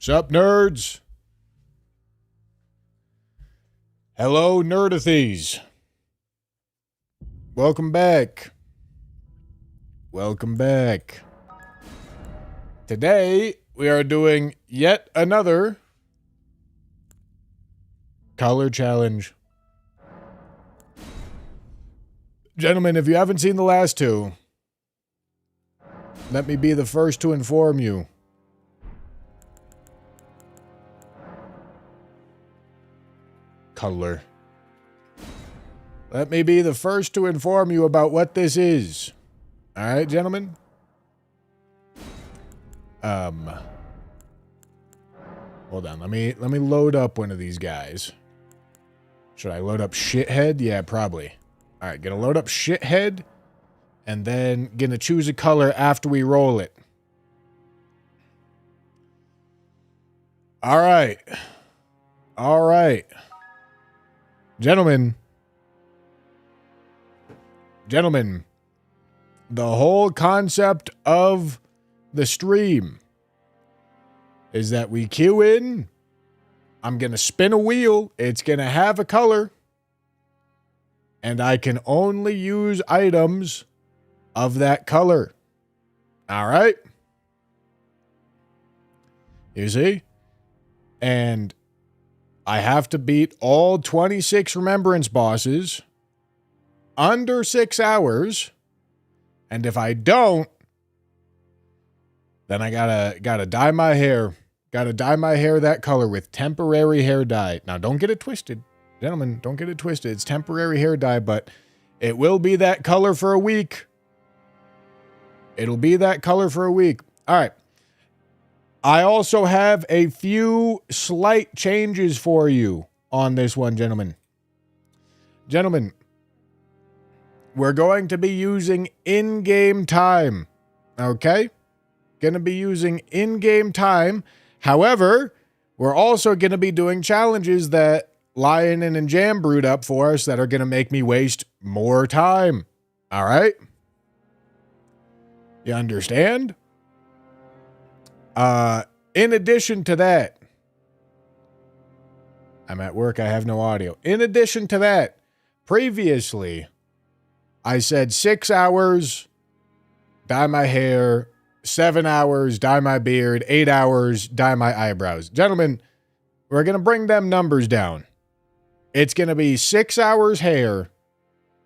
Sup, nerds? Hello, nerdathies. Welcome back. Welcome back. Today, we are doing yet another color challenge. Gentlemen, if you haven't seen the last two, let me be the first to inform you. Color. Let me be the first to inform you about what this is. Alright, gentlemen? Hold on, let me load up one of these guys. Should I load up Shithead? Yeah, probably. Alright, gonna load up Shithead, and then gonna choose a color after we roll it. Alright. Alright. Gentlemen, the whole concept of the stream is that we queue in, I'm going to spin a wheel, it's going to have a color, and I can only use items of that color. All right? You see? And I have to beat all 26 remembrance bosses under 6 hours. And if I don't, then I gotta dye my hair. Gotta dye my hair that color with temporary hair dye. Now, don't get it twisted. Gentlemen, don't get it twisted. It's temporary hair dye, but it will be that color for a week. It'll be that color for a week. All right. I also have a few slight changes for you on this one, gentlemen. Gentlemen, we're going to be using in-game time, okay? Going to be using in-game time. However, we're also going to be doing challenges that Lion and Jam brewed up for us that are going to make me waste more time, all right? You understand? In addition to that, I'm at work, I have no audio. In addition to that, previously, I said 6 hours, dye my hair, 7 hours, dye my beard, 8 hours, dye my eyebrows. Gentlemen, we're going to bring them numbers down. It's going to be 6 hours hair,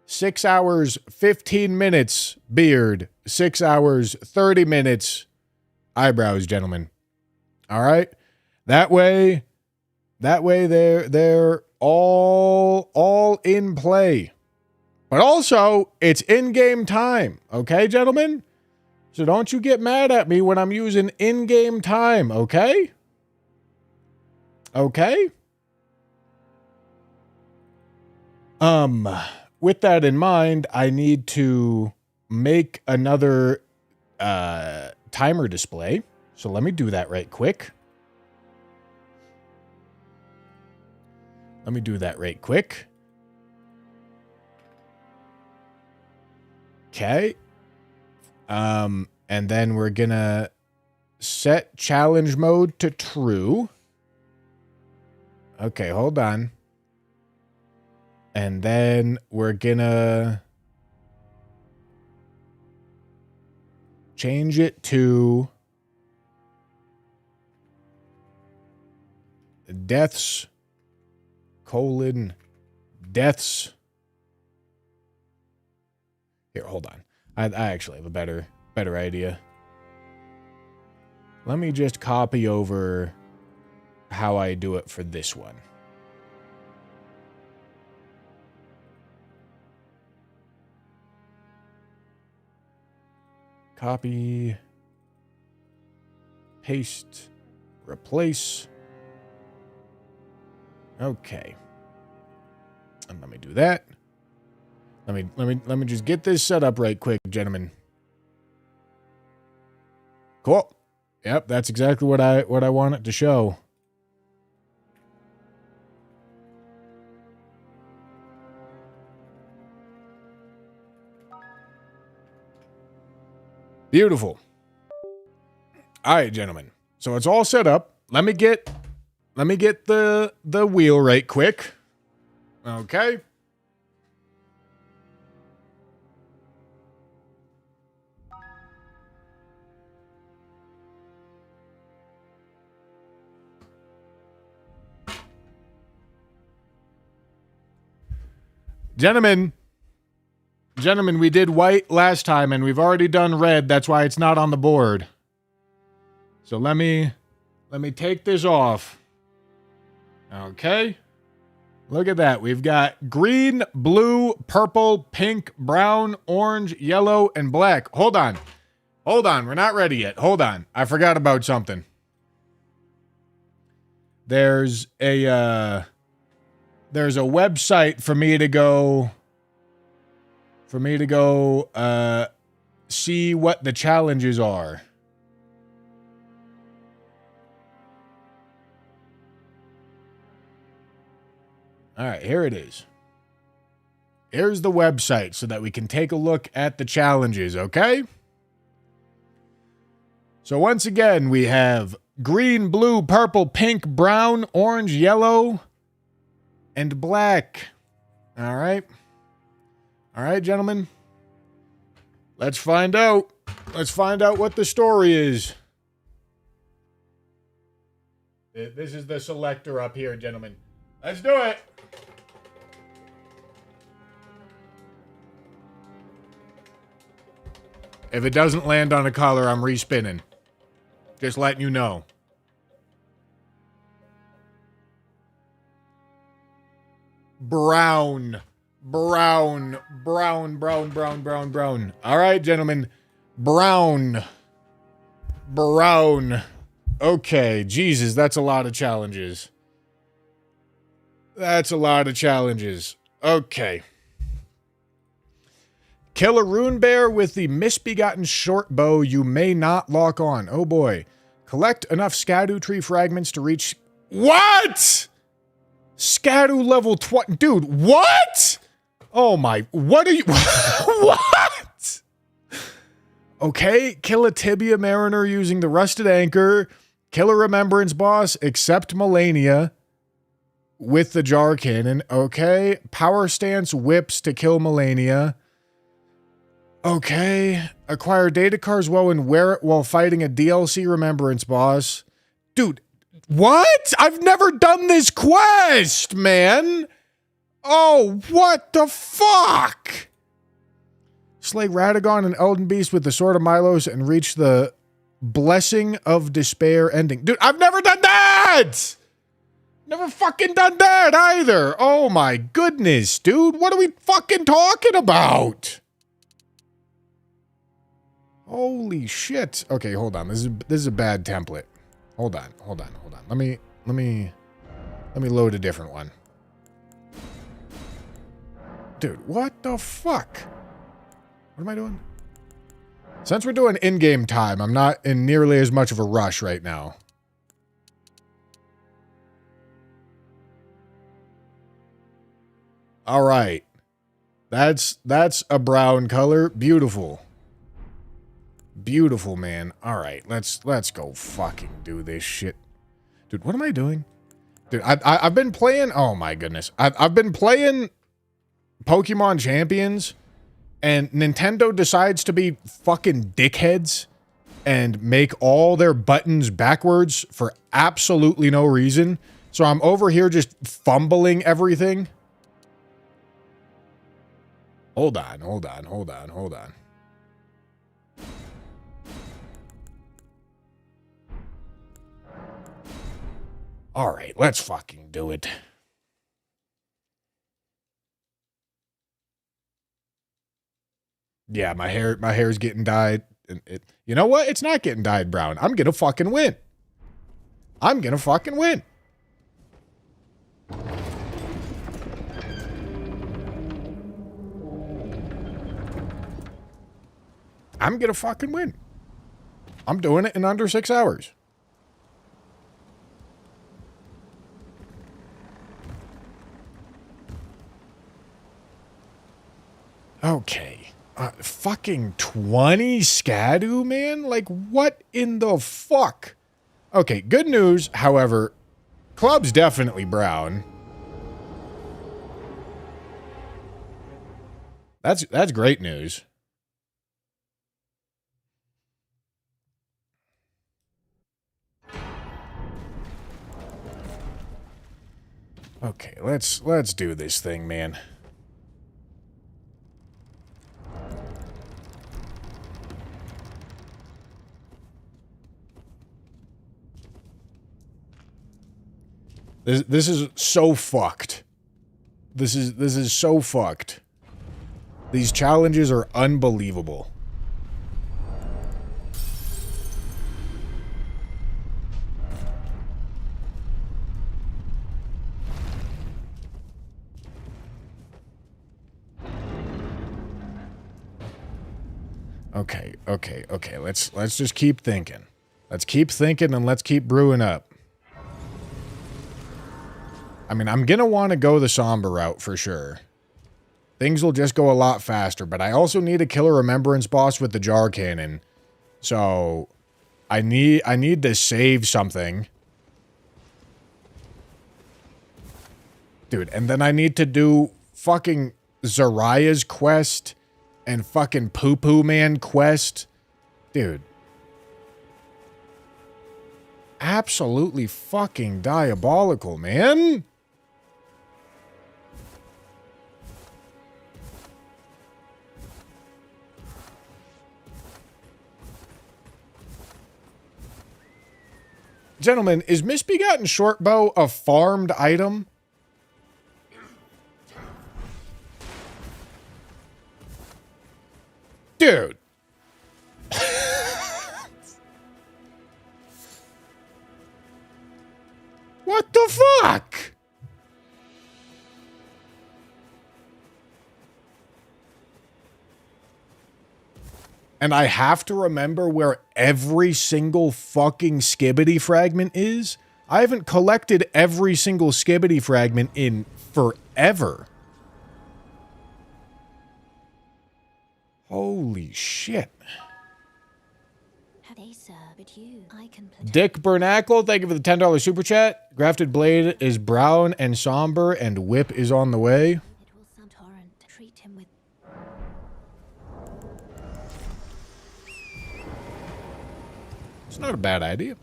6 hours, 15 minutes beard, 6 hours, 30 minutes eyebrows, gentlemen. All right? That way they're all in play. But also, it's in-game time, okay, gentlemen? So don't you get mad at me when I'm using in-game time, okay? Okay? With that in mind, I need to make another timer display. So let me do that right quick. Okay. And then we're gonna set challenge mode to true. Okay, hold on. And then we're gonna change it to deaths. Here, hold on. I actually have a better idea. Let me just copy over how I do it for this one. Copy, paste, replace. Okay. And let me do that. Let me just get this set up right quick, gentlemen. Cool. Yep, that's exactly what I want it to show. Beautiful. All right, gentlemen. So it's all set up. let me get the wheel right quick. Okay. Gentlemen, we did white last time, and we've already done red. That's why it's not on the board. So let me take this off. Okay. Look at that. We've got green, blue, purple, pink, brown, orange, yellow, and black. Hold on. Hold on. We're not ready yet. Hold on. I forgot about something. There's a website for me to go see what the challenges are. All right, here it is. Here's the website so that we can take a look at the challenges, okay? So once again, we have green, blue, purple, pink, brown, orange, yellow, and black. All right. All right, gentlemen. Let's find out. Let's find out what the story is. This is the selector up here, gentlemen. Let's do it. If it doesn't land on a color, I'm respinning. Just letting you know. Brown. Brown. Brown, brown, brown, brown, brown. All right, gentlemen. Brown. Brown. Okay, Jesus, that's a lot of challenges. That's a lot of challenges. Okay. Kill a rune bear with the misbegotten short bow you may not lock on. Oh boy. Collect enough Skadu tree fragments to reach... What?! Skadu level 20... Dude, what?! Oh my... What are you... What?! Okay, kill a tibia mariner using the rusted anchor. Kill a remembrance boss, except Melania, with the jar cannon. Okay, power stance whips to kill Melania. Okay. Acquire data cards while and wear it while fighting a DLC remembrance boss. Dude, what? I've never done this quest, man. Oh, what the fuck? Slay Radagon and Elden Beast with the Sword of Milos and reach the Blessing of Despair ending. Dude, I've never done that! Never fucking done that either. Oh my goodness, dude. What are we fucking talking about? Holy shit. Okay, hold on. This is a bad template. Hold on. Let me load a different one. Dude, what the fuck? What am I doing? Since we're doing in-game time, I'm not in nearly as much of a rush right now. All right. That's a brown color. Beautiful. Beautiful, man. All right, let's go fucking do this shit. Dude, what am I doing? Dude, I've been playing... Oh, my goodness. I've been playing Pokemon Champions, and Nintendo decides to be fucking dickheads and make all their buttons backwards for absolutely no reason. So I'm over here just fumbling everything. Hold on. All right, let's fucking do it. Yeah, my hair's getting dyed. You know what? It's not getting dyed brown. I'm gonna fucking win. I'm gonna fucking win. I'm gonna fucking win. I'm doing it in under 6 hours. Okay. Fucking 20 Skadu, man? Like, what in the fuck? Okay, good news, however, club's definitely brown. That's great news. Okay, let's do this thing, man. This is so fucked. This is so fucked. These challenges are unbelievable. Okay. Let's just keep thinking. Let's keep thinking and let's keep brewing up. I mean, I'm gonna want to go the somber route for sure. Things will just go a lot faster, but I also need to kill a remembrance boss with the jar cannon. So I need to save something. Dude, and then I need to do fucking Zariah's quest and fucking Poo Poo Man quest. Dude. Absolutely fucking diabolical, man. Gentlemen, is Misbegotten Shortbow a farmed item? Dude. What the fuck? And I have to remember where every single fucking Skibbity fragment is? I haven't collected every single Skibbity fragment in forever. Holy shit. Dick Bernacle, thank you for the $10 super chat. Grafted Blade is brown and somber, and Whip is on the way. It's not a bad idea.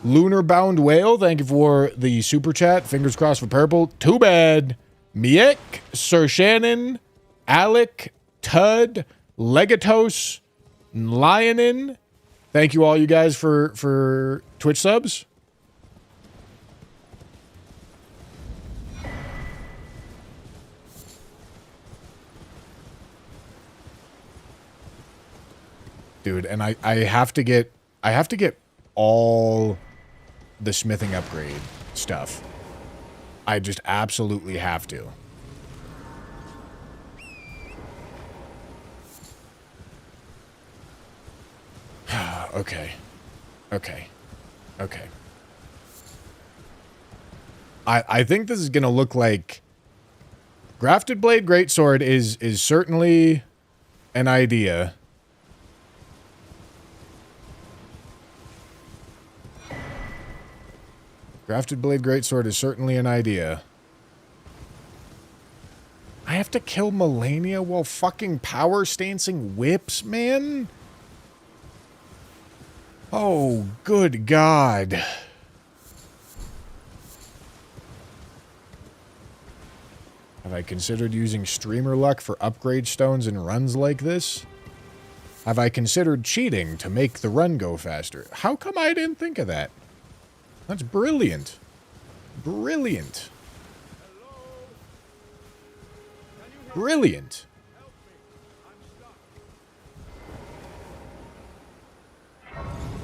Lunar Bound Whale, thank you for the super chat. Fingers crossed for purple. Too bad. Miek, Sir Shannon, Alec, Tud, Legatos, Lionin. Thank you all you guys for Twitch subs. Dude, and I have to get all the smithing upgrade stuff. I just absolutely have to. Okay. I think this is gonna look like Grafted Blade Greatsword is certainly an idea. Grafted Blade Greatsword is certainly an idea. I have to kill Melania while fucking power stancing whips, man? Oh, good God. Have I considered using streamer luck for upgrade stones and runs like this? Have I considered cheating to make the run go faster? How come I didn't think of that? That's brilliant. Brilliant. Brilliant.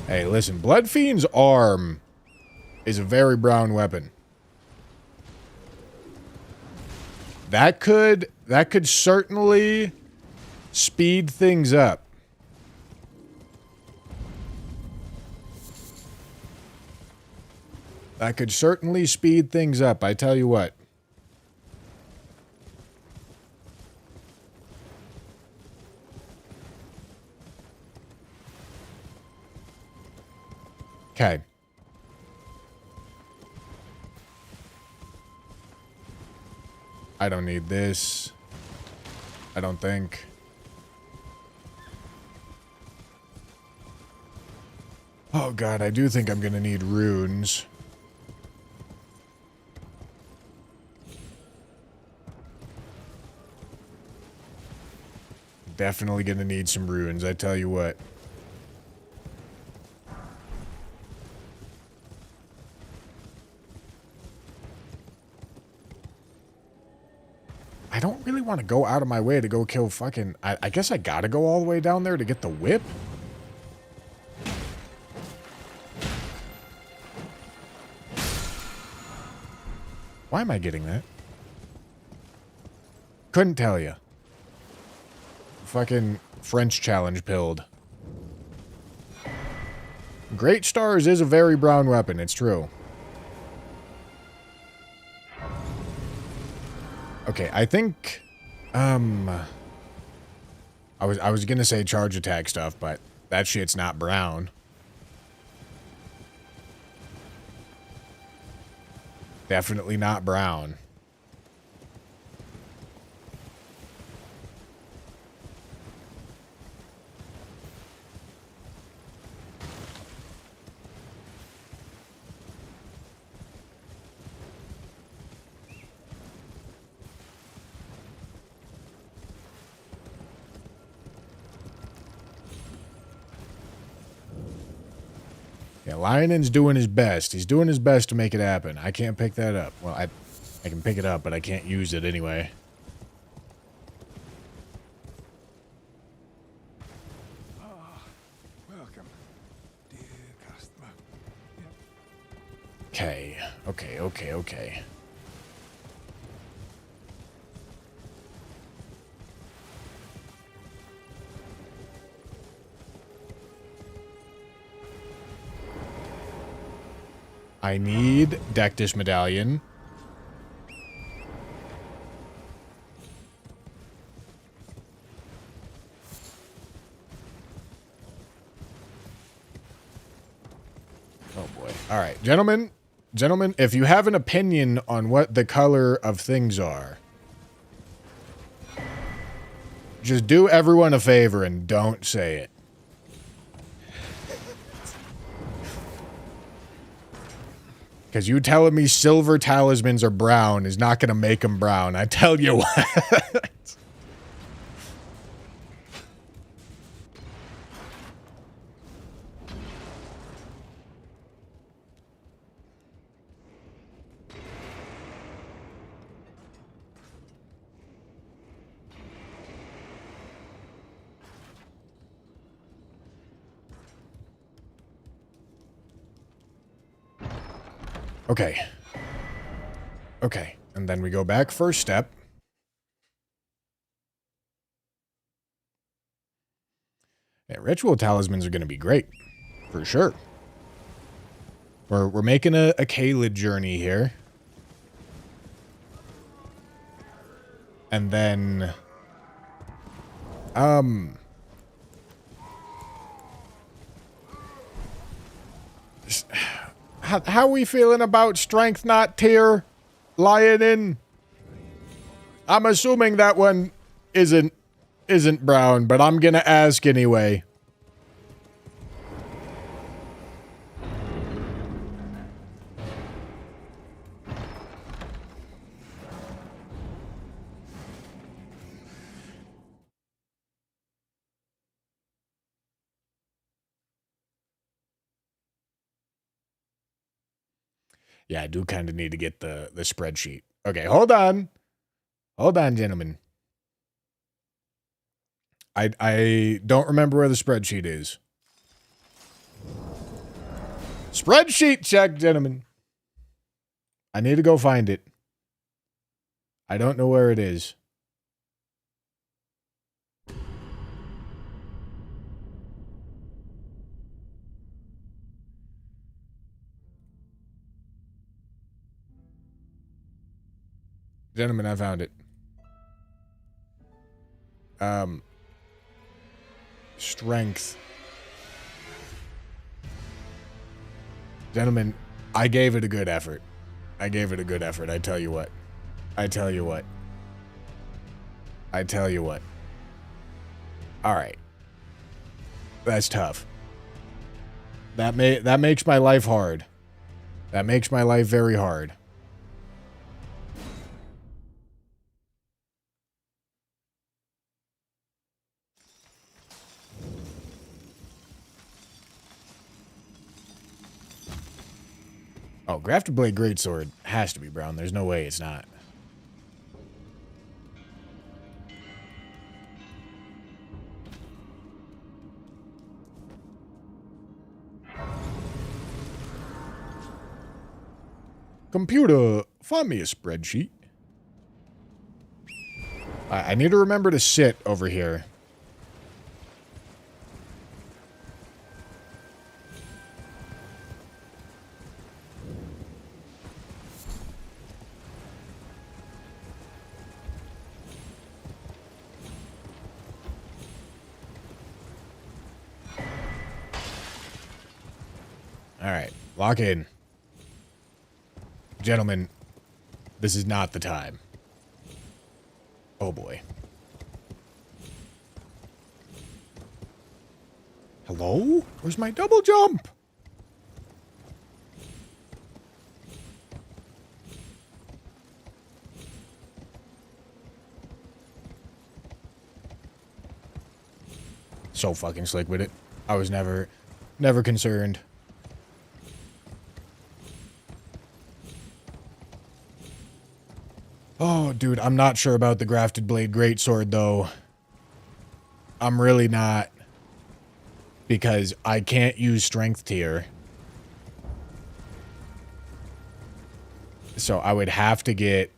Hey, listen, Bloodfiend's arm is a very brown weapon. That could certainly speed things up. That could certainly speed things up, I tell you what. I don't need this. I don't think. Oh god, I do think I'm gonna need runes. Definitely gonna need some runes, I tell you what. I don't really want to go out of my way to go kill fucking... I guess I gotta go all the way down there to get the whip? Why am I getting that? Couldn't tell you. Fucking French challenge pilled. Great Stars is a very brown weapon, it's true. Okay, I think I was gonna say charge attack stuff, but that shit's not brown. Definitely not brown. Yeah, Lionen's doing his best. He's doing his best to make it happen. I can't pick that up. Well, I can pick it up, but I can't use it anyway. Welcome, dear customer. Okay, okay. I need Dectus Medallion. Oh boy. All right, gentlemen, if you have an opinion on what the color of things are, just do everyone a favor and don't say it. Because you telling me silver talismans are brown is not going to make them brown. I tell you what. Okay. Okay. And then we go back first step. Yeah, ritual talismans are going to be great. For sure. We're making a Caelid journey here. And then... How we feeling about strength not tier? Lionin? I'm assuming that one isn't brown, but I'm gonna ask anyway. Yeah, I do kind of need to get the spreadsheet. Okay, hold on. Hold on, gentlemen. I don't remember where the spreadsheet is. Spreadsheet check, gentlemen. I need to go find it. I don't know where it is. Gentlemen, I found it. Strength. Gentlemen, I gave it a good effort. I tell you what. I tell you what. All right. That's tough. That makes my life hard. That makes my life very hard. Oh, Grafted Blade Greatsword has to be brown. There's no way it's not. Computer, find me a spreadsheet. I need to remember to sit over here. All right, lock in. Gentlemen, this is not the time. Oh boy. Hello? Where's my double jump? So fucking slick with it. I was never concerned. Oh, dude, I'm not sure about the Grafted Blade Greatsword, though. I'm really not. Because I can't use Strength tier. So I would have to get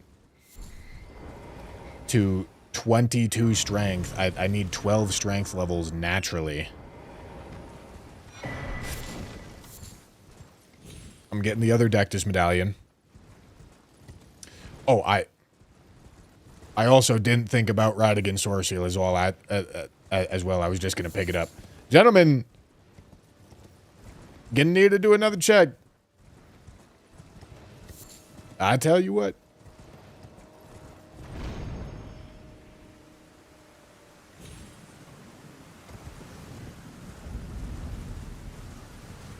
to 22 Strength. I need 12 Strength levels naturally. I'm getting the other Dectus Medallion. Oh, I also didn't think about Radigan Sword Seal as well. I was just going to pick it up. Gentlemen, gonna need to do another check. I tell you what.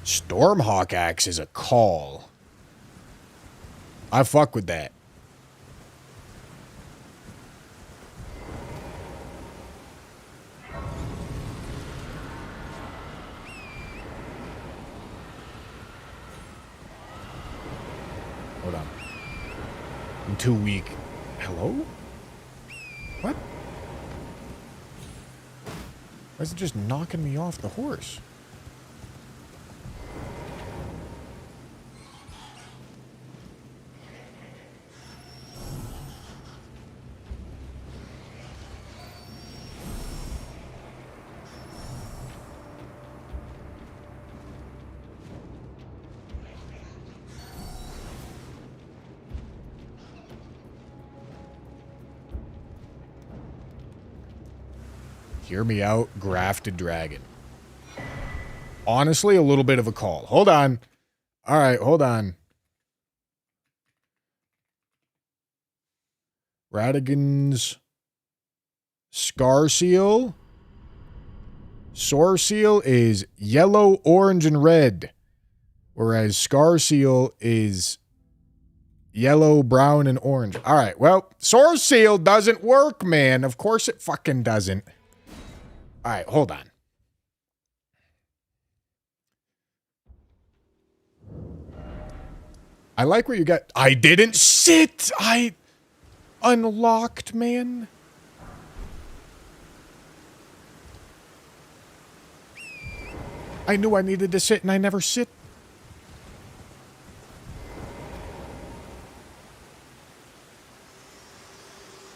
Stormhawk Axe is a call. I fuck with that. Hold on. I'm too weak. Hello? What? Why is it just knocking me off the horse? Hear me out, Grafted Dragon. Honestly, a little bit of a call. Hold on. All right, hold on. Radigan's Scar Seal. Sword Seal is yellow, orange, and red. Whereas Scar Seal is yellow, brown, and orange. All right, well, Sword Seal doesn't work, man. Of course it fucking doesn't. All right, hold on. I like where you got... I didn't sit! I unlocked, man. I knew I needed to sit and I never sit.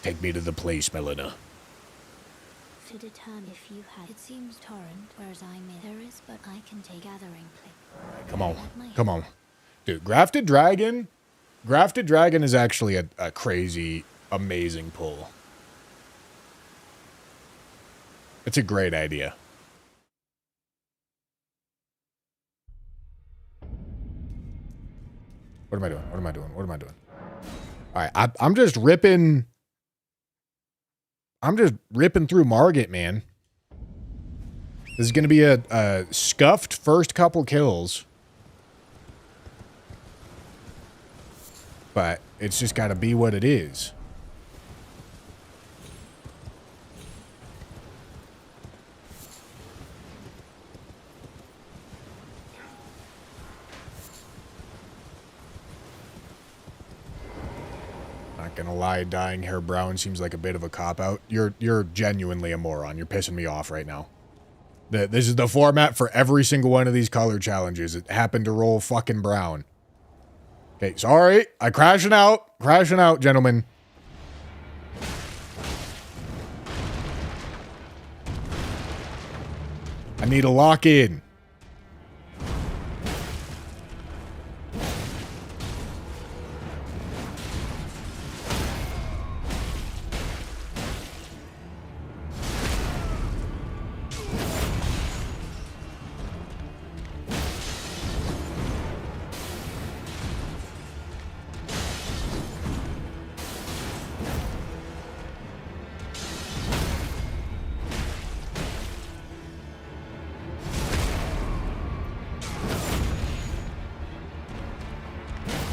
Take me to the place, Melina. To determine if you had. It seems torrent, whereas I'm in. There is, but I can take gathering place. Right, come on. Come on. Dude, Grafted Dragon is actually a crazy, amazing pull. It's a great idea. What am I doing? What am I doing? What am I doing? All right, I'm just ripping... I'm just ripping through Margit, man. This is going to be a scuffed first couple kills. But it's just got to be what it is. Not gonna lie, dyeing hair brown seems like a bit of a cop-out. You're genuinely a moron. You're pissing me off right now. This is the format for every single one of these color challenges. It happened to roll fucking brown. Okay, sorry. Crashing out. Crashing out, gentlemen. I need a lock-in.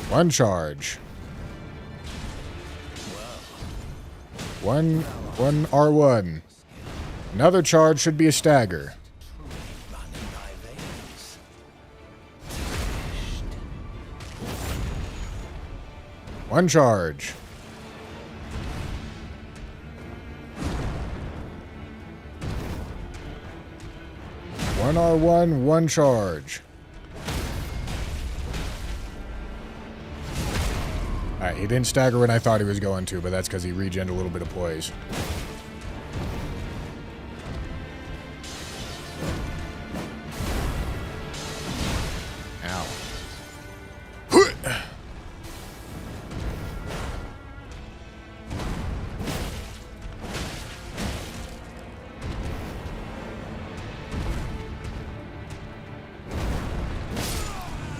One charge. One R1. Another charge should be a stagger. One charge. One R1, one charge. Alright, he didn't stagger when I thought he was going to, but that's because he regened a little bit of poise. Ow.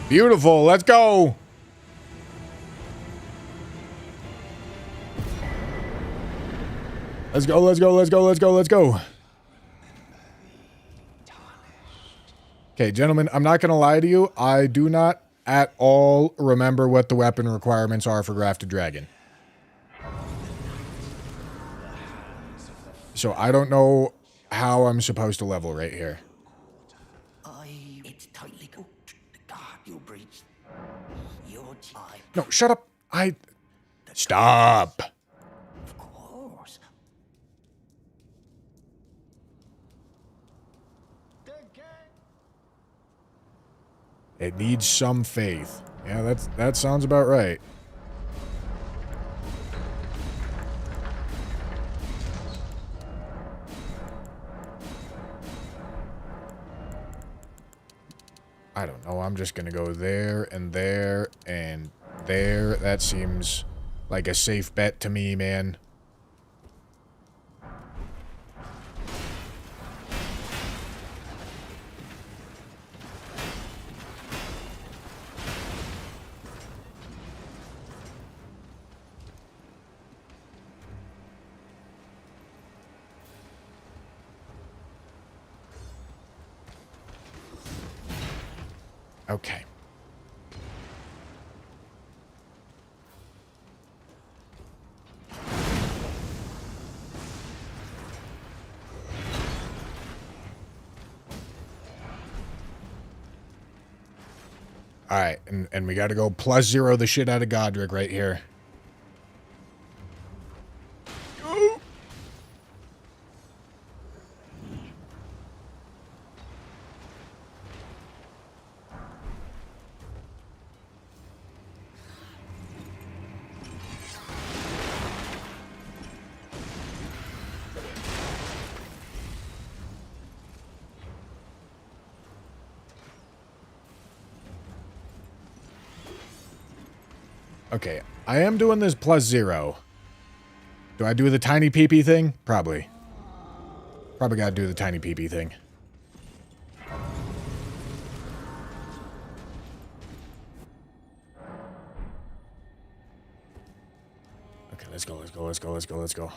Beautiful, let's go! Let's go, let's go, let's go, let's go, let's go. Okay, gentlemen, I'm not going to lie to you. I do not at all remember what the weapon requirements are for Grafted Dragon. So I don't know how I'm supposed to level right here. It's tightly cooked. The guard you breached. No, shut up. Stop. Of course. It needs some faith. Yeah, that sounds about right. I don't know. I'm just gonna go there and there and there. That seems like a safe bet to me, man. Okay. Alright, and we gotta go +0 the shit out of Godric right here. Okay, I am doing this +0. Do I do the tiny peepee thing? Probably. Probably gotta do the tiny peepee thing. Okay, let's go, let's go, let's go, let's go, let's go.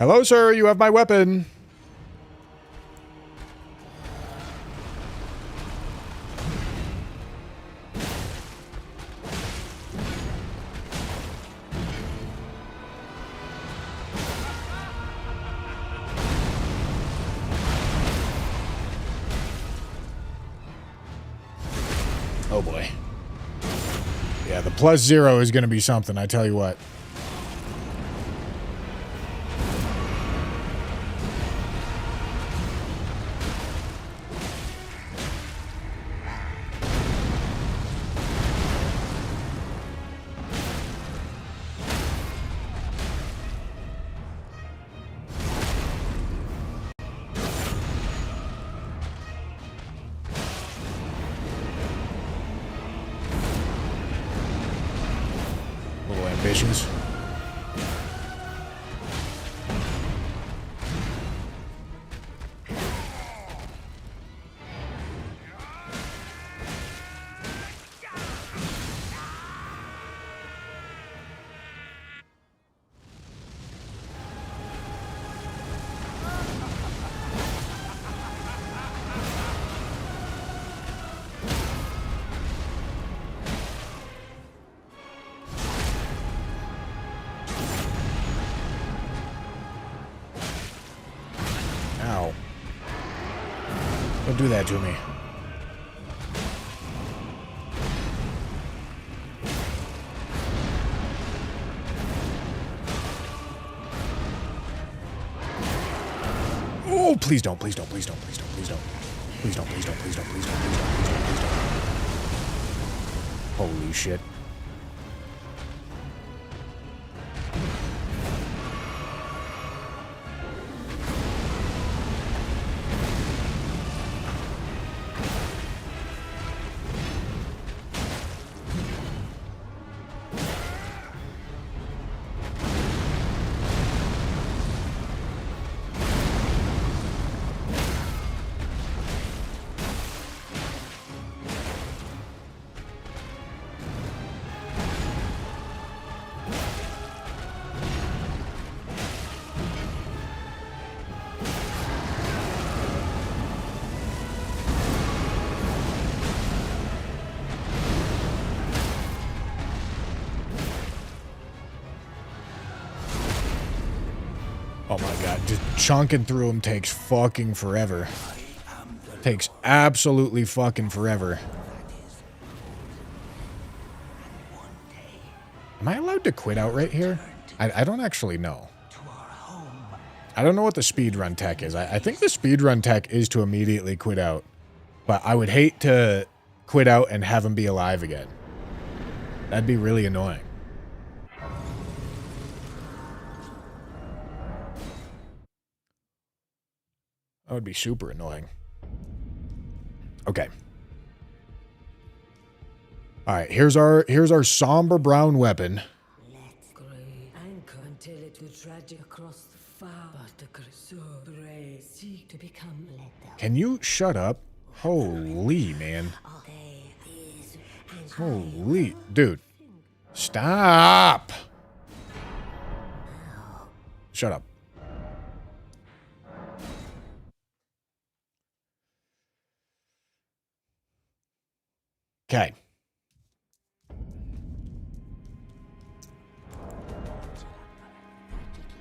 Hello, sir. You have my weapon. Oh boy. Yeah, the +0 is going to be something, I tell you what. Little ambitions. Ow. Don't do that to me. Oh, please don't, please don't, please don't, please don't, please don't. Please don't, please don't, please don't, please don't, please don't, please don't, please don't. Holy shit. Oh my god, just chunking through them takes fucking forever. Takes absolutely fucking forever. Am I allowed to quit out right here? I don't actually know. I don't know what the speedrun tech is. I think the speedrun tech is to immediately quit out. But I would hate to quit out and have him be alive again. That'd be really annoying. That would be super annoying. Okay. All right, here's our somber brown weapon. Let's grave anchor until it will drag across the far. But the so brave seek to become Can you shut up? Holy man. Holy dude. Stop. Shut up. Okay.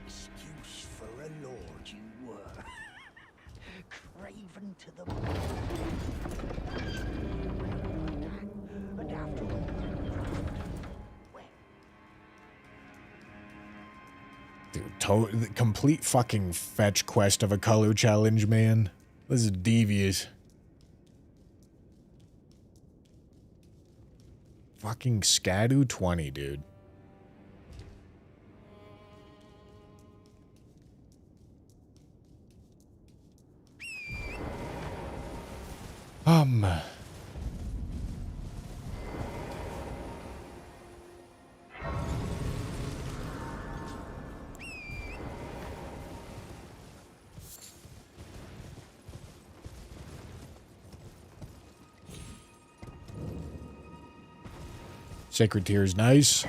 Excuse for a lord you were. Craven to the and after Dude, the complete fucking fetch quest of a color challenge, man. This is devious. Fucking Scadu 20, dude. Sacred Tear's nice.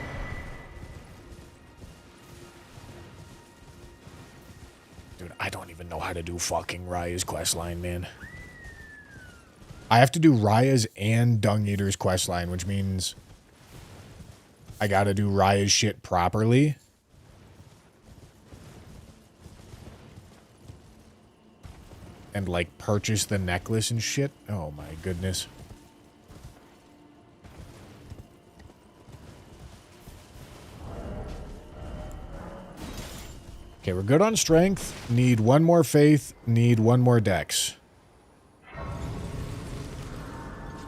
gotta do fucking Raya's questline, man. I have to do Raya's and Dung Eater's questline, which means I gotta do Raya's shit properly. And, like, purchase the necklace and shit. Oh, my goodness. Okay, we're good on strength. Need one more faith. Need one more dex.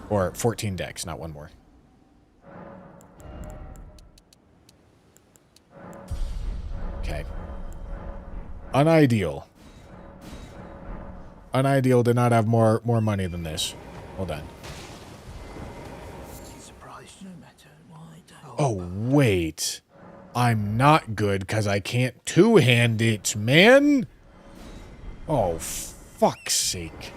Or 14 dex, not one more. Okay. Unideal. Unideal did not have more money than this. Hold on. Surprised no matter why. Oh, wait. I'm not good because I can't two-hand it, man. Oh, fuck's sake.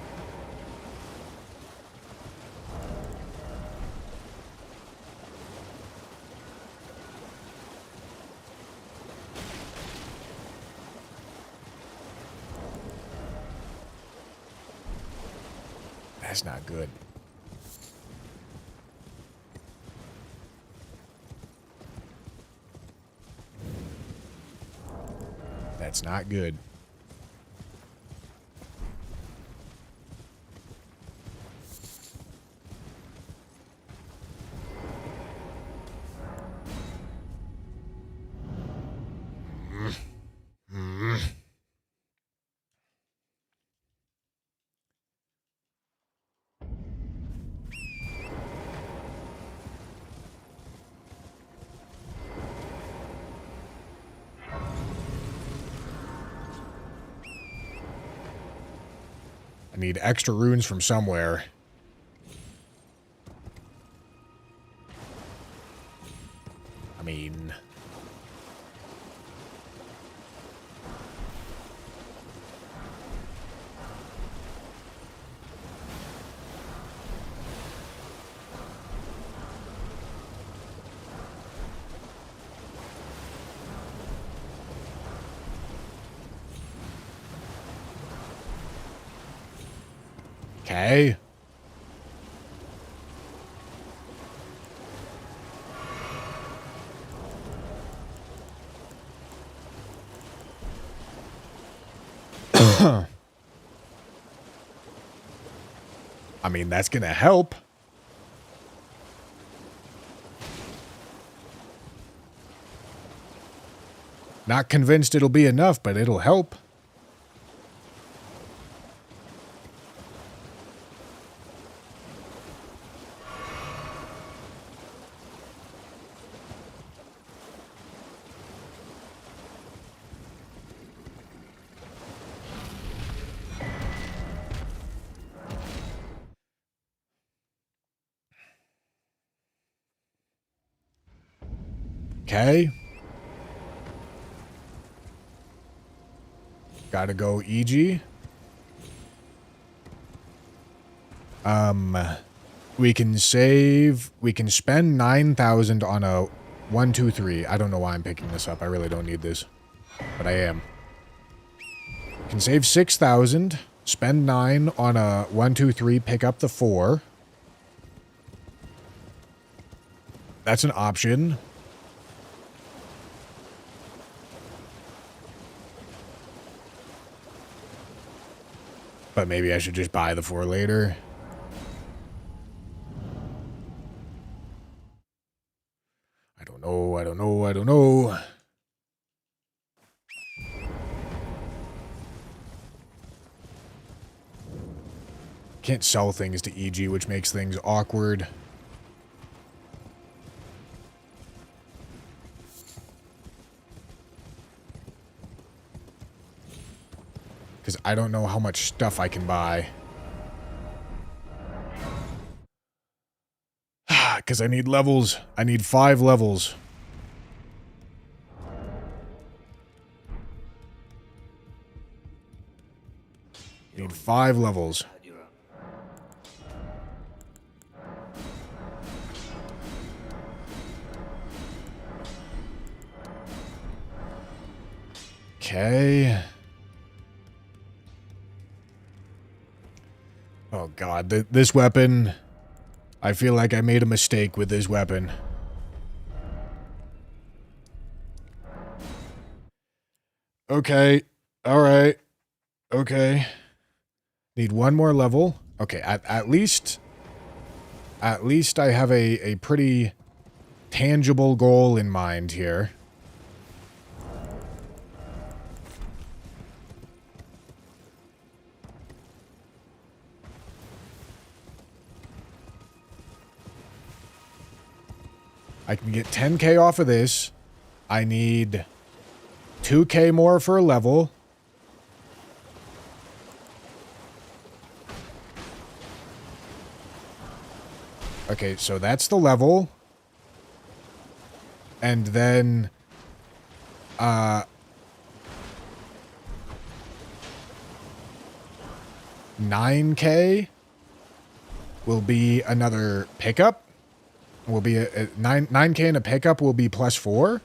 That's not good. That's not good. I need extra runes from somewhere. I mean... Okay. I mean, that's gonna help. Not convinced it'll be enough, but it'll help. Okay. Gotta go EG. We can save... We can spend 9,000 on a 1, 2, 3. I don't know why I'm picking this up. I really don't need this. But I am. Can save 6,000. Spend 9 on a 1, 2, 3. Pick up the 4. That's an option. But maybe I should just buy the 4 later. I don't know, I don't know, I don't know. Can't sell things to EG, which makes things awkward. Because I don't know how much stuff I can buy. Because I need levels. I need 5 levels. Need 5 levels. Okay. Oh god, this weapon... I feel like I made a mistake with this weapon. Okay. Alright. Okay. Need one more level. Okay, at least I have a pretty tangible goal in mind here. I can get 10k off of this. I need 2k more for a level. Okay, so that's the level. And then 9k will be another pickup. Will be a 9k and a pickup will be +4. A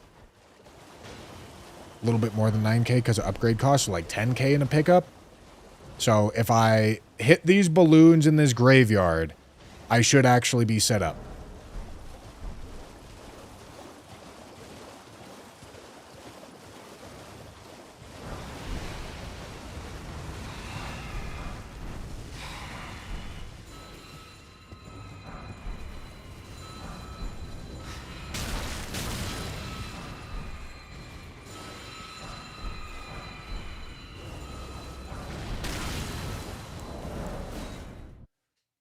little bit more than 9k because of upgrade costs, so like 10k in a pickup. So if I hit these balloons in this graveyard, I should actually be set up.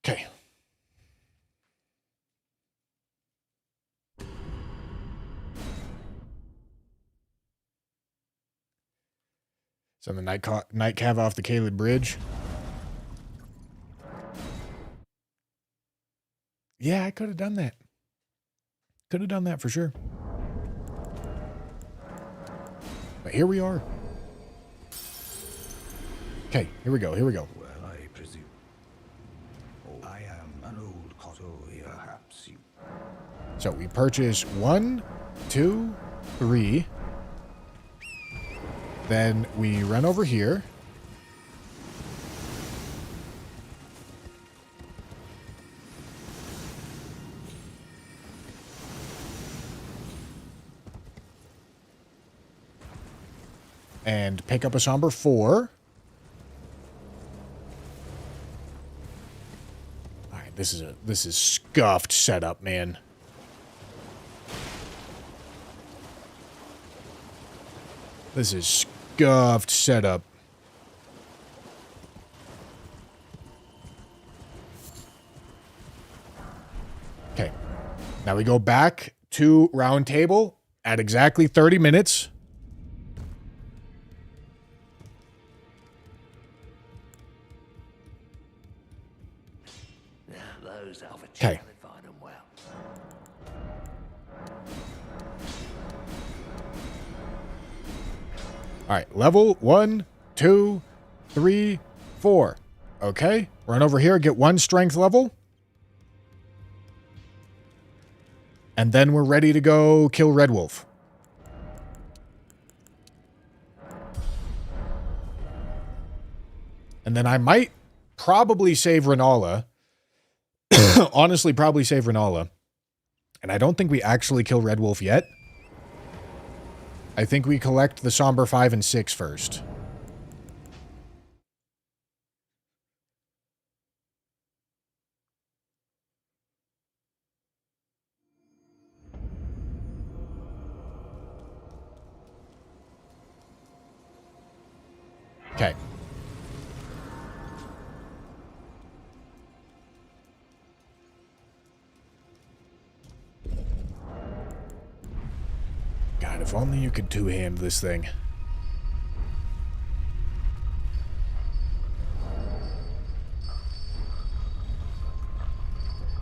Okay. So the night cav off the Caleb Bridge. Yeah, I could have done that. Could have done that for sure. But here we are. Okay, here we go, here we go. Well, I presume. Oh, I am an old cotto, perhaps you. So we purchase 1, 2, 3. Then we run over here. And pick up a somber 4. Alright, this is scuffed setup, man. This is scuffed setup. Okay. Now we go back to round table at exactly 30 minutes. Those alpha Okay. find them well. All right, level 1, 2, 3, 4. Okay, run over here, get 1 strength level. And then we're ready to go kill Red Wolf. And then I might probably save Renala. Honestly, probably save Renala. And I don't think we actually kill Red Wolf yet. I think we collect the Somber 5 and 6 first. Okay. God, if only you could two-hand this thing.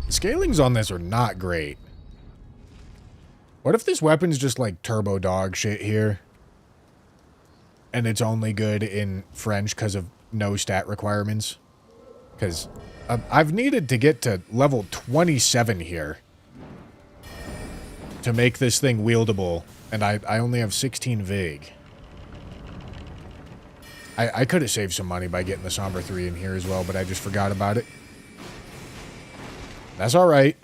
The scalings on this are not great. What if this weapon's just like turbo dog shit here? And it's only good in French because of no stat requirements? Because I've needed to get to level 27 here to make this thing wieldable. And I only have 16 Vig. I could have saved some money by getting the Somber 3 in here as well, but I just forgot about it. That's all right.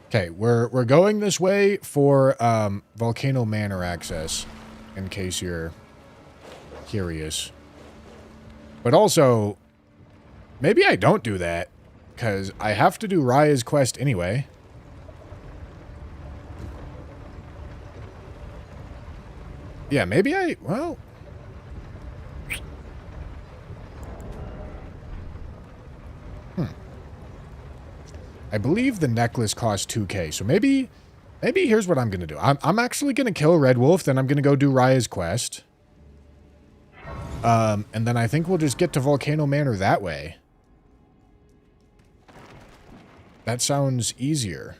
Okay, we're going this way for Volcano Manor access, in case you're curious. But also, maybe I don't do that, because I have to do Raya's quest anyway. Yeah, maybe well... I believe the necklace costs 2K, so maybe here's what I'm going to do. I'm actually going to kill Red Wolf, then I'm going to go do Raya's quest. And then I think we'll just get to Volcano Manor that way. That sounds easier.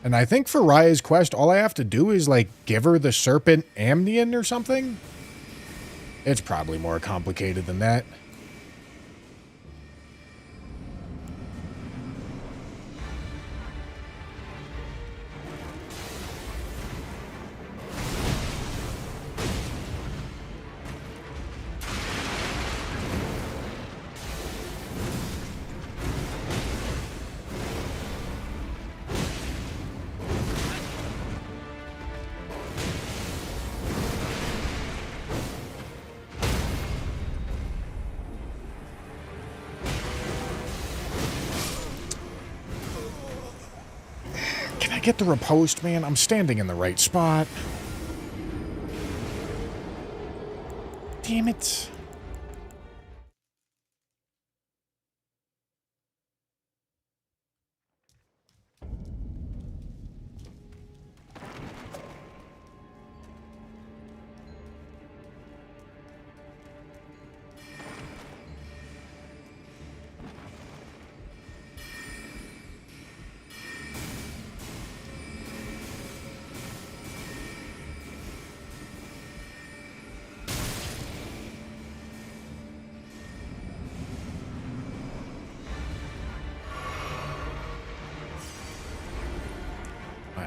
And I think for Raya's quest, all I have to do is, like, give her the Serpent Amnion or something? It's probably more complicated than that. Get the riposte, man. I'm standing in the right spot. Damn it.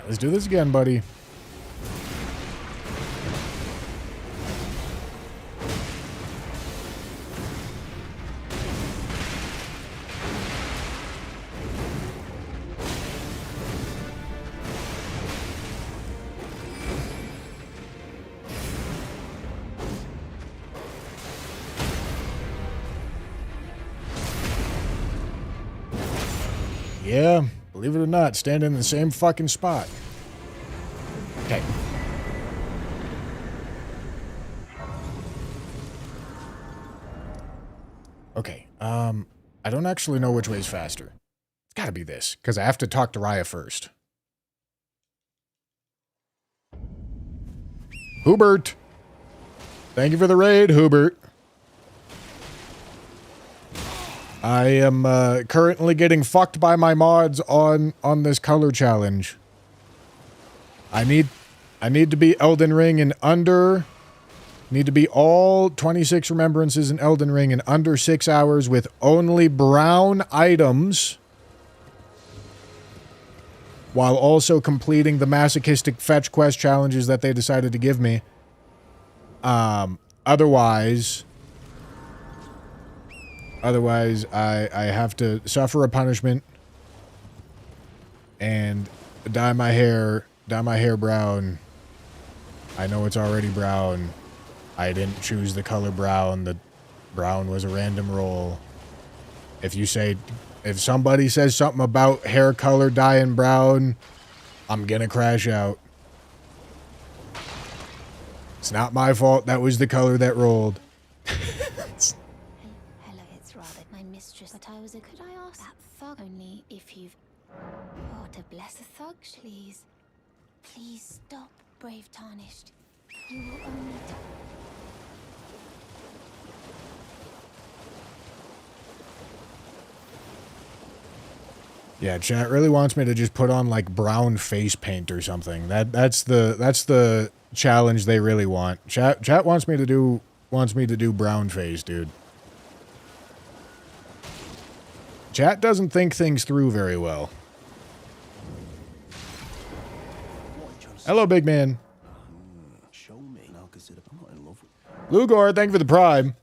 Let's do this again, buddy. Yeah, believe it or not, stand in the same fucking spot. Okay. Okay, I don't actually know which way is faster. It's gotta be this, because I have to talk to Raya first. Hubert! Thank you for the raid, Hubert. I am currently getting fucked by my mods on this color challenge. I need to be Elden Ring in under... Need to be all 26 remembrances in Elden Ring in under 6 hours with only brown items. While also completing the masochistic fetch quest challenges that they decided to give me. Otherwise, I have to suffer a punishment and dye my hair brown. I know it's already brown. I didn't choose the color brown. The brown was a random roll. If somebody says something about hair color dyeing brown, I'm gonna crash out. It's not my fault. That was the color that rolled. Hello, it's rather my mistress, but could I ask that thug only if you've... Oh, to bless a thug, please. Please stop. brave tarnished. You will only Yeah, chat really wants me to just put on like brown face paint or something. That's the challenge they really want. Chat wants me to do brown face, dude. Chat doesn't think things through very well. Hello, big man. Show me. And I'll consider I'm not in love with Lugor, thank you for the prime.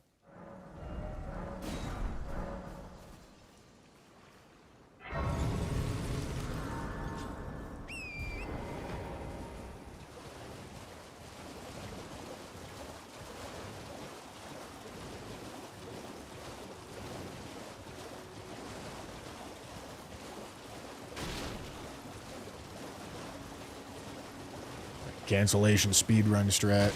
Cancellation speedrun strat.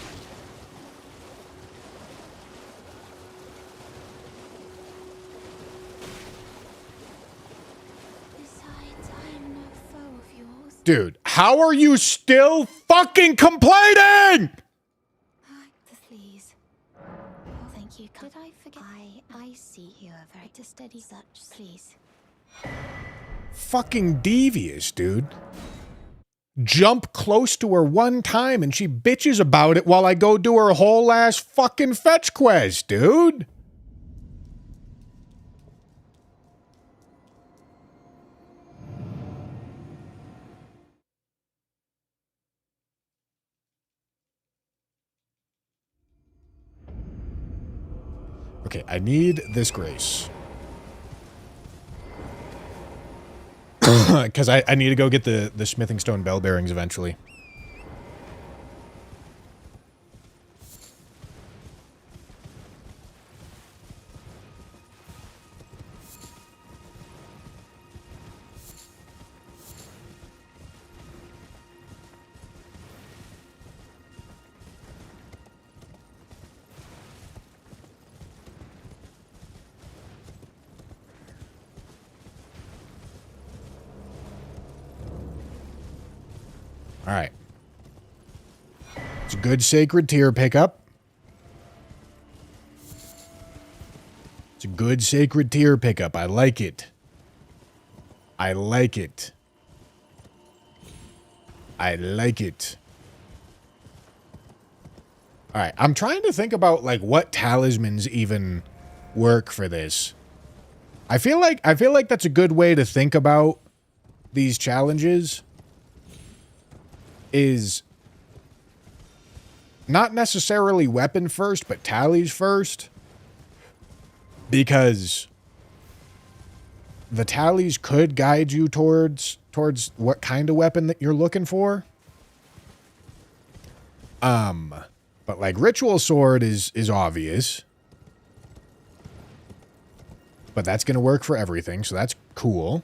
Besides, I am no foe of yours. Dude, how are you still fucking complaining? Please. Oh, thank you. Did I forget? I see you are very to steady such. Please. Fucking devious, dude. Jump close to her one time and she bitches about it while I go do her whole ass fucking fetch quest, dude. Okay, I need this grace. Because I need to go get the smithing stone bell bearings eventually. All right. It's a good sacred tier pickup. It's a good sacred tier pickup. I like it. I like it. I like it. All right. I'm trying to think about like what talismans even work for this. I feel like that's a good way to think about these challenges. Is not necessarily weapon first, but tallies first. Because the tallies could guide you towards what kind of weapon that you're looking for. But like ritual sword is obvious. But that's going to work for everything, so that's cool.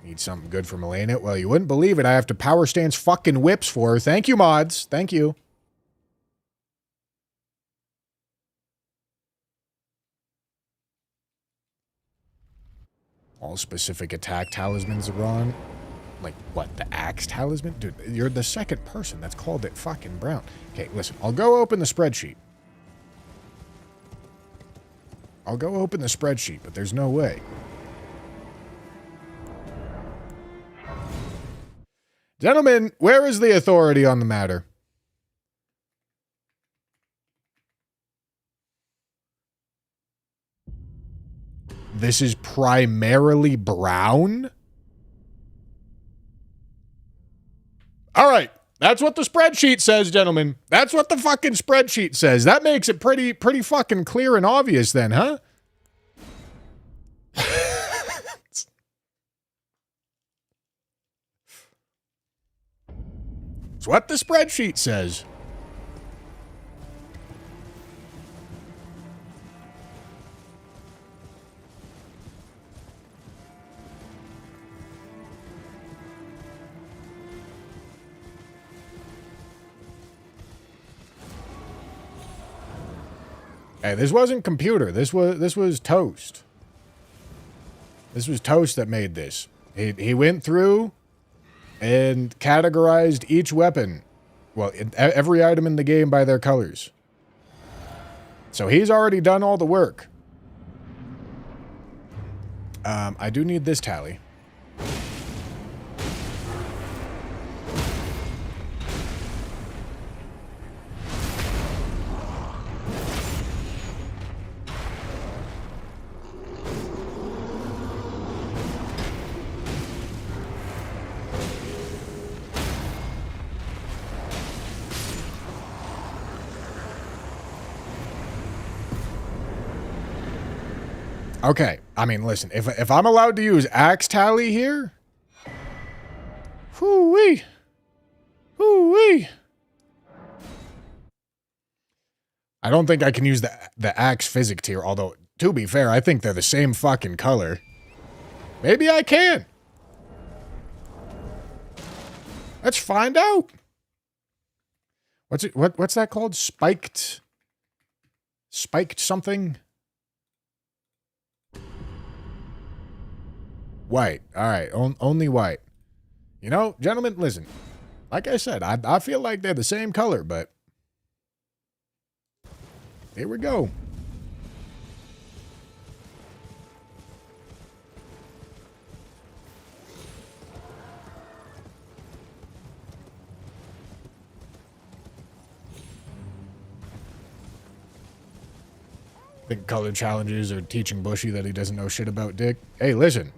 Need something good for Melena. Well, you wouldn't believe it. I have to power stance fucking whips for her. Thank you, mods. Thank you. All specific attack talismans are on. Like, what? The axe talisman? Dude, you're the second person that's called it fucking brown. Okay, listen. I'll go open the spreadsheet. I'll go open the spreadsheet, but there's no way. Gentlemen, where is the authority on the matter? This is primarily brown? All right. That's what the spreadsheet says, gentlemen. That's what the fucking spreadsheet says. That makes it pretty fucking clear and obvious then, huh? It's what the spreadsheet says. Hey, this wasn't computer. This was toast. This was toast that made this. He went through and categorized each weapon, well, every item in the game by their colors. So he's already done all the work. I do need this tally. Okay, I mean, listen, if I'm allowed to use axe tally here, whoo-wee, whoo-wee. I don't think I can use the axe physic tier, although, to be fair, I think they're the same fucking color. Maybe I can. Let's find out. What's that called? Spiked something? White. All right. Only white. You know, gentlemen, listen. Like I said, I feel like they're the same color, but here we go. I think color challenges are teaching Bushy that he doesn't know shit about dick. Hey, listen.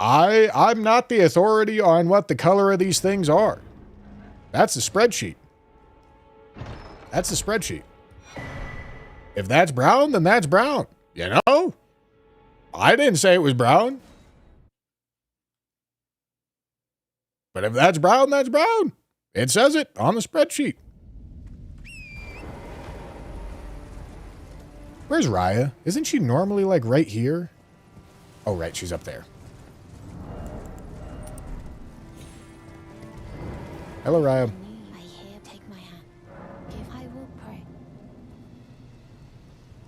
I'm not the authority on what the color of these things are. That's the spreadsheet. That's the spreadsheet. If that's brown, then that's brown. You know? I didn't say it was brown. But if that's brown, that's brown. It says it on the spreadsheet. Where's Raya? Isn't she normally like right here? Oh, right, she's up there. Hello, Raya. I hear, take my hand. If I will pray.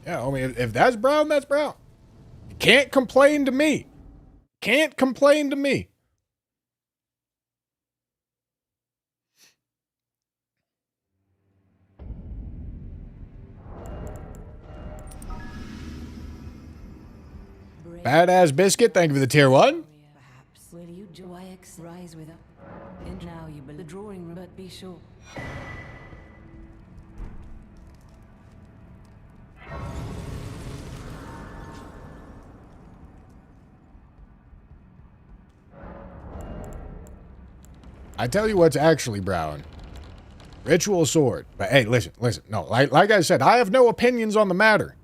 Yeah, I mean, if that's brown, that's brown. You can't complain to me. Can't complain to me. Badass Biscuit, thank you for the tier 1. Perhaps. Will you YX rise with us? And now you build the drawing room, but be sure. I tell you what's actually brown. Ritual sword. But hey, listen. No, like I said, I have no opinions on the matter.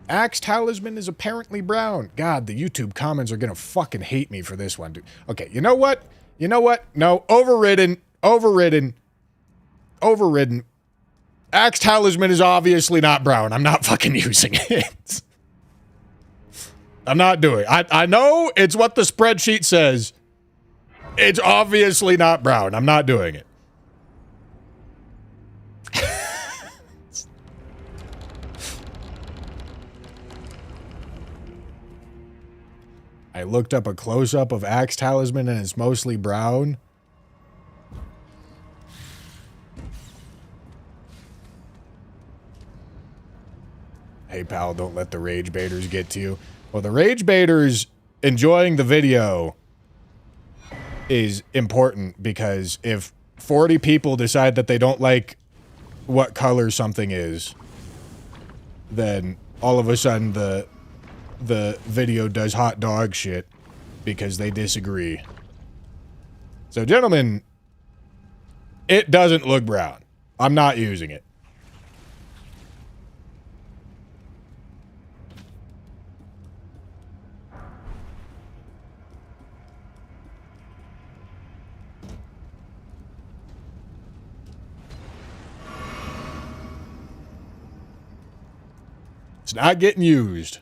Axe talisman is apparently brown. God, the YouTube comments are gonna fucking hate me for this one, dude. Okay, you know what? No, overridden. Axe talisman is obviously not brown. I'm not fucking using it. I'm not doing it. I know it's what the spreadsheet says. It's obviously not brown. I'm not doing it. I looked up a close-up of Axe Talisman and it's mostly brown. Hey pal, don't let the rage baiters get to you. Well, the rage baiters enjoying the video is important because if 40 people decide that they don't like what color something is, then all of a sudden the video does hot dog shit because they disagree. So, gentlemen, it doesn't look brown. I'm not using it. It's not getting used.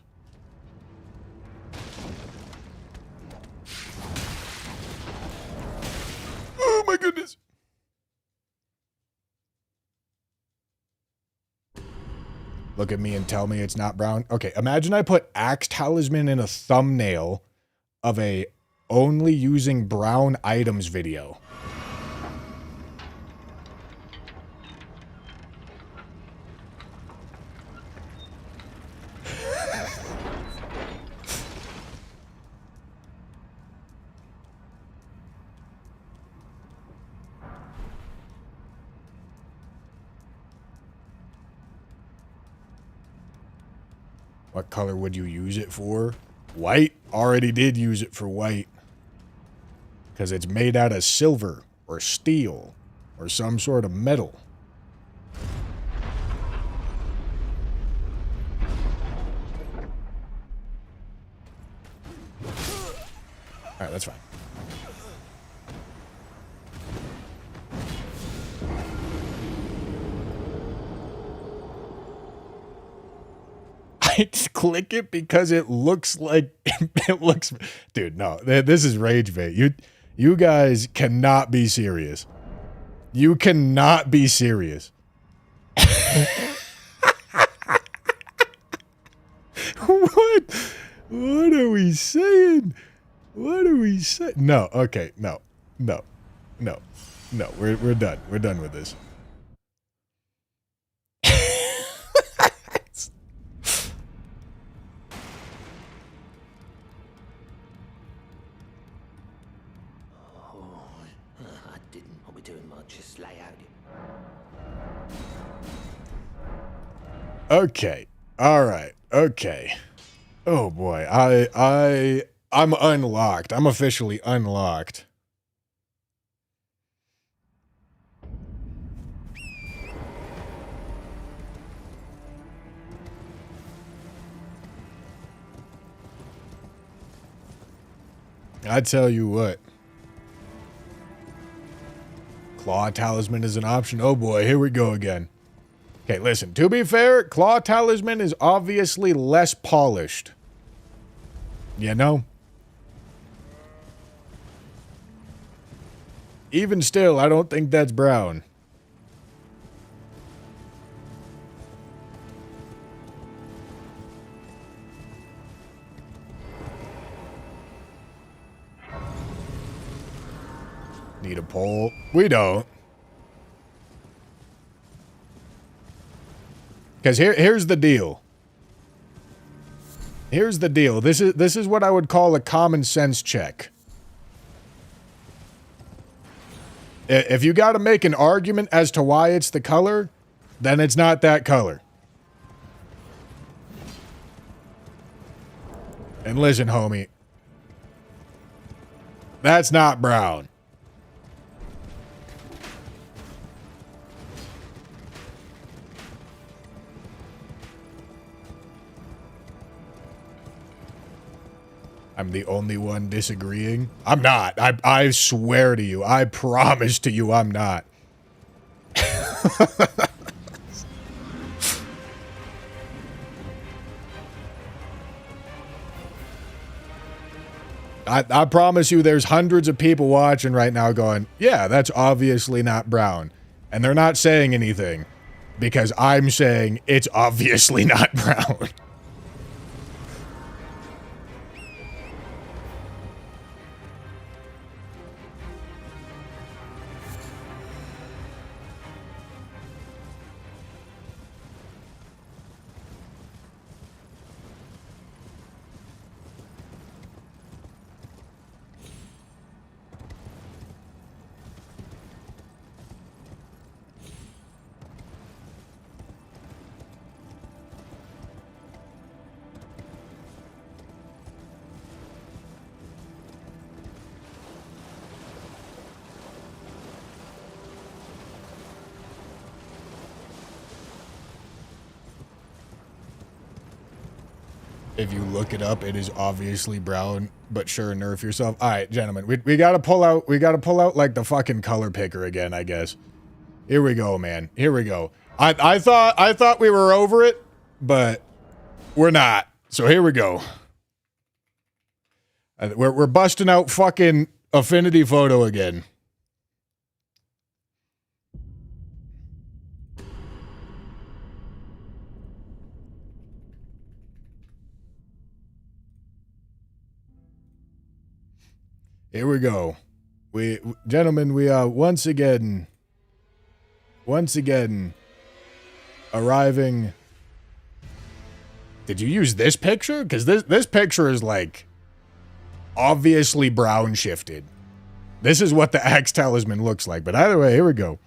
Oh my goodness. Look at me and tell me it's not brown. Okay, imagine I put Axe Talisman in a thumbnail of a only using brown items video. What color would you use it for? White? Already did use it for white. Because it's made out of silver or steel or some sort of metal. Alright, that's fine. I just click it because it looks like it looks. Dude, no, this is rage bait. You guys cannot be serious. You cannot be serious. What? What are we saying? What are we saying? No. Okay. No. No. No. No. We're done. We're done with this. Okay. All right. Okay. Oh boy. I'm unlocked. I'm officially unlocked. I tell you what. Claw Talisman is an option. Oh boy, here we go again. Okay, listen, to be fair, Claw Talisman is obviously less polished. You know? Even still, I don't think that's brown. Need a pole? We don't. Because here's the deal. Here's the deal. This is what I would call a common sense check. If you got to make an argument as to why it's the color, then it's not that color. And listen, homie. That's not brown. I'm the only one disagreeing. I'm not. I swear to you. I promise to you I'm not. I promise you there's hundreds of people watching right now going, yeah, that's obviously not brown. And they're not saying anything because I'm saying it's obviously not brown. If you look it up, it is obviously brown, but sure, nerf yourself. All right, gentlemen, we gotta pull out like the fucking color picker again, I guess. Here we go, man. Here we go. I thought we were over it, but we're not. So here we go. We're busting out fucking Affinity Photo again. Here we go. Gentlemen, we are once again arriving. Did you use this picture? Because this picture is like obviously brown shifted. This is what the Axe Talisman looks like. But either way, here we go.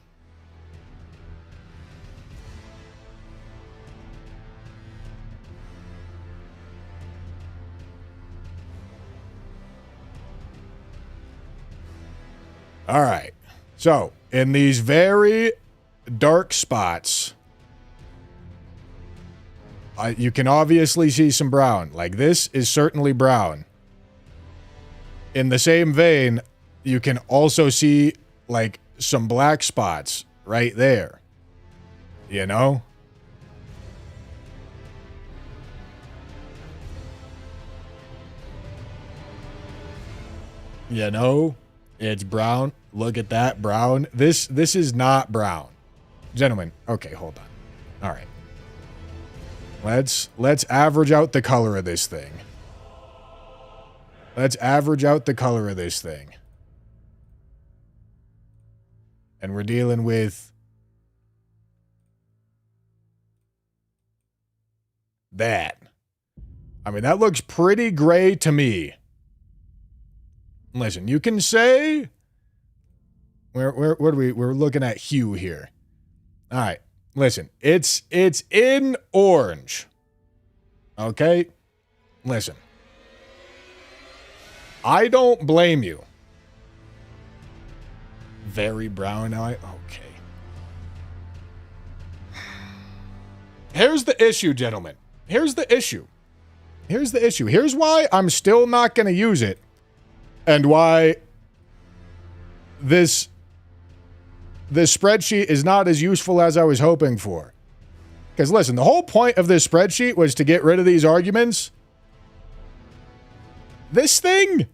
All right. So, in these very dark spots, you can obviously see some brown. Like, this is certainly brown. In the same vein, you can also see, like, some black spots right there. You know? You know? It's brown. Look at that, brown. This is not brown. Gentlemen, okay, hold on. All right. Let's average out the color of this thing. Let's average out the color of this thing. And we're dealing with that. I mean, that looks pretty gray to me. Listen, you can say we're looking at hue here. All right. Listen, it's in orange. Okay? Listen. I don't blame you. Very brown eye. Okay. Here's the issue, gentlemen. Here's the issue. Here's the issue. Here's why I'm still not going to use it. And why this spreadsheet is not as useful as I was hoping for. Because listen, the whole point of this spreadsheet was to get rid of these arguments. This thing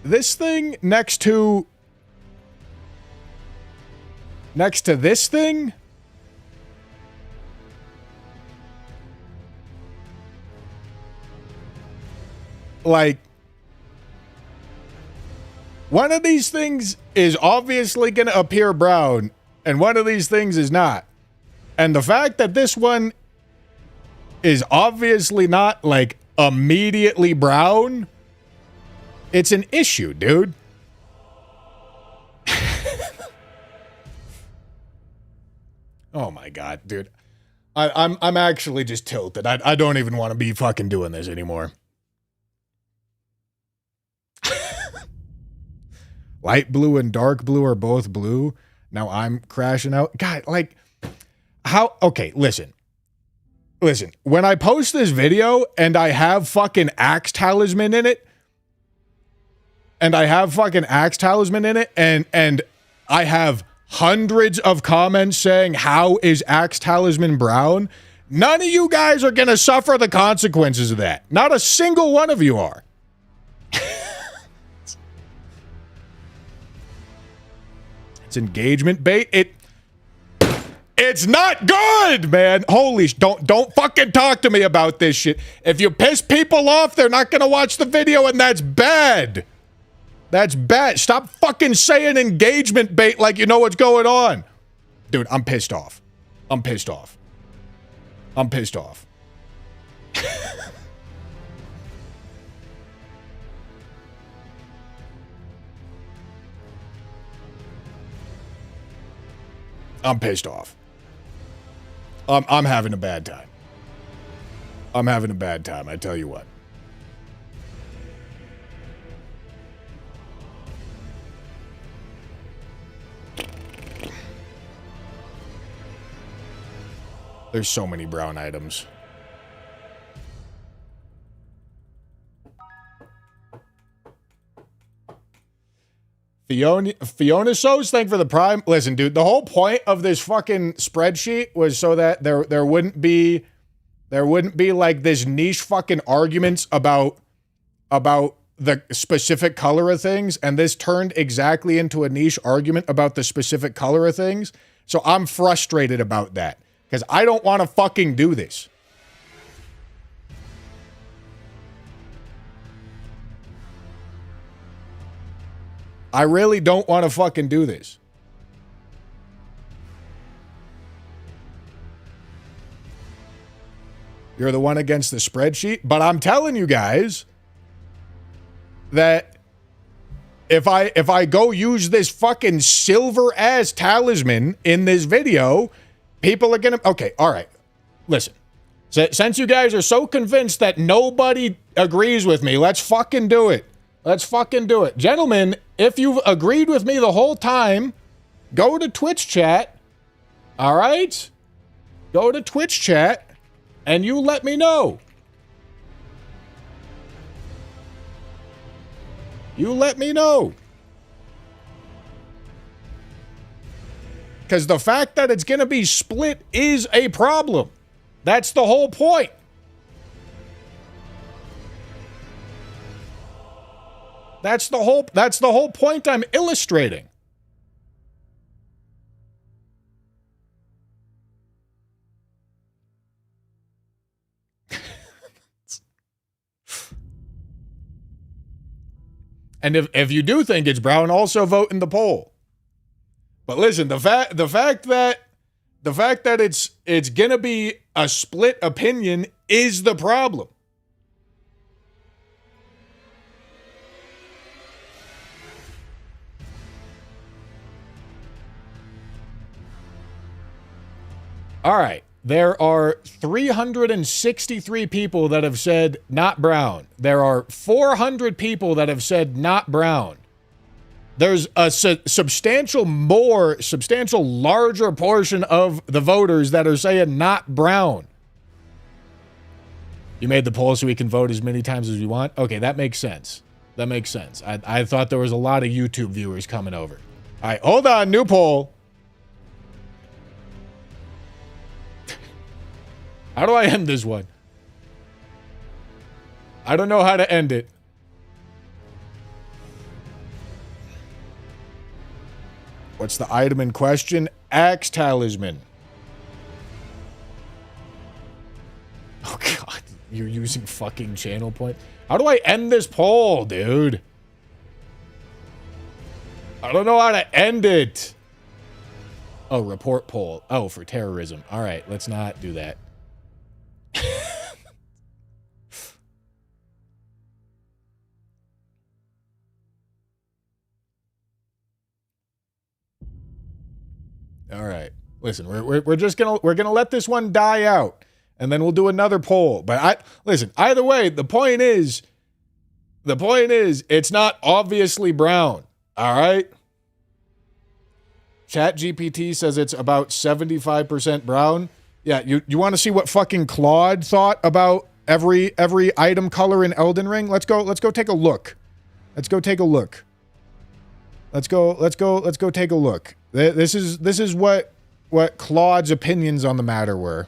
next to this thing, like, one of these things is obviously going to appear brown, and one of these things is not. And the fact that this one is obviously not, like, immediately brown, it's an issue, dude. Oh my god, dude. I'm actually just tilted. I don't even want to be fucking doing this anymore. Light blue and dark blue are both blue. Now I'm crashing out. God, like, how? Okay, listen. Listen, when I post this video and I have fucking Axe Talisman in it, and I have hundreds of comments saying, how is Axe Talisman brown? None of you guys are going to suffer the consequences of that. Not a single one of you are. Engagement bait. It's not good, man. Holy don't fucking talk to me about this shit. If you piss people off, they're not gonna watch the video, and that's bad. That's bad. Stop fucking saying engagement bait like you know what's going on. Dude, I'm pissed off. I'm pissed off. I'm pissed off. I'm pissed off. I'm having a bad time. I'm having a bad time, I tell you what. There's so many brown items. Fiona So's, thank for the prime. Listen, dude, the whole point of this fucking spreadsheet was so that there wouldn't be like this niche fucking arguments about the specific color of things, and this turned exactly into a niche argument about the specific color of things. So I'm frustrated about that because I don't want to fucking do this. I really don't want to fucking do this. You're the one against the spreadsheet, but I'm telling you guys that if I go use this fucking silver ass talisman in this video, people are gonna... Okay, all right. Listen. Since you guys are so convinced that nobody agrees with me, let's fucking do it. Let's fucking do it. Gentlemen, if you've agreed with me the whole time, go to Twitch chat. All right? Go to Twitch chat and you let me know. You let me know. Because the fact that it's going to be split is a problem. That's the whole point. That's the whole point I'm illustrating. And if you do think it's brown, also vote in the poll. But listen, the fact that it's gonna be a split opinion is the problem. All right. There are 363 people that have said not brown. There are 400 people that have said not brown. There's a substantial larger portion of the voters that are saying not brown. You made the poll so we can vote as many times as we want? Okay, that makes sense. That makes sense. I thought there was a lot of YouTube viewers coming over. All right, hold on, new poll. How do I end this one? I don't know how to end it. What's the item in question? Axe Talisman. Oh, God. You're using fucking channel point. How do I end this poll, dude? I don't know how to end it. Oh, report poll. Oh, for terrorism. All right, let's not do that. All right. Listen, we're just gonna let this one die out, and then we'll do another poll. But listen. Either way, the point is, it's not obviously brown. All right. ChatGPT says it's about 75% brown. Yeah, you want to see what fucking Claude thought about every item color in Elden Ring? Let's go take a look. Let's go take a look. Let's go take a look. This is what Claude's opinions on the matter were.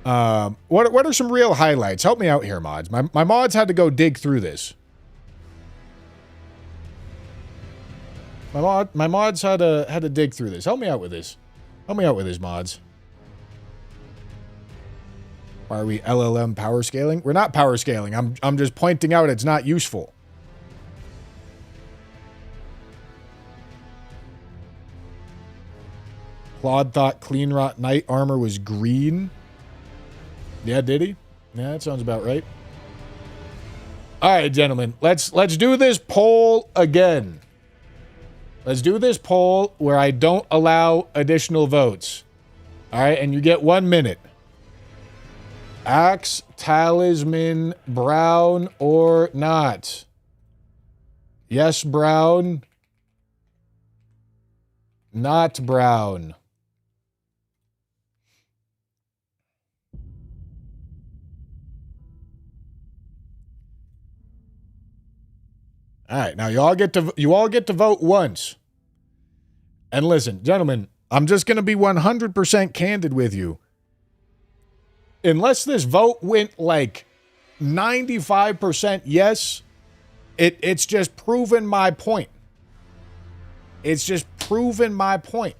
What are some real highlights? Help me out here, mods. My mods had to go dig through this. My mods had to dig through this. Help me out with this. Help me out with this, mods. Are we LLM power scaling? We're not power scaling. I'm just pointing out it's not useful. Claude thought Clean Rot Knight armor was green. Yeah, did he? Yeah, that sounds about right. All right, gentlemen. Let's do this poll again. Let's do this poll where I don't allow additional votes. All right, and you get 1 minute. Axe Talisman brown or not? Yes, brown. Not brown. All right, now you all get to vote once. And listen, gentlemen, I'm just going to be 100% candid with you. Unless this vote went like 95% yes, it's just proven my point. It's just proven my point.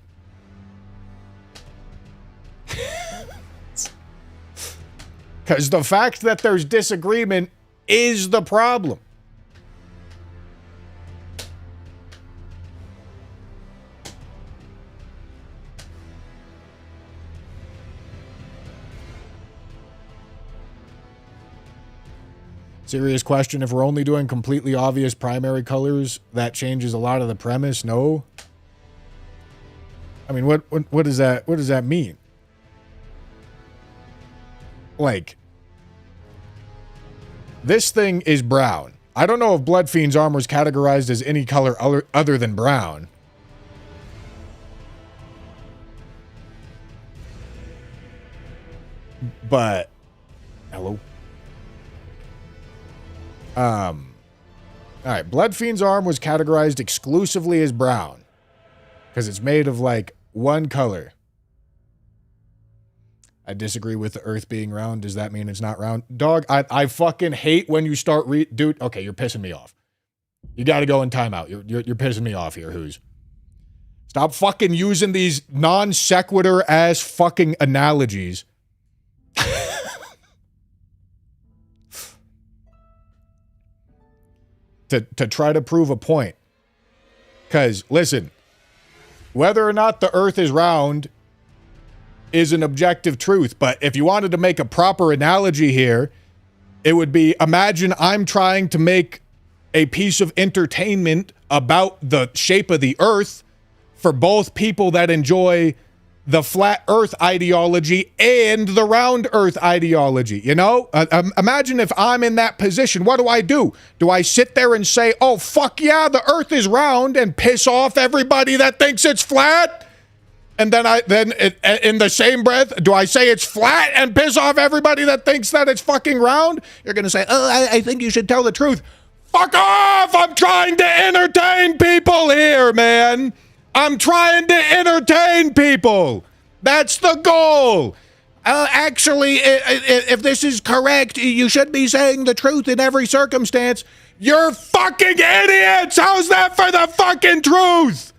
Because the fact that there's disagreement is the problem. Serious question. If we're only doing completely obvious primary colors, that changes a lot of the premise. No. I mean, what does that mean? Like, this thing is brown. I don't know if Bloodfiend's armor is categorized as any color other than brown. But, hello. All right, Bloodfiend's arm was categorized exclusively as brown because it's made of like one color. I disagree with the earth being round. Does that mean it's not round? Dog, I fucking hate when you start dude, okay, you're pissing me off. You got to go in timeout. You're pissing me off here, Who's. Stop fucking using these non sequitur ass fucking analogies. to try to prove a point. Because, listen, whether or not the earth is round is an objective truth. But if you wanted to make a proper analogy here, it would be, imagine I'm trying to make a piece of entertainment about the shape of the earth for both people that enjoy the flat earth ideology and the round earth ideology, you know? Imagine if I'm in that position, what do? Do I sit there and say, oh, fuck yeah, the earth is round and piss off everybody that thinks it's flat? And then in the same breath, do I say it's flat and piss off everybody that thinks that it's fucking round? You're going to say, oh, I think you should tell the truth. Fuck off! I'm trying to entertain people here, man. I'm trying to entertain people. That's the goal. Actually, if this is correct, you should be saying the truth in every circumstance. You're fucking idiots! How's that for the fucking truth?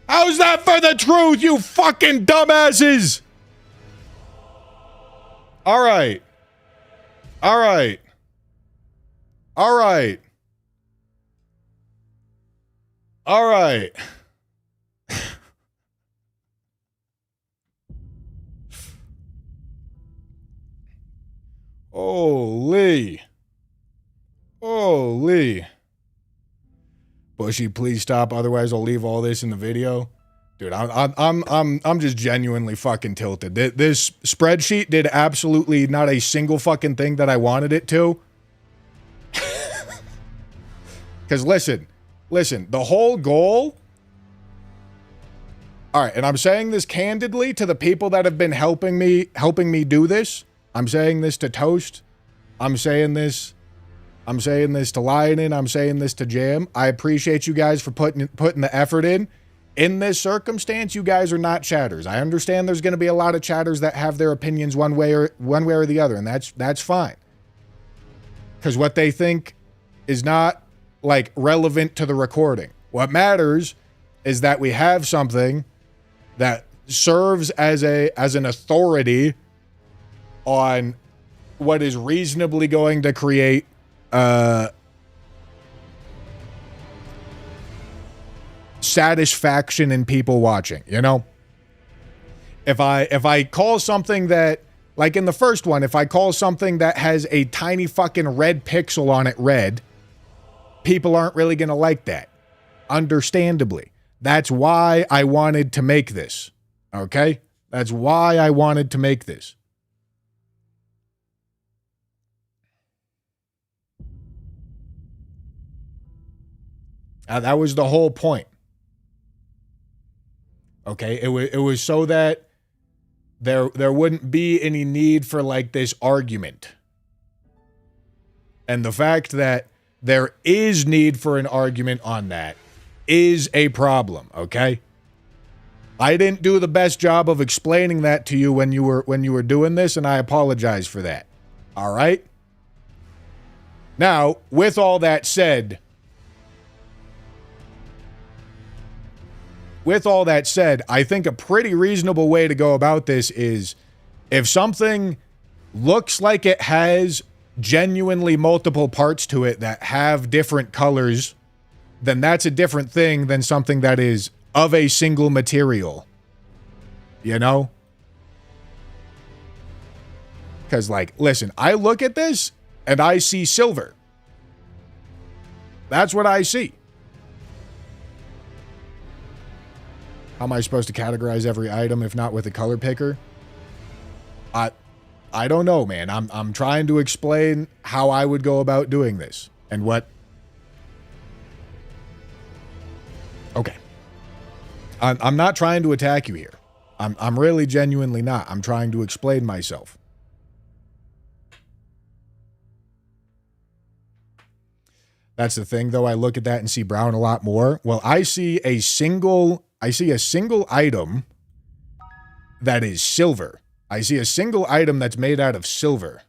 How's that for the truth, you fucking dumbasses? All right. All right. All right. All right. Holy. Holy. Bushy, please stop, otherwise I'll leave all this in the video. Dude, I'm just genuinely fucking tilted. This spreadsheet did absolutely not a single fucking thing that I wanted it to. Cuz listen, the whole goal. All right, and I'm saying this candidly to the people that have been helping me do this. I'm saying this to Toast. I'm saying this to Lionin. I'm saying this to Jam. I appreciate you guys for putting the effort in. In this circumstance, you guys are not chatters. I understand there's going to be a lot of chatters that have their opinions one way or the other, and that's fine. Because what they think is not like relevant to the recording. What matters is that we have something that serves as an authority on what is reasonably going to create satisfaction in people watching, you know? If I call something that, like in the first one, if I call something that has a tiny fucking red pixel on it red, people aren't really going to like that. Understandably. That's why I wanted to make this. Okay? That's why I wanted to make this. That was the whole point. Okay, it was so that there wouldn't be any need for like this argument. And the fact that there is need for an argument on that is a problem, okay? I didn't do the best job of explaining that to you when you were doing this, and I apologize for that. All right? Now, with all that said, I think a pretty reasonable way to go about this is if something looks like it has genuinely multiple parts to it that have different colors, then that's a different thing than something that is of a single material. You know? Because, like, listen, I look at this and I see silver. That's what I see. How am I supposed to categorize every item if not with a color picker? I don't know, man. I'm trying to explain how I would go about doing this and what. Okay. I'm not trying to attack you here. I'm really genuinely not. I'm trying to explain myself. That's the thing, though. I look at that and see brown a lot more. Well, I see a single item that is silver. I see a single item that's made out of silver.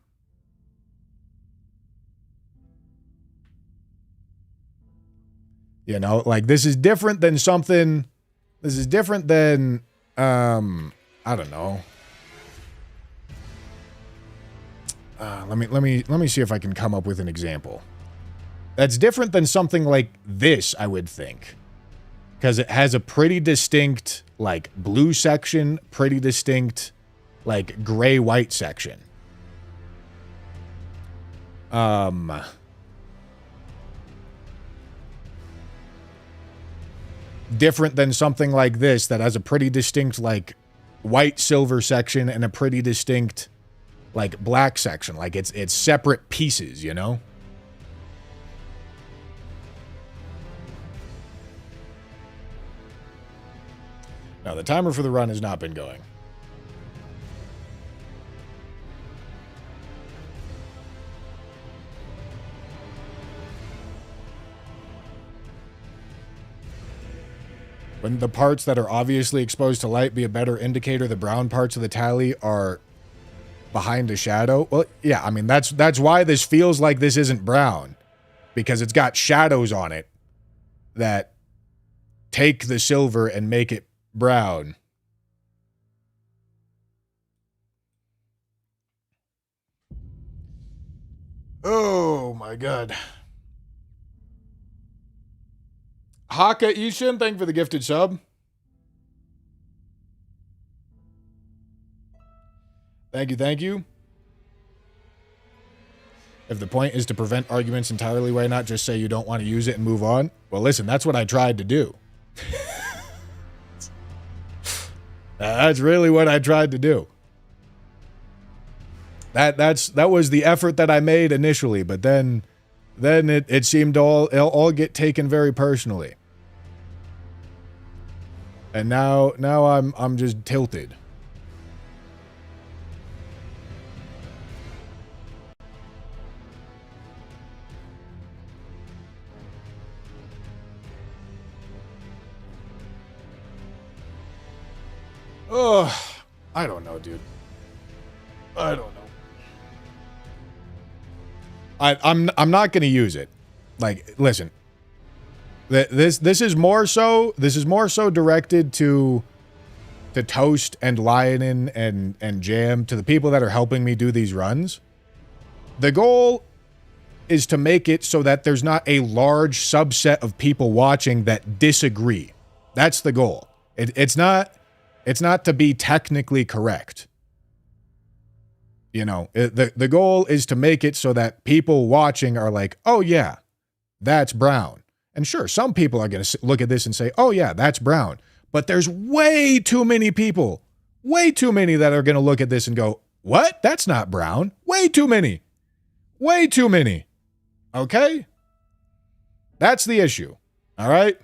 You know, like this is different than something. This is different than, I don't know. Let me see if I can come up with an example. That's different than something like this, I would think. Because it has a pretty distinct, like, blue section, pretty distinct, like, gray-white section. Different than something like this that has a pretty distinct, like, white-silver section and a pretty distinct, like, black section. Like, it's separate pieces, you know? Now, the timer for the run has not been going. Wouldn't the parts that are obviously exposed to light be a better indicator the brown parts of the tally are behind a shadow? Well, yeah, I mean, that's why this feels like this isn't brown. Because it's got shadows on it that take the silver and make it brown. Oh my god. Haka Ishin, thank you for the gifted sub. Thank you, thank you. If the point is to prevent arguments entirely, why not just say you don't want to use it and move on? Well, listen, that's what I tried to do. That's really what I tried to do. That was the effort that I made initially, but then it seemed to all get taken very personally. And now I'm just tilted. Oh, I don't know, dude. I don't know. I'm not going to use it. Like, listen. This is more so directed to Toast and Lionin and Jam, to the people that are helping me do these runs. The goal is to make it so that there's not a large subset of people watching that disagree. That's the goal. It's not to be technically correct. You know, the goal is to make it so that people watching are like, oh yeah, that's brown. And sure, some people are going to look at this and say, oh yeah, that's brown. But there's way too many people, way too many that are going to look at this and go, what? That's not brown. Way too many. Way too many. Okay? That's the issue. All right?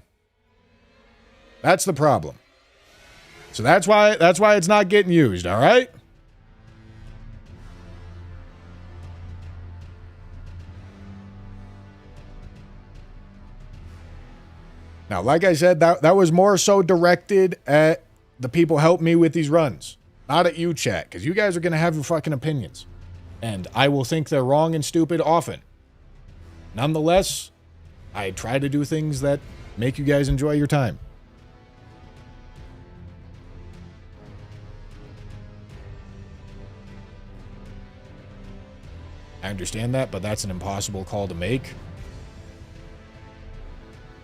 That's the problem. So that's why it's not getting used, all right? Now, like I said, that was more so directed at the people help me with these runs. Not at you, chat, because you guys are going to have your fucking opinions. And I will think they're wrong and stupid often. Nonetheless, I try to do things that make you guys enjoy your time. I understand that, but that's an impossible call to make.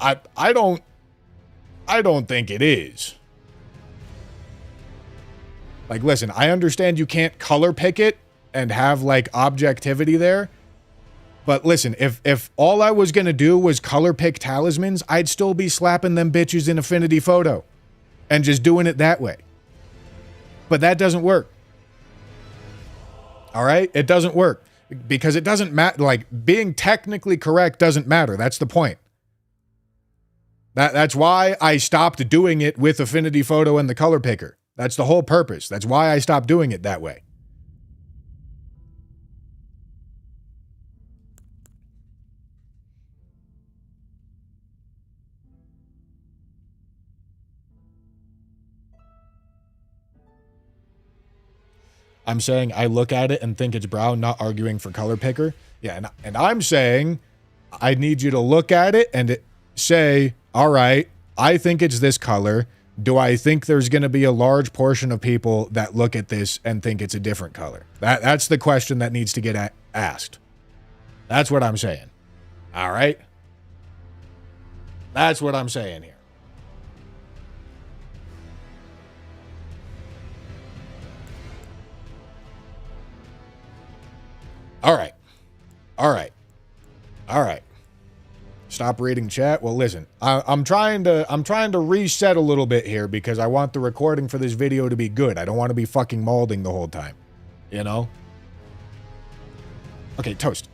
I don't think it is. Like, listen, I understand you can't color pick it and have, like, objectivity there. But listen, if all I was going to do was color pick talismans, I'd still be slapping them bitches in Affinity Photo and just doing it that way. But that doesn't work. All right? It doesn't work because it doesn't matter. Like, being technically correct doesn't matter. That's the point. That's why I stopped doing it with Affinity Photo and the color picker. That's the whole purpose. That's why I stopped doing it that way. I'm saying I look at it and think it's brown, not arguing for color picker. Yeah, and I'm saying I need you to look at it and say, all right, I think it's this color. Do I think there's going to be a large portion of people that look at this and think it's a different color? That's the question that needs to get asked. That's what I'm saying. All right? That's what I'm saying here. All right. All right. All right. Stop reading chat. Well, listen, I'm trying to reset a little bit here because I want the recording for this video to be good. I don't want to be fucking molding the whole time. You know? Okay, Toast.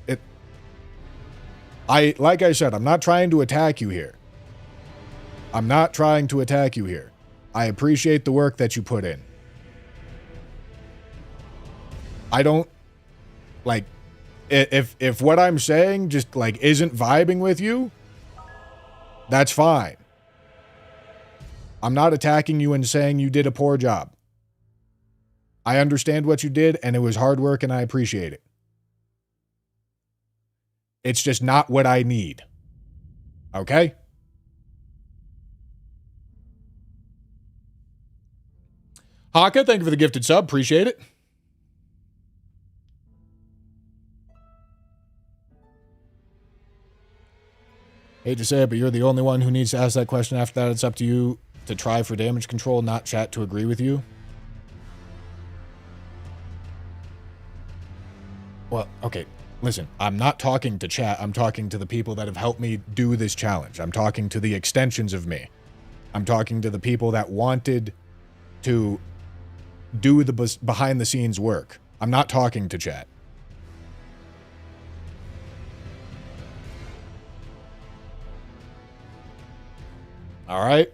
Like I said, I'm not trying to attack you here. I'm not trying to attack you here. I appreciate the work that you put in. I don't like if what I'm saying just like isn't vibing with you, that's fine. I'm not attacking you and saying you did a poor job. I understand what you did and it was hard work and I appreciate it. It's just not what I need. Okay? Haka, thank you for the gifted sub. Appreciate it. Hate to say it, but you're the only one who needs to ask that question. After that, it's up to you to try for damage control, not chat to agree with you. Well, okay. Listen, I'm not talking to chat. I'm talking to the people that have helped me do this challenge. I'm talking to the extensions of me. I'm talking to the people that wanted to do the behind-the-scenes work. I'm not talking to chat. All right?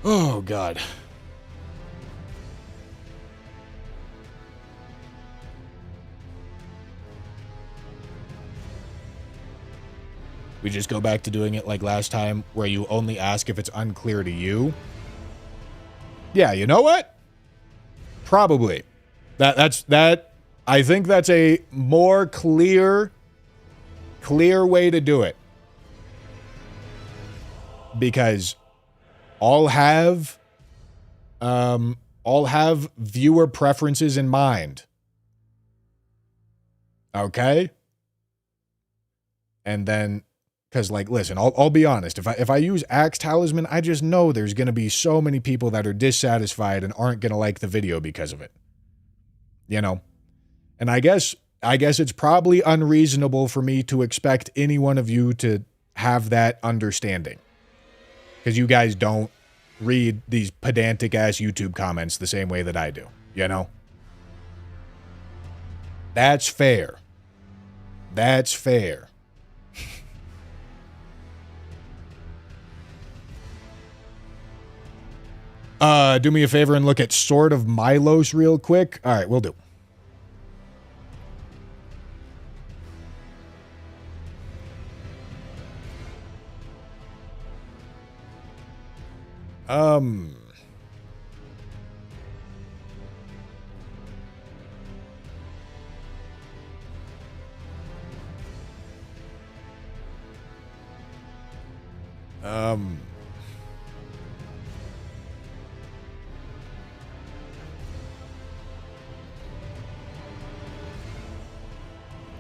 Oh, God. We just go back to doing it like last time, where you only ask if it's unclear to you. Yeah, you know what? Probably. I think that's a more clear way to do it. Because I'll have viewer preferences in mind. Okay? And then, because, like, listen, I'll be honest. If I use Axe Talisman, I just know there's going to be so many people that are dissatisfied and aren't going to like the video because of it. You know? And I guess it's probably unreasonable for me to expect any one of you to have that understanding. Because you guys don't read these pedantic-ass YouTube comments the same way that I do. You know? That's fair. That's fair. Do me a favor and look at Sword of Milos real quick. All right, we'll do.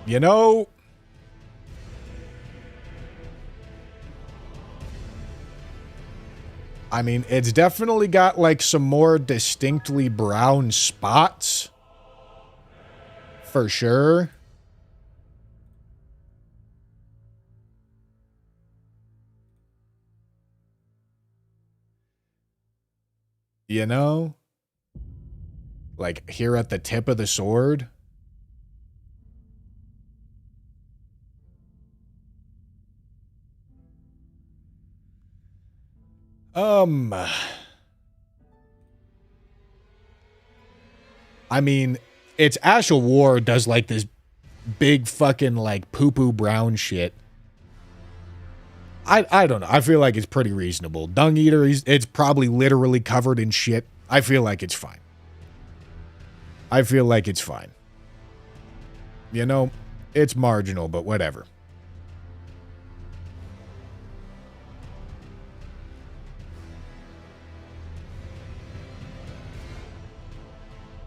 You know, I mean, it's definitely got like some more distinctly brown spots. For sure. You know? Like here at the tip of the sword. I mean, it's Ash of War does like this big fucking like poo-poo brown shit. I don't know. I feel like it's pretty reasonable. Dung Eater, it's probably literally covered in shit. I feel like it's fine. I feel like it's fine. You know, it's marginal, but whatever.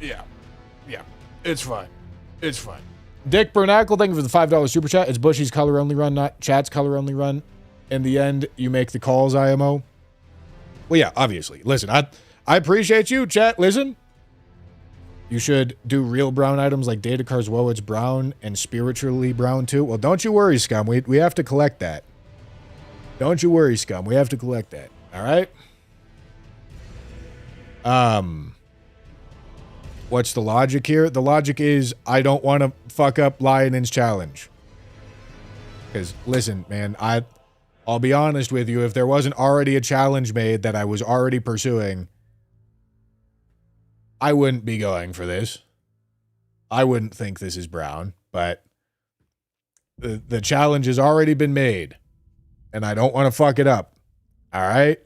Yeah. Yeah. It's fine. It's fine. Dick Bernacle, thank you for the $5 super chat. It's Bushy's color only run, not chat's color only run. In the end, you make the calls, IMO. Well, yeah, obviously. Listen, I appreciate you, chat. Listen. You should do real brown items like Data Car's Woe, it's brown and spiritually brown too. Well, don't you worry, scum. We have to collect that. Don't you worry, scum. We have to collect that. All right? What's the logic here? The logic is I don't want to fuck up Lion's challenge. Because, listen, man, I'll be honest with you. If there wasn't already a challenge made that I was already pursuing, I wouldn't be going for this. I wouldn't think this is brown, but the challenge has already been made, and I don't want to fuck it up. All right?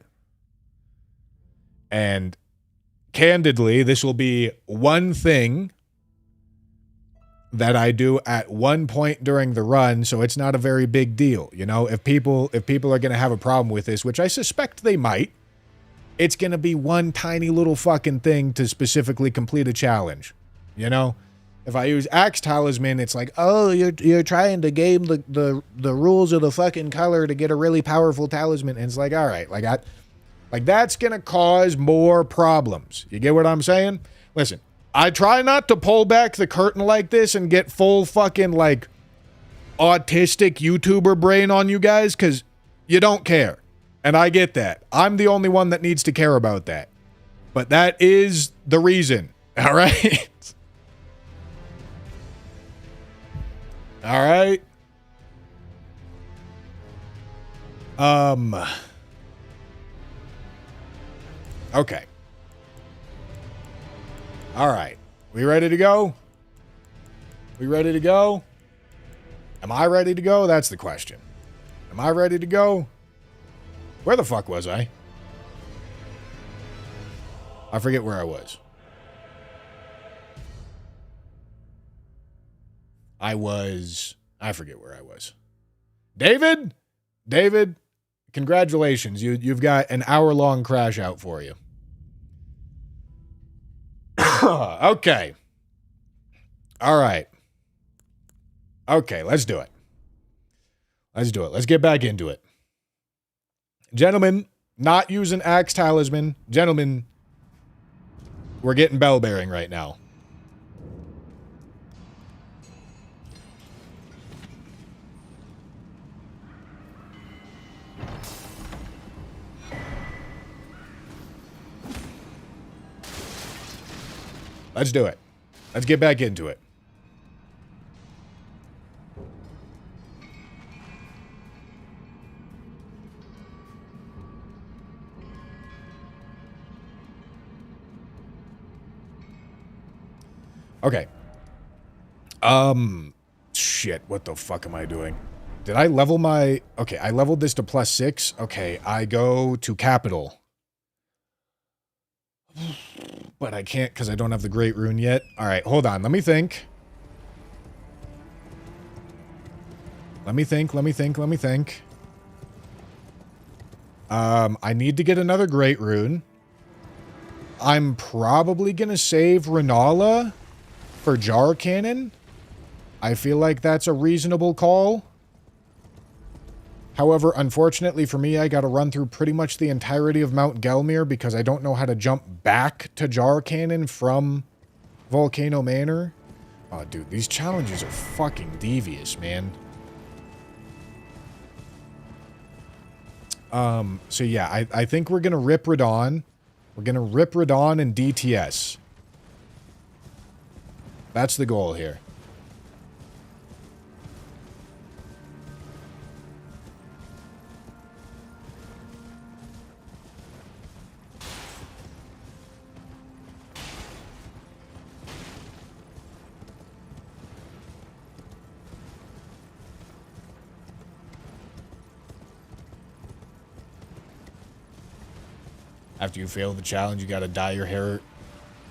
And candidly, this will be one thing that I do at one point during the run, so it's not a very big deal. You know, if people are going to have a problem with this, which I suspect they might, it's going to be one tiny little fucking thing to specifically complete a challenge. You know? If I use Axe Talisman, it's like, oh, you're trying to game the rules of the fucking color to get a really powerful talisman. And it's like, all right, like that's going to cause more problems. You get what I'm saying? Listen, I try not to pull back the curtain like this and get full fucking like autistic YouTuber brain on you guys because you don't care. And I get that. I'm the only one that needs to care about that. But that is the reason. All right? All right? Okay. All right. We ready to go? We ready to go? Am I ready to go? That's the question. Am I ready to go? Where the fuck was I? I forget where I was. I forget where I was. David, congratulations. You've got an hour-long crash out for you. Okay. All right. Okay, let's do it. Let's get back into it. Gentlemen, not using Axe Talisman. Gentlemen, we're getting bell bearing right now. Let's do it. Let's get back into it. Okay. Shit, what the fuck am I doing? Did I level my... Okay, I leveled this to +6. Okay, I go to capital. But I can't because I don't have the Great Rune yet. All right, hold on. Let me think. Let me think. I need to get another Great Rune. I'm probably going to save Renala for Jar Cannon. I feel like that's a reasonable call. However, unfortunately for me, I got to run through pretty much the entirety of Mount Gelmir because I don't know how to jump back to Jar Cannon from Volcano Manor. Oh, dude, these challenges are fucking devious, man. So yeah, I think we're gonna rip Radon. We're gonna rip Radon and DTS. That's the goal here. After you fail the challenge, you gotta dye your hair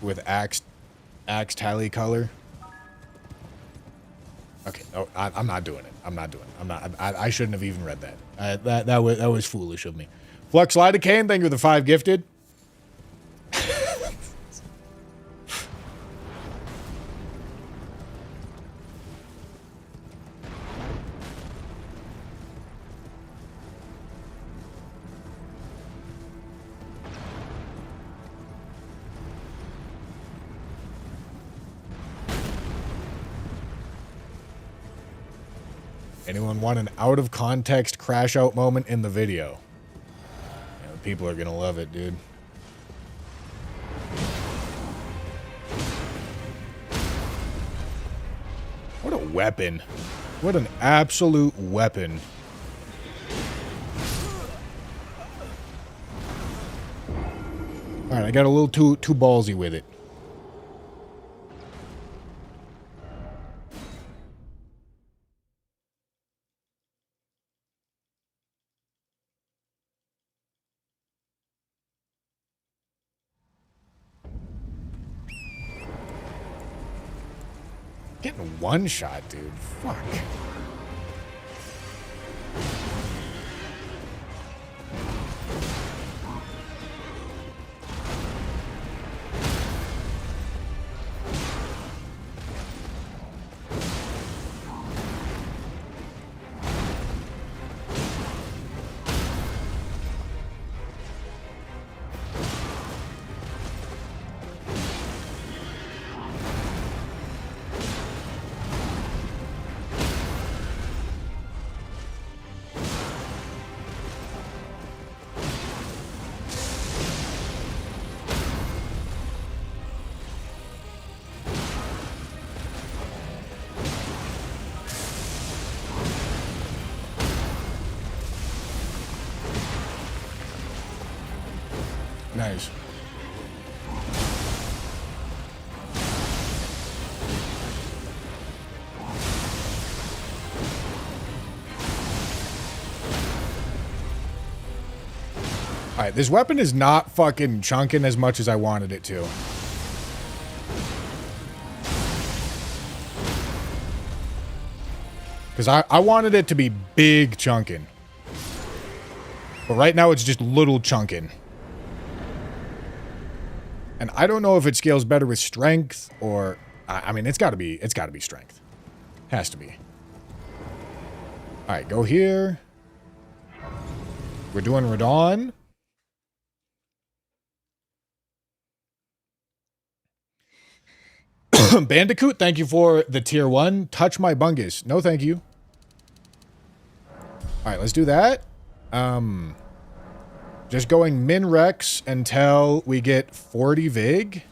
with axe tally color. Okay, oh, I'm not doing it. I'm not doing it. I shouldn't have even read that. That was foolish of me. Flux Lidocaine, thank you for the 5 gifted. Anyone want an out-of-context crash-out moment in the video? You know, people are gonna love it, dude. What a weapon. What an absolute weapon. Alright, I got a little too ballsy with it. Getting one shot, dude. Fuck. Nice. Alright, this weapon is not fucking chunking as much as I wanted it to. Because I wanted it to be big chunking. But right now it's just little chunking. And I don't know if it scales better with strength or... I mean, it's gotta be strength. Has to be. Alright, go here. We're doing Radon. Bandicoot, thank you for the tier 1. Touch my bungus. No, thank you. Alright, let's do that. Just going min Rex until we get 40 Vig.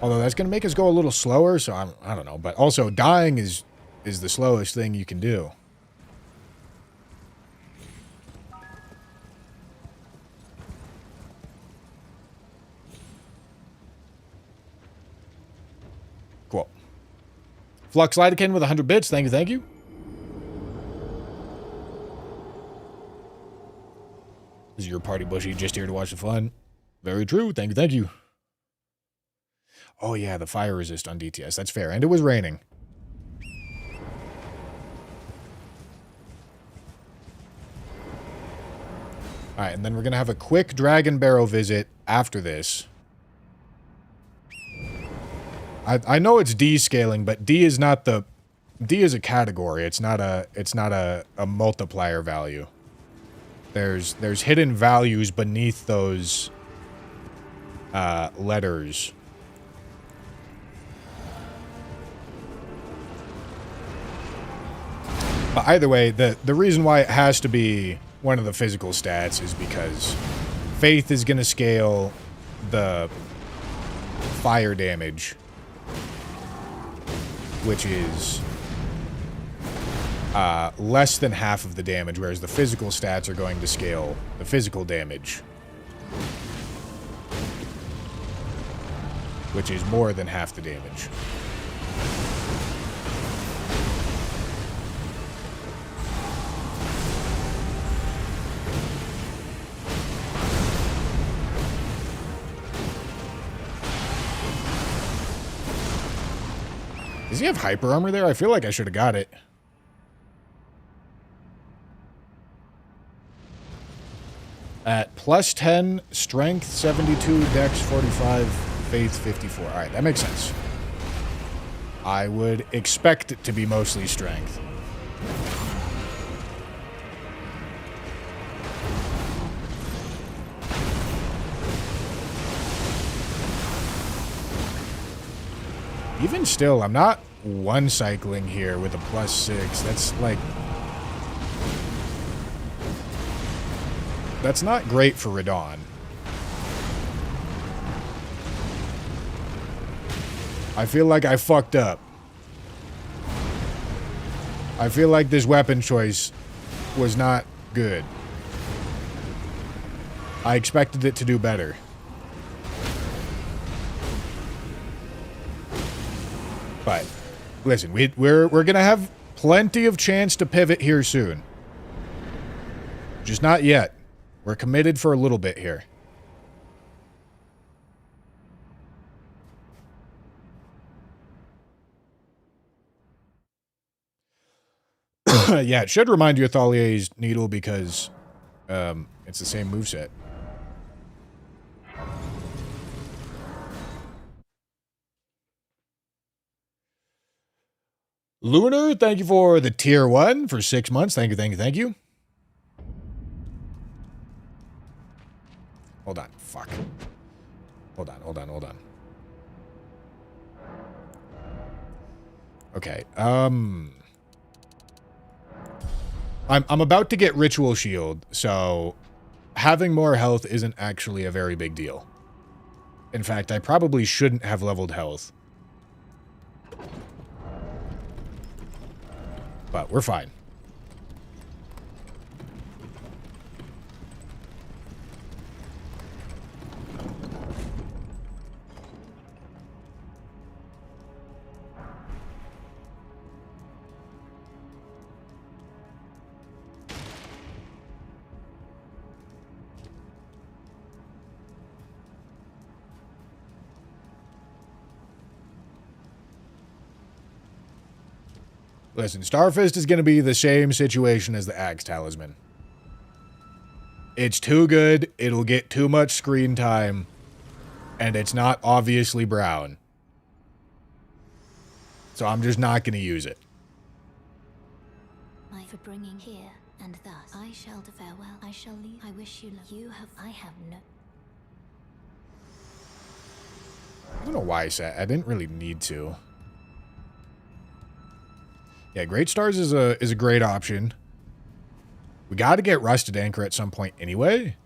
Although that's going to make us go a little slower, so I don't know. But also, dying is the slowest thing you can do. Cool. Flux Lidocaine with 100 bits. Thank you, thank you. This is your party, Bushy. Just here to watch the fun. Very true. Thank you, thank you. Oh, yeah, the fire resist on DTS. That's fair. And it was raining. Alright, and then we're going to have a quick Dragon Barrow visit after this. I know it's D scaling, but D is not the D is a category. It's not a multiplier value. There's hidden values beneath those letters. But either way, the reason why it has to be one of the physical stats is because faith is going to scale the fire damage, which is less than half of the damage, whereas the physical stats are going to scale the physical damage, which is more than half the damage. Does he have hyper armor there? I feel like I should have got it. At plus 10, strength 72, dex 45, faith 54. Alright, that makes sense. I would expect it to be mostly strength. Even still, I'm not one cycling here with a plus 6. That's like... That's not great for Radon. I feel like I fucked up. I feel like this weapon choice was not good. I expected it to do better. But listen, we're gonna have plenty of chance to pivot here soon. Just not yet. We're committed for a little bit here. Yeah, it should remind you of Thalier's Needle because it's the same moveset. Lunar, thank you for the tier 1 for 6 months. Thank you, thank you, thank you. Hold on. Fuck. Hold on. Okay. I'm about to get Ritual Shield, so having more health isn't actually a very big deal. In fact, I probably shouldn't have leveled health. But we're fine. Listen, Starfist is going to be the same situation as the Axe Talisman. It's too good, it'll get too much screen time, and it's not obviously brown. So I'm just not going to use it. For bringing here, and thus I shall to farewell. I shall leave. I wish you luck. You have. I have no. I don't know why I said I didn't really need to. Yeah, Great Stars is a great option. We got to get Rusted Anchor at some point anyway.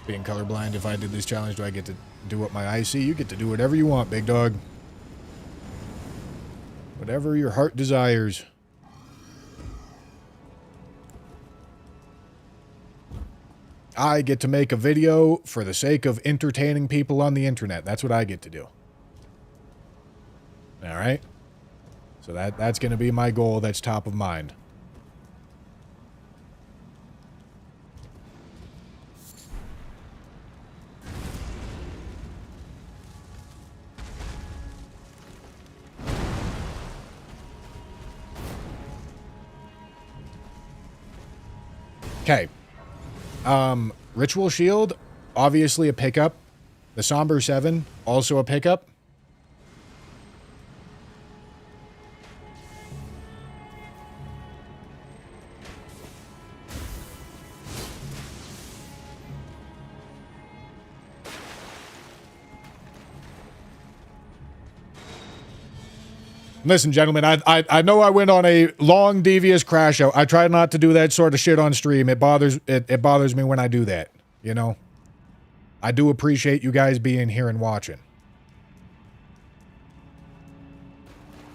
Being colorblind, if I did this challenge, do I get to do what my eyes see? You get to do whatever you want, big dog. Whatever your heart desires. I get to make a video for the sake of entertaining people on the internet. That's what I get to do. All right? So that's going to be my goal. That's top of mind. Okay. Ritual Shield, obviously a pickup. The Somber 7, also a pickup. Listen, gentlemen, I know I went on a long, devious crash out. I try not to do that sort of shit on stream. It bothers me when I do that, you know? I do appreciate you guys being here and watching.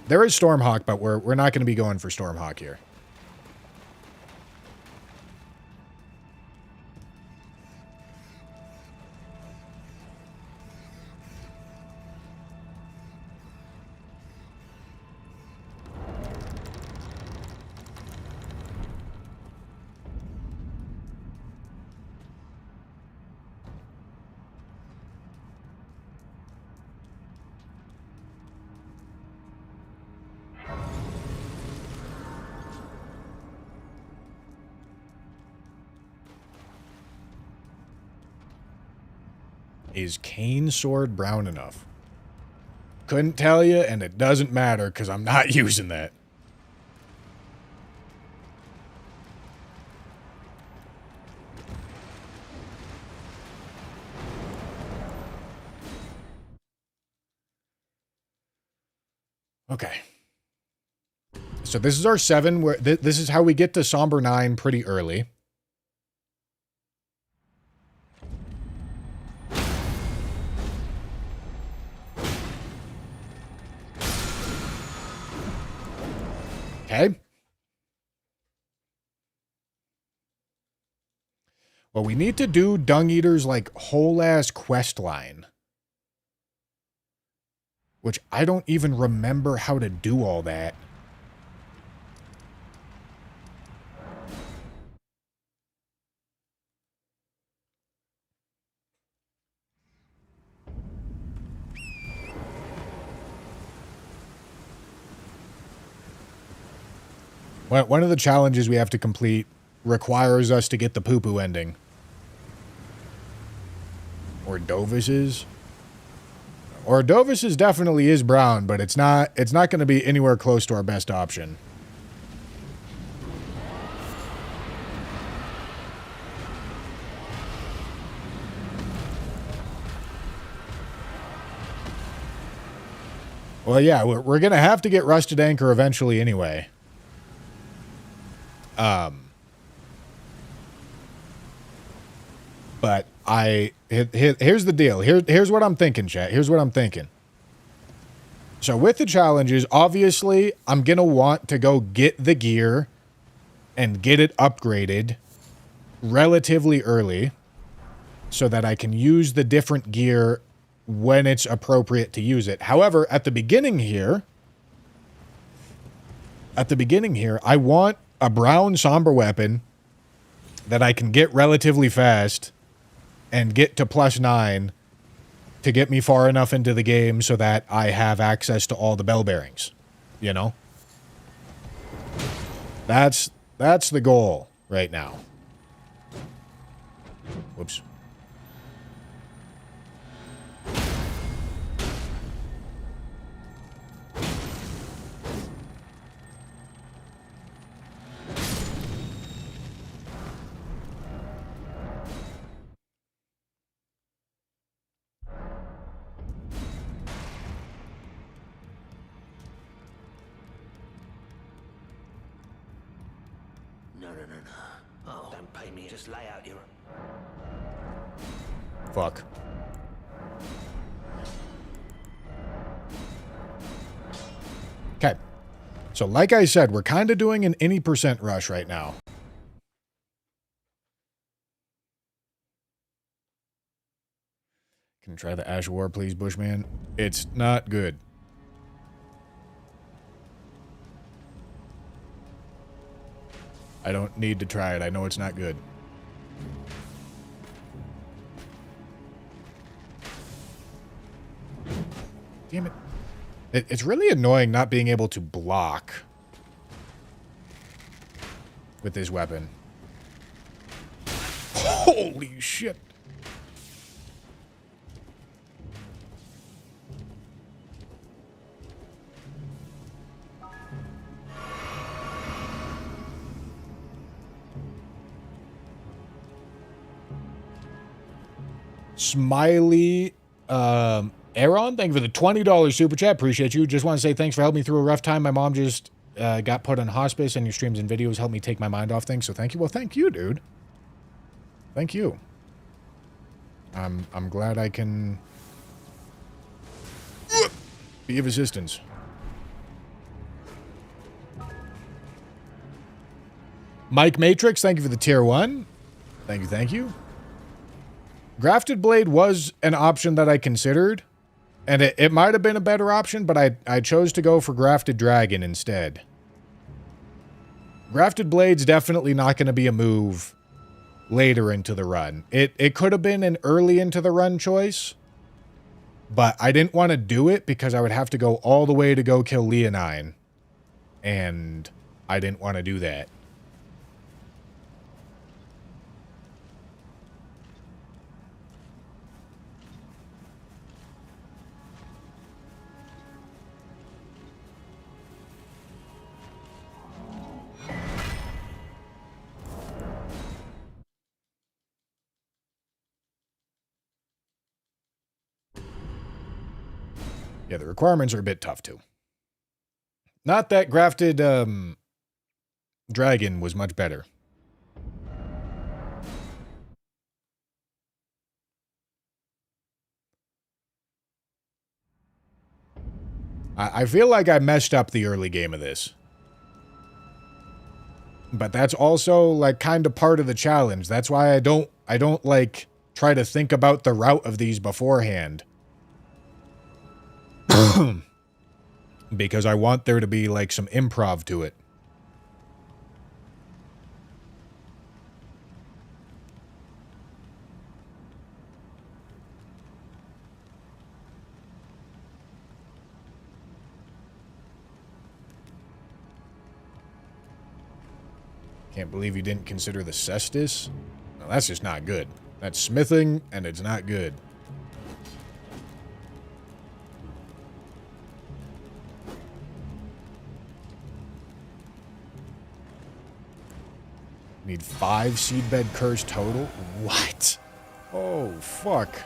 There is Stormhawk, but we're not going to be going for Stormhawk here. Is Cane Sword brown enough? Couldn't tell you, and it doesn't matter because I'm not using that. Okay. So this is our 7. Where this is how we get to Somber 9 pretty early. Okay. Well, we need to do Dung Eater's, like, whole-ass quest line. Which I don't even remember how to do all that. One of the challenges we have to complete requires us to get the poo-poo ending. Or Dovis's. Or Dovis's definitely is brown, but it's not going to be anywhere close to our best option. Well, yeah, we're going to have to get Rusted Anchor eventually anyway. But here's the deal. Here's what I'm thinking, chat. Here's what I'm thinking. So with the challenges, obviously, I'm going to want to go get the gear and get it upgraded relatively early so that I can use the different gear when it's appropriate to use it. However, at the beginning here, I want a brown somber weapon that I can get relatively fast and get to +9 to get me far enough into the game so that I have access to all the bell bearings, you know? That's the goal right now. Whoops. Lay out your... Fuck. Okay. So like I said, we're kind of doing an any percent rush right now. Can you try the Ash War, please, Bushman? It's not good. I don't need to try it. I know it's not good. Damn it. It's really annoying not being able to block with this weapon. Holy shit. Smiley Aaron, thank you for the $20 super chat. Appreciate you. Just want to say thanks for helping me through a rough time. My mom just got put on hospice, and your streams and videos helped me take my mind off things. So thank you. Well, thank you, dude. Thank you. I'm glad I can be of assistance. Mike Matrix, thank you for the tier 1. Thank you, thank you. Grafted Blade was an option that I considered, and it might have been a better option, but I chose to go for Grafted Dragon instead. Grafted Blade's definitely not going to be a move later into the run. It could have been an early into the run choice, but I didn't want to do it because I would have to go all the way to go kill Leonine, and I didn't want to do that. Yeah, the requirements are a bit tough, too. Not that Grafted Dragon was much better. I feel like I messed up the early game of this. But that's also, like, kind of part of the challenge. That's why I don't, like, try to think about the route of these beforehand. Because I want there to be, like, some improv to it. Can't believe you didn't consider the cestus. No, that's just not good. That's smithing, and it's not good. Need 5 seedbed curse total? What? Oh, fuck.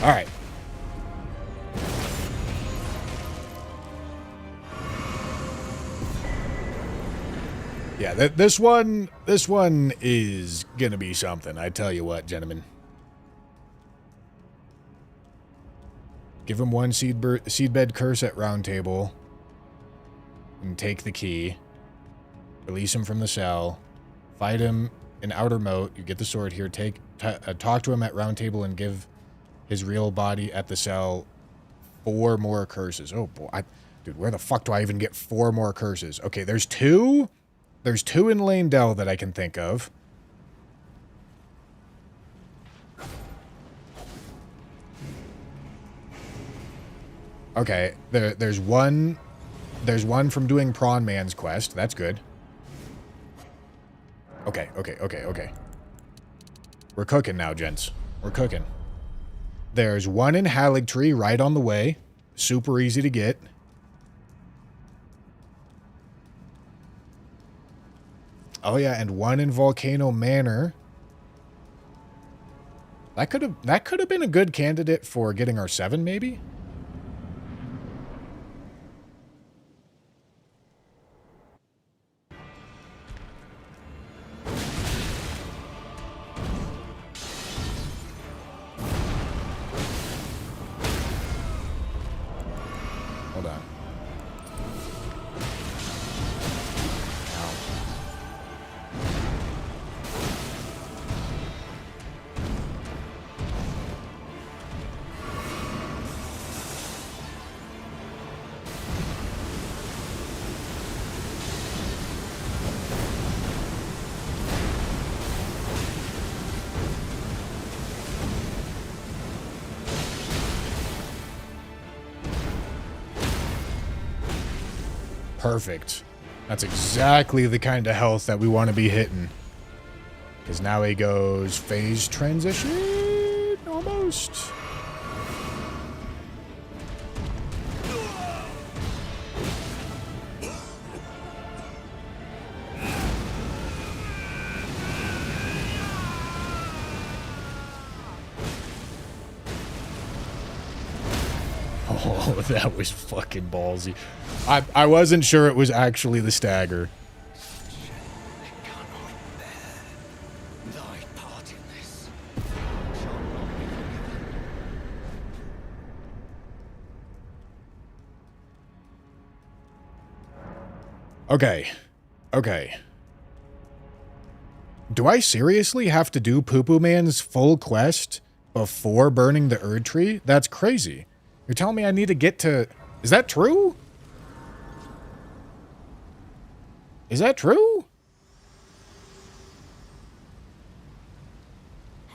All right. Yeah, this one is gonna be something. I tell you what, gentlemen. Give him 1 seedbed curse at round table, and take the key. Release him from the cell. Fight him in outer moat. You get the sword here. Talk to him at round table and give his real body at the cell 4 more curses. Oh boy, dude, where the fuck do I even get 4 more curses? Okay, there's 2. There's 2 in Lane Dell that I can think of. Okay, there's one from doing Prawn Man's quest. That's good. Okay. We're cooking now, gents. We're cooking. There's 1 in Haligtree right on the way. Super easy to get. Oh yeah, and 1 in Volcano Manor. That could have been a good candidate for getting our 7, maybe? Perfect. That's exactly the kind of health that we want to be hitting. Because now he goes phase transition. Almost. Oh, that was fucking ballsy. I wasn't sure it was actually the stagger. Okay. Okay. Do I seriously have to do Poo Poo Man's full quest before burning the Erd Tree? That's crazy. You're telling me I need to get to... Is that true? Is that true?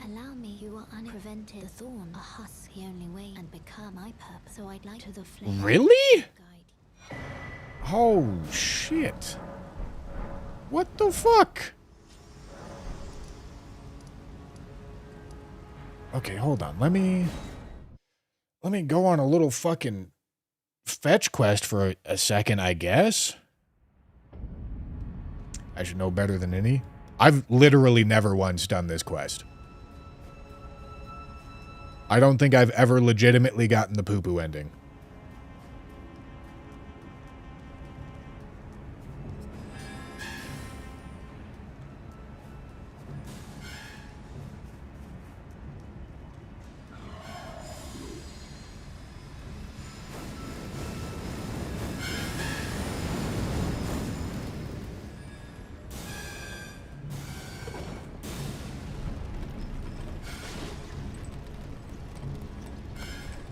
Allow me, you are unprevented. The thorn, a husk, the only way, and become my purpose. So I'd like to the flame. Really? Guide. Oh, shit. What the fuck? Okay, hold on. Let me go on a little fucking fetch quest for a second, I guess. I should know better than any. I've literally never once done this quest. I don't think I've ever legitimately gotten the poo-poo ending.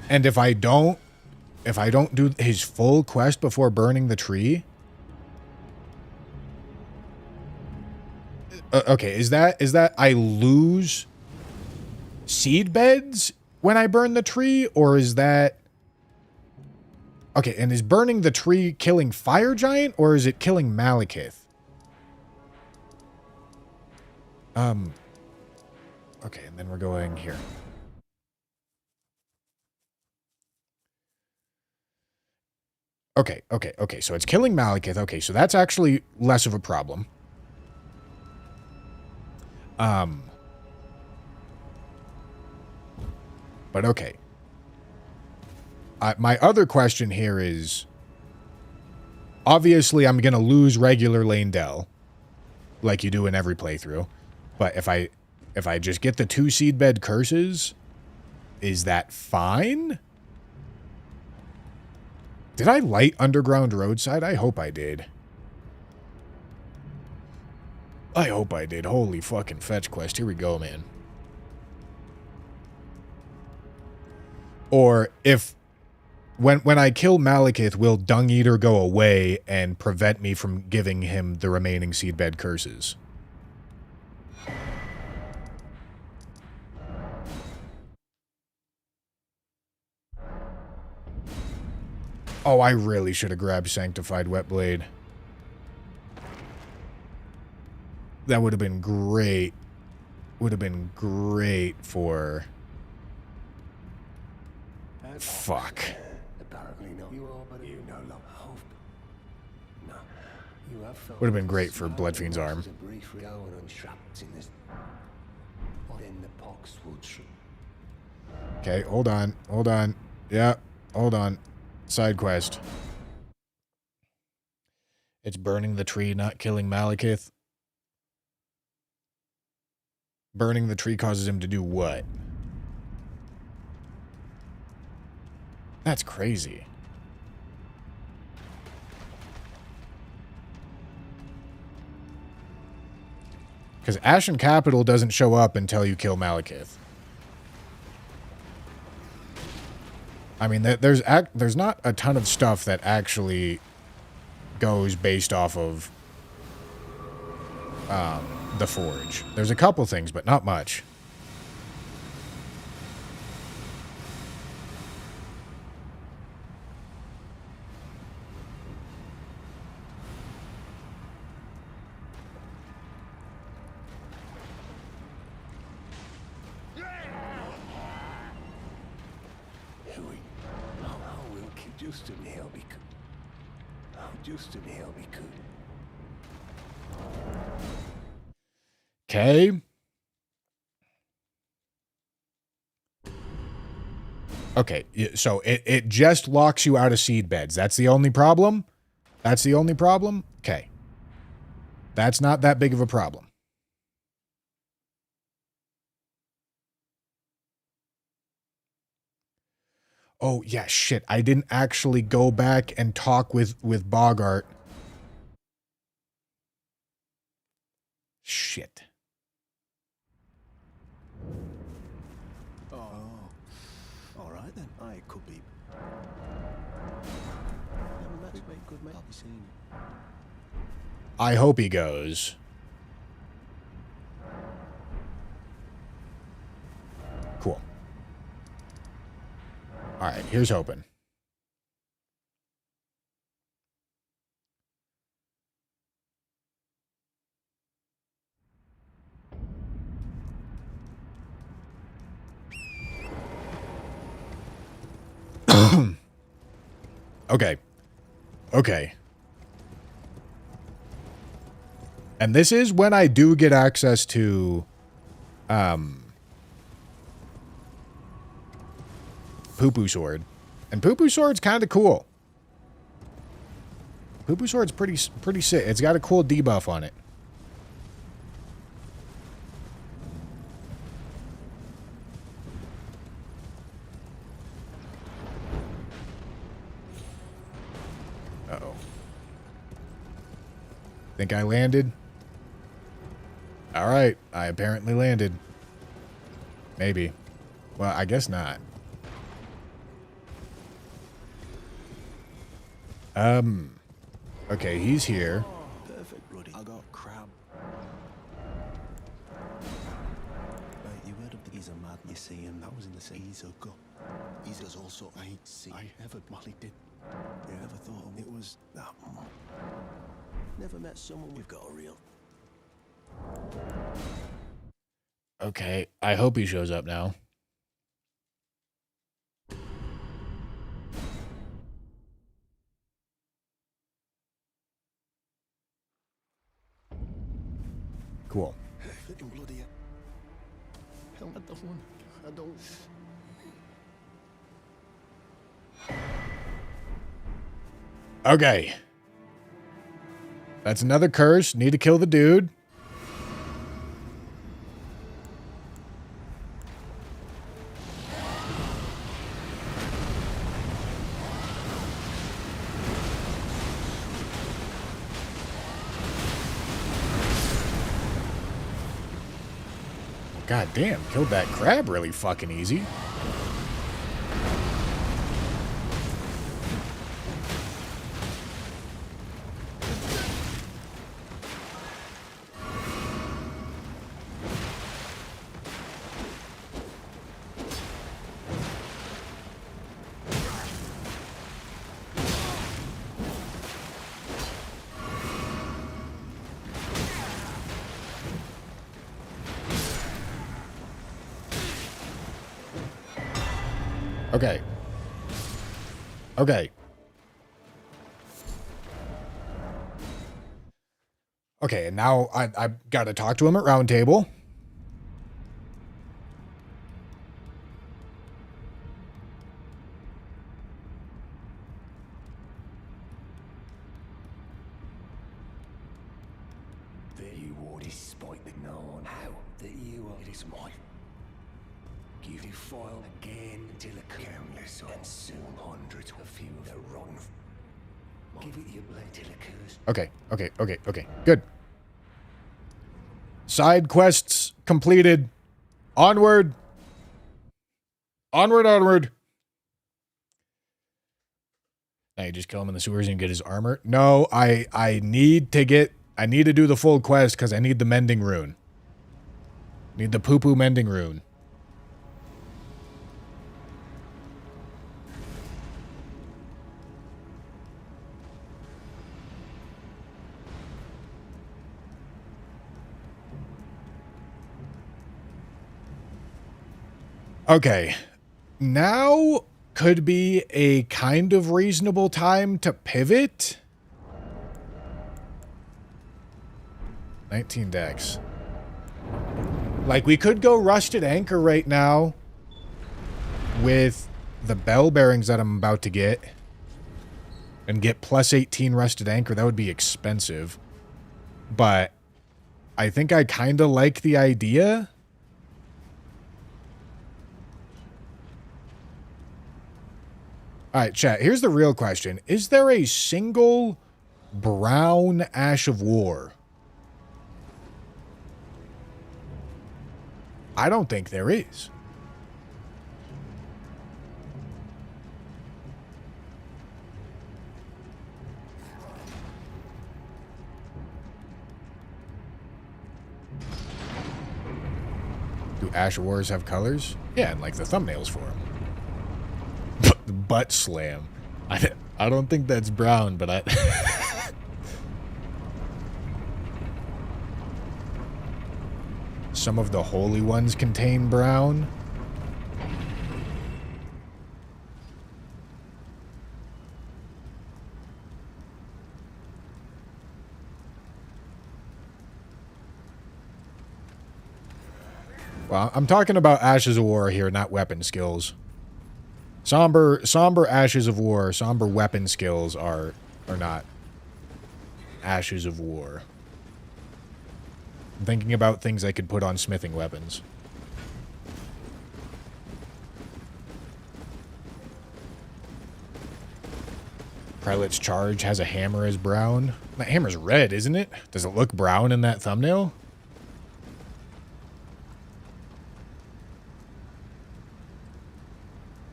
And if I don't do his full quest before burning the tree... okay, is that I lose seed beds when I burn the tree? Or is that... Okay, and is burning the tree killing Fire Giant? Or is it killing Malekith? Okay, and then we're going here. Okay, so it's killing Malekith. Okay, so that's actually less of a problem. But okay. My other question here is, obviously I'm going to lose regular Lane-Del, like you do in every playthrough. But if I just get the 2 seedbed curses, is that fine? Did I light Underground Roadside? I hope I did. I hope I did. Holy fucking fetch quest. Here we go, man. Or if... When I kill Malekith, will Dung Eater go away and prevent me from giving him the remaining seedbed curses? Oh, I really should have grabbed Sanctified Wetblade. That would have been great. Would have been great for... Fuck. Would have been great for Bloodfiend's arm. Okay, hold on. Hold on. Yeah, hold on. Side quest. It's burning the tree, not killing Malekith. Burning the tree causes him to do what? That's crazy. Because Ashen Capital doesn't show up until you kill Malekith. I mean, there's not a ton of stuff that actually goes based off of the Forge. There's a couple things, but not much. just in here because... Just in here because... Okay. Okay, so it just locks you out of seed beds. That's the only problem? That's the only problem? Okay. That's not that big of a problem. Oh, yeah, shit. I didn't actually go back and talk with Bogart. Shit. Oh. All right then. I could be. Never met, mate. Good mate. I'll be seeing you. I hope he goes. Cool. All right, here's hoping. Okay. Okay. And this is when I do get access to, Poo-Poo Sword. And Poo-Poo Sword's kind of cool. Poo-Poo Sword's pretty sick. It's got a cool debuff on it. Uh-oh. Think I landed? Alright, I apparently landed. Maybe. Well, I guess not. Okay, he's here. Perfect, bloody. I got crab. Right, you heard of the geezer mad you see him? That was in the sea. He's a go. Geezer's also I ain't see. I never Molly did. You ever thought it was that much? Never met someone we've got a real. Okay, I hope he shows up now. Cool. Flipping bloody hell, I don't want. I don't. Okay. That's another curse. Need to kill the dude. God damn, killed that crab really fucking easy. Okay. Okay. Okay, and now I got to talk to him at round table. That you wore despite the known how that you are. It is mine. Give you foil again until a countless and soon hundreds of you that run. Give it your blade till it occurs. Okay. Good. Side quests completed. Onward. Onward. Now you just kill him in the sewers and get his armor. No, I need to do the full quest because I need the mending rune. Need the poo-poo mending rune. Okay. Now could be a kind of reasonable time to pivot. 19 decks. Like, we could go Rusted Anchor right now with the bell bearings that I'm about to get and get plus 18 Rusted Anchor. That would be expensive. But I think I kind of like the idea. All right, chat. Here's the real question. Is there a single brown Ash of War? I don't think there is. Do Ash of Wars have colors? Yeah, and like the thumbnails for them. Butt slam. I don't think that's brown, but I... Some of the holy ones contain brown. Well, I'm talking about Ashes of War here, not weapon skills. Somber Ashes of War, somber weapon skills are not Ashes of War. I'm thinking about things I could put on smithing weapons. Prelate's Charge has a hammer as brown. That hammer's red, isn't it? Does it look brown in that thumbnail?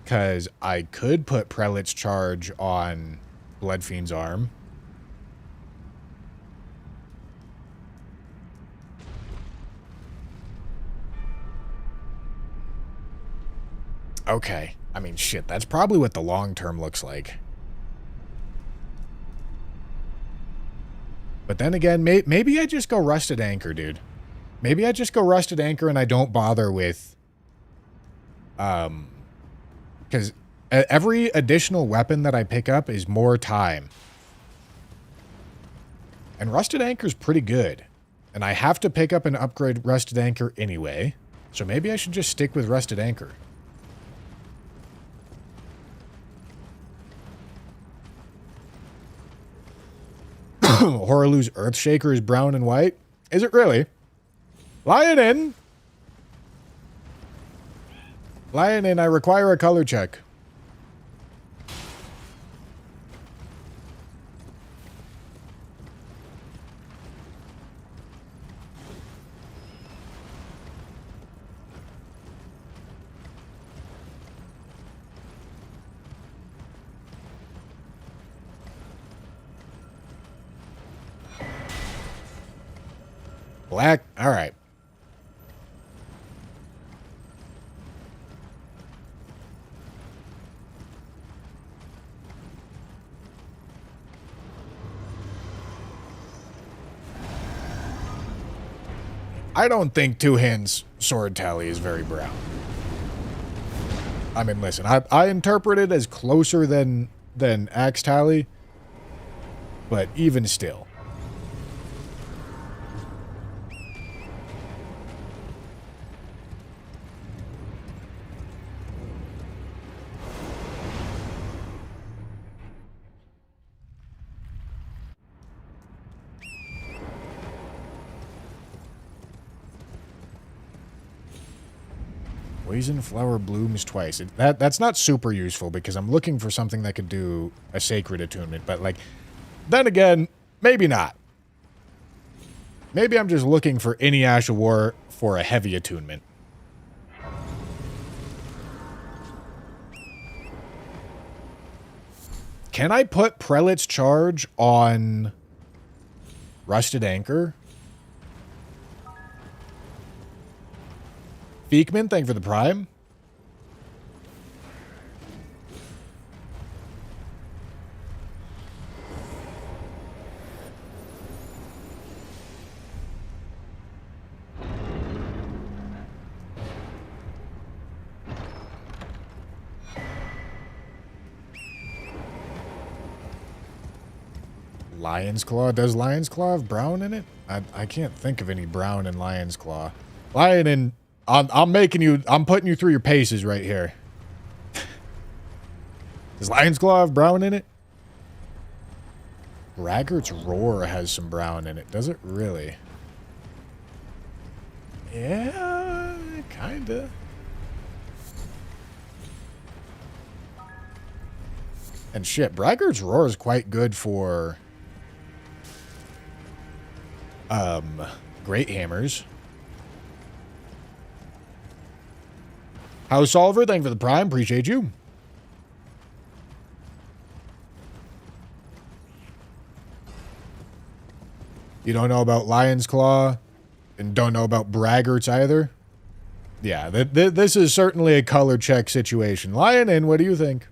Because I could put Prelate's Charge on Bloodfiend's arm. Okay. I mean, shit, that's probably what the long term looks like. But then again, maybe I just go Rusted Anchor, dude. Maybe I just go Rusted Anchor and I don't bother with... Because every additional weapon that I pick up is more time. And Rusted Anchor's pretty good. And I have to pick up and upgrade Rusted Anchor anyway. So maybe I should just stick with Rusted Anchor. Horaloo's Earthshaker is brown and white. Is it really? Lion in. Lion in, I require a color check. Black. All right. I don't think Two Hands Sword Tally is very brown. I mean, listen, I interpret it as closer than Axe Tally, but even still. Poison flower blooms twice. That's not super useful because I'm looking for something that could do a sacred attunement. But, like, then again, maybe not. Maybe I'm just looking for any Ash of War for a heavy attunement. Can I put Prelate's Charge on Rusted Anchor? Beekman, thank you for the Prime. Lion's Claw. Does Lion's Claw have brown in it? I can't think of any brown in Lion's Claw. Lion and I'm putting you through your paces right here. Does Lion's Claw have brown in it? Braggart's Roar has some brown in it. Does it really? Yeah, kinda. And shit, Braggart's Roar is quite good for Great Hammers. House Solver, thank you for the Prime. Appreciate you. You don't know about Lion's Claw and don't know about Braggart's either? Yeah, this is certainly a color check situation. Lionin, what do you think?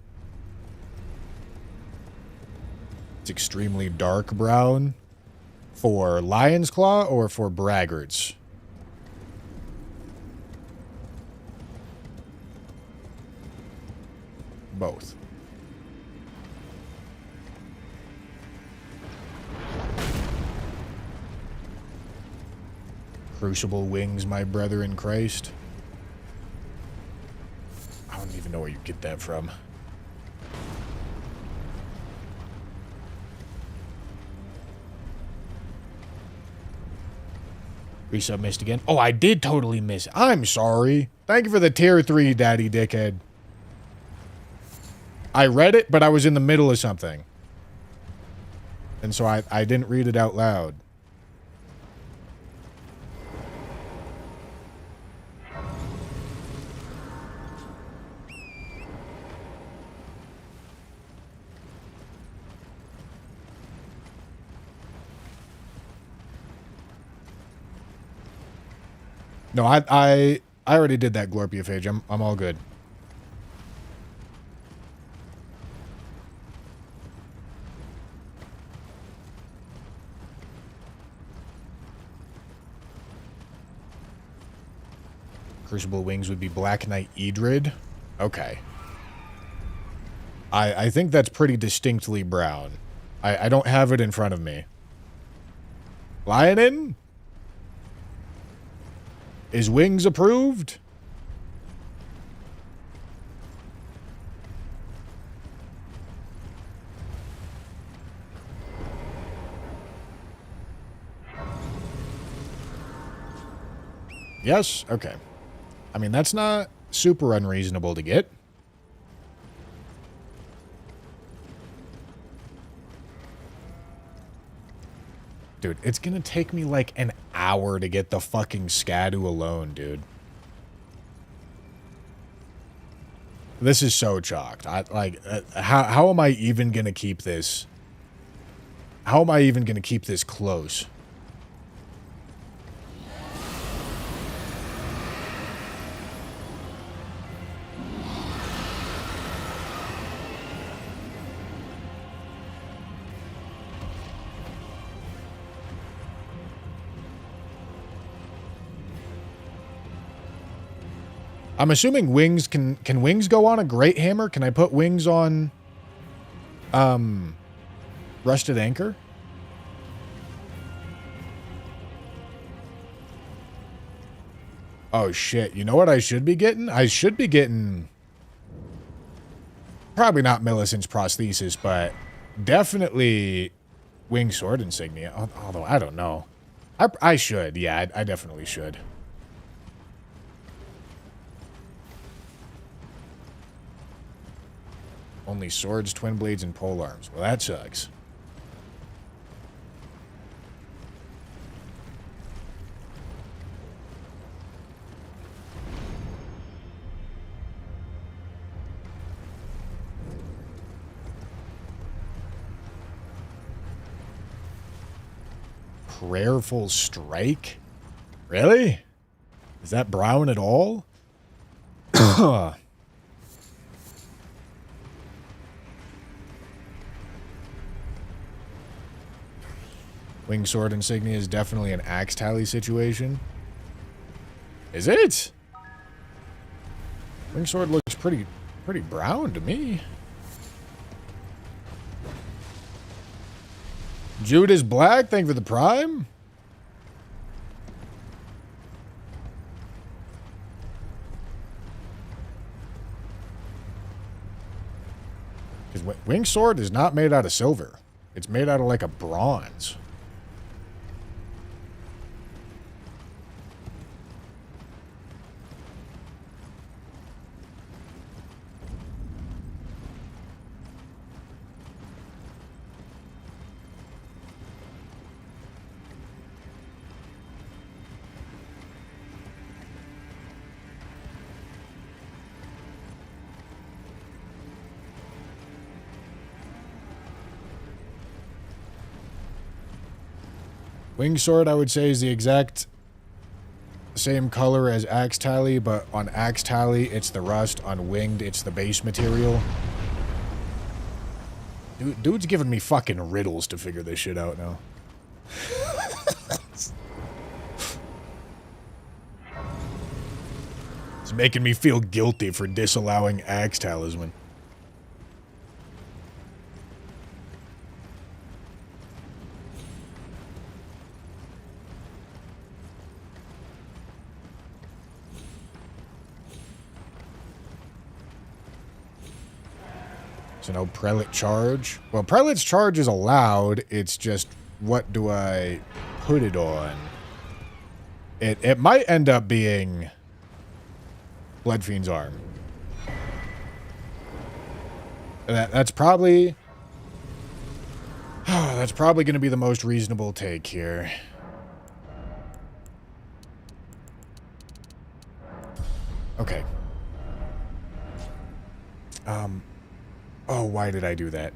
It's extremely dark brown for Lion's Claw or for Braggart's? Both. Crucible wings, my brother in Christ. I don't even know where you get that from. Resub missed again. Oh, I did totally miss. I'm sorry. Thank you for the tier 3, daddy dickhead. I read it, but I was in the middle of something. And so I didn't read it out loud. No, I already did that Glorpia phage. I'm all good. Crucible wings would be Black Knight Edred. Okay. I think that's pretty distinctly brown. I don't have it in front of me. Lionin? Is wings approved? Yes? Okay. I mean, that's not super unreasonable to get. Dude, it's gonna take me like an hour to get the fucking Scadu alone, dude. This is so chalked. How am I even gonna keep this? How am I even gonna keep this close? I'm assuming wings can wings go on a Great Hammer? Can I put wings on Rusted Anchor? Oh shit, you know what I should be getting? I should be getting probably not Millicent's prosthesis, but definitely Wing Sword Insignia. Although I don't know. I should, yeah, I definitely should. Only swords, twin blades, and pole arms. Well, that sucks. Prayerful Strike? Really? Is that brown at all? Wing Sword Insignia is definitely an Axe Tally situation. Is it? Wing Sword looks pretty brown to me. Judas Black, thank you for the Prime. Because Wing Sword is not made out of silver. It's made out of like a bronze. Wing Sword, I would say, is the exact same color as Axe Tally, but on Axe Tally, it's the rust. On Winged, it's the base material. Dude's giving me fucking riddles to figure this shit out now. It's making me feel guilty for disallowing Axe Talisman. So no Prelate Charge. Well, Prelate's Charge is allowed. It's just, what do I put it on? It might end up being Bloodfiend's Arm. That's probably... that's probably going to be the most reasonable take here. Okay. Oh, why did I do that?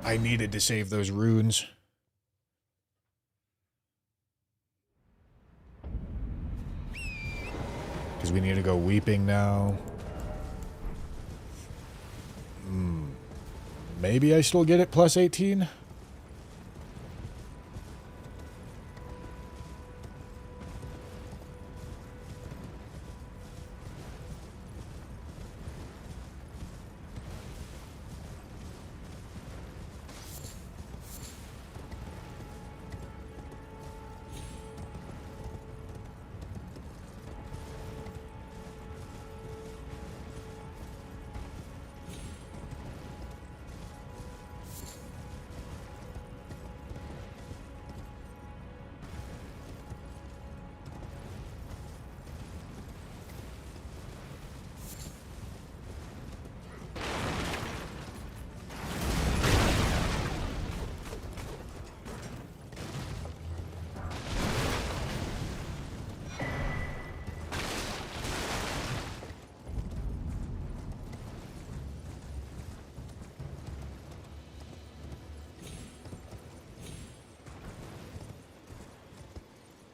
I needed to save those runes. Because we need to go Weeping now. Maybe I still get it plus 18?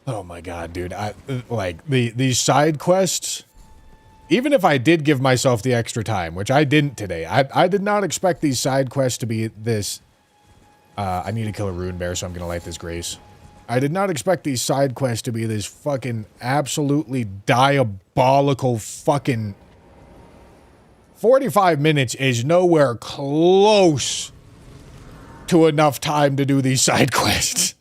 Oh my god, dude. Like, these side quests, even if I did give myself the extra time, which I didn't today, I did not expect these side quests to be this... I need to kill a rune bear, so I'm gonna light this grace. I did not expect these side quests to be this fucking absolutely diabolical fucking... 45 minutes is nowhere close to enough time to do these side quests.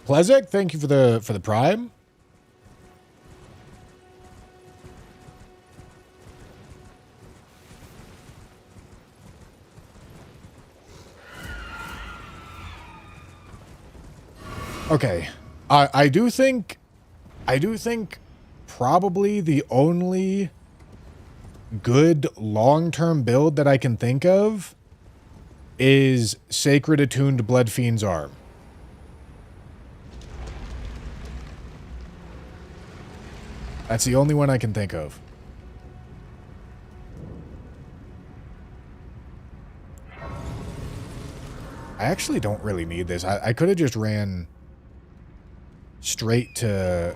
Plezek, thank you for the Prime. Okay. I do think probably the only good long-term build that I can think of is Sacred Attuned Bloodfiend's Arm. That's the only one I can think of. I actually don't really need this. I could have just ran straight to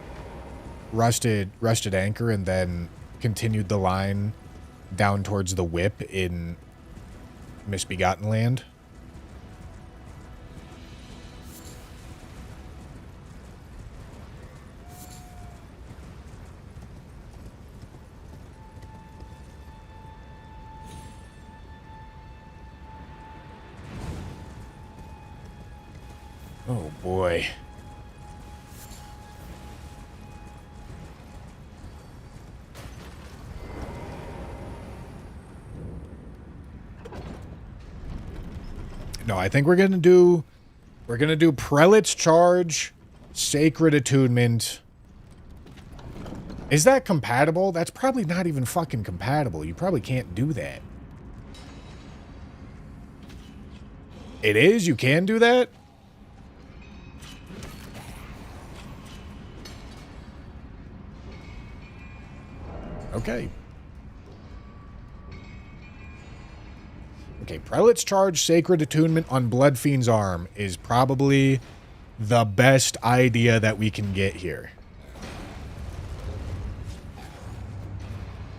Rusted Anchor and then continued the line down towards the whip in Misbegotten Land. boy. No, I think we're gonna do Prelate's Charge, Sacred Attunement. Is that compatible? That's probably not even fucking compatible. You probably can't do that. It is? You can do that? Okay. Okay, Prelate's Charge, Sacred Attunement on Bloodfiend's Arm is probably the best idea that we can get here.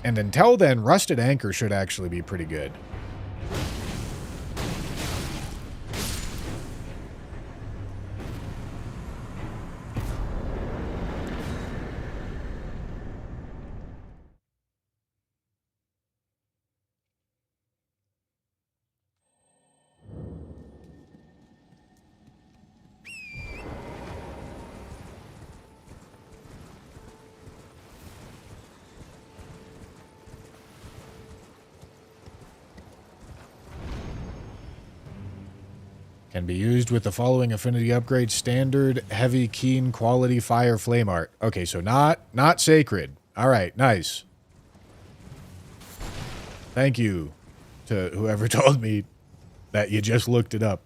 And until then, Rusted Anchor should actually be pretty good. Can be used with the following affinity upgrade: standard, heavy, keen, quality, fire, flame art. Okay, so not sacred. All right, nice. Thank you to whoever told me that you just looked it up.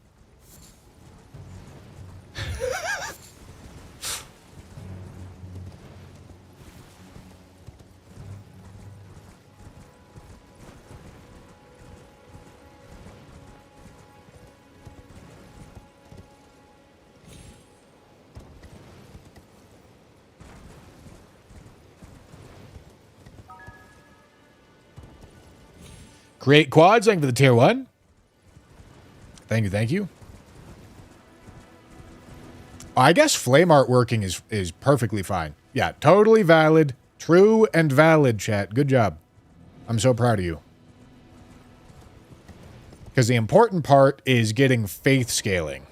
Create quads, thank you for the tier 1. Thank you, thank you. I guess flame art working is perfectly fine. Yeah, totally valid. True and valid, chat. Good job. I'm so proud of you. Because the important part is getting faith scaling.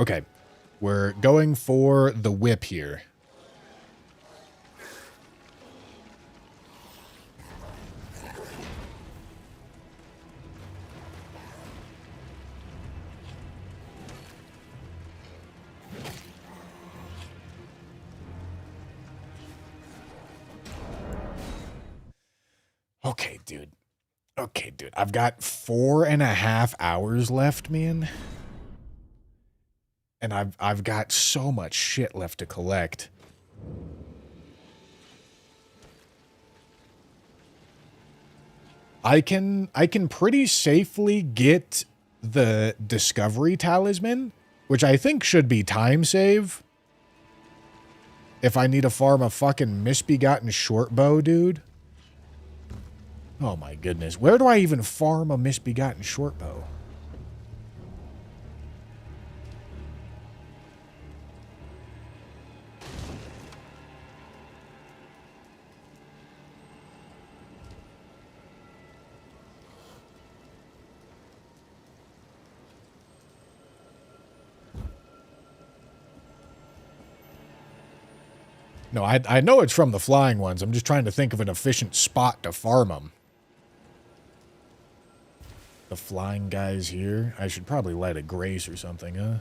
Okay, we're going for the whip here. Okay, dude. Okay, dude. I've got 4.5 hours left, man. And I've got so much shit left to collect. I can pretty safely get the Discovery Talisman, which I think should be time save. If I need to farm a fucking misbegotten short bow, dude. Oh my goodness. Where do I even farm a misbegotten short bow? No, I know it's from the flying ones. I'm just trying to think of an efficient spot to farm them. The flying guys here. I should probably light a grace or something, huh?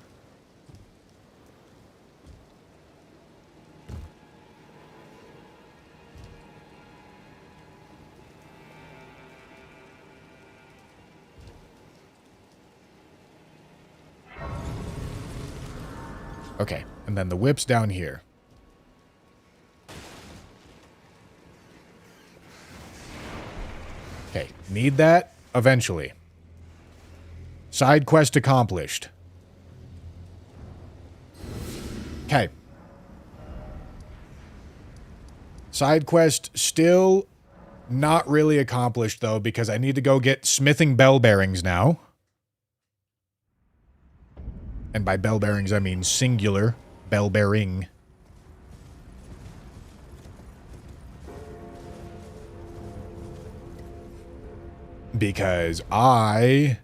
Okay, and then the whip's down here. Okay, need that eventually. Side quest accomplished. Okay. Side quest still not really accomplished, though, because I need to go get smithing bell bearings now. And by bell bearings, I mean singular bell bearing. Because I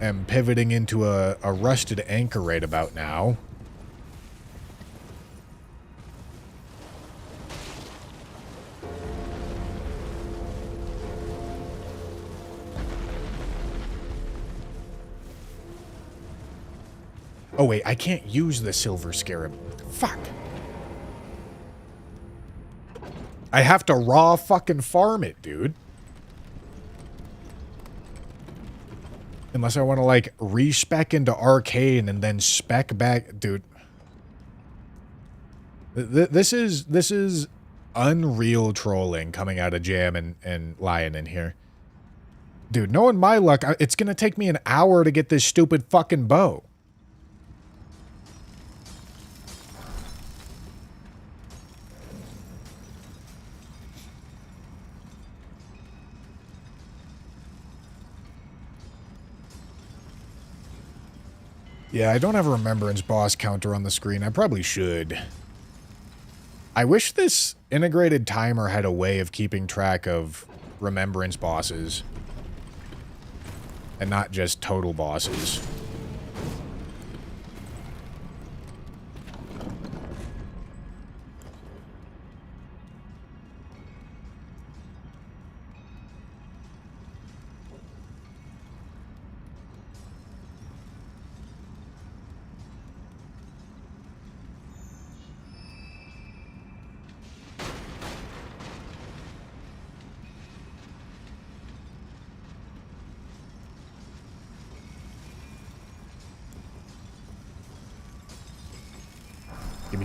am pivoting into a rusted anchor right about now. Oh wait, I can't use the silver scarab. Fuck. I have to raw fucking farm it, dude. Unless I want to, like, respec into Arcane and then spec back... Dude. This is unreal trolling coming out of Jam and Lion in here. Dude, knowing my luck, it's going to take me an hour to get this stupid fucking bow. Yeah, I don't have a Remembrance boss counter on the screen. I probably should. I wish this integrated timer had a way of keeping track of Remembrance bosses. And not just total bosses.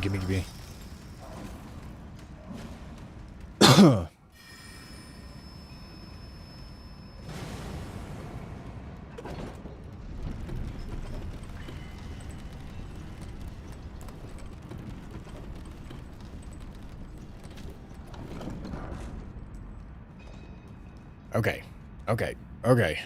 Gimme. Okay. Okay.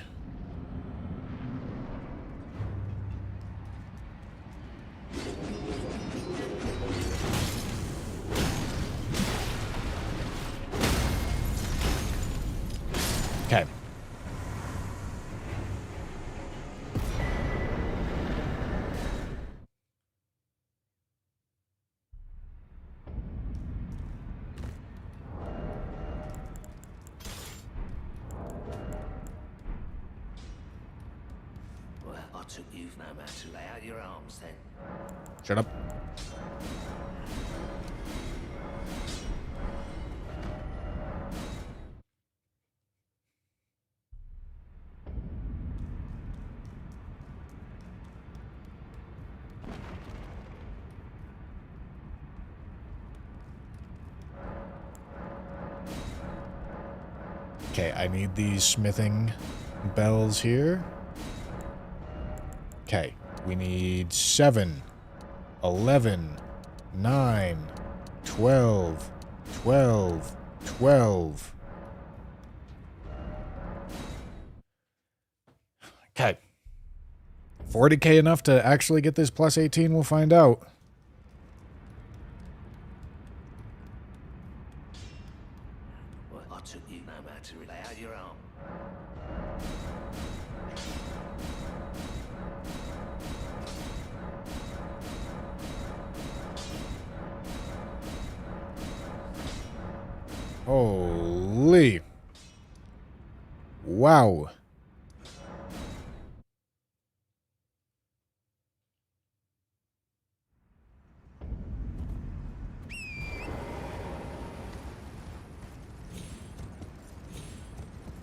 Well, I took you no matter to lay out your arms then. Shut up. Okay, I need these smithing bells here. Okay, we need 7, 11, 9, 12, 12, 12. Okay. 40k enough to actually get this plus 18, we'll find out. Well, I took you no matter to lay out your arm. Holy. Wow.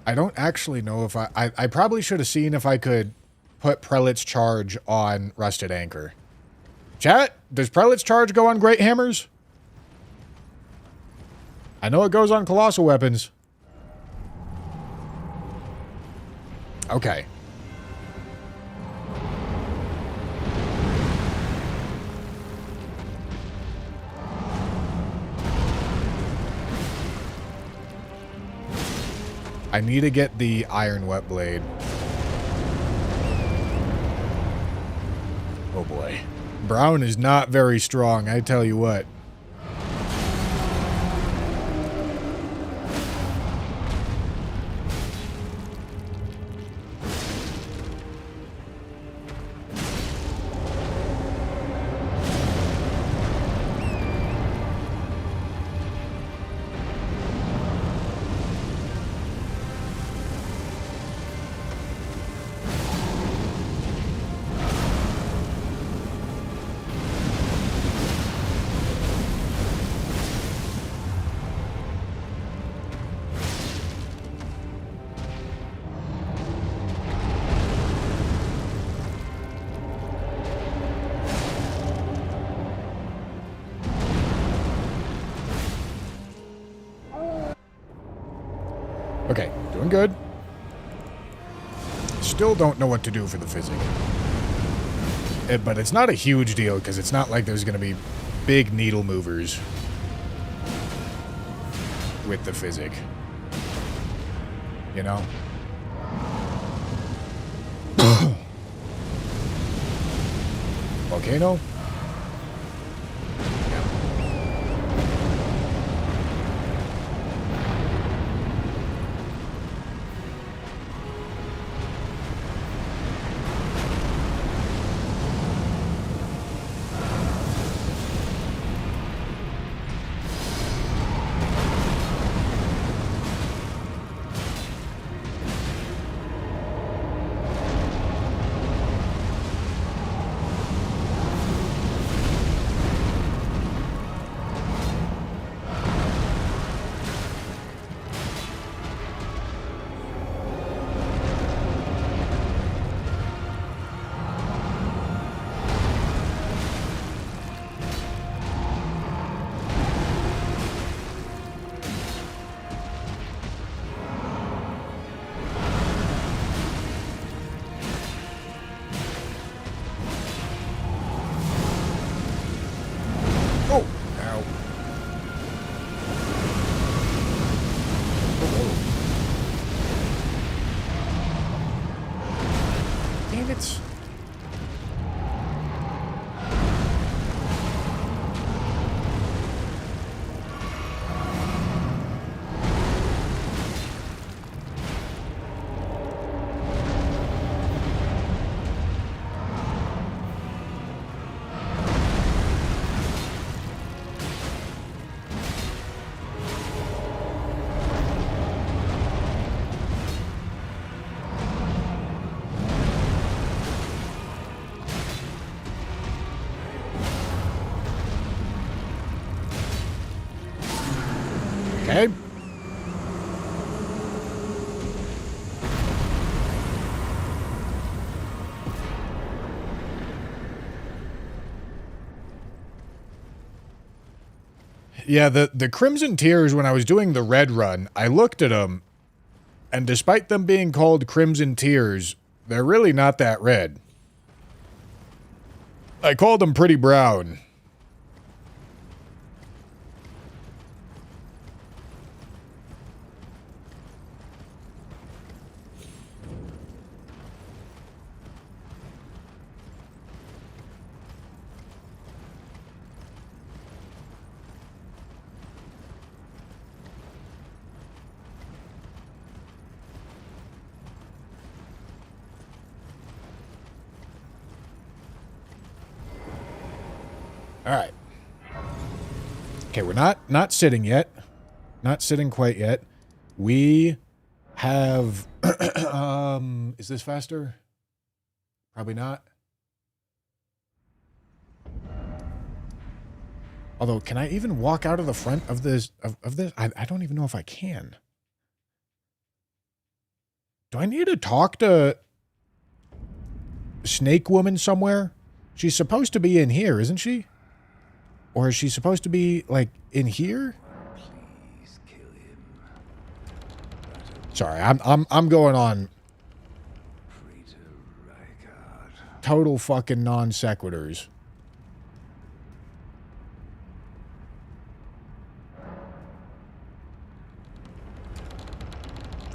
I don't actually know if I probably should have seen if I could put Prelate's Charge on Rusted Anchor. Chat, does Prelate's Charge go on Great Hammers? I know it goes on Colossal Weapons. Okay. I need to get the iron wet blade. Oh boy. Brown is not very strong, I tell you what. Okay, doing good. Still don't know what to do for the physic. But it's not a huge deal, because it's not like there's going to be big needle movers with the physic. You know? Volcano? Oh! Ow. Damn it. Okay. Yeah, the Crimson Tears, when I was doing the red run, I looked at them, and despite them being called Crimson Tears, they're really not that red. I called them pretty brown. All right. Okay, we're not sitting yet. Not sitting quite yet. We have is this faster? Probably not. Although, can I even walk out of the front of this of this? I don't even know if I can. Do I need to talk to Snake Woman somewhere? She's supposed to be in here, isn't she? Or is she supposed to be, like, in here? Please kill him. Sorry, I'm going on Praetor Rykard. total fucking non sequiturs.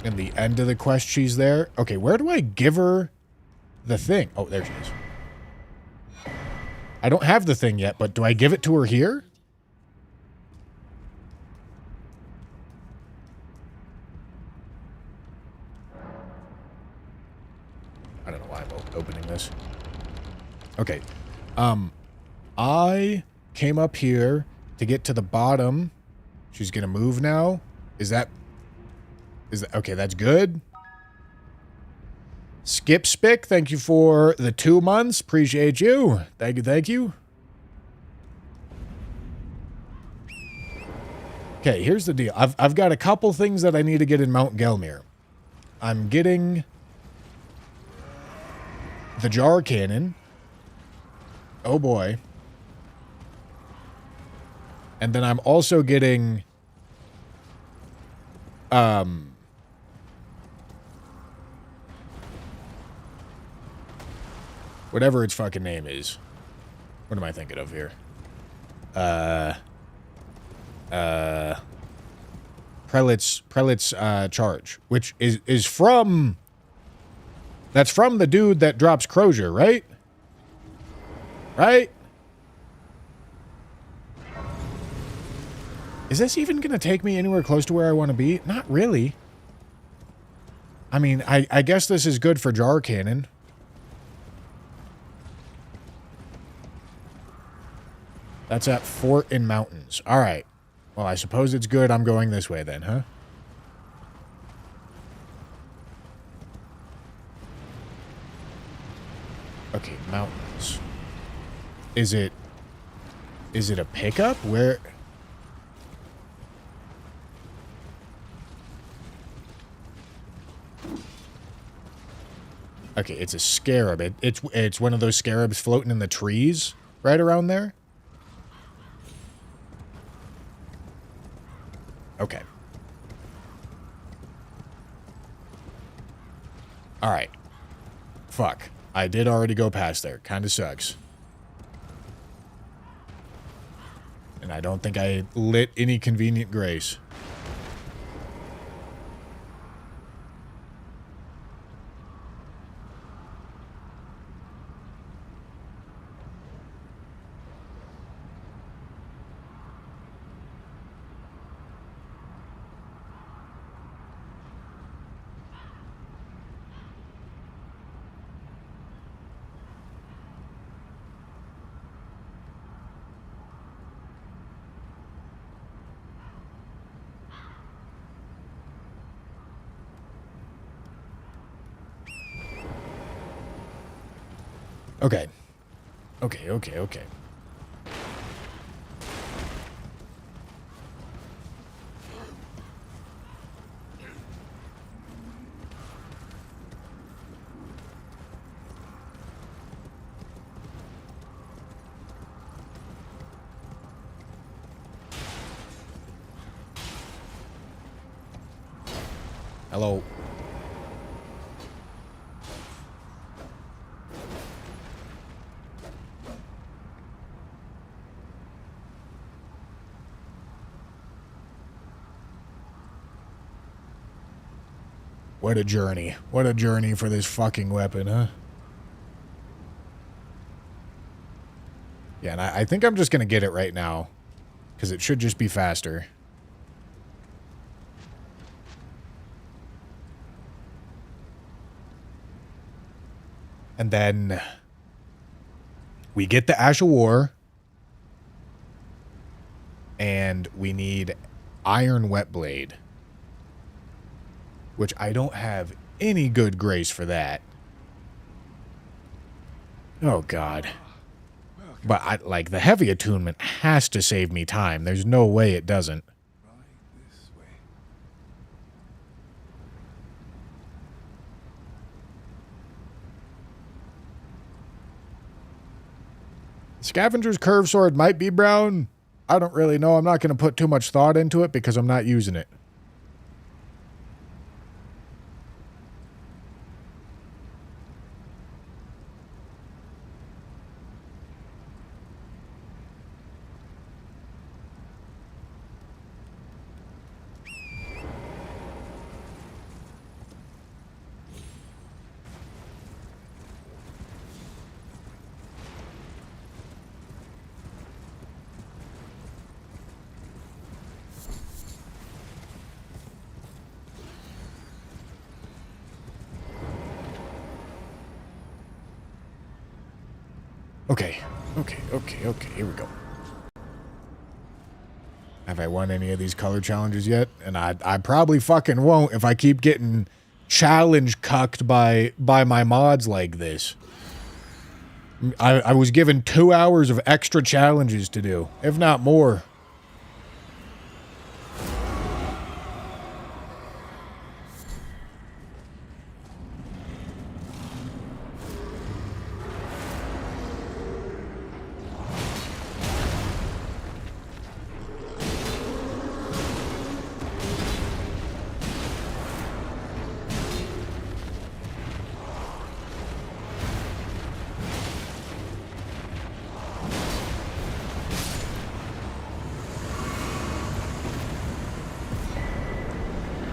In the end of the quest, she's there. Okay, where do I give her the thing? Oh, there she is. I don't have the thing yet, but do I give it to her here? I don't know why I'm opening this. Okay. I came up here to get to the bottom. She's gonna move now. Is that okay, that's good. Skip Spick, thank you for the 2 months. Appreciate you. Thank you, thank you. Okay, here's the deal. I've got a couple things that I need to get in Mount Gelmir. I'm getting the jar cannon. Oh boy. And then I'm also getting whatever its fucking name is. What am I thinking of here? Prelate's charge, which is from... That's from the dude that drops Crozier, right? Right? Is this even going to take me anywhere close to where I want to be? Not really. I mean, I guess this is good for jar cannon. That's at Fort in Mountains. All right. Well, I suppose it's good I'm going this way then, huh? Okay, mountains. Is it a pickup? Where... Okay, it's a scarab. It's one of those scarabs floating in the trees right around there. Okay. All right. Fuck. I did already go past there. Kind of sucks. And I don't think I lit any convenient grace. Okay. Okay. Hello. What a journey. What a journey for this fucking weapon, huh? Yeah, and I think I'm just going to get it right now. Because it should just be faster. And then... we get the Ash of War. And we need Iron Wet Blade. Which I don't have any good grace for that. Oh, God. But, like, the heavy attunement has to save me time. There's no way it doesn't. Right this way. Scavenger's Curved Sword might be brown. I don't really know. I'm not going to put too much thought into it because I'm not using it. Okay, here we go. Have I won any of these color challenges yet? And I probably fucking won't if I keep getting challenge cucked by my mods like this. I was given 2 hours of extra challenges to do, if not more.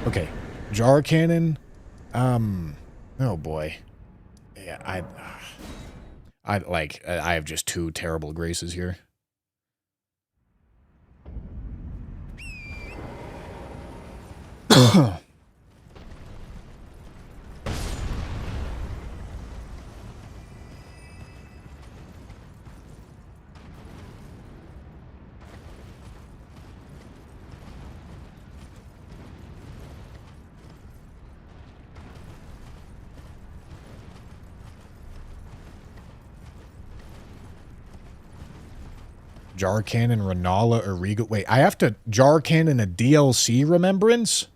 Okay, jar cannon. Oh boy. Yeah, I have just 2 terrible graces here. Jar Cannon, Renala, or Regal. Wait, I have to Jar Cannon a DLC Remembrance?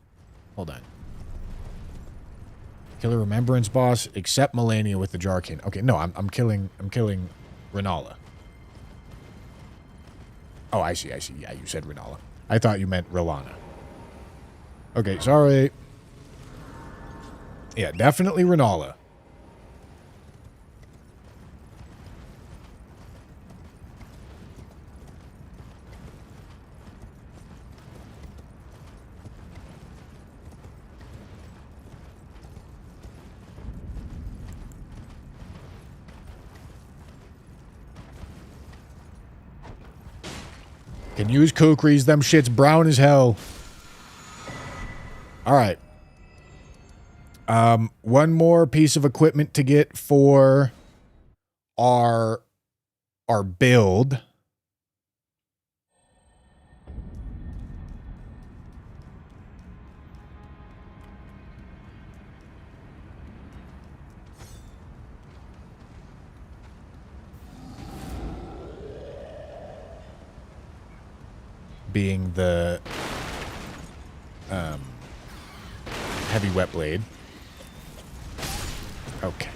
Hold on. Killer Remembrance boss, except Melania with the Jar Cannon. Okay, no, I'm killing Renala. Oh, I see. Yeah, you said Renala. I thought you meant Rolana. Okay, sorry. Yeah, definitely Renala. Can use kukris. Them shit's brown as hell. Alright. One more piece of equipment to get for our build. Being the heavy wet blade. Okay.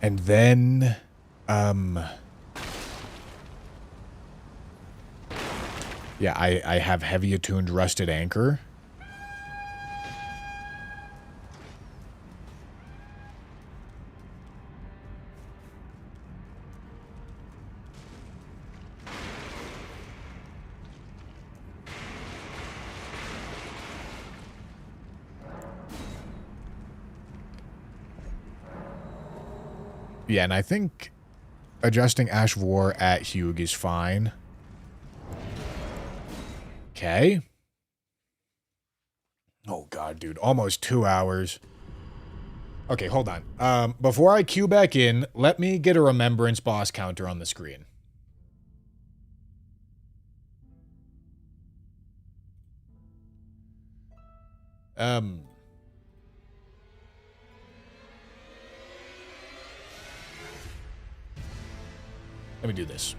And then yeah, I have heavy attuned rusted anchor. Yeah, and I think adjusting Ash of War at Hugh is fine. Okay. Oh, God, dude. Almost 2 hours. Okay, hold on. Before I queue back in, let me get a remembrance boss counter on the screen. Let me do this.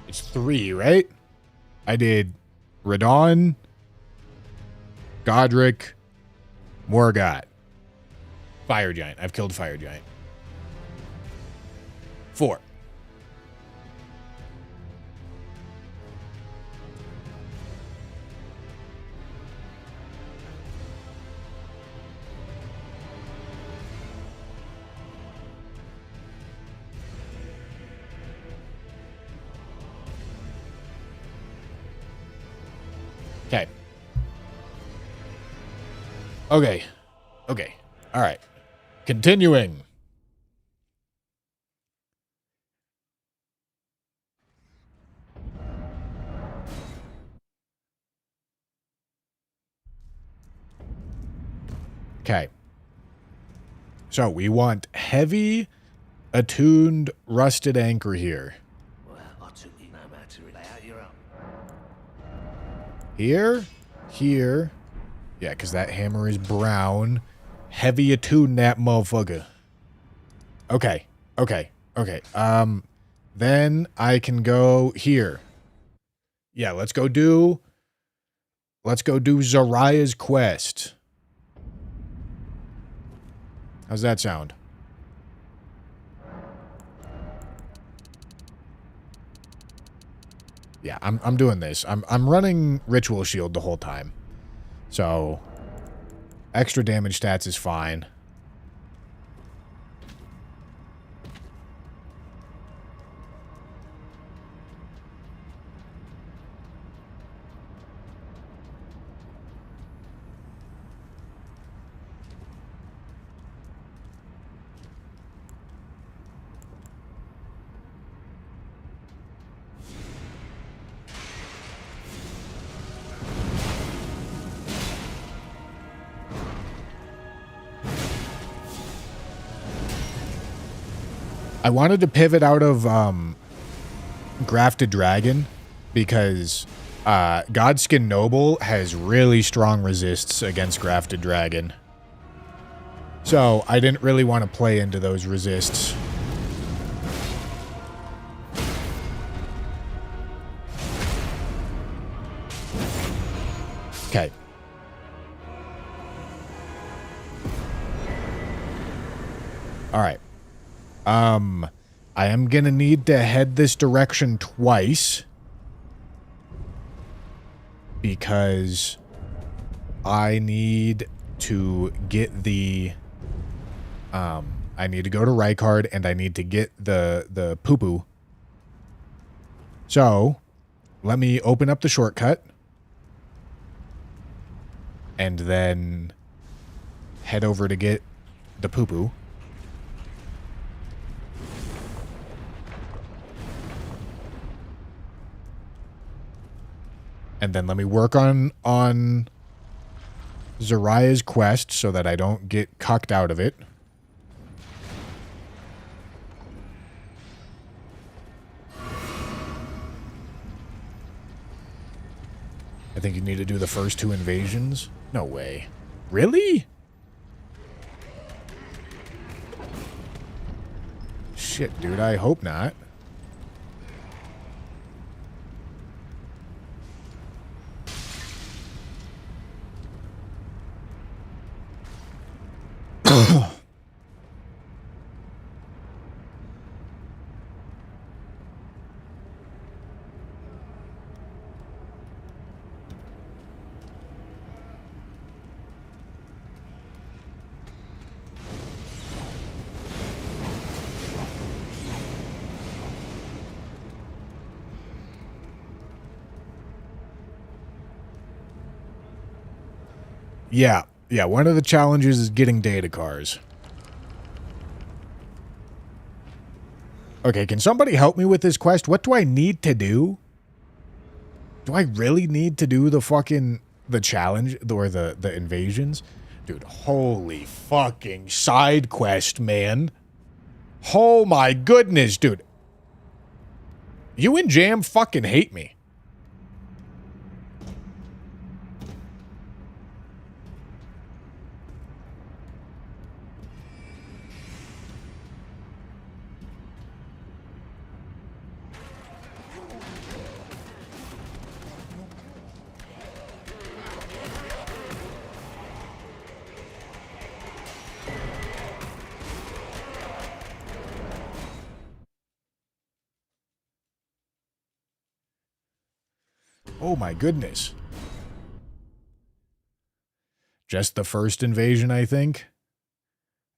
It's 3, right? I did Radon, Godric, Morgott, Fire Giant. I've killed Fire Giant. 4. Okay. Okay. All right. Continuing. Okay. So we want heavy, attuned, rusted anchor here. Well, I took you no matter it. Lay out your own. Here. Here. Yeah, because that hammer is brown. Heavy attuned that motherfucker. Okay. Okay. Okay. Then I can go here. Yeah, let's go do Zariah's quest. How's that sound? Yeah, I'm doing this. I'm running Ritual Shield the whole time. So extra damage stats is fine. I wanted to pivot out of Grafted Dragon because Godskin Noble has really strong resists against Grafted Dragon. So I didn't really want to play into those resists. Okay. All right. I am gonna need to head this direction twice because I need to get the I need to go to Rykard and I need to get the poo-poo. So let me open up the shortcut and then head over to get the poo-poo. And then let me work on Zariah's quest so that I don't get cucked out of it. I think you need to do the first 2 invasions. No way. Really? Shit, dude, I hope not. Yeah. Yeah, one of the challenges is getting data cars. Okay, can somebody help me with this quest? What do I need to do? Do I really need to do the challenge or the invasions? Dude, holy fucking side quest, man. Oh my goodness, dude. You and Jam fucking hate me. Oh my goodness. Just the first invasion, I think.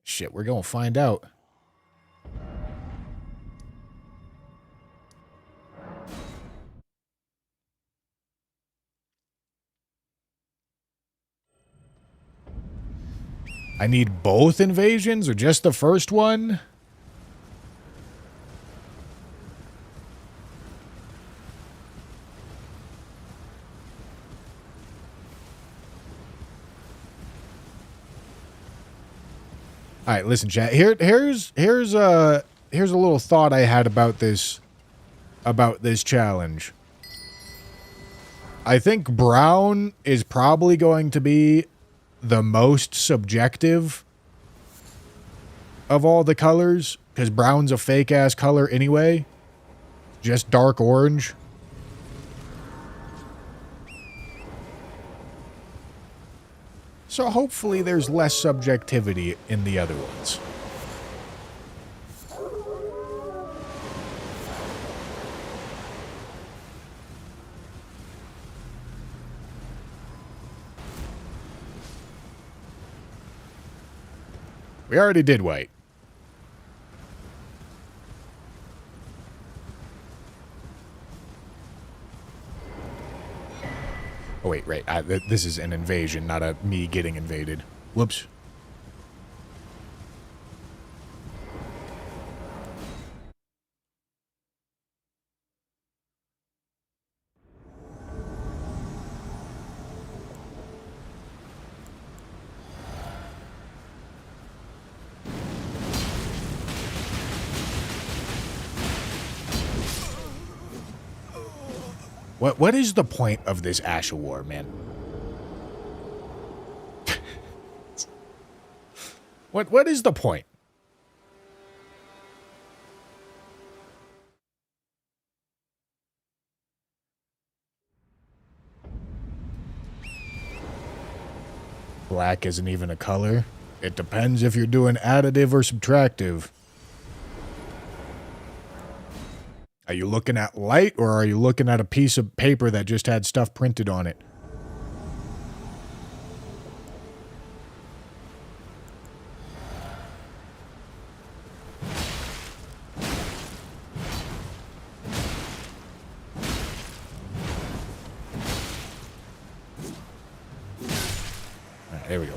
Shit, we're gonna find out. I need both invasions or just the first one? All right, listen, chat. Here's a little thought I had about this challenge. I think brown is probably going to be the most subjective of all the colors, because brown's a fake ass color anyway. Just dark orange. So hopefully there's less subjectivity in the other ones. We already did white. Oh, wait, right. This is an invasion, not a me getting invaded. Whoops. What is the point of this Asha War, man? What is the point? Black isn't even a color. It depends if you're doing additive or subtractive. Are you looking at light, or are you looking at a piece of paper that just had stuff printed on it? All right, there we go.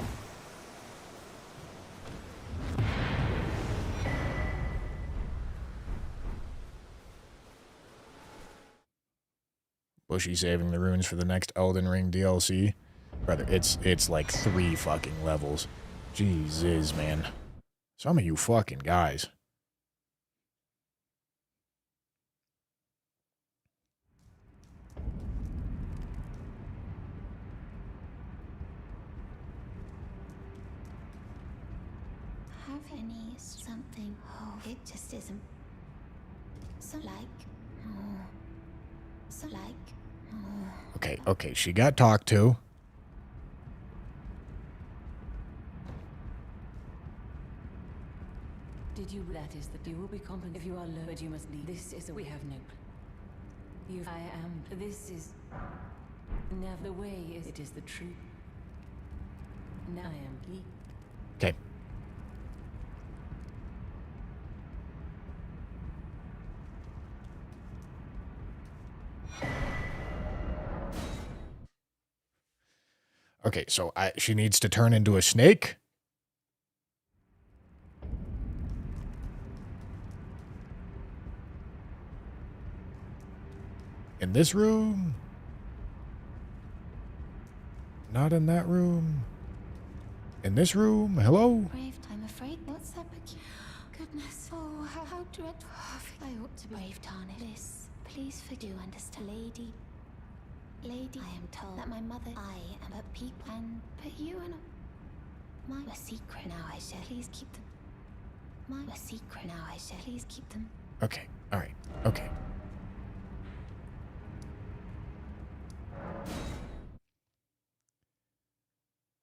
Bushy saving the runes for the next Elden Ring DLC. Brother, it's like 3 fucking levels. Jesus, man. Some of you fucking guys. Have any something? Oh, it just isn't. So like, oh, so like, oh. Okay, she got talked to. Did you? That is that you will be competent if you are low, but you must leave. This is a we have no. You, I am. This is. Never the way is. It is the truth. Now I am. Okay. Okay, so she needs to turn into a snake? In this room? Not in that room? In this room? Hello? Brave, I'm afraid. What's that? Goodness. Oh, how dreadful. I ought to be brave, Tarnish. This, please do understand, lady. Lady, I am told that my mother, I am but people, and but you and my a secret. Now I shall please keep them. My a secret. Now I shall please keep them. Okay, alright, okay.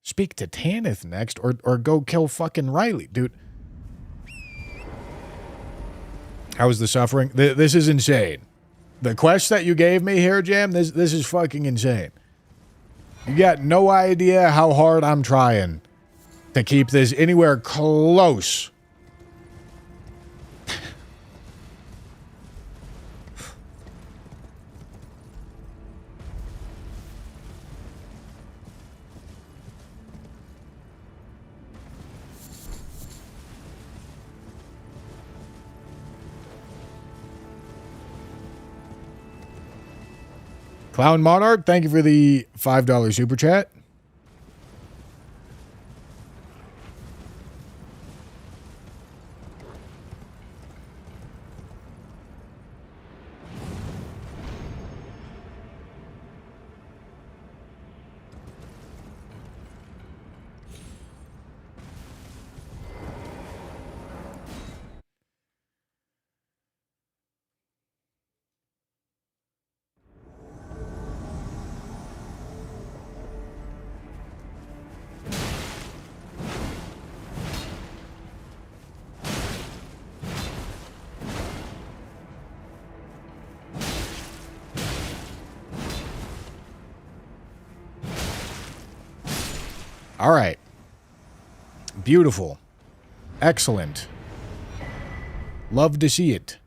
Speak to Tanith next, or go kill fucking Riley, dude. How is the suffering? This is insane. The quest that you gave me here, Jam, this is fucking insane. You got no idea how hard I'm trying to keep this anywhere close. Clown Monarch, thank you for the $5 super chat. All right. Beautiful. Excellent. Love to see it.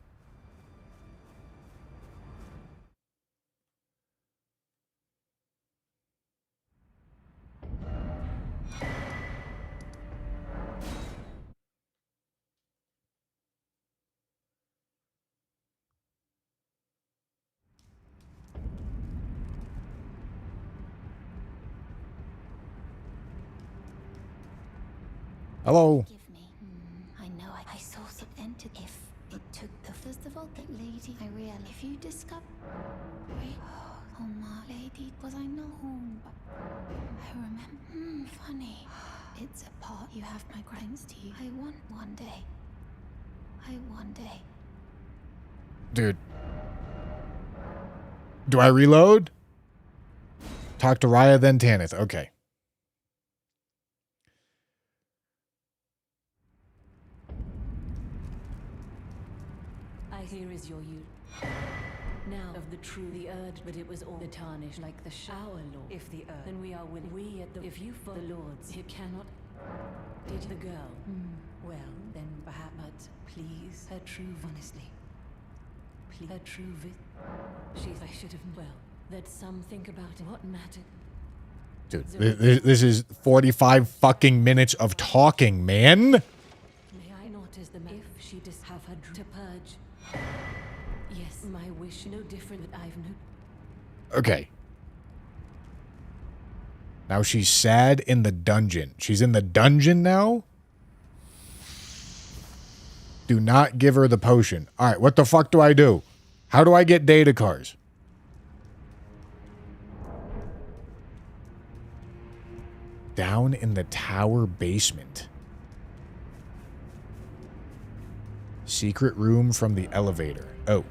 Hello. Give me. I know I saw it entered. If it took the first of all, that lady, I realize if you discover. Oh my lady, was I not home? I remember. Funny. It's a part you have my thanks to you. I want one day. Dude. Do I reload? Talk to Raya, then Tanith. Okay. Here is your youth. Now of the true, the urge, but it was all the tarnish like the shower lord. If the earth, then we are with we at the. If you follow the lords, you cannot. Did the girl? Well, then perhaps. But please, her true, honestly. Please, her true I should have. Well, let some think about it. What mattered? Dude, this is 45 fucking minutes of talking, man. May I not as the man if she does have her to purge. Yes, my wish no different that I've no. Okay. Now she's sad in the dungeon. She's in the dungeon now? Do not give her the potion. Alright, what the fuck do I do? How do I get data cards? Down in the tower basement. Secret room from the elevator. Oh.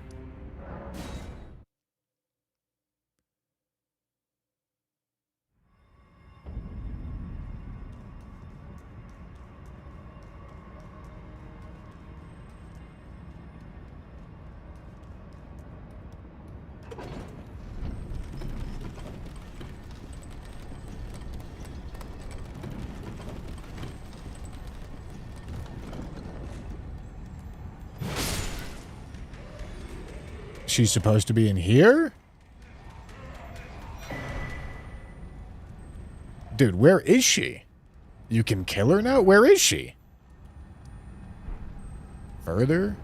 She's supposed to be in here? Dude, where is she? You can kill her now? Where is she? Further?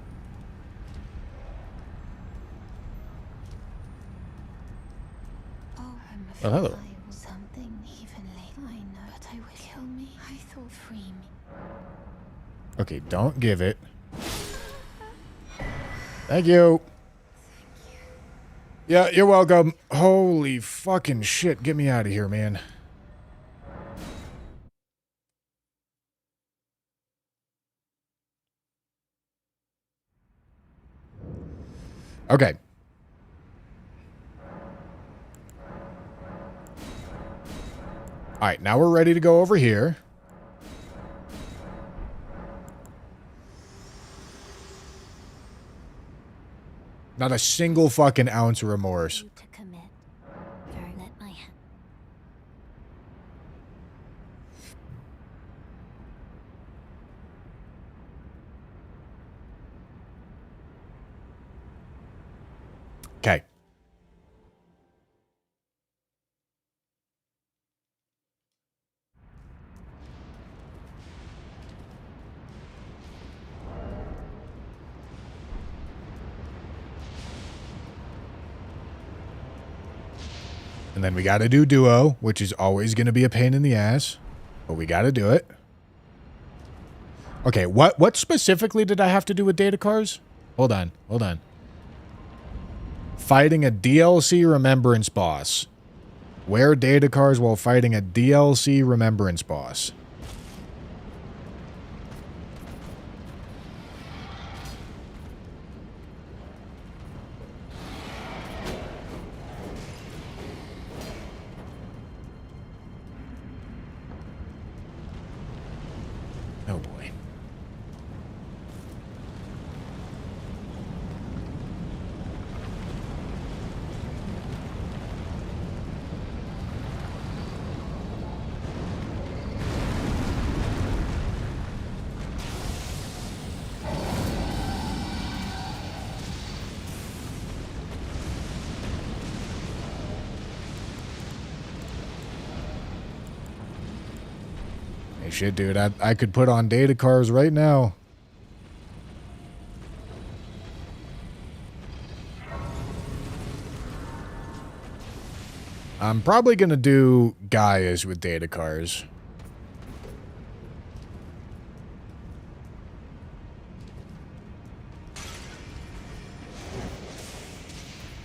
Oh, I'm Oh, hello. Something even late. I know, but I will kill me. I thought free me. Okay, don't give it. Thank you. Yeah, you're welcome. Holy fucking shit. Get me out of here, man. Okay. Alright, now we're ready to go over here. Not a single fucking ounce of remorse. To commit. Very let my hand. Okay. And then we got to do duo, which is always going to be a pain in the ass. But we got to do it. Okay, what specifically did I have to do with data cars? Hold on. Fighting a DLC remembrance boss. Wear data cars while fighting a DLC remembrance boss. Oh boy. Hey, shit, dude, I could put on data cars right now. I'm probably going to do Gaia's with data cars.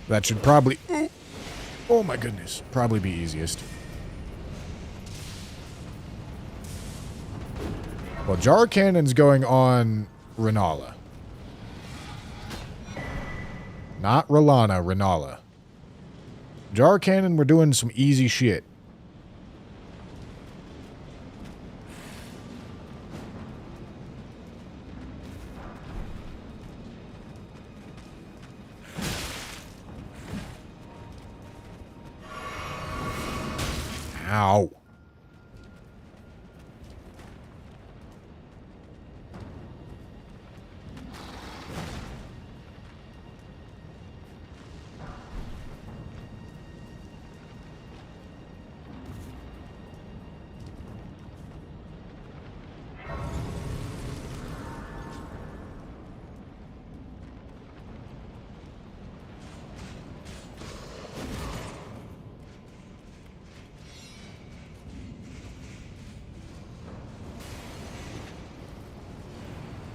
That should probably... Oh my goodness. Probably be easiest. Well, Jar Cannon's going on Renala. Not Rolana, Renala. Jar Cannon, we're doing some easy shit. Ow.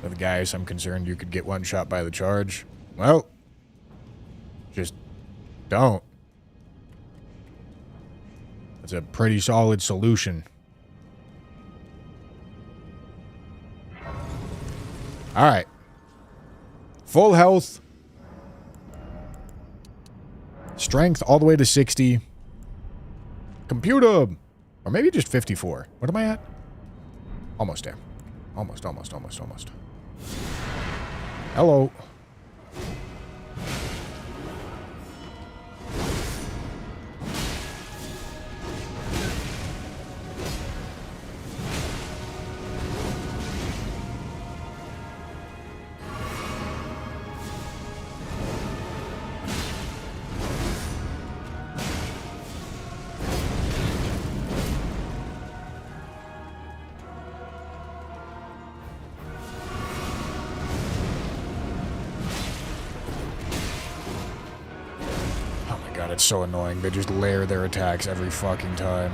The guys, I'm concerned you could get one shot by the charge. Well, just don't. That's a pretty solid solution. All right. Full health. Strength all the way to 60. Computer. Or maybe just 54. What am I at? Almost there. Almost. Hello. God, it's so annoying. They just layer their attacks every fucking time.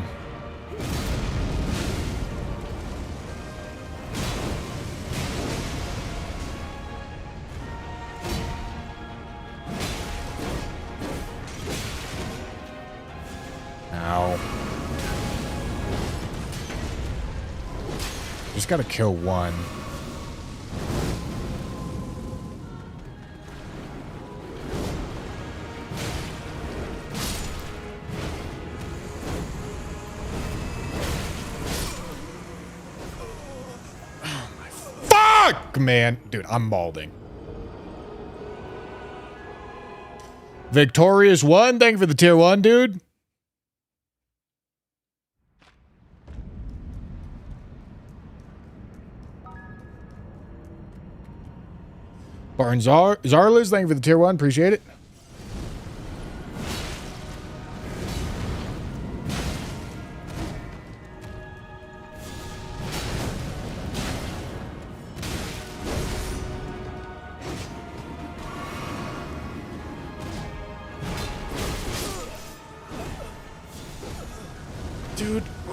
Ow. Just gotta kill one. Man, dude, I'm balding. Victorious one, thank you for the tier 1, dude. Barnes Zarlas, thank you for the tier 1, appreciate it.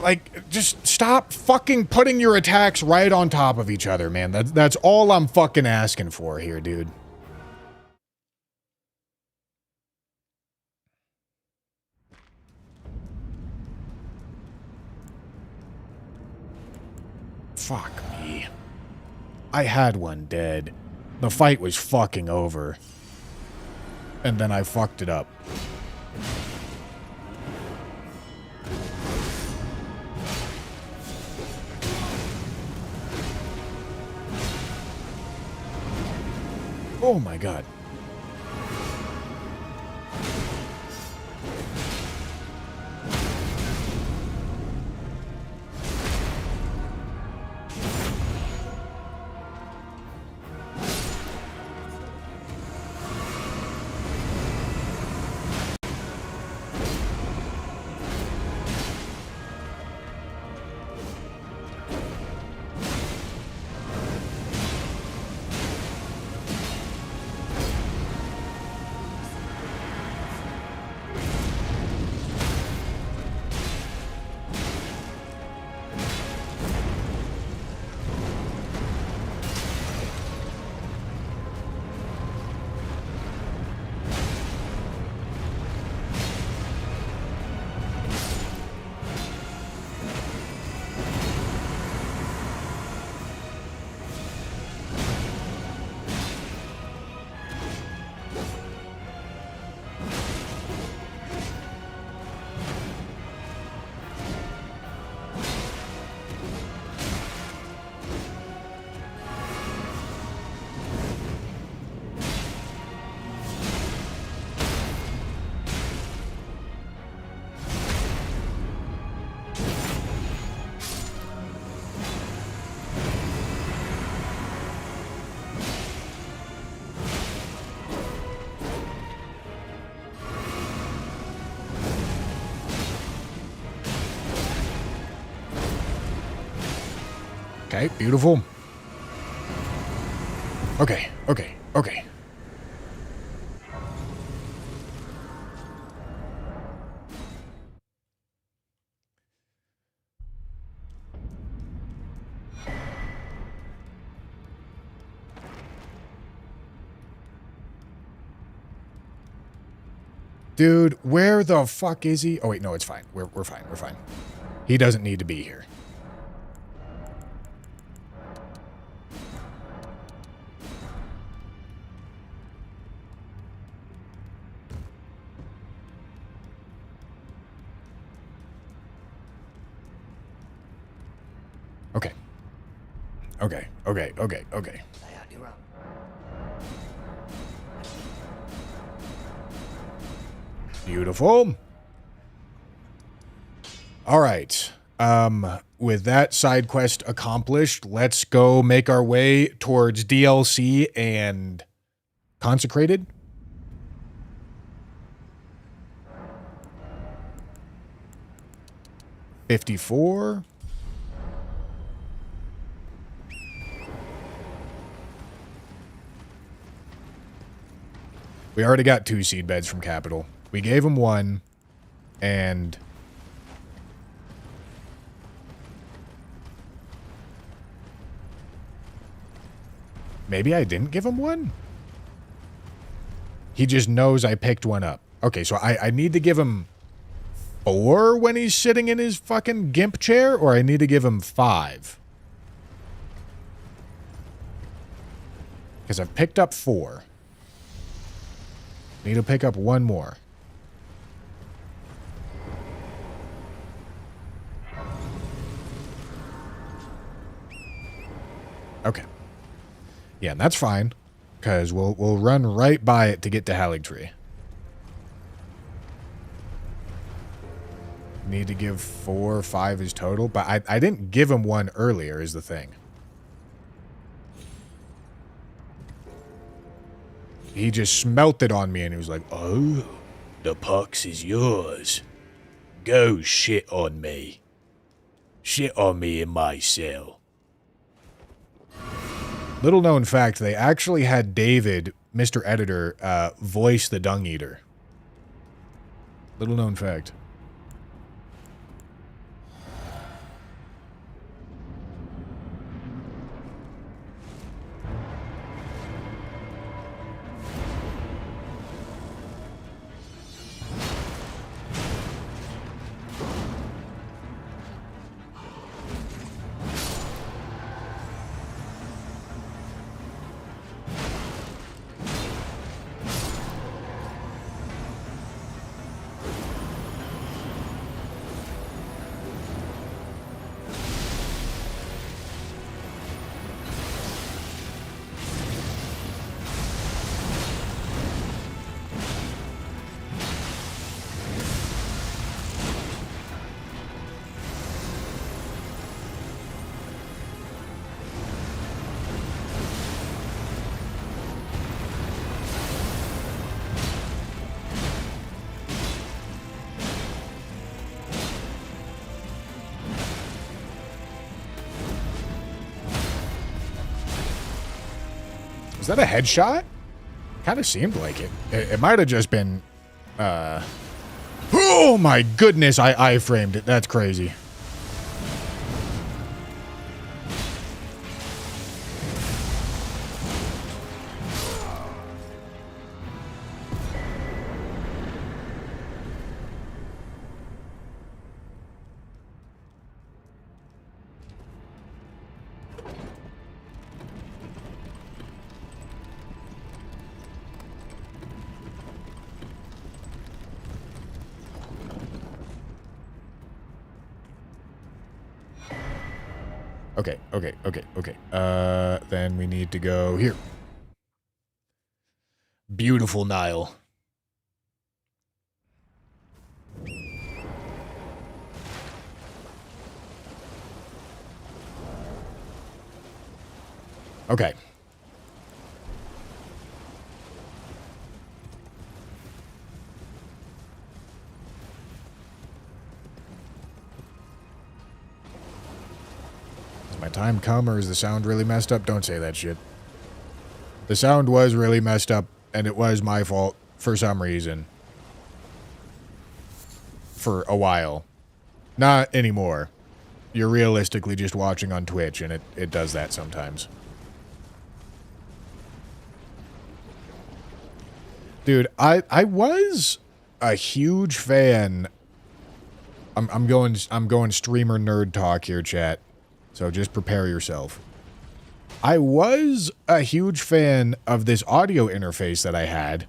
Like, just stop fucking putting your attacks right on top of each other, man. That's all I'm fucking asking for here, dude. Fuck me. I had one dead. The fight was fucking over. And then I fucked it up. Oh my god. Okay, beautiful. Okay, okay, okay. Dude, where the fuck is he? Oh wait, no, it's fine. We're fine. We're fine. He doesn't need to be here. Okay. Okay, okay, okay, okay. Beautiful. All right. With that side quest accomplished, let's go make our way towards DLC and Consecrated. $54. We already got 2 seed beds from Capital. We gave him 1, and maybe I didn't give him 1? He just knows I picked 1 up. Okay, so I need to give him 4 when he's sitting in his fucking gimp chair, or I need to give him 5? Because I've picked up 4. Need to pick up 1 more. Okay. Yeah, and that's fine, because we'll run right by it to get to Haligtree. Need to give 4 or 5 is total, but I didn't give him 1 earlier is the thing. He just smelt it on me and he was like, "Oh, the pox is yours. Go shit on me. Shit on me in my cell." Little known fact, they actually had David, Mr. Editor, voice the Dung Eater. Little known fact. Is that a headshot? Kind of seemed like it. It might have just been, oh my goodness, I framed it. That's crazy. Okay. Then we need to go here. Beautiful Nile. Okay. My time come, or is the sound really messed up? Don't say that shit. The sound was really messed up, and it was my fault for some reason. For a while. Not anymore. You're realistically just watching on Twitch, and it does that sometimes. Dude, I was a huge fan. I'm going streamer nerd talk here, chat. So just prepare yourself. I was a huge fan of this audio interface that I had.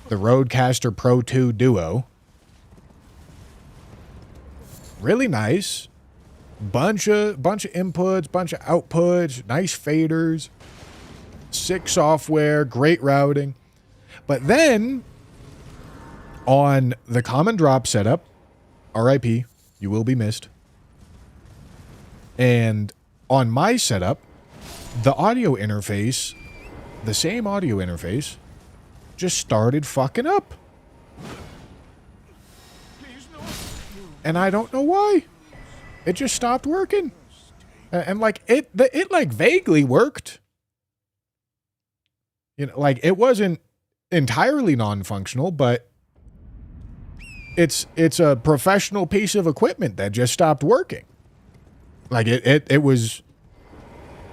The Rodecaster Pro 2 Duo. Really nice. Bunch of inputs, bunch of outputs, nice faders. Sick software, great routing. But then, on the Common Drop setup, RIP, you will be missed. And on my setup, the audio interface, the same audio interface, just started fucking up. And I don't know why. It just stopped working. And like it like vaguely worked. You know, like it wasn't entirely non-functional, but it's a professional piece of equipment that just stopped working. Like, it was...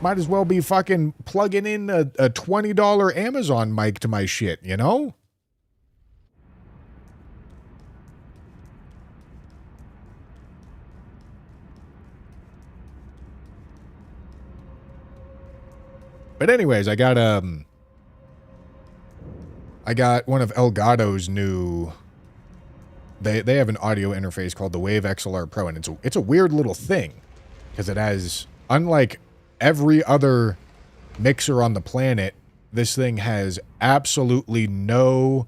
Might as well be fucking plugging in a $20 Amazon mic to my shit, you know? But anyways, I got one of Elgato's new... They have an audio interface called the Wave XLR Pro, and it's a weird little thing. Because it has, unlike every other mixer on the planet, this thing has absolutely no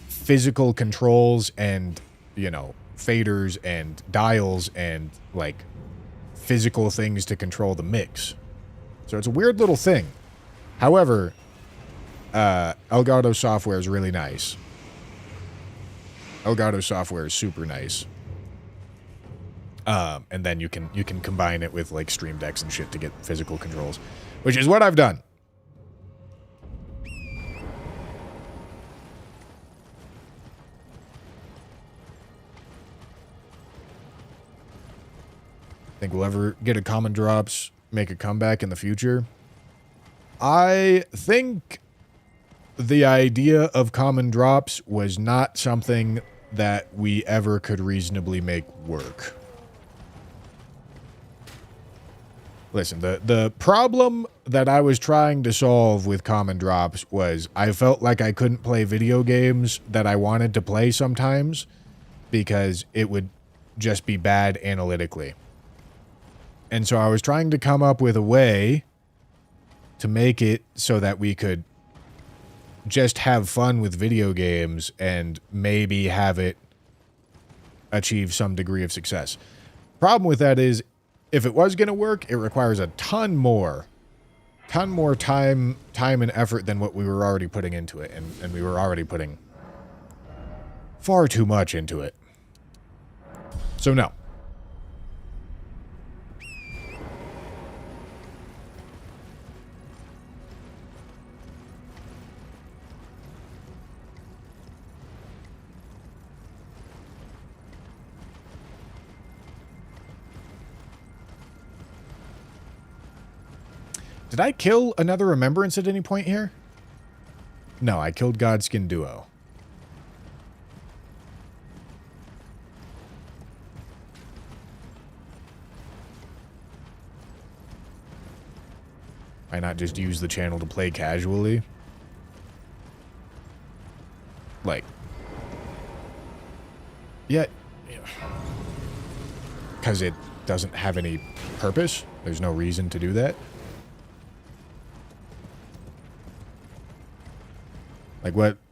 physical controls and, you know, faders and dials and, like, physical things to control the mix. So it's a weird little thing. However, Elgato software is really nice. Elgato software is super nice. And then you can combine it with like Stream Decks and shit to get physical controls, which is what I've done. Think we'll ever get a Common Drops, make a comeback in the future? I think the idea of Common Drops was not something that we ever could reasonably make work. Listen, the problem that I was trying to solve with Common Drops was I felt like I couldn't play video games that I wanted to play sometimes because it would just be bad analytically. And so I was trying to come up with a way to make it so that we could just have fun with video games and maybe have it achieve some degree of success. Problem with that is, if it was going to work, it requires a ton more time and effort than what we were already putting into it. And we were already putting far too much into it. So no. Did I kill another remembrance at any point here? No, I killed Godskin Duo. Why not just use the channel to play casually? Like, yeah, because it doesn't have any purpose. There's no reason to do that.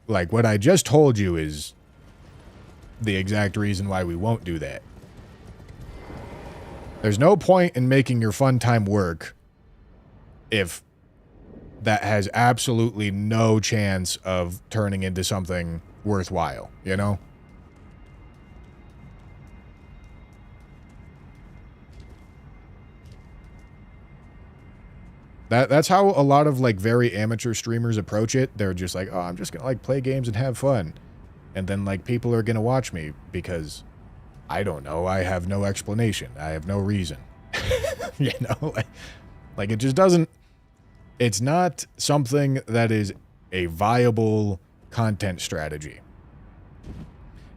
Like what I just told you is the exact reason why we won't do that. There's no point in making your fun time work if that has absolutely no chance of turning into something worthwhile, you know? That's how a lot of, like, very amateur streamers approach it. They're just like, oh, I'm just gonna, like, play games and have fun. And then, like, people are gonna watch me because, I don't know, I have no explanation. I have no reason. You know? Like, it just doesn't... It's not something that is a viable content strategy.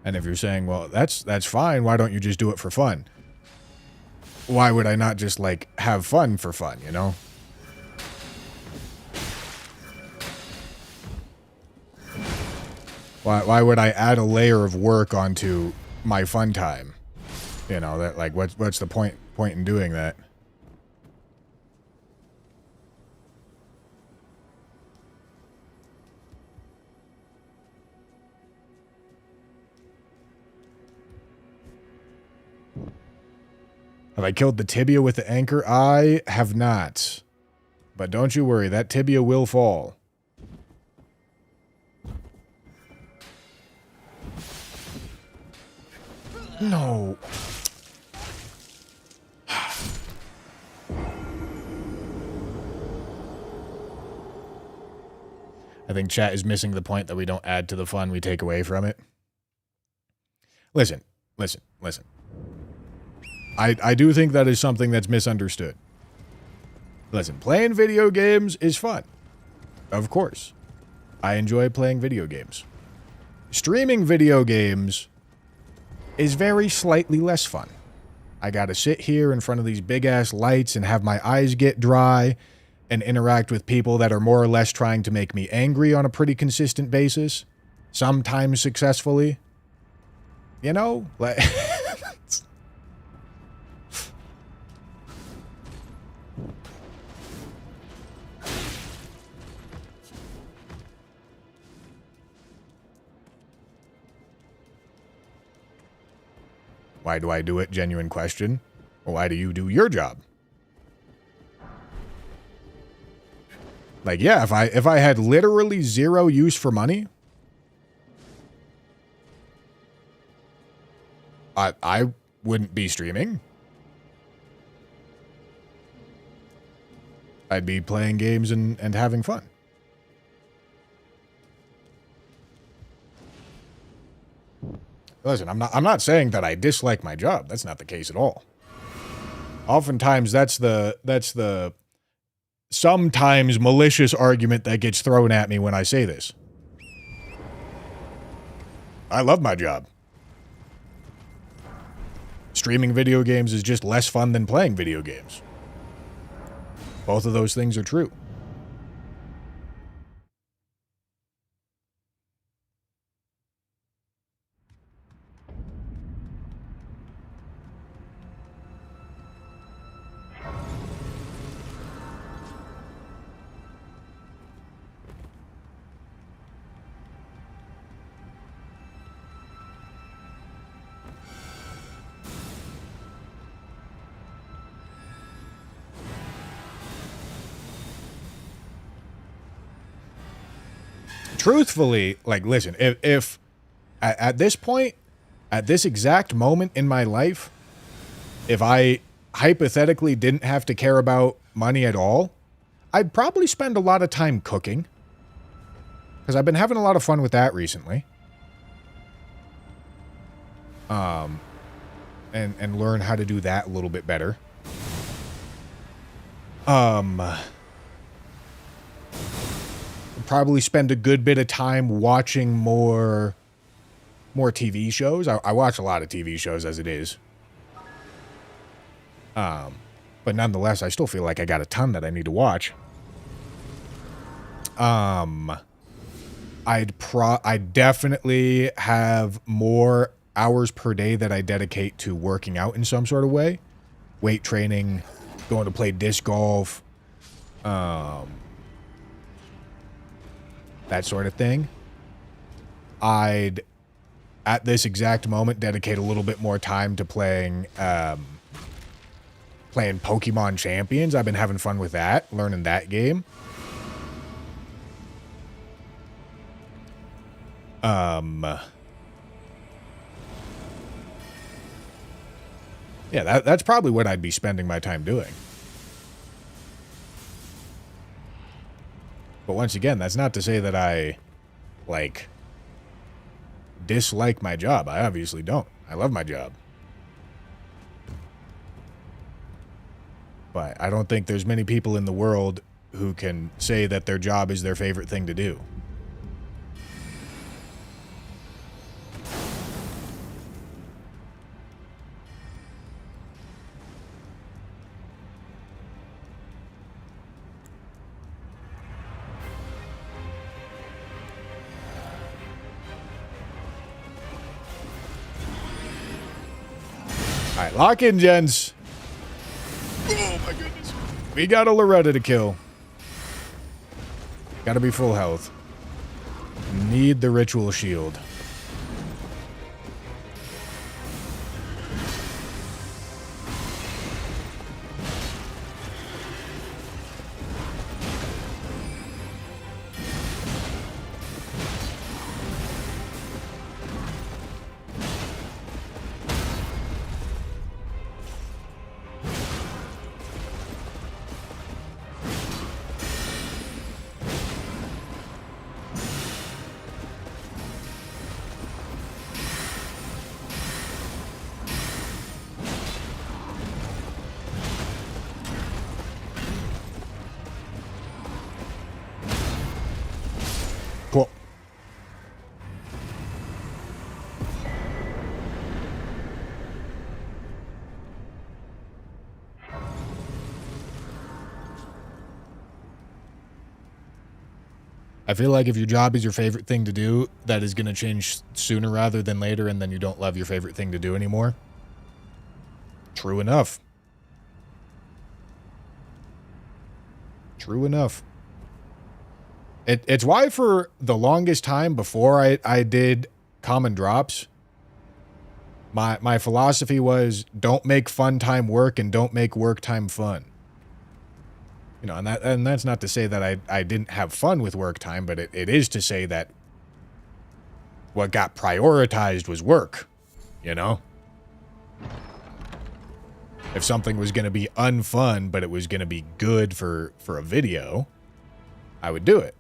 And if you're saying, well, that's fine, why don't you just do it for fun? Why would I not just, like, have fun for fun, you know? Why would I add a layer of work onto my fun time? You know, that, like, what's the point in doing that? Have I killed the tibia with the anchor? I have not. But don't you worry, that tibia will fall. No. I think chat is missing the point that we don't add to the fun, we take away from it. Listen. I do think that is something that's misunderstood. Listen, playing video games is fun. Of course. I enjoy playing video games. Streaming video games is very slightly less fun. I gotta sit here in front of these big-ass lights and have my eyes get dry and interact with people that are more or less trying to make me angry on a pretty consistent basis, sometimes successfully. You know? Like... Why do I do it? Genuine question. Why do you do your job? Like, yeah, if I had literally zero use for money, I wouldn't be streaming. I'd be playing games and having fun. Listen, I'm not saying that I dislike my job. That's not the case at all. Oftentimes that's the sometimes malicious argument that gets thrown at me when I say this. I love my job. Streaming video games is just less fun than playing video games. Both of those things are true. Truthfully, like, listen, if at this point, at this exact moment in my life, if I hypothetically didn't have to care about money at all, I'd probably spend a lot of time cooking. Because I've been having a lot of fun with that recently. And learn how to do that a little bit better. probably spend a good bit of time watching more TV shows. I watch a lot of TV shows as it is. But nonetheless, I still feel like I got a ton that I need to watch. I'd definitely have more hours per day that I dedicate to working out in some sort of way. Weight training, going to play disc golf, that sort of thing. I'd, at this exact moment, dedicate a little bit more time to playing Pokemon Champions. I've been having fun with that, learning that game. Yeah, that's probably what I'd be spending my time doing. But once again, that's not to say that I, like, dislike my job. I obviously don't. I love my job. But I don't think there's many people in the world who can say that their job is their favorite thing to do. All right, lock in, gents. Oh, my goodness. We got a Loretta to kill. Gotta be full health. Need the ritual shield. Cool. I feel like if your job is your favorite thing to do, that is going to change sooner rather than later, and then you don't love your favorite thing to do anymore. True enough. True enough. It's why for the longest time before I did common drops, my philosophy was don't make fun time work and don't make work time fun. You know, and that's not to say that I didn't have fun with work time, but it is to say that what got prioritized was work, you know? If something was going to be unfun, but it was going to be good for a video, I would do it.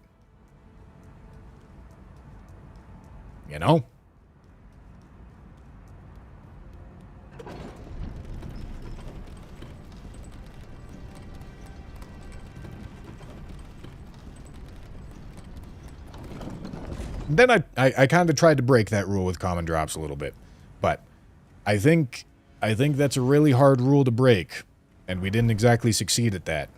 You know? Then I kind of tried to break that rule with common drops a little bit. But I think that's a really hard rule to break, and we didn't exactly succeed at that.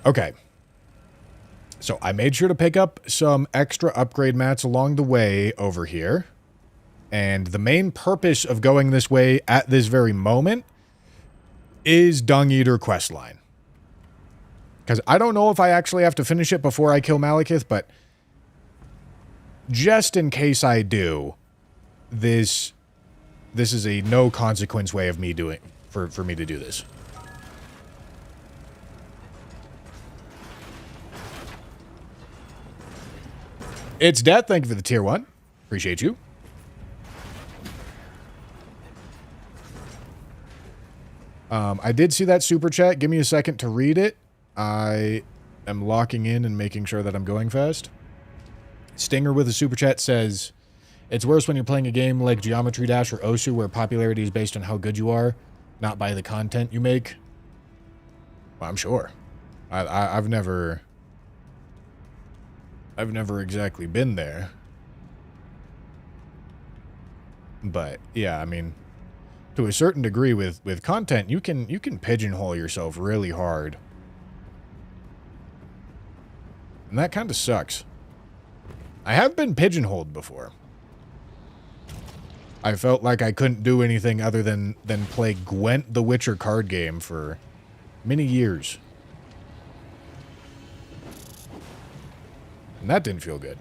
Okay. So I made sure to pick up some extra upgrade mats along the way over here. And the main purpose of going this way at this very moment is Dung Eater questline. Because I don't know if I actually have to finish it before I kill Malekith, but just in case I do, this is a no consequence way of me doing for me to do this. It's Death. Thank you for the tier 1. Appreciate you. I did see that super chat. Give me a second to read it. I am locking in and making sure that I'm going fast. Stinger with a super chat says, it's worse when you're playing a game like Geometry Dash or Osu where popularity is based on how good you are, not by the content you make. Well, I'm sure. I've never exactly been there. But yeah, I mean, to a certain degree with content, you can pigeonhole yourself really hard. And that kind of sucks. I have been pigeonholed before. I felt like I couldn't do anything other than play Gwent the Witcher card game for many years. And that didn't feel good.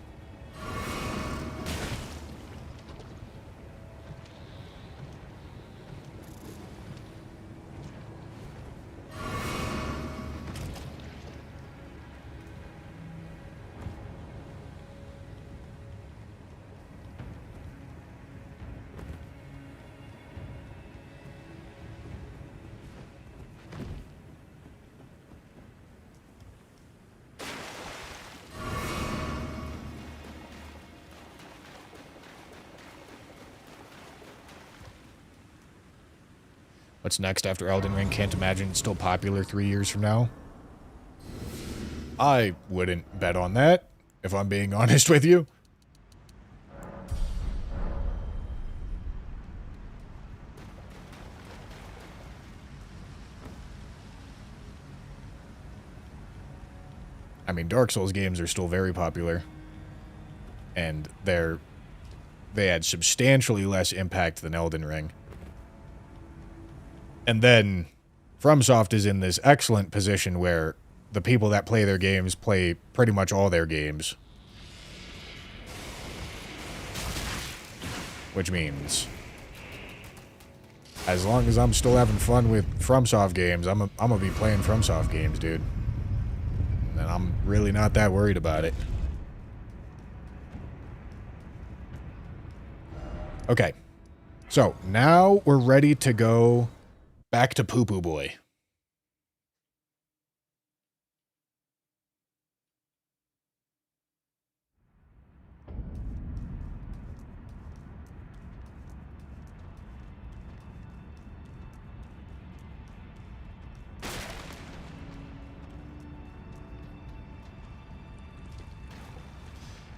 What's next after Elden Ring? Can't imagine it's still popular 3 years from now. I wouldn't bet on that, if I'm being honest with you. I mean, Dark Souls games are still very popular. And they had substantially less impact than Elden Ring. And then FromSoft is in this excellent position where the people that play their games play pretty much all their games. Which means, as long as I'm still having fun with FromSoft games, I'm gonna be playing FromSoft games, dude. And I'm really not that worried about it. Okay. So, now we're ready to go back to Poo Poo Boy.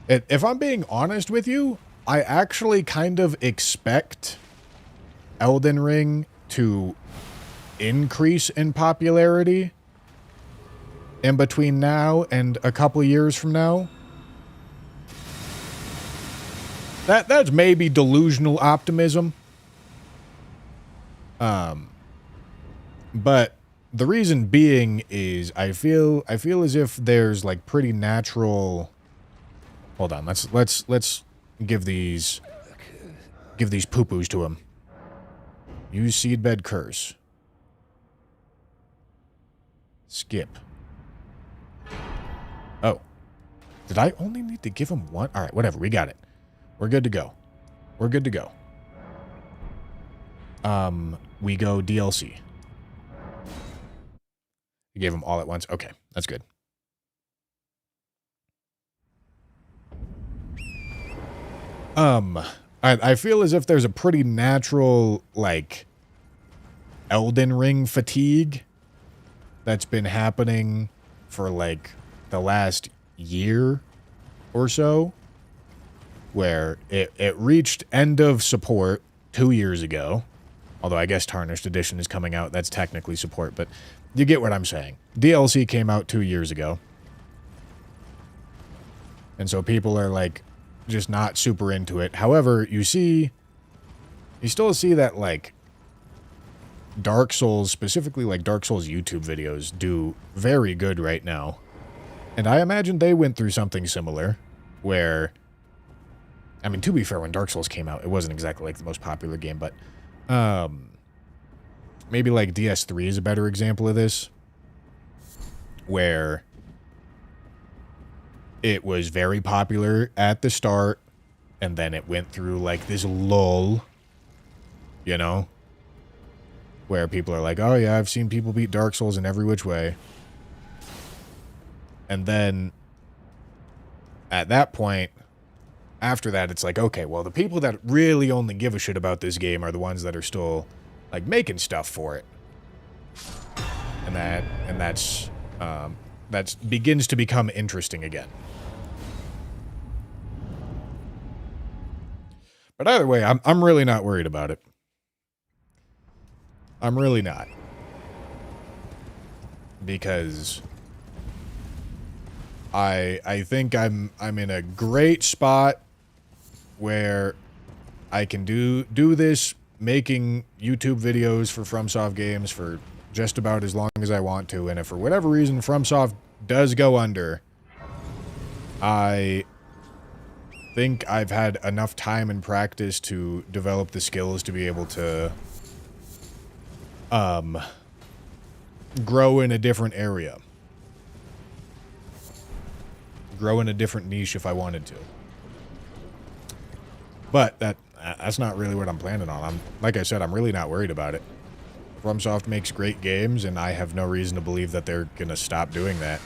If I'm being honest with you, I actually kind of expect Elden Ring to increase in popularity in between now and a couple years from now. That's maybe delusional optimism. But the reason being is I feel as if there's like pretty natural. Hold on, let's give these poo-poos to him. Use Seedbed Curse. Skip. Oh. Did I only need to give him one? Alright, whatever, we got it. We're good to go. We're good to go. We go DLC. You gave him all at once? Okay, that's good. I feel as if there's a pretty natural, like, Elden Ring fatigue that's been happening for, like, the last year or so, where it reached end of support 2 years ago, although I guess Tarnished Edition is coming out, that's technically support, but you get what I'm saying. DLC came out 2 years ago, and so people are, like, just not super into it. However, you still see that, like, Dark Souls, specifically like Dark Souls YouTube videos, do very good right now. And I imagine they went through something similar, where, I mean, to be fair, when Dark Souls came out, it wasn't exactly like the most popular game, but maybe like DS3 is a better example of this, where it was very popular at the start, and then it went through like this lull, you know, where people are like, oh yeah, I've seen people beat Dark Souls in every which way. And then at that point, after that, it's like, okay, well, the people that really only give a shit about this game are the ones that are still like making stuff for it. And that's begins to become interesting again. But either way, I'm really not worried about it. I'm really not. Because I think I'm in a great spot where I can do this, making YouTube videos for FromSoft games for just about as long as I want to, and if for whatever reason FromSoft does go under, I think I've had enough time and practice to develop the skills to be able to grow in a different area. Grow in a different niche if I wanted to. But that's not really what I'm planning on. Like I said, I'm really not worried about it. FromSoft makes great games, and I have no reason to believe that they're going to stop doing that.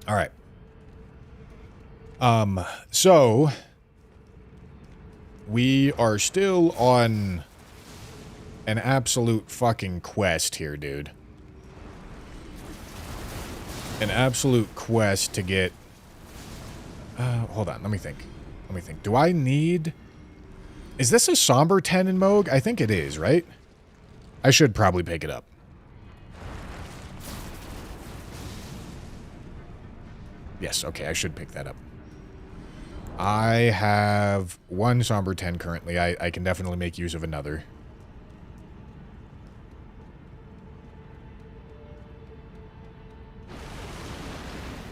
All right. So we are still on an absolute fucking quest here, dude. An absolute quest to get... hold on, let me think. Do I need... Is this a Somber 10 in Moog? I think it is, right? I should probably pick it up. Yes, okay, I should pick that up. I have one Somber 10 currently. I can definitely make use of another.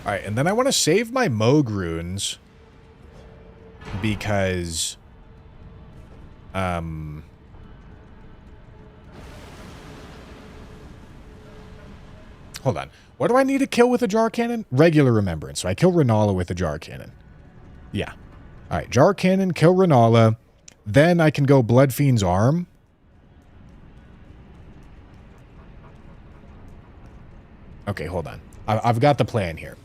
Alright, and then I want to save my Moog runes because... Hold on. What do I need to kill with a jar cannon? Regular remembrance. So I kill Renala with a jar cannon. Yeah. Alright, jar cannon, kill Renala. Then I can go Blood Fiend's arm. Okay, hold on. I've got the plan here.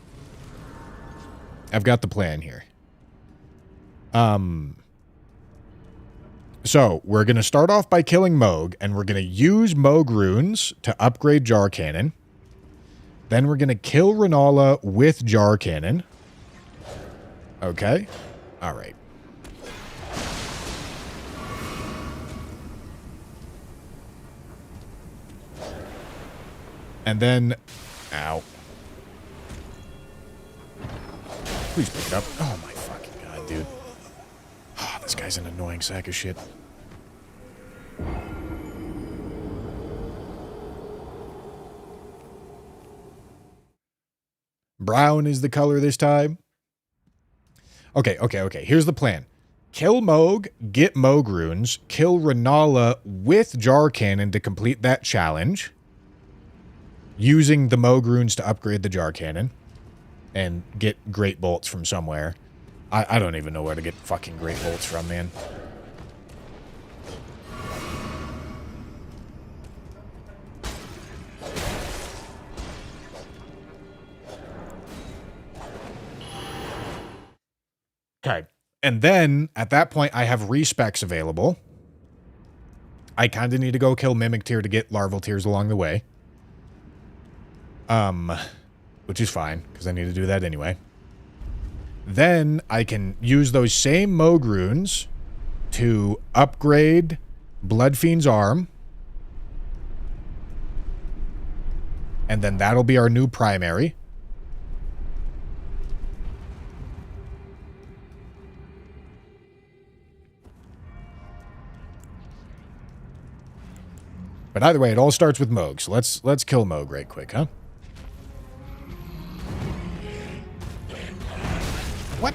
So, we're going to start off by killing Moog, and we're going to use Moog runes to upgrade jar cannon. Then we're going to kill Renala with jar cannon. Okay. All right. And then... Ow. Please pick it up. Oh my fucking god, dude. Oh, this guy's an annoying sack of shit. Brown is the color this time. Okay. Here's the plan. Kill Moog, get Moog runes, kill Renala with jar cannon to complete that challenge. Using the Moog runes to upgrade the jar cannon. And get great bolts from somewhere. I don't even know where to get fucking great bolts from, man. Okay. And then, at that point, I have respecs available. I kind of need to go kill Mimic Tear to get Larval Tears along the way. Which is fine, because I need to do that anyway. Then, I can use those same Moog runes to upgrade Blood Fiend's arm. And then that'll be our new primary. But either way, it all starts with Moog. So let's kill Moog right quick, huh? What?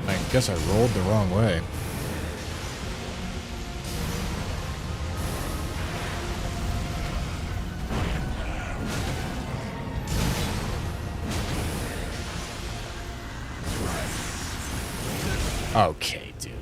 I guess I rolled the wrong way. Okay, dude.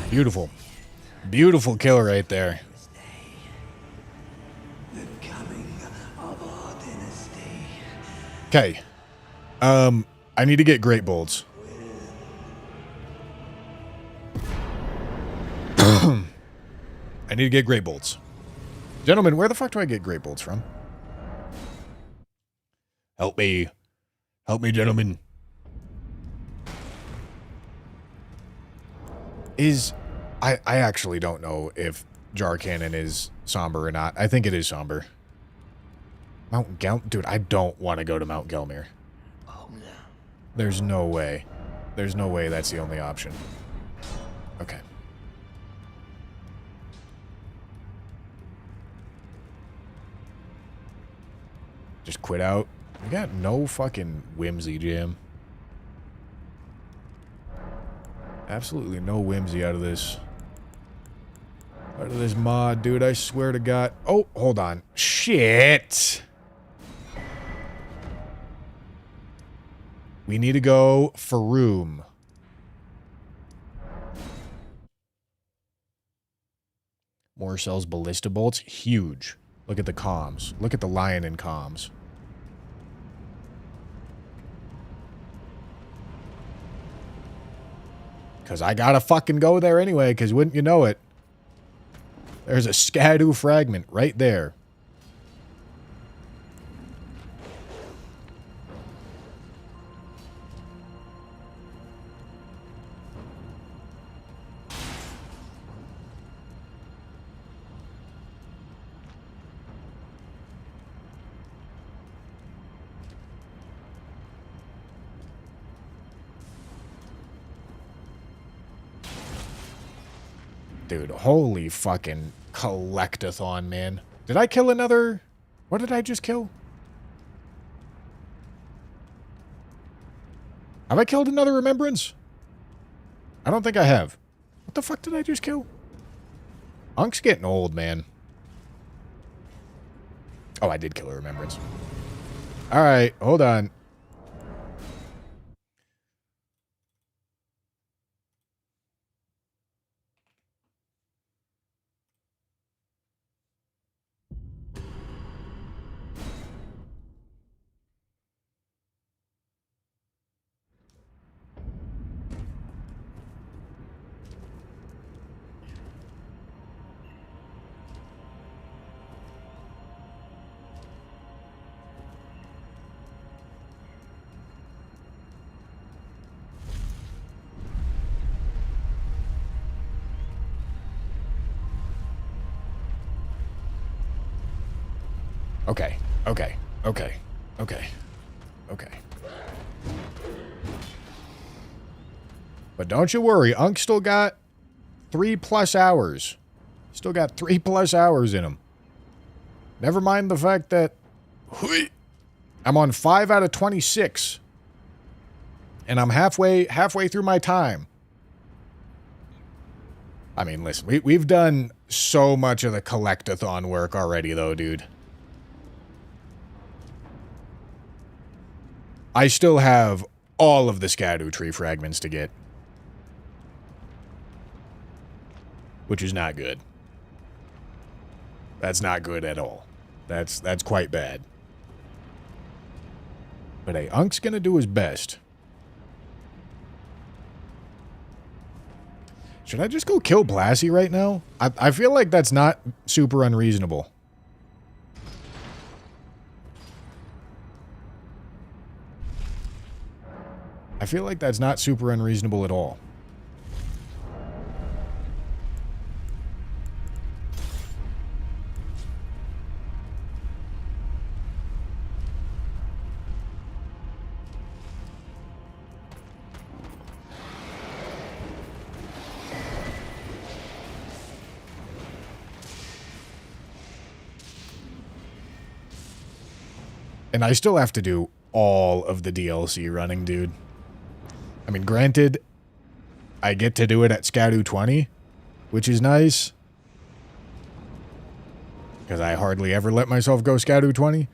Beautiful. Beautiful kill right there. Okay. I need to get great bolts. I need to get great bolts. Gentlemen, where the fuck do I get great bolts from? Help me. Help me, gentlemen. I actually don't know if Jar Cannon is somber or not. I think it is somber. Mount Gelmir? Dude, I don't want to go to Mount Gelmir. Oh no. There's no way. There's no way that's the only option. Okay. Just quit out. We got no fucking whimsy, Jam. Absolutely no whimsy out of this. Out of this mod, dude. I swear to God. Oh, hold on. Shit. We need to go for room. More cells, ballista bolts. Huge. Look at the comms. Look at the lion in comms. Because I gotta fucking go there anyway, because wouldn't you know it? There's a Skadu fragment right there. Dude, holy fucking collectathon, man. Did I kill another? What did I just kill? Have I killed another remembrance? I don't think I have. What the fuck did I just kill? Unk's getting old, man. Oh, I did kill a remembrance. Alright, hold on. Okay, okay, okay, okay, okay. But don't you worry, Unk still got 3+ hours. Still got 3+ hours in him. Never mind the fact that I'm on 5 out of 26. And I'm halfway through my time. I mean, listen, we've done so much of the collectathon work already, though, dude. I still have all of the Scadu tree fragments to get. Which is not good. That's not good at all. That's quite bad. But hey, Unk's gonna do his best. Should I just go kill Blassie right now? I feel like that's not super unreasonable. I feel like that's not super unreasonable at all. And I still have to do all of the DLC running, dude. I mean, granted, I get to do it at Scadu 20, which is nice. Because I hardly ever let myself go Scadu 20.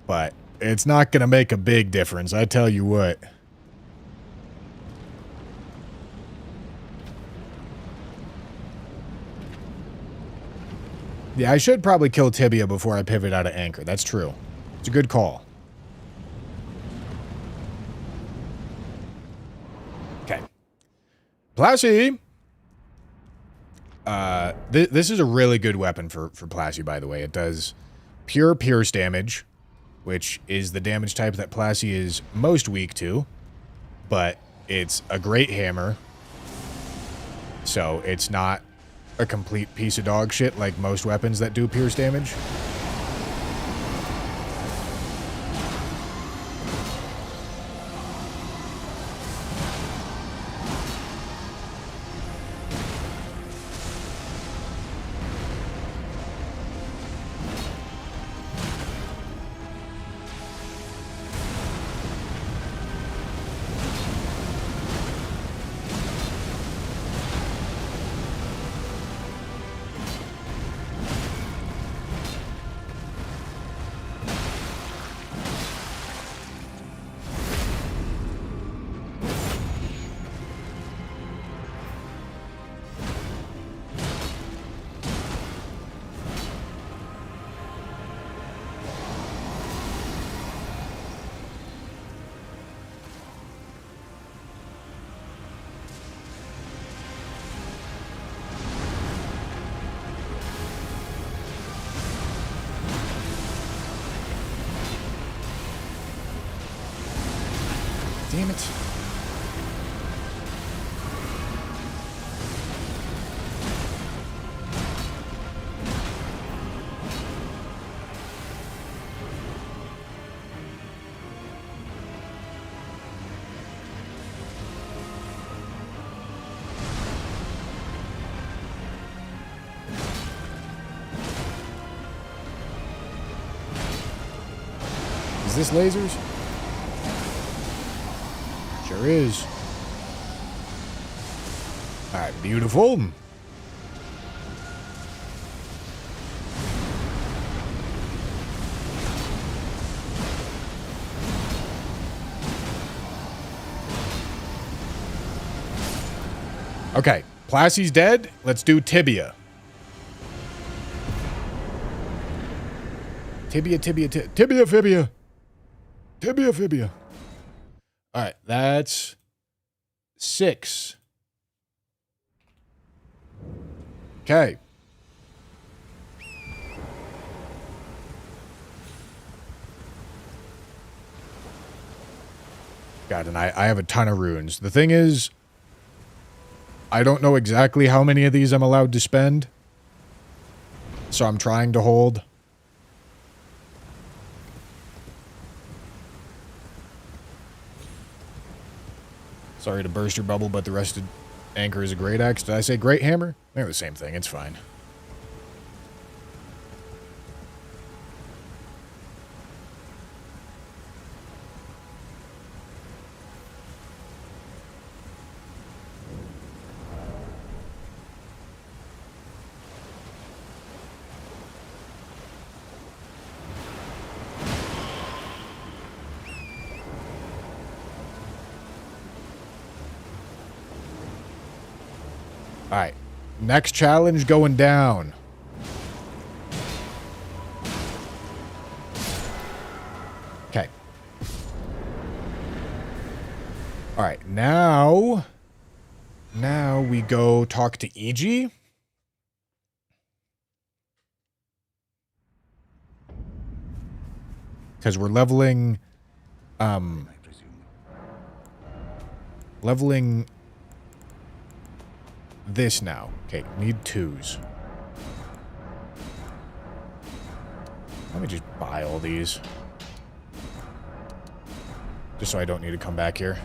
But it's not going to make a big difference, I tell you what. Yeah, I should probably kill Tibia before I pivot out of Anchor. That's true. It's a good call. Okay. Plassie! This is a really good weapon for Plassie, by the way. It does pure pierce damage, which is the damage type that Plassie is most weak to. But it's a great hammer. So it's not a complete piece of dog shit like most weapons that do pierce damage. Damn it. Is this lasers? Sure is. Alright, beautiful. Okay, Plassie's dead. Let's do Tibia. Tibia, fibia. Tibia, fibia. Alright, that's 6. Okay. God, and I have a ton of runes. The thing is, I don't know exactly how many of these I'm allowed to spend. So I'm trying to hold. Sorry to burst your bubble, but the Rusted Anchor is a great axe. Did I say great hammer? They're the same thing. It's fine. Alright. Next challenge going down. Okay. Alright, now we go talk to EG. Because we're leveling, leveling this now. Okay, need 2s. Let me just buy all these. Just so I don't need to come back here.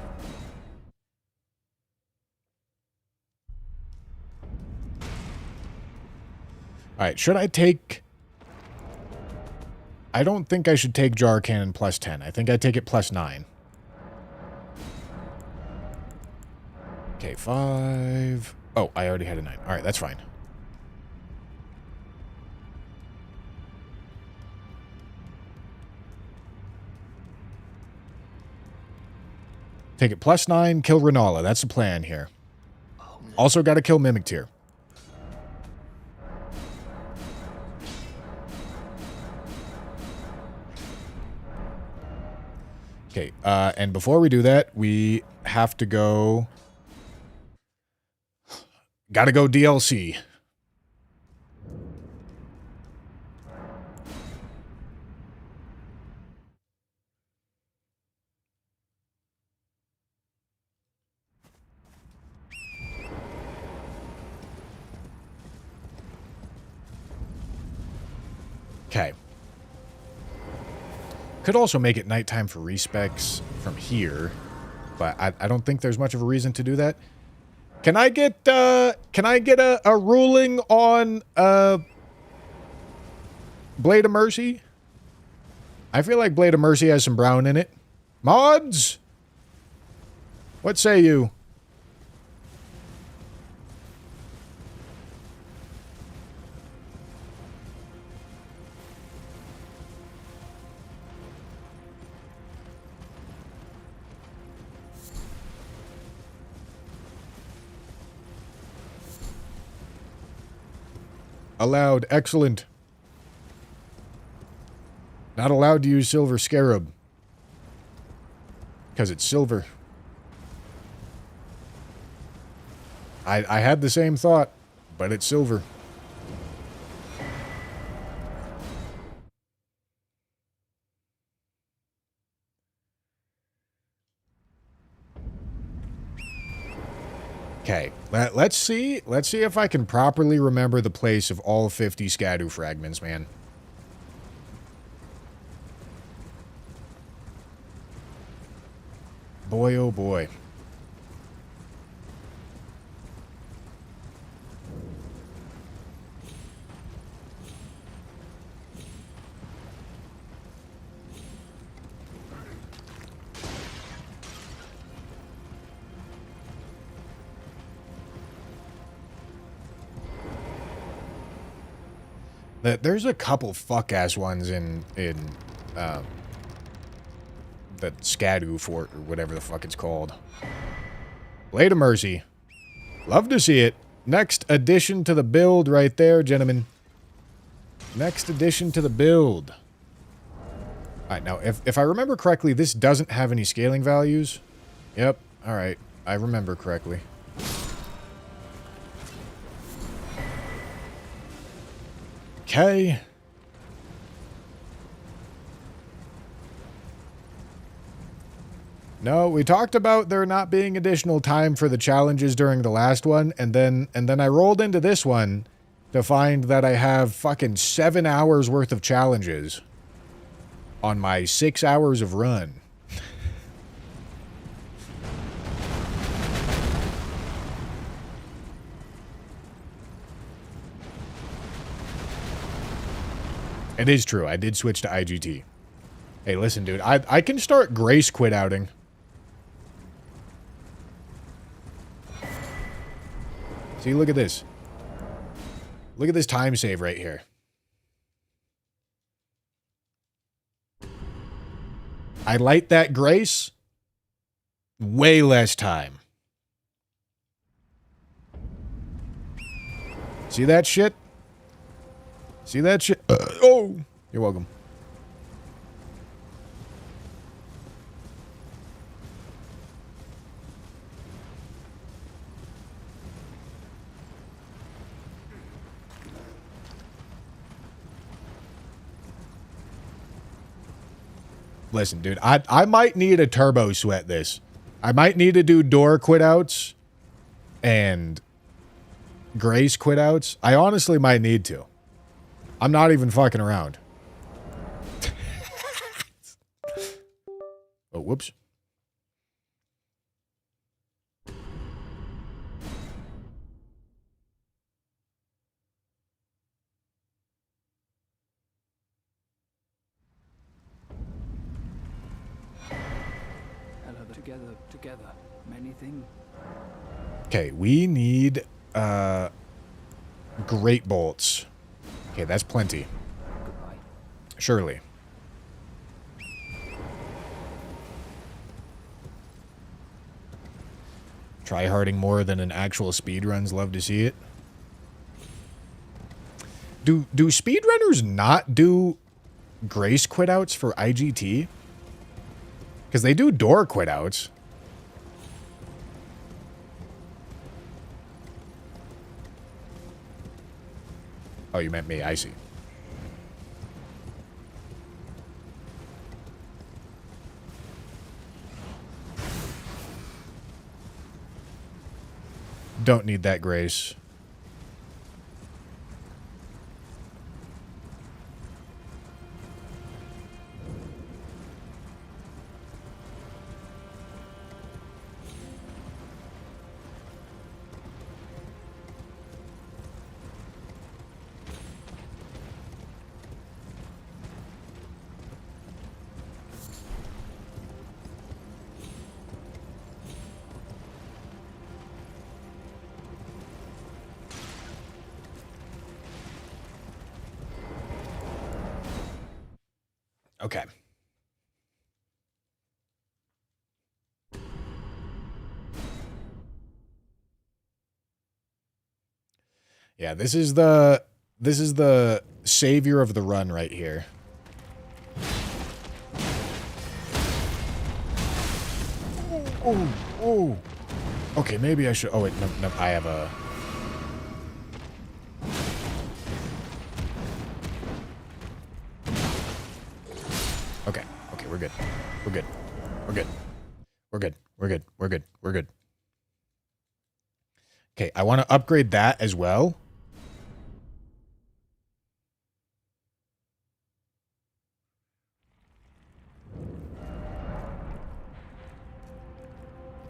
Alright, should I take... I don't think I should take Jar Cannon plus 10. I think I take it plus 9. Okay, 5... Oh, I already had a 9. Alright, that's fine. Take it plus 9, kill Renala. That's the plan here. Also got to kill Mimic Tear. Okay, and before we do that, we have to go... Gotta go DLC. Okay. Could also make it nighttime for respecs from here, but I don't think there's much of a reason to do that. Can I get a ruling on Blade of Mercy? I feel like Blade of Mercy has some brown in it. Mods? What say you? Allowed. Excellent. Not allowed to use Silver Scarab. Because it's silver. I had the same thought, but it's silver. Okay, let's see if I can properly remember the place of all 50 Scadu fragments, man. Boy, oh boy. There's a couple fuck-ass ones in the Scadu Fort, or whatever the fuck it's called. Blade of Mercy. Love to see it. Next addition to the build right there, gentlemen. Next addition to the build. Alright, now, if I remember correctly, this doesn't have any scaling values. Yep, alright. I remember correctly. Okay. No, we talked about there not being additional time for the challenges during the last one, and then I rolled into this one to find that I have fucking 7 hours worth of challenges on my 6 hours of run. It is true. I did switch to IGT. Hey, listen, dude. I can start grace quit outing. See, look at this. Look at this time save right here. I light that grace. Way less time. See that shit? See that shit? Oh! You're welcome. Listen, dude, I might need a turbo sweat this. I might need to do door quit outs and grace quit outs. I honestly might need to. I'm not even fucking around. Oh, whoops. Together, many things. Okay, we need great bolts. Okay, that's plenty. Goodbye. Surely. Try harding more than an actual speedruns. Love to see it. Do speedrunners not do grace quit outs for IGT? Because they do door quit outs. Oh, you meant me. I see. Don't need that grace. Okay. Yeah, this is the savior of the run right here. Oh, oh. Okay, maybe I should. Oh wait, no, I have a. Okay, we're good. We're good. We're good. We're good. We're good. We're good. We're good. Okay, I want to upgrade that as well.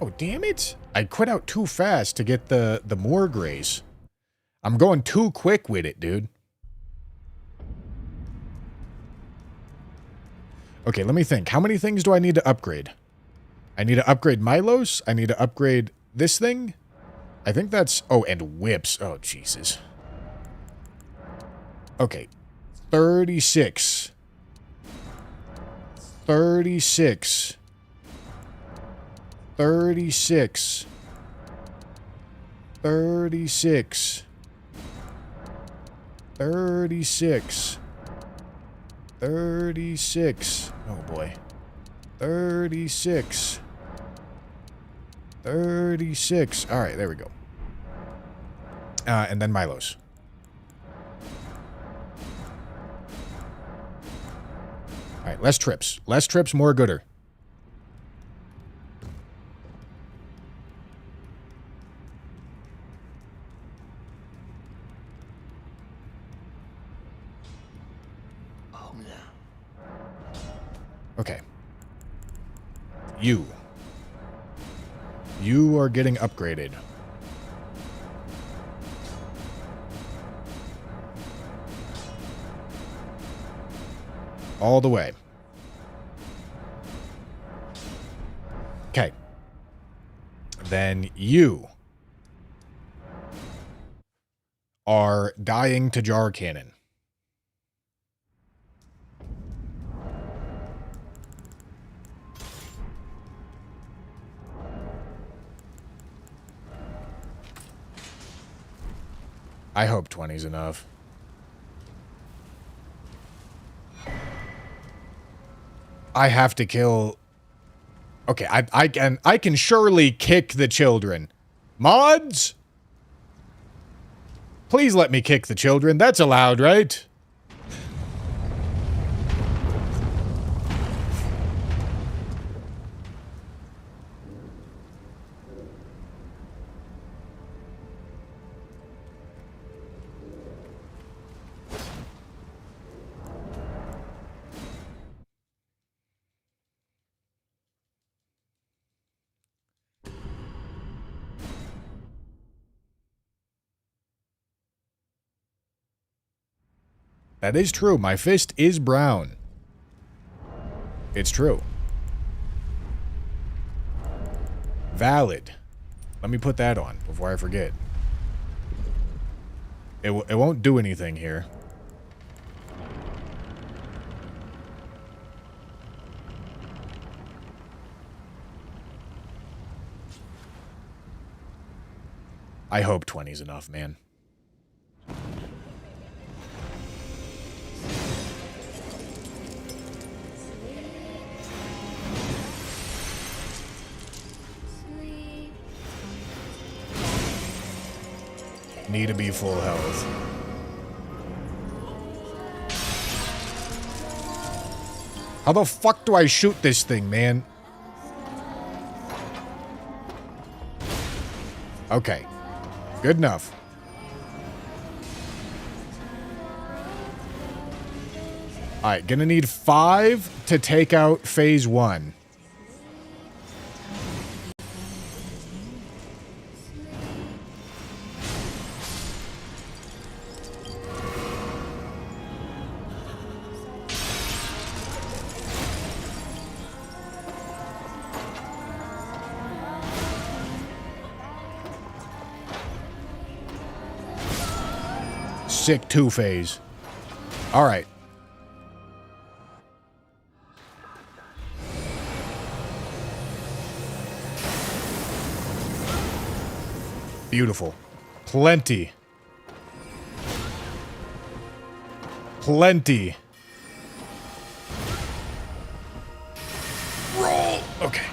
Oh, damn it. I quit out too fast to get the more grace. I'm going too quick with it, dude. Okay, let me think. How many things do I need to upgrade? I need to upgrade Milos. I need to upgrade this thing. I think that's... Oh, and whips. Oh, Jesus. Okay. 36. 36. 36. 36. 36. 36. Oh, boy. 36. 36. All right, there we go. And then Milos. All right, less trips. Less trips, more gooder. Okay. You are getting upgraded. All the way. Okay. Then you are dying to jar cannon. I hope 20's enough. I have to kill... Okay, I can surely kick the children. Mods? Please let me kick the children. That's allowed, right? That is true. My fist is brown. It's true. Valid. Let me put that on before I forget. It won't do anything here. I hope 20's enough, man. Need to be full health. How the fuck do I shoot this thing, man? Okay. Good enough. Alright, gonna need 5 to take out phase 1. Sick 2 phase. Alright. Beautiful. Plenty. Plenty. Roll. Okay.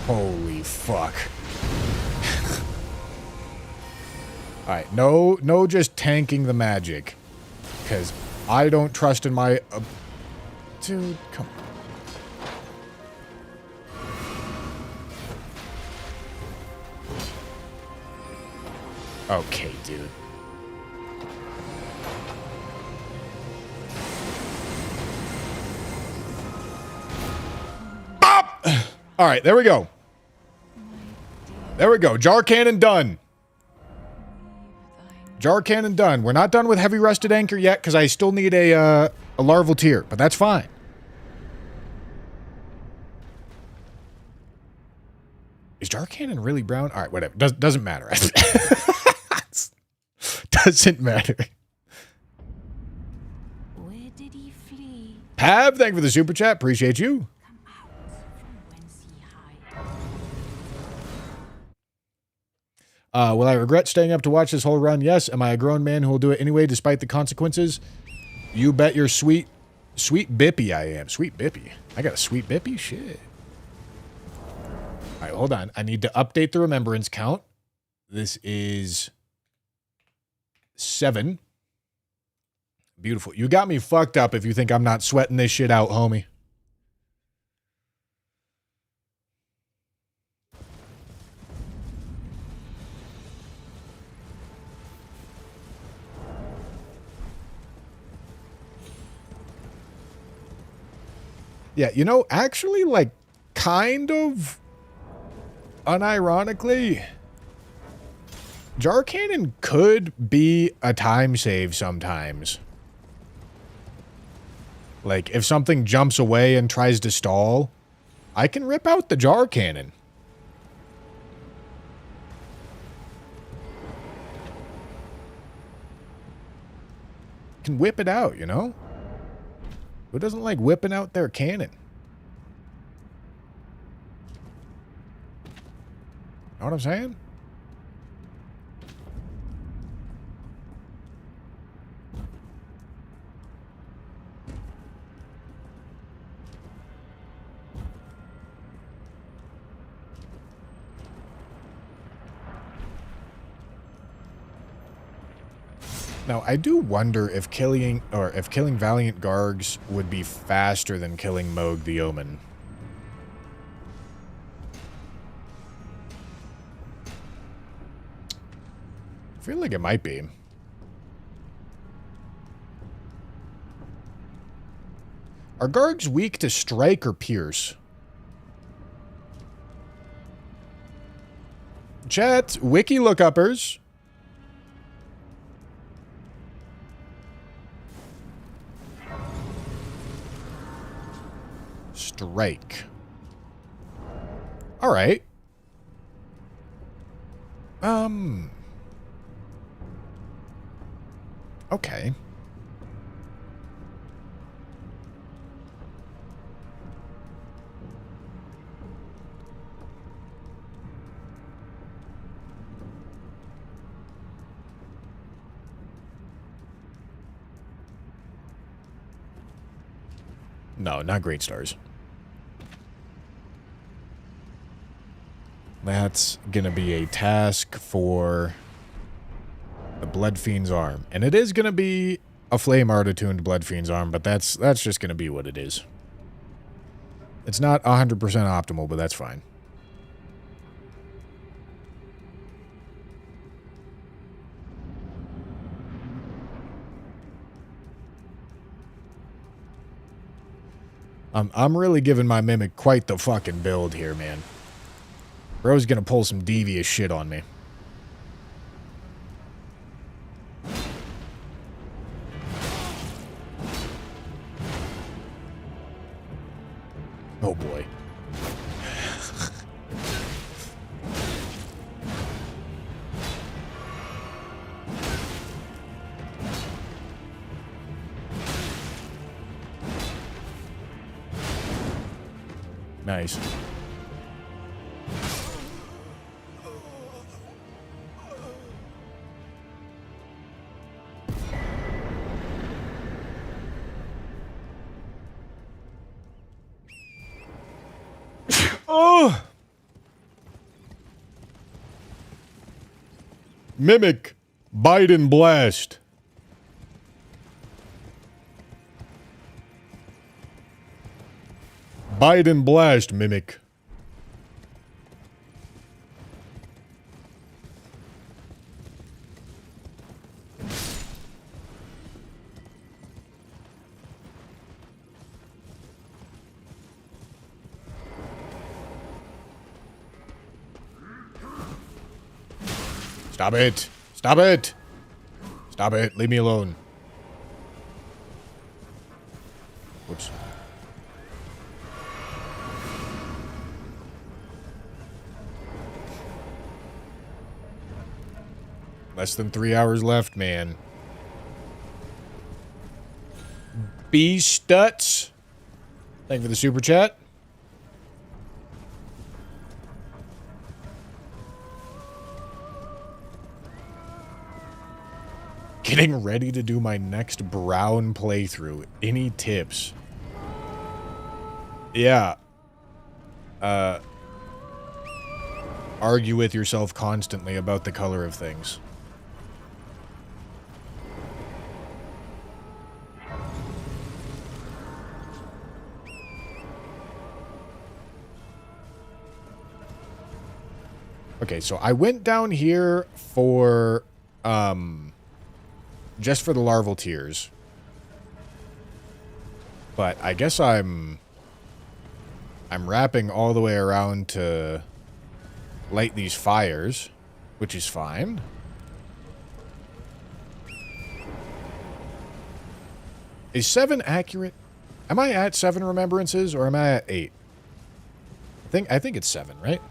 Holy fuck. Alright, no just tanking the magic. Because I don't trust in my... dude, come on. Okay, dude. Bop! Alright, there we go. There we go. Jar cannon done. Jar cannon done. We're not done with heavy rusted anchor yet because I still need a larval tier, but that's fine. Is jar cannon really brown? All right, whatever. Doesn't matter. Doesn't matter. Where did he flee? Pav, thank you for the super chat. Appreciate you. Come out from whence he hide. Will I regret staying up to watch this whole run? Yes. Am I a grown man who will do it anyway despite the consequences? You bet your sweet bippy I am. Sweet bippy. I got a sweet bippy? Shit. All right, hold on. I need to update the remembrance count. This is 7. Beautiful. You got me fucked up if you think I'm not sweating this shit out, homie. Yeah, you know, actually, like, kind of unironically, jar cannon could be a time save sometimes. Like, if something jumps away and tries to stall, I can rip out the jar cannon. Can whip it out, you know? Who doesn't like whipping out their cannon? Know what I'm saying? Now, I do wonder if killing Valiant Gargs would be faster than killing Moog the Omen. I feel like it might be. Are Gargs weak to strike or pierce? Chat, wiki look-uppers. Strike. All right. Okay. No, not great stars. That's gonna be a task for the Blood Fiend's arm. And it is gonna be a flame art attuned Blood Fiend's arm, but that's just gonna be what it is. It's not 100% optimal, but that's fine. I'm really giving my Mimic quite the fucking build here, man. Bro's gonna pull some devious shit on me. Oh boy. Nice. Oh! Mimic, Biden blast. Biden blast, Mimic. Stop it. Stop it. Stop it. Leave me alone. Whoops. Less than 3 hours left, man. B Stutz. Thank you for the super chat. Getting ready to do my next Brown playthrough. Any tips? Yeah. Argue with yourself constantly about the color of things. Okay, so I went down here for, just for the larval tears. But I guess I'm wrapping all the way around to light these fires, which is fine. Is 7 accurate? Am I at 7 remembrances or am I at 8? I think it's 7, right?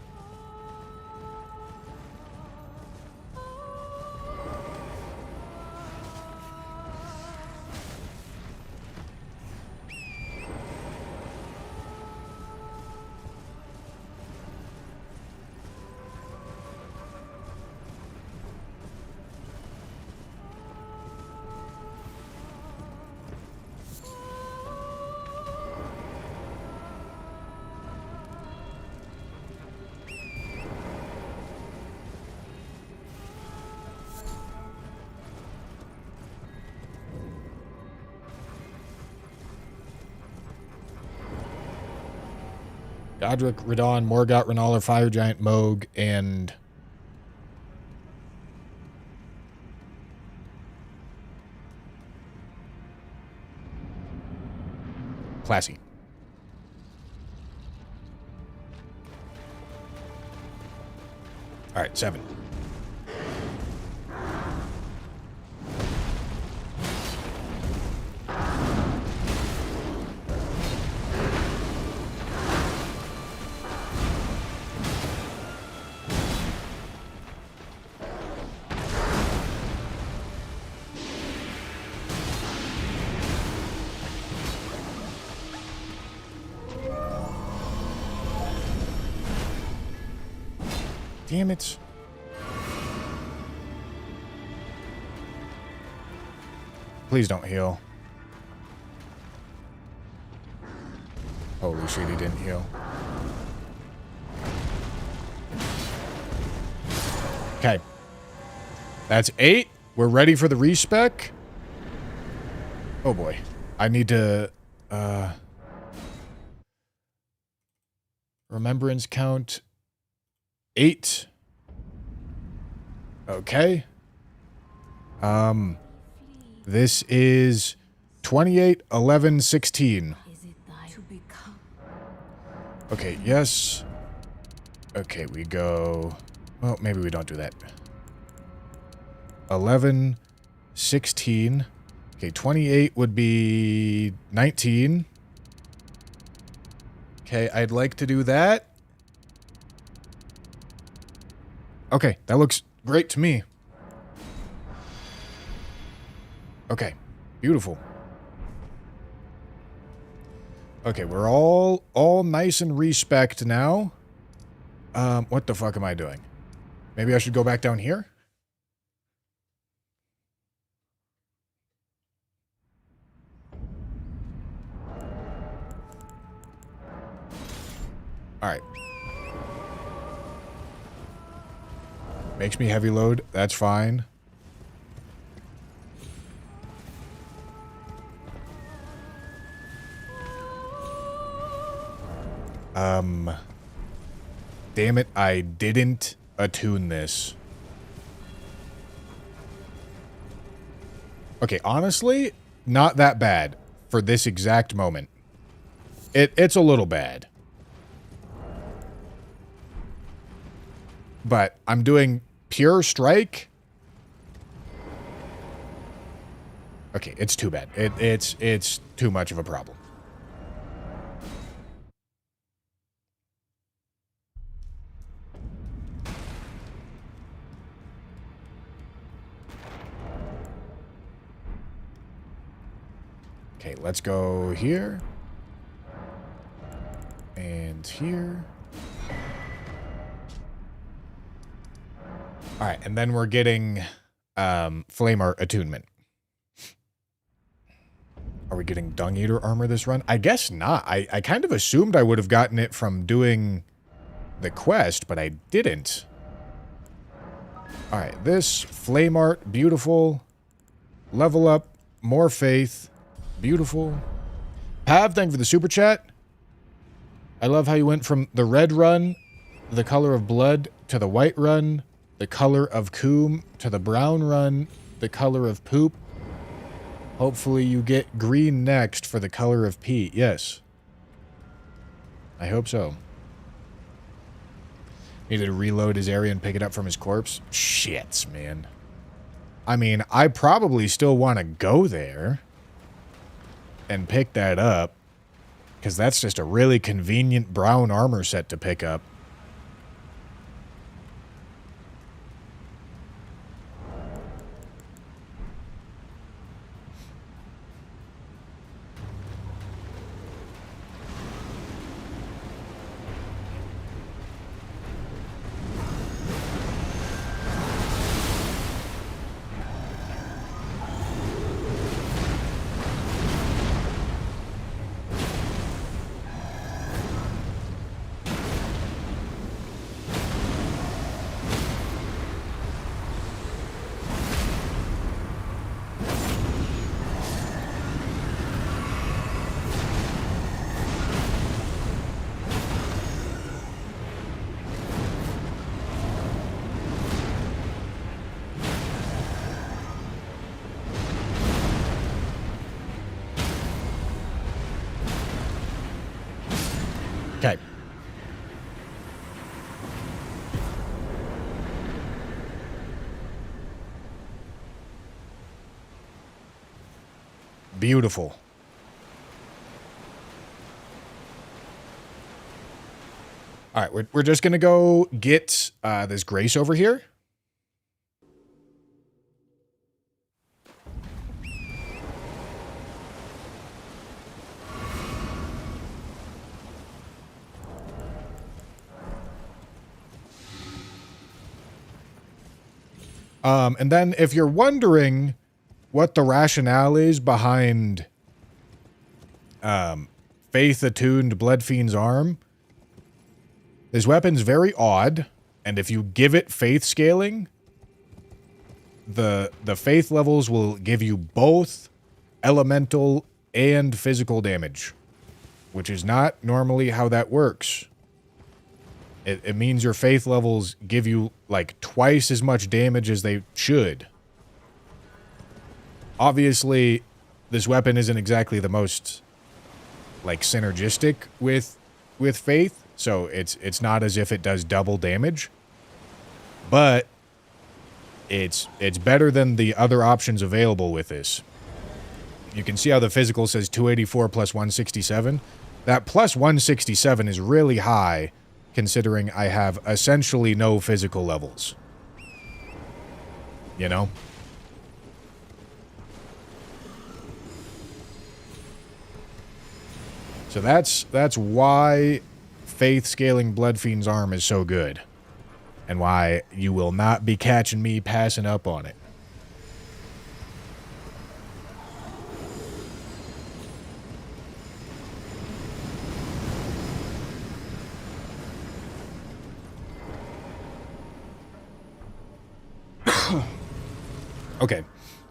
Godric, Radon, Morgott, Renaller, Fire Giant, Moog, and... Classy. All right, 7. Damn it. Please don't heal. Holy shit, he didn't heal. Okay. That's 8. We're ready for the respec. Oh boy. I need to, remembrance count 8. Okay. This is 28, 11, 16. Is it thy to become? Okay, yes. Okay, we go... Well, maybe we don't do that. 11, 16. Okay, 28 would be 19. Okay, I'd like to do that. Okay, that looks great to me. Okay, beautiful. Okay, we're all nice and respect now. What the fuck am I doing? Maybe I should go back down here? Alright. Makes me heavy load. That's fine. Damn it, I didn't attune this. Okay, honestly, not that bad for this exact moment. It's a little bad. But I'm doing pure strike. Okay, it's too bad. It's too much of a problem. Okay, let's go here. And here. Alright, and then we're getting Flame Art attunement. Are we getting Dung Eater armor this run? I guess not. I kind of assumed I would have gotten it from doing the quest, but I didn't. Alright, this Flame Art, beautiful. Level up, more faith. Beautiful. Pav, thank you for the super chat. I love how you went from the red run, the color of blood, to the white run, the color of coom, to the brown run, the color of poop. Hopefully you get green next for the color of pee. Yes. I hope so. Needed to reload his area and pick it up from his corpse. Shits, man. I mean, I probably still want to go there and pick that up, because that's just a really convenient brown armor set to pick up. Beautiful. All right, we're just going to go get this Grace over here. And then if you're wondering what the rationale is behind Faith-attuned Bloodfiend's arm, this weapon's very odd, and if you give it faith scaling, the faith levels will give you both elemental and physical damage, which is not normally how that works. It means your faith levels give you, like, twice as much damage as they should. Obviously, this weapon isn't exactly the most, like, synergistic with faith, so it's not as if it does double damage. But it's better than the other options available with this. You can see how the physical says 284 plus 167. That plus 167 is really high, considering I have essentially no physical levels. You know? So that's why faith scaling Bloodfiend's arm is so good. And why you will not be catching me passing up on it. Okay.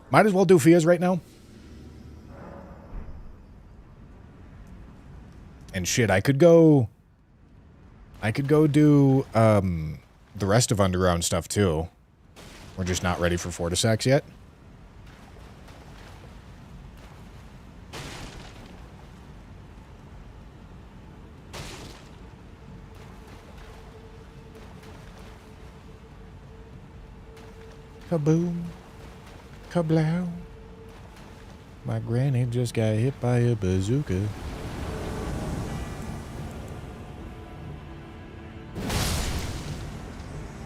Might as well do Fia's right now. And shit, I could go do the rest of underground stuff too. We're just not ready for Fortisax yet. Kaboom. Kablow. My granny just got hit by a bazooka.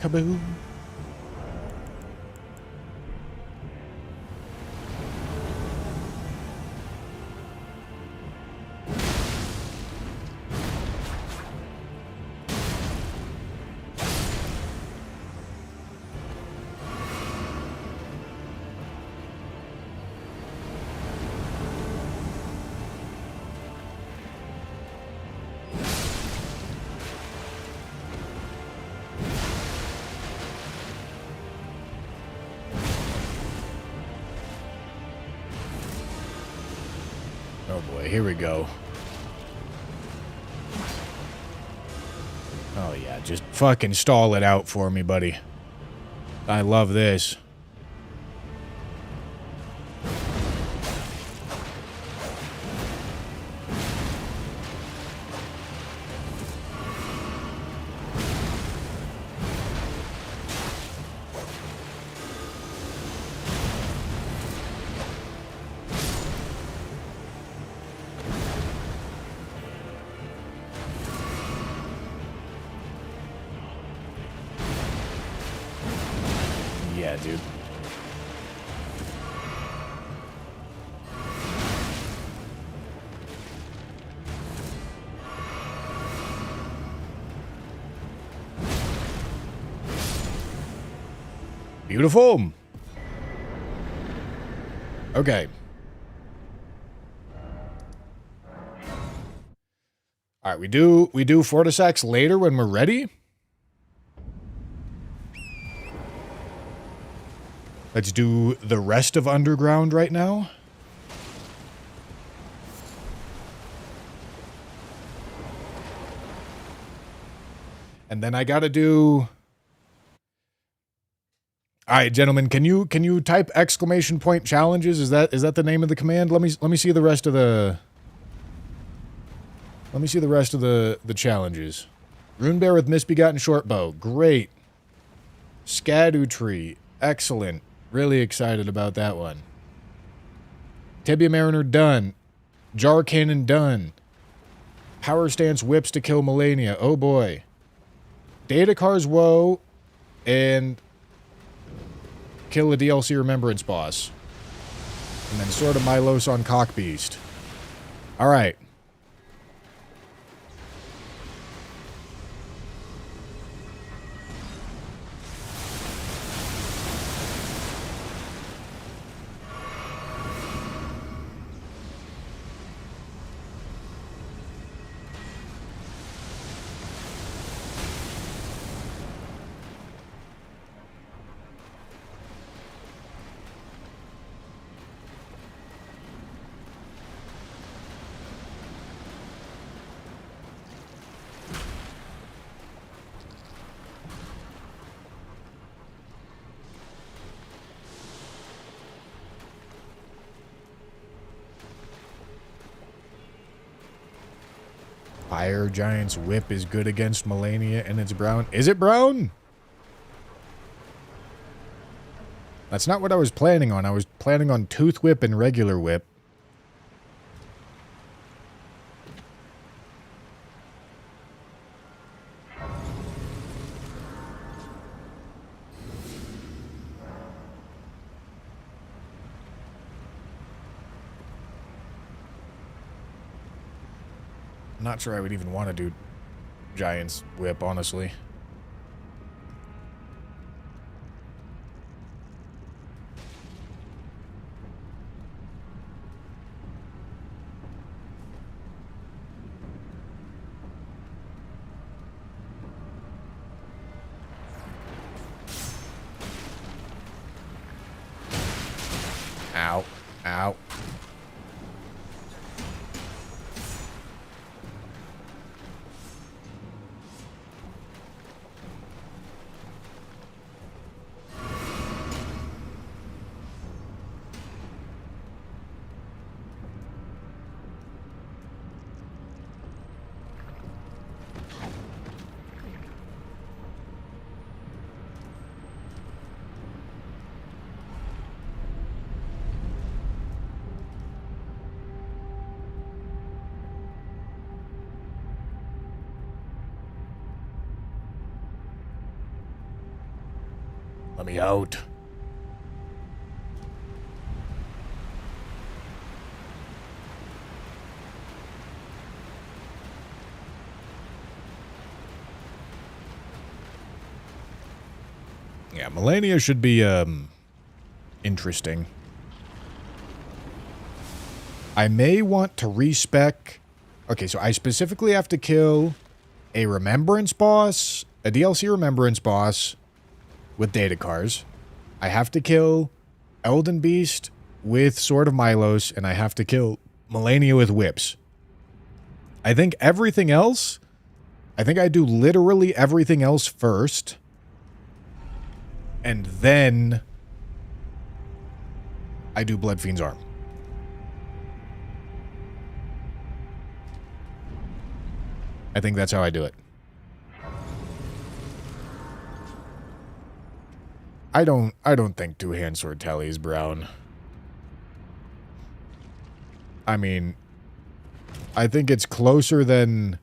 Kaboom. Oh boy, here we go. Oh yeah, just fucking stall it out for me, buddy. I love this. Yeah, dude. Beautiful. Okay. All right, we do Fortisax later when we're ready. Let's do the rest of Underground right now. And then I gotta do... Alright, gentlemen, can you type exclamation point challenges? Is that the name of the command? Let me see the rest of the... Let me see the rest of the challenges. Runebear with Misbegotten Shortbow. Great. Scadu Tree. Excellent. Really excited about that one. Tibia Mariner done. Jar Cannon done. Power Stance Whips to kill Melania. Oh boy. Data Cars Woe. And kill a DLC Remembrance boss. And then Sword of Milos on Cockbeast. Alright. Fire Giant's Whip is good against Melania and it's brown. Is it brown? That's not what I was planning on. I was planning on Tooth Whip and regular Whip. Not sure I would even want to do Giant's Whip, honestly. Ow. Ow. Let me out. Yeah, Melania should be, interesting. I may want to respec... Okay, so I specifically have to kill a Remembrance boss, a DLC Remembrance boss with data cars. I have to kill Elden Beast with Sword of Milos, and I have to kill Melania with whips. I think everything else... I think I do literally everything else first. And then I do Bloodfiend's Arm. I think that's how I do it. I don't think Two-Hand Sword Tally is brown. I mean, I think it's closer than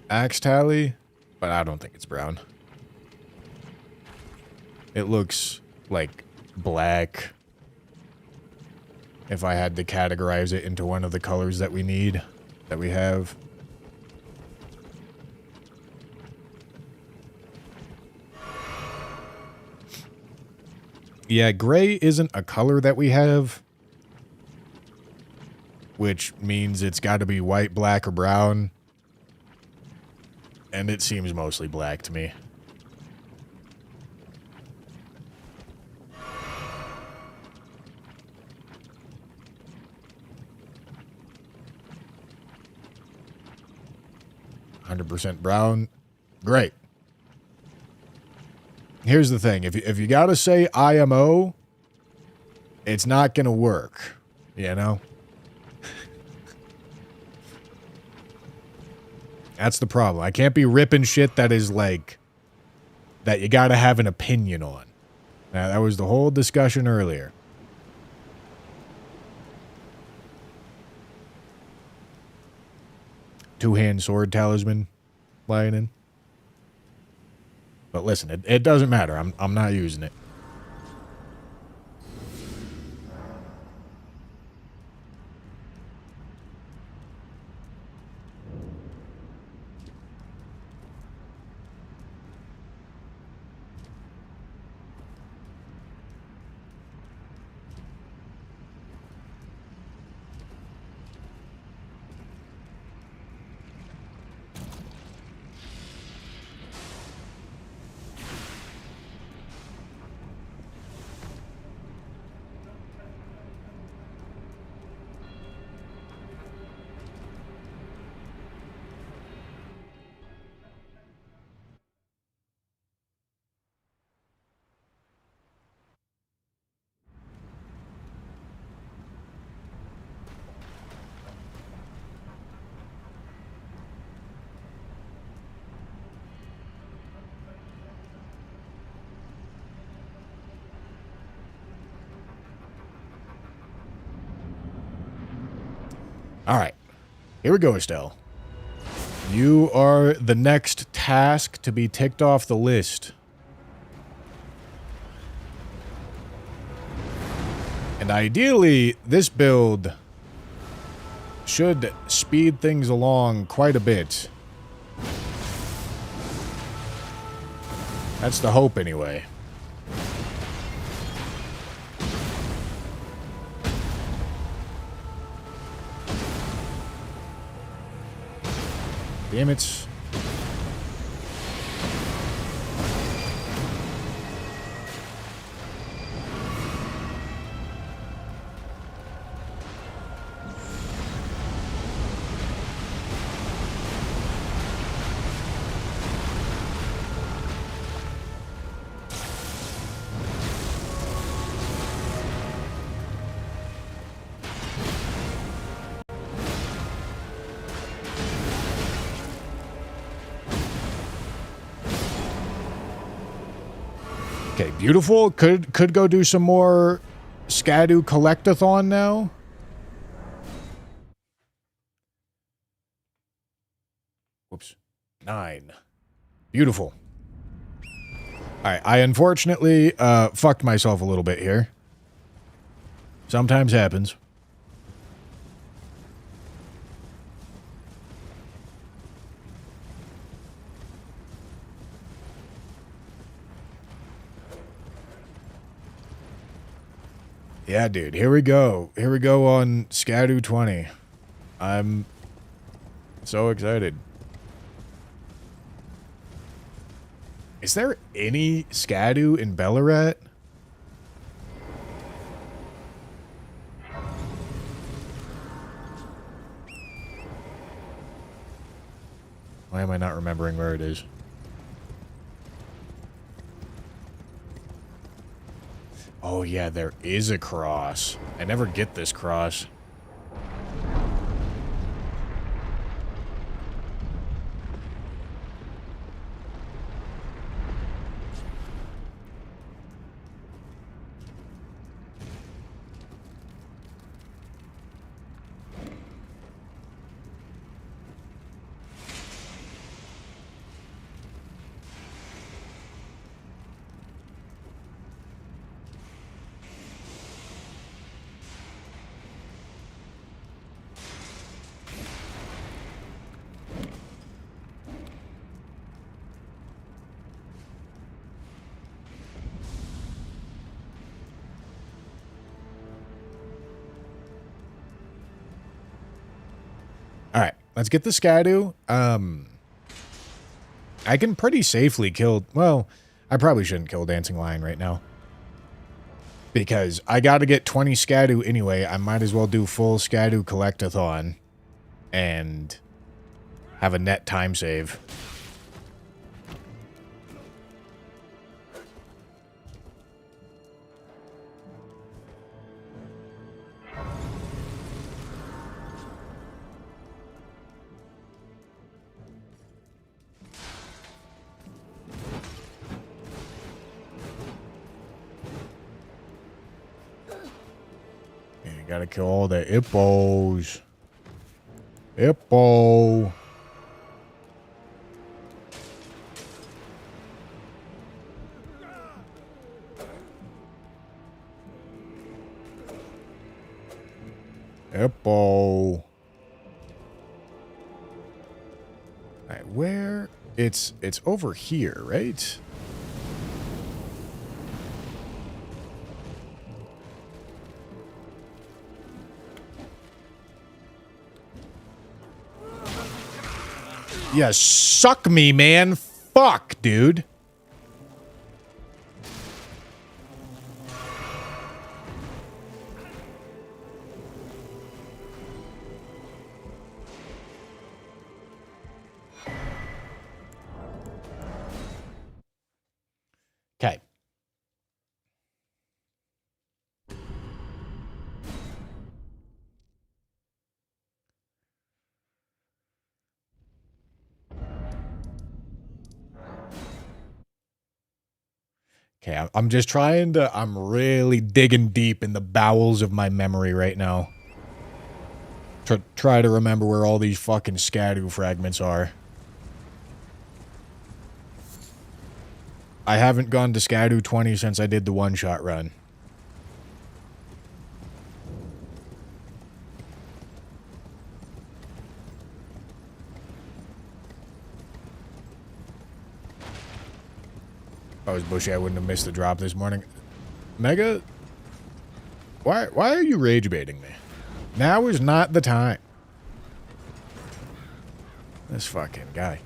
Axe Tally, but I don't think it's brown. It looks like black. If I had to categorize it into one of the colors that we need, that we have. Yeah, gray isn't a color that we have, which means it's got to be white, black, or brown. And it seems mostly black to me. %100% brown. Great. Here's the thing. If you gotta say IMO, it's not gonna work. You know? That's the problem. I can't be ripping shit that is like... that you gotta have an opinion on. Now, that was the whole discussion earlier. Two-hand sword talisman lying in. But listen, it doesn't matter. I'm not using it. All right. Here we go, Estelle. You are the next task to be ticked off the list. And ideally, this build should speed things along quite a bit. That's the hope, anyway. Damn it. Okay, beautiful. Could go do some more Scadu Collectathon now. Whoops. 9. Beautiful. Alright, I unfortunately fucked myself a little bit here. Sometimes happens. Yeah, dude, here we go. Here we go on Scadu 20. I'm so excited. Is there any Scadu in Bellarat? Why am I not remembering where it is? Oh, yeah, there is a cross. I never get this cross. Alright, let's get the Scadu. I can pretty safely kill... Well, I probably shouldn't kill Dancing Lion right now. Because I gotta get 20 Scadu anyway. I might as well do full Scadu Collectathon. And have a net time save. gotta kill all the hippos. Hippo. Hippo. Alright, where? It's over here, right? Yeah, suck me, man. Fuck, dude. Okay. Okay, I'm just trying to, I'm really digging deep in the bowels of my memory right now. Try to remember where all these fucking Scadu fragments are. I haven't gone to Scadu 20 since I did the one-shot run. If I was Bushy, I wouldn't have missed the drop this morning. Mega, why are you rage baiting me? Now is not the time. This fucking guy.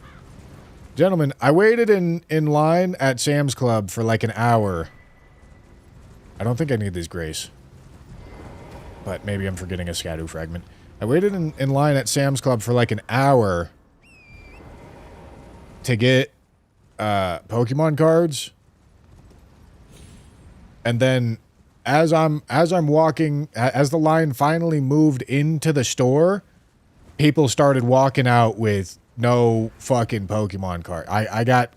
Gentlemen, I waited in line at Sam's Club for like an hour. I don't think I need this grace. But maybe I'm forgetting a Scadu fragment. I waited in line at Sam's Club for like an hour to get Pokemon cards. And then as I'm walking, as the line finally moved into the store, people started walking out with no fucking Pokemon card. I got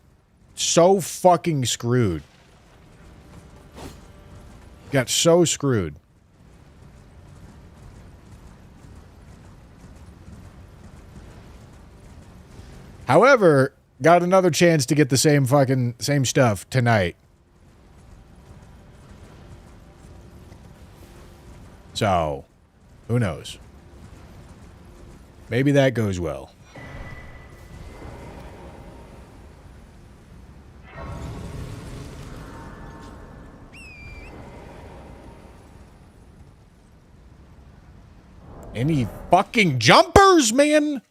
so fucking screwed. Got so screwed. However, got another chance to get the same stuff tonight. So, who knows? Maybe that goes well. Any fucking jumpers, man?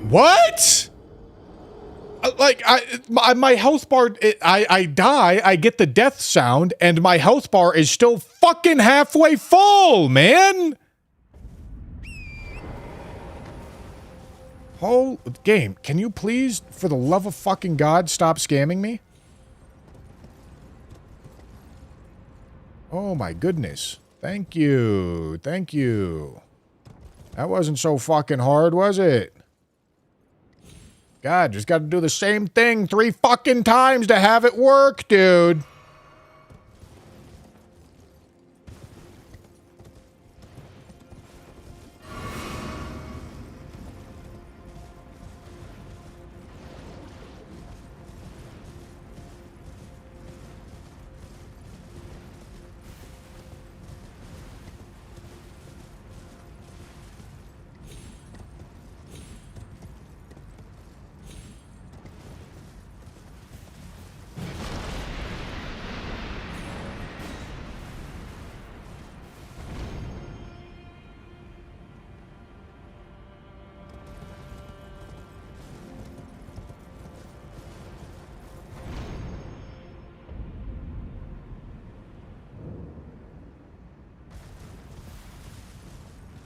What? Like, my health bar, I die, I get the death sound, and my health bar is still fucking halfway full, man! Whole game, can you please, for the love of fucking God, stop scamming me? Oh my goodness. Thank you. Thank you. That wasn't so fucking hard, was it? God, just gotta do the same thing 3 fucking times to have it work, dude.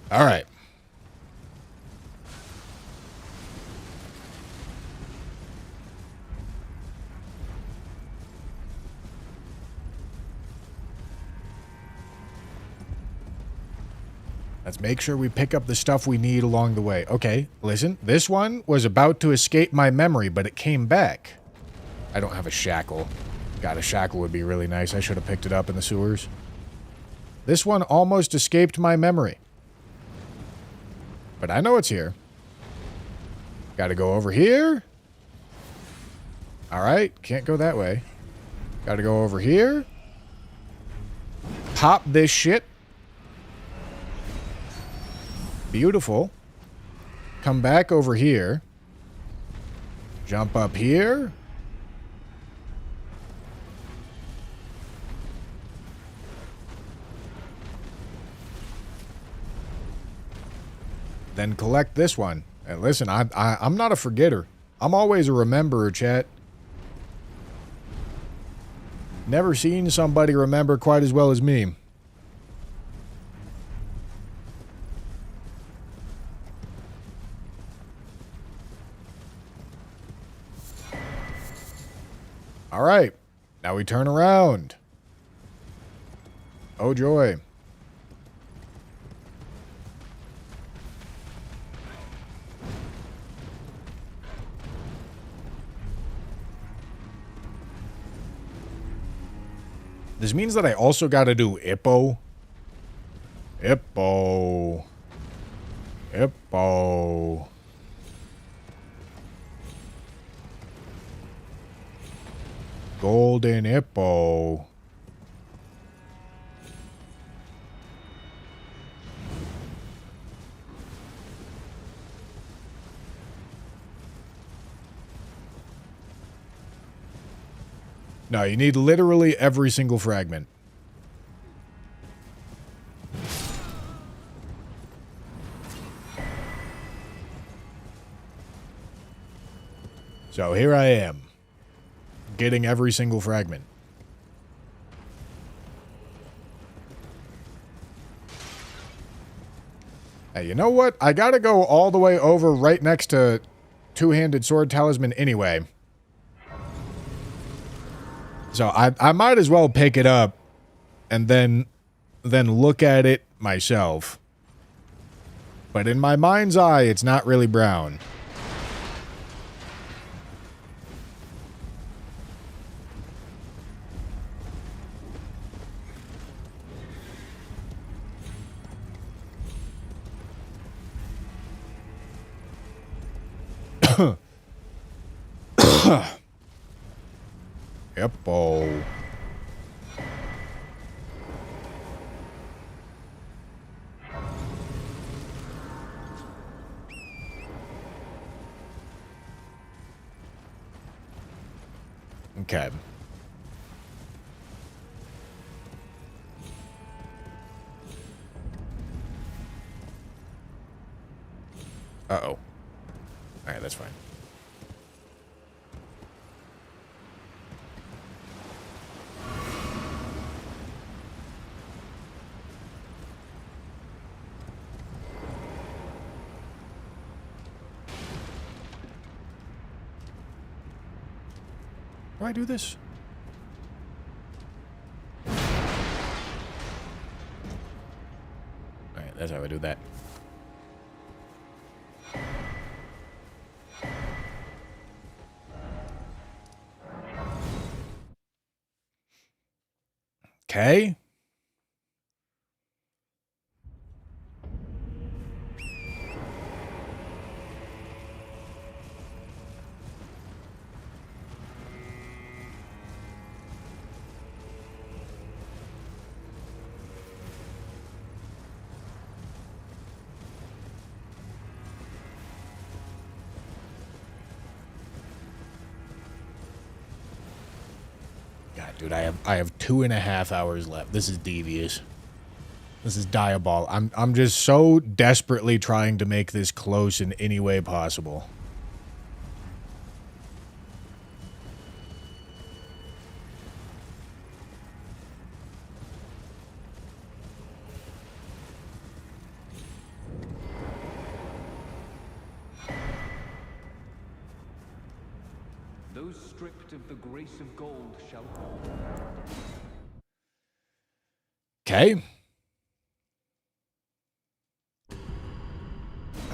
All right. Let's make sure we pick up the stuff we need along the way. Okay, listen. This one was about to escape my memory, but it came back. I don't have a shackle. God, a shackle would be really nice. I should have picked it up in the sewers. This one almost escaped my memory. But I know it's here. Gotta go over here. Alright, can't go that way. Gotta go over here. Pop this shit. Beautiful. Come back over here. Jump up here. Then collect this one. And listen, I'm not a forgetter. I'm always a rememberer, chat. Never seen somebody remember quite as well as me. All right. Now we turn around. Oh, joy. This means that I also got to do Ippo. Ippo. Ippo. Golden Ippo. No, you need literally every single fragment. So here I am, getting every single fragment. Hey, you know what? I gotta go all the way over right next to Two-Handed Sword Talisman anyway. So I might as well pick it up and then look at it myself. But in my mind's eye, it's not really brown. Ippo. Okay. Uh-oh. All right, that's fine. Do I do this? Alright, that's how I do that. Okay. God, dude, I have 2.5 hours left. This is devious. This is diabolical. I'm just so desperately trying to make this close in any way possible. Those stripped of the grace of gold shall... Okay.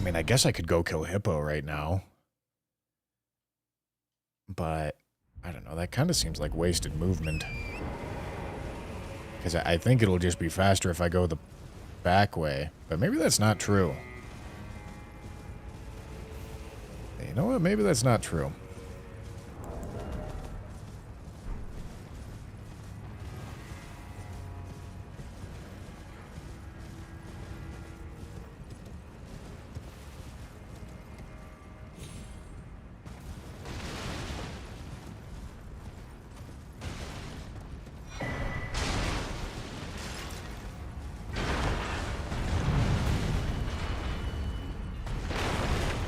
mean, I guess I could go kill Hippo right now. But, I don't know, that kind of seems like wasted movement. Because I think it'll just be faster if I go the back way. But maybe that's not true. You know what? Maybe that's not true.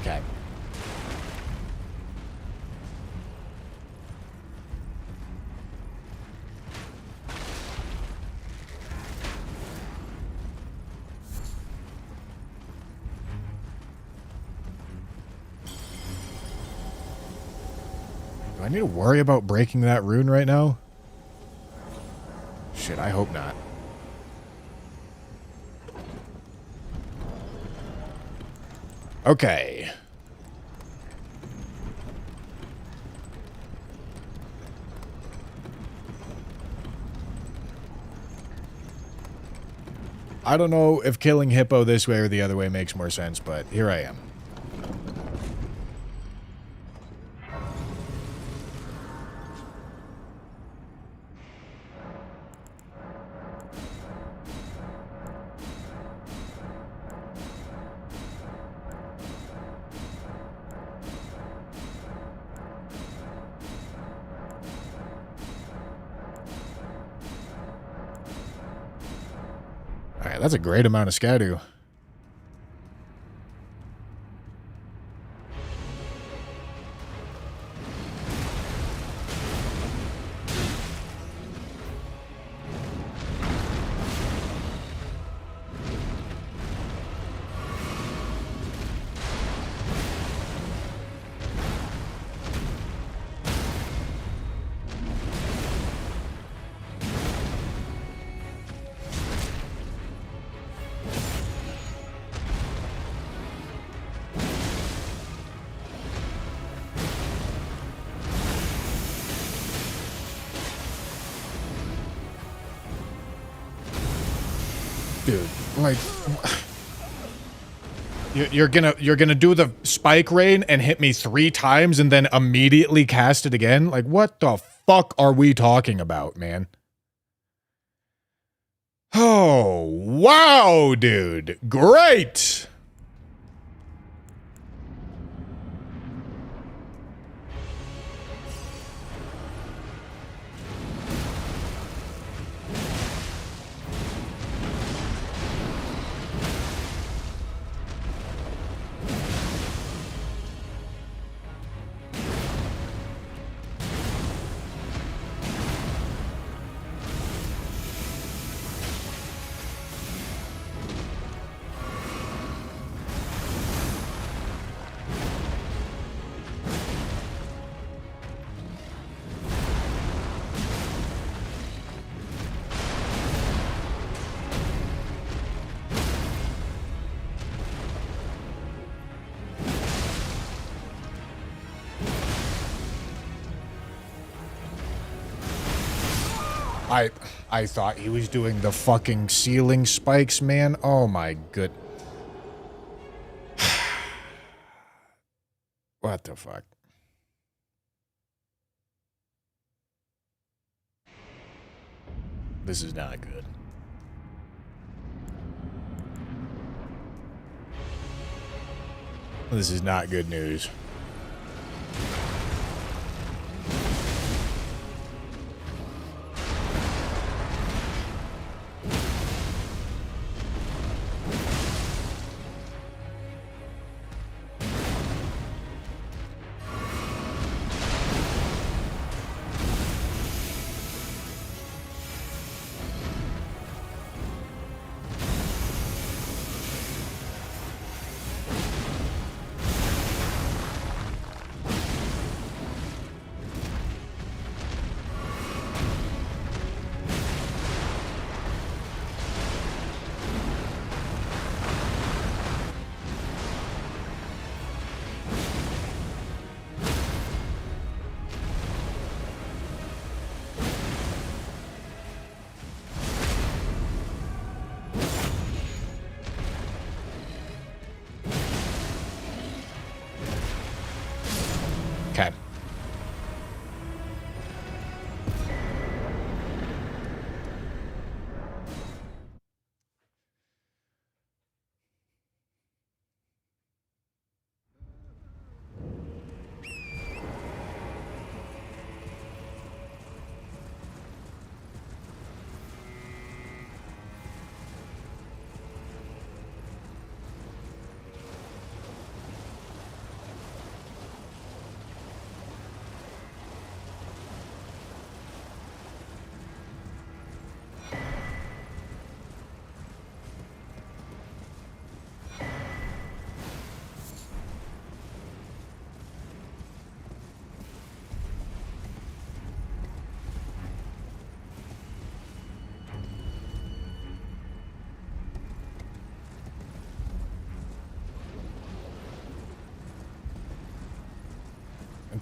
Okay. Do I need to worry about breaking that rune right now? Shit, I hope not. Okay. I don't know if killing Hippo this way or the other way makes more sense, but here I am. Alright, that's a great amount of Scadu. Dude, like, you're gonna do the spike rain and hit me 3 times and then immediately cast it again? Like, what the fuck are we talking about, man? Oh, wow, dude. Great. I thought he was doing the fucking ceiling spikes, man. Oh my good. What the fuck? This is not good. This is not good news.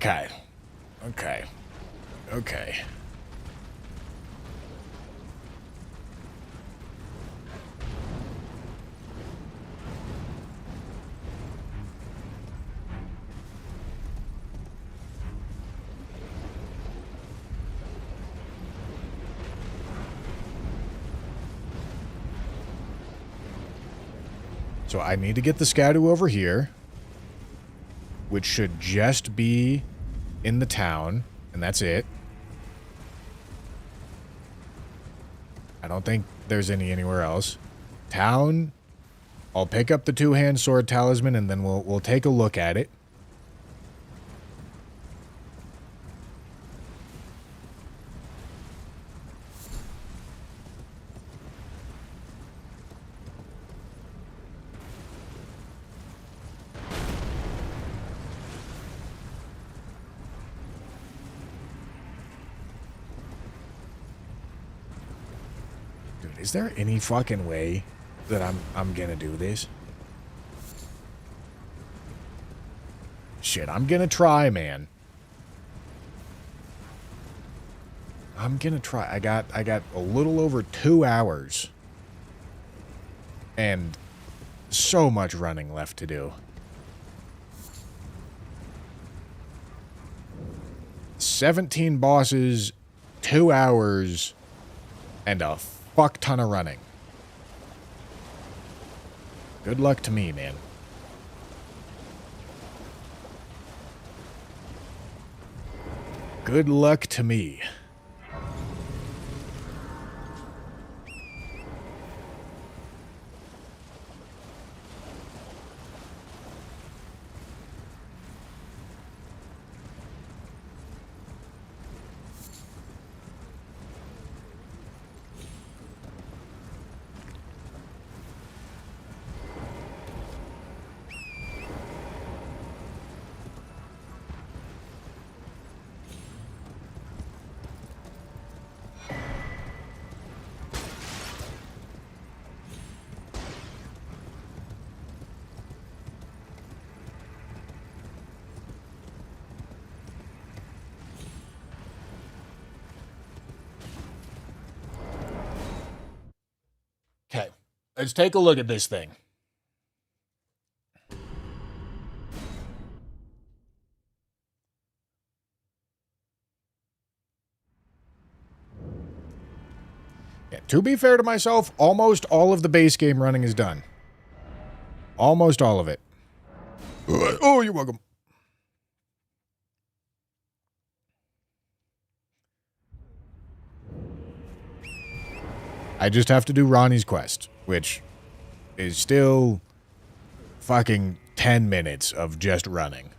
Okay. Okay. Okay. So I need to get the Scadu over here, which should just be in the town, and that's it. I don't think there's anywhere else. Town, I'll pick up the two-hand sword talisman, and then we'll take a look at it. Is there any fucking way that I'm gonna do this? Shit, I'm gonna try, man. I'm gonna try. I got a little over 2 hours. And so much running left to do. 17 bosses, 2 hours, and a fuck ton of running. Good luck to me, man. Good luck to me. Okay, let's take a look at this thing. Yeah, to be fair to myself, almost all of the base game running is done. Almost all of it. Oh, you're welcome. I just have to do Ronnie's quest, which is still fucking 10 minutes of just running.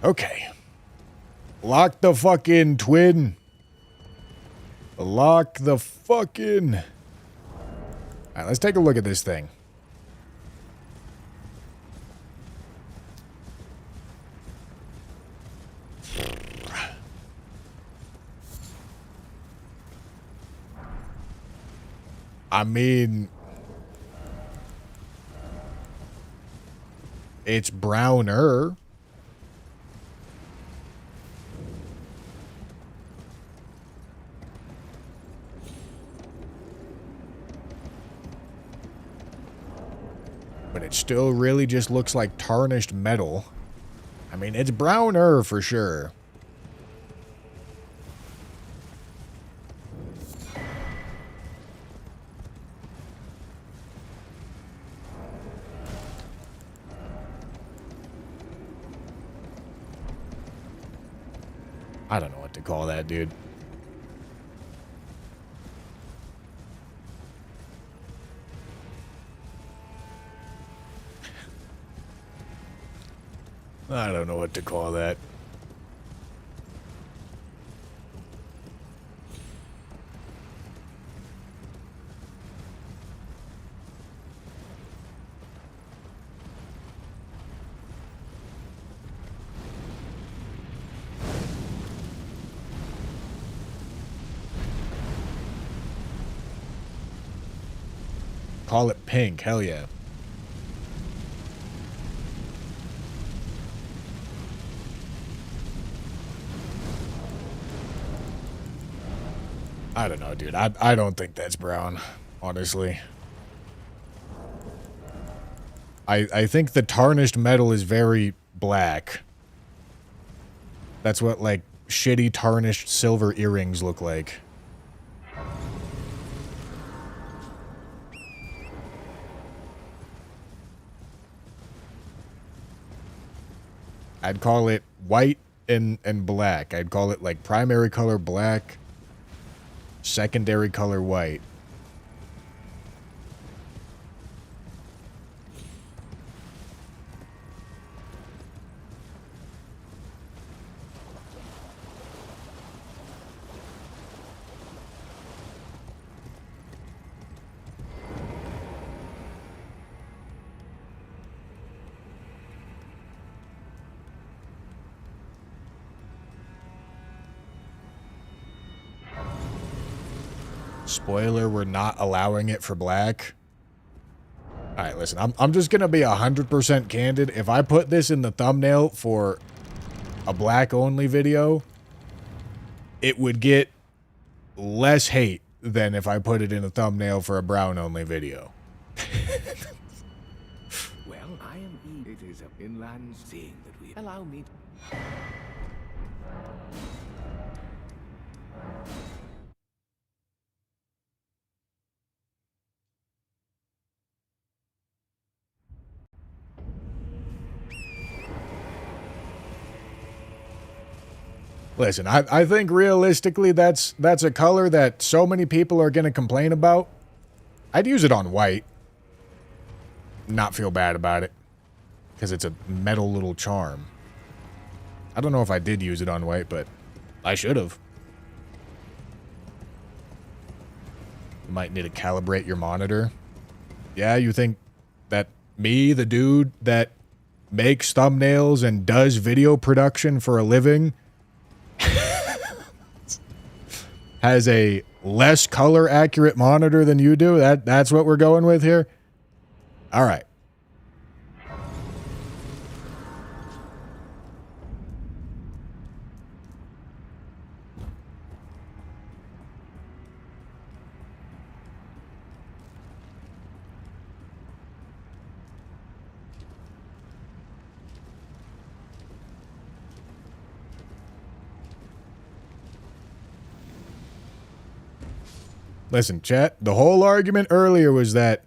Okay. Lock the fucking twin. Lock the fucking... Alright, let's take a look at this thing. I mean... It's browner. But it still really just looks like tarnished metal. I mean, it's browner for sure. I don't know what to call that, dude. I don't know what to call that. Call it pink. Hell yeah. I don't know, dude. I don't think that's brown, honestly. I think the tarnished metal is very black. That's what, like, shitty tarnished silver earrings look like. I'd call it white and black. I'd call it, like, primary color black, secondary color white. Spoiler, we're not allowing it for black. Alright, listen, I'm just gonna be 100% candid. If I put this in the thumbnail for a black-only video, it would get less hate than if I put it in a thumbnail for a brown-only video. Well, I am It is an inland seeing that we allow me. Listen, I think realistically that's a color that so many people are going to complain about. I'd use it on white. Not feel bad about it. Because it's a metal little charm. I don't know if I did use it on white, but I should have. You might need to calibrate your monitor. Yeah, you think that me, the dude that makes thumbnails and does video production for a living, has a less color accurate monitor than you do? That's what we're going with here? All right. Listen, chat, the whole argument earlier was that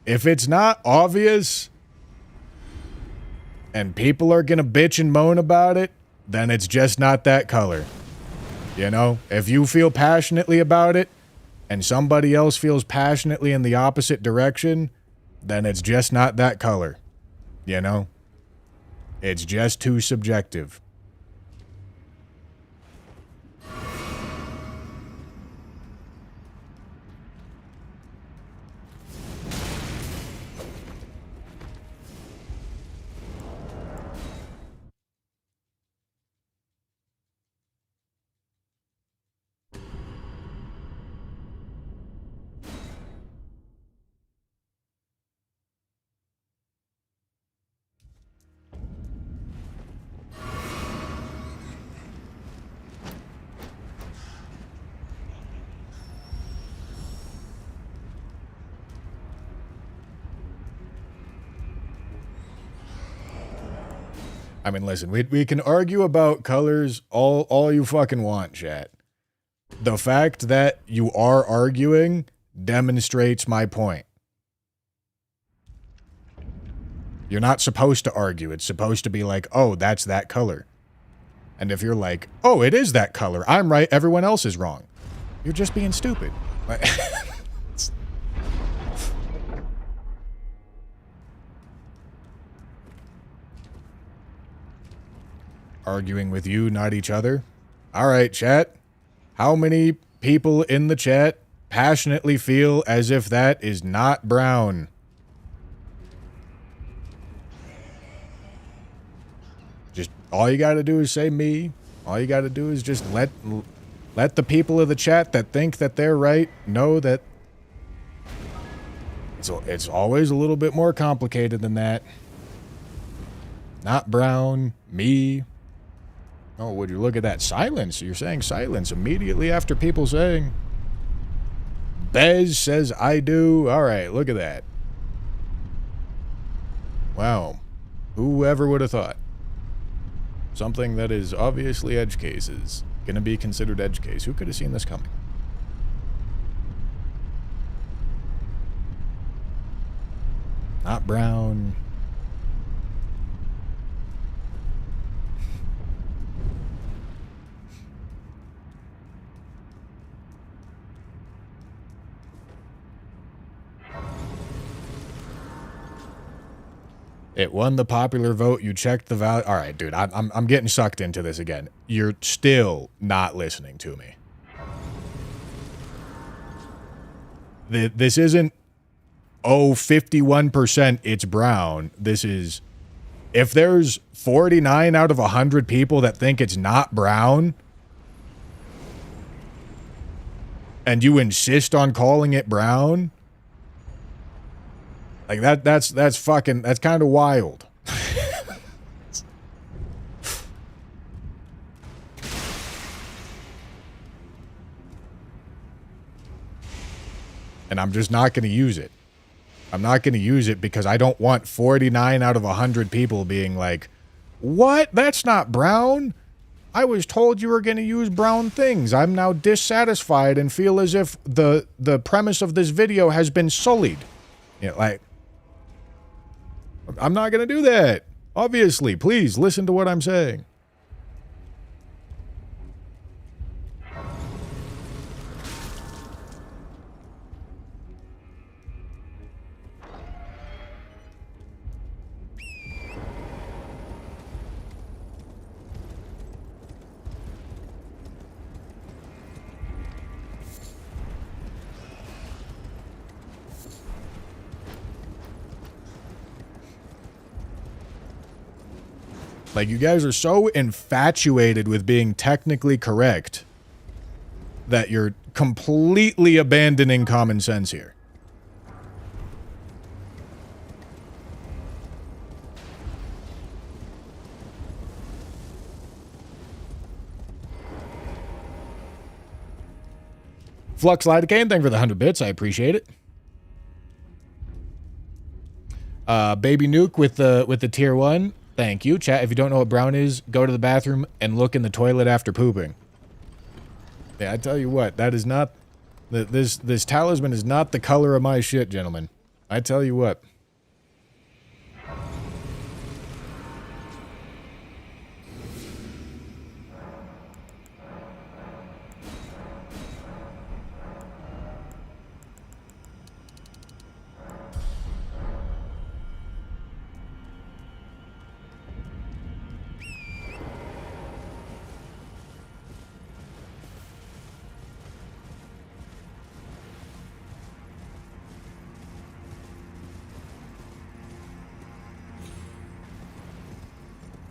if it's not obvious and people are going to bitch and moan about it, then it's just not that color. You know, if you feel passionately about it and somebody else feels passionately in the opposite direction, then it's just not that color. You know? It's just too subjective. I mean, listen, we can argue about colors all you fucking want, chat. The fact that you are arguing demonstrates my point. You're not supposed to argue. It's supposed to be like, oh, that's that color. And if you're like, oh, it is that color, I'm right, everyone else is wrong, you're just being stupid. Arguing with you, not each other. All right, chat. How many people in the chat passionately feel as if that is not brown? Just all you got to do is say me. All you got to do is just let the people of the chat that think that they're right know that It's always a little bit more complicated than that. Not brown, me. Oh, would you look at that silence? You're saying silence immediately after people saying. Bez says I do. All right, look at that. Wow. Whoever would have thought? Something that is obviously edge cases. Gonna be considered edge case. Who could have seen this coming? Not brown. It won the popular vote. You checked the value. All right, dude, I'm getting sucked into this again. You're still not listening to me. This isn't, oh, 51% it's brown. This is, if there's 49 out of 100 people that think it's not brown, and you insist on calling it brown, like that's fucking, that's kind of wild. And I'm just not going to use it. I'm not going to use it because I don't want 49 out of 100 people being like, what? That's not brown. I was told you were going to use brown things. I'm now dissatisfied and feel as if the premise of this video has been sullied. You know, like, I'm not going to do that. Obviously, please listen to what I'm saying. Like, you guys are so infatuated with being technically correct that you're completely abandoning common sense here. Flux Lidocaine, thank you for the 100 bits. I appreciate it. Baby Nuke with the tier 1. Thank you. Chat, if you don't know what brown is, go to the bathroom and look in the toilet after pooping. Yeah, I tell you what, that is not... This talisman is not the color of my shit, gentlemen. I tell you what.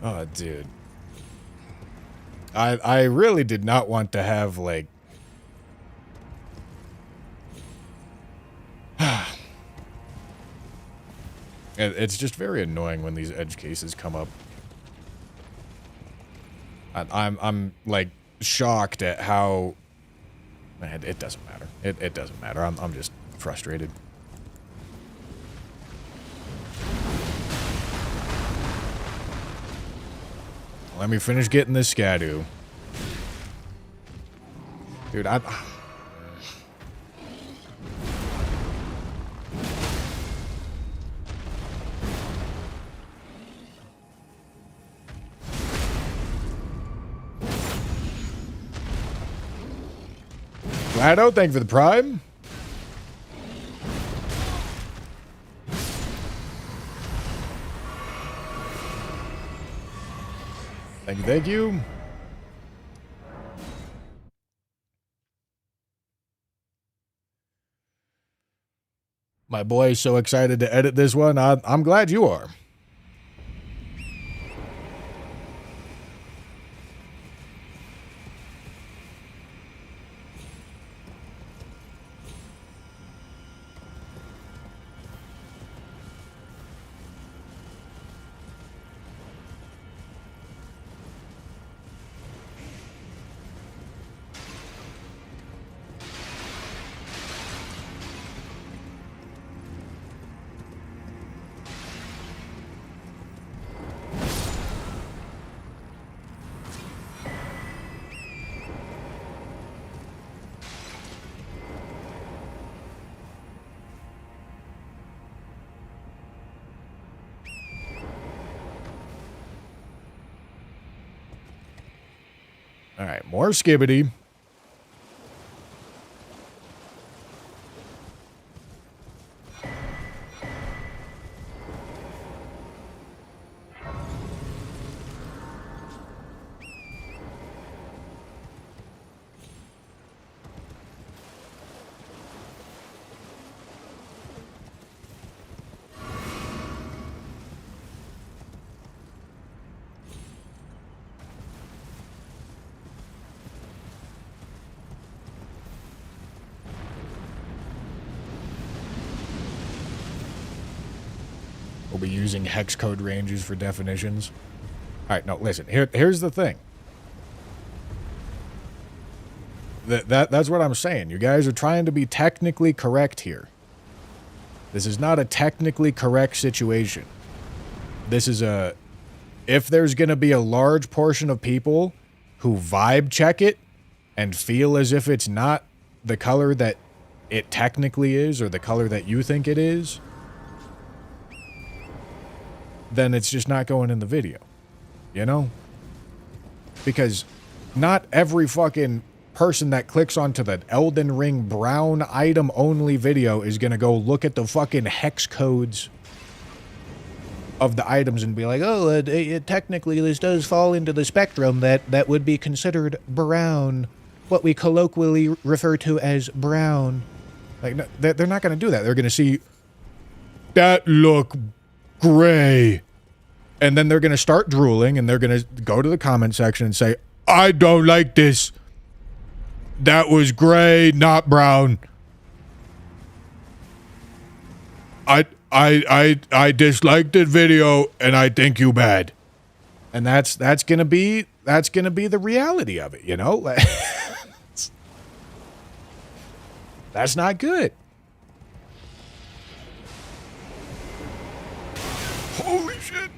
Oh, dude. I really did not want to have, like... It's just very annoying when these edge cases come up. I'm like, shocked at how... Man, it doesn't matter. It doesn't matter. I'm just frustrated. Let me finish getting this Skadoo. Dude, Glado, thank you for the prime. Thank you, thank you. My boy is so excited to edit this one. I'm glad you are. All right, more skibbity. We'll be using hex code ranges for definitions. All right, no, listen. Here's the thing. That's what I'm saying. You guys are trying to be technically correct here. This is not a technically correct situation. This is a... If there's going to be a large portion of people who vibe check it and feel as if it's not the color that it technically is or the color that you think it is, then it's just not going in the video. You know? Because not every fucking person that clicks onto the Elden Ring brown item only video is going to go look at the fucking hex codes of the items and be like, oh, technically this does fall into the spectrum that would be considered brown, what we colloquially refer to as brown. Like, no, they're not going to do that. They're going to see, that look gray. And then they're going to start drooling and they're going to go to the comment section and say, I don't like this. That was gray, not brown. I disliked the video and I think you bad. And that's gonna be the reality of it, you know? That's not good. Holy shit.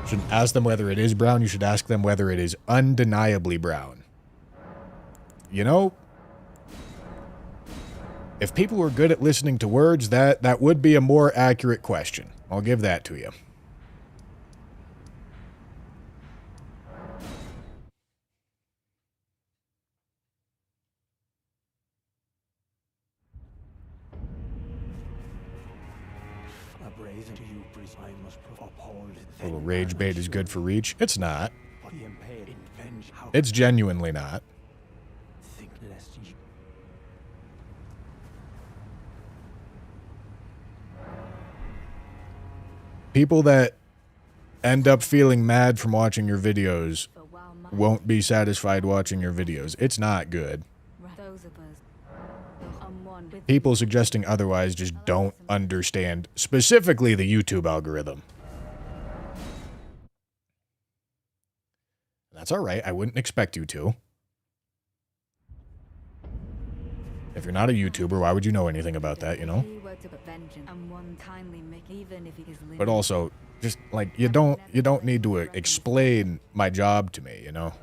Shouldn't ask them whether it is brown. You should ask them whether it is undeniably brown. You know, if people were good at listening to words, that would be a more accurate question. I'll give that to you. A little rage bait is good for reach. It's not. It's genuinely not. People that end up feeling mad from watching your videos won't be satisfied watching your videos. It's not good. People suggesting otherwise just don't understand, specifically the YouTube algorithm. That's all right. I wouldn't expect you to. If you're not a YouTuber, why would you know anything about that, you know? But also, just like you don't need to explain my job to me, you know?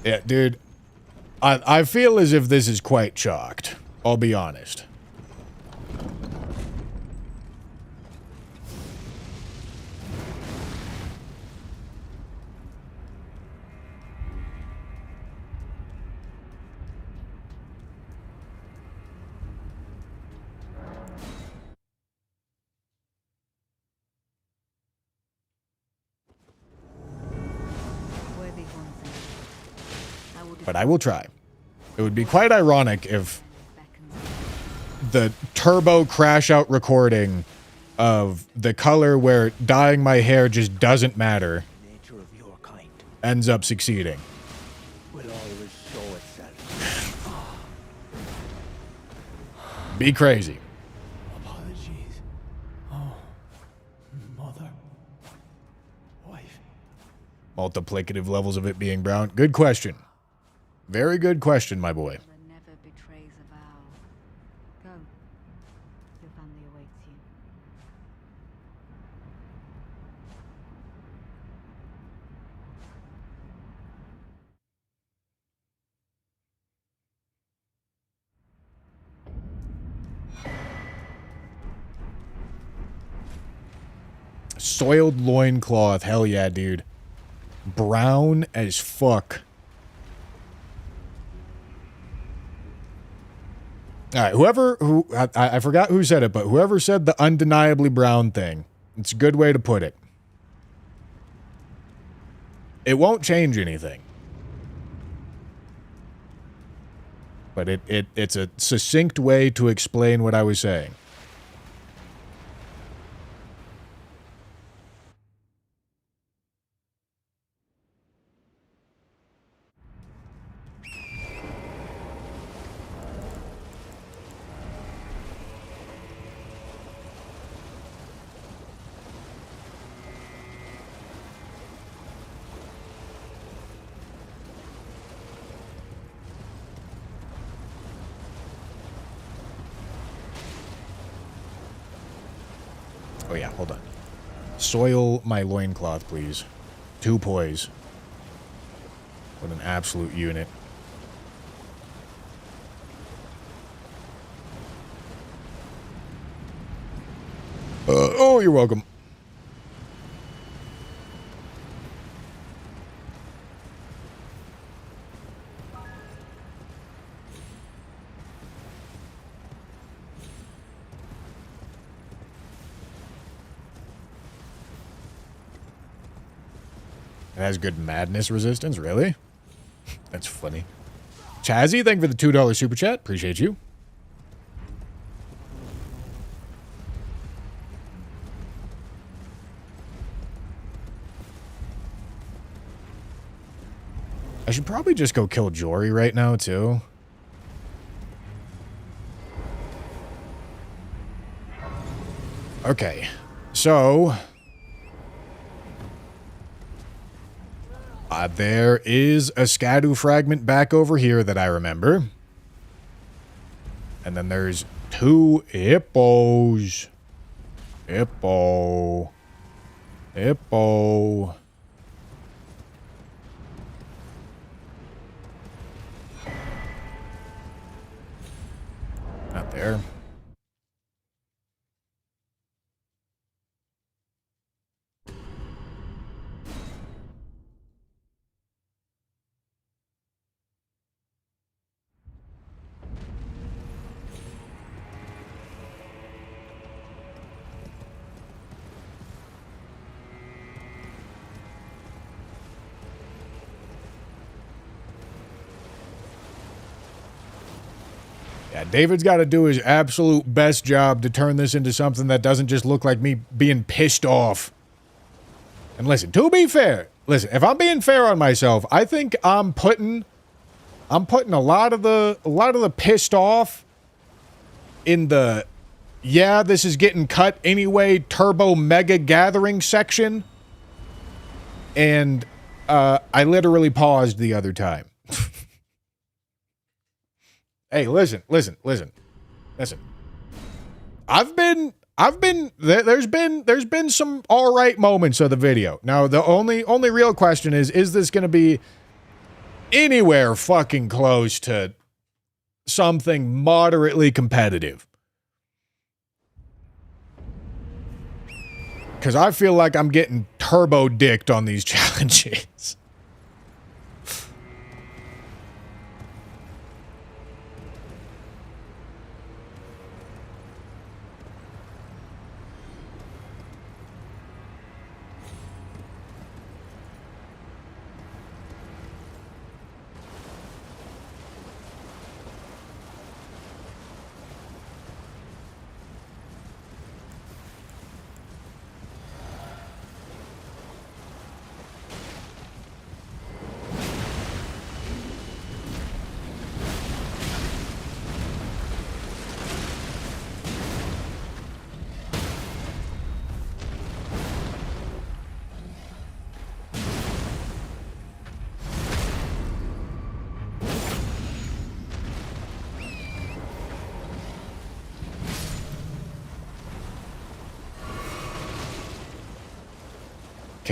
Yeah, dude, I feel as if this is quite chalked. I'll be honest. But I will try. It would be quite ironic if the turbo crash out recording of the color where dyeing my hair just doesn't matter Nature of your kind ends up succeeding. will always show itself. Be crazy. Apologies. Oh, mother. Wife. Multiplicative levels of it being brown. Good question. Very good question, my boy. Never betrays a vow. Go. Your family awaits you. Soiled loincloth. Hell yeah, dude. Brown as fuck. All right, I forgot who said it, but whoever said the undeniably brown thing, it's a good way to put it. It won't change anything. But it's a succinct way to explain what I was saying. Oh yeah, hold on. Soil my loincloth, please. 2 poise. What an absolute unit. Oh, you're welcome. It has good madness resistance, really? That's funny. Chazzy, thank you for the $2 super chat. Appreciate you. I should probably just go kill Jory right now, too. Okay. So... there is a Scadu fragment back over here that I remember. And then there's 2 hippos. Hippo. Hippo. Not there. Yeah, David's got to do his absolute best job to turn this into something that doesn't just look like me being pissed off. And listen, to be fair, listen, if I'm being fair on myself, I think I'm putting a lot of the pissed off in the, yeah, this is getting cut anyway, turbo mega gathering section. And I literally paused the other time. Hey, listen. There's been some all right moments of the video. Now, the only real question is this going to be anywhere fucking close to something moderately competitive? Because I feel like I'm getting turbo dicked on these challenges.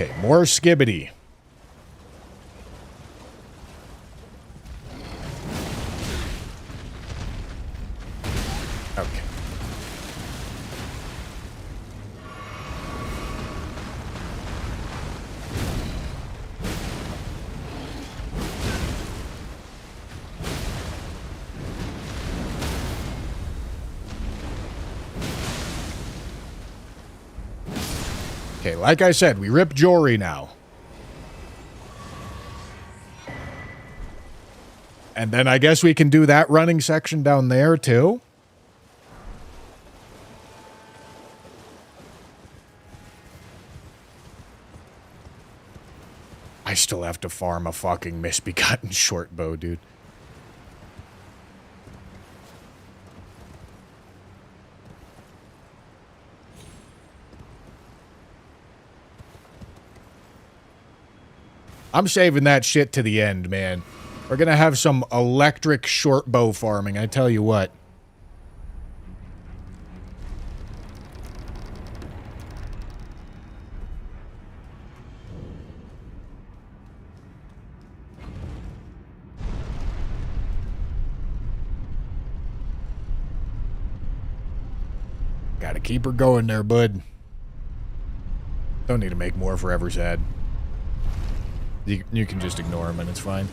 Okay, more skibbity. Okay. Okay, like I said, we rip Jory now. And then I guess we can do that running section down there, too. I still have to farm a fucking misbegotten short bow, dude. I'm saving that shit to the end, man. We're gonna have some electric short bow farming, I tell you what. Gotta keep her going there, bud. Don't need to make more forever sad. You can just ignore him and it's fine.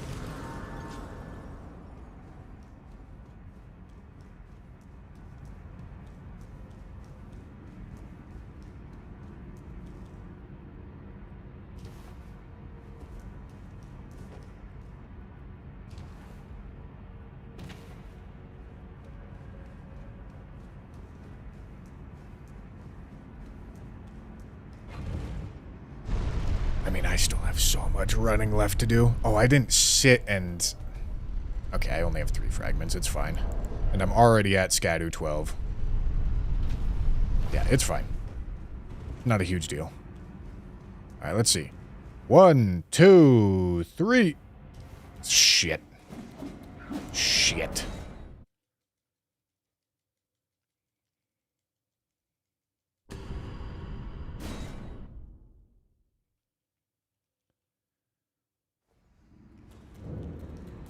I mean, I still have so much running left to do. Oh, I didn't sit and... Okay, I only have 3 fragments. It's fine. And I'm already at Scadu 12. Yeah, it's fine. Not a huge deal. Alright, let's see. 1, 2, 3. Shit. Shit.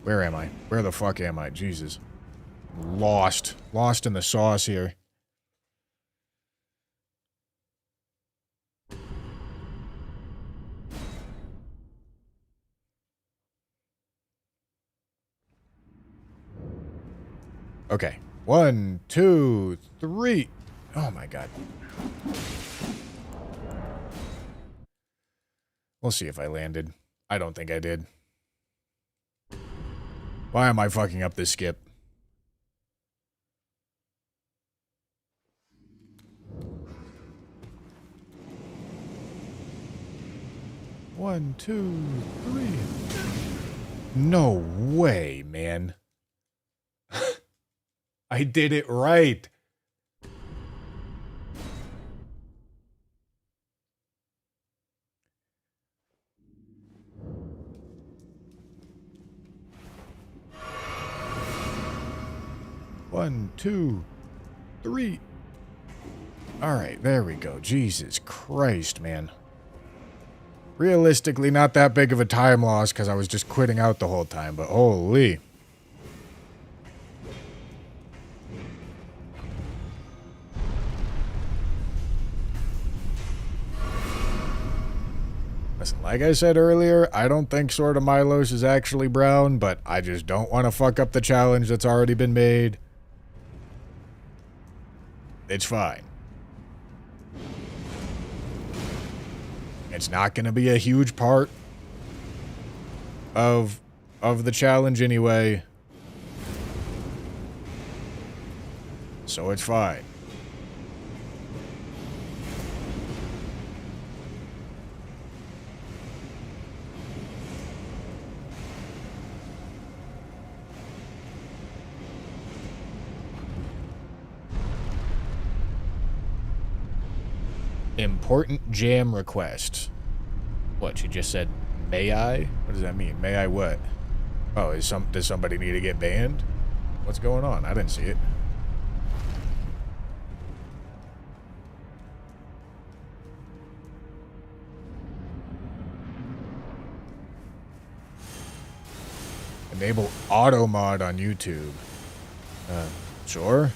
Where am I? Where the fuck am I? Jesus. Lost. Lost in the sauce here. Okay. 1, 2, 3. Oh my god. We'll see if I landed. I don't think I did. Why am I fucking up this skip? One, 2, 3. No way, man. I did it right. One, 2, 3. All right, there we go. Jesus Christ, man. Realistically, not that big of a time loss because I was just quitting out the whole time, but holy. Listen, like I said earlier, I don't think Sword of Milos is actually brown, but I just don't want to fuck up the challenge that's already been made. It's fine. It's not going to be a huge part of the challenge anyway. So it's fine. Important jam request. What, she just said, may I? What does that mean? May I what? Oh, does somebody need to get banned? What's going on? I didn't see it. Enable auto mod on YouTube. Sure.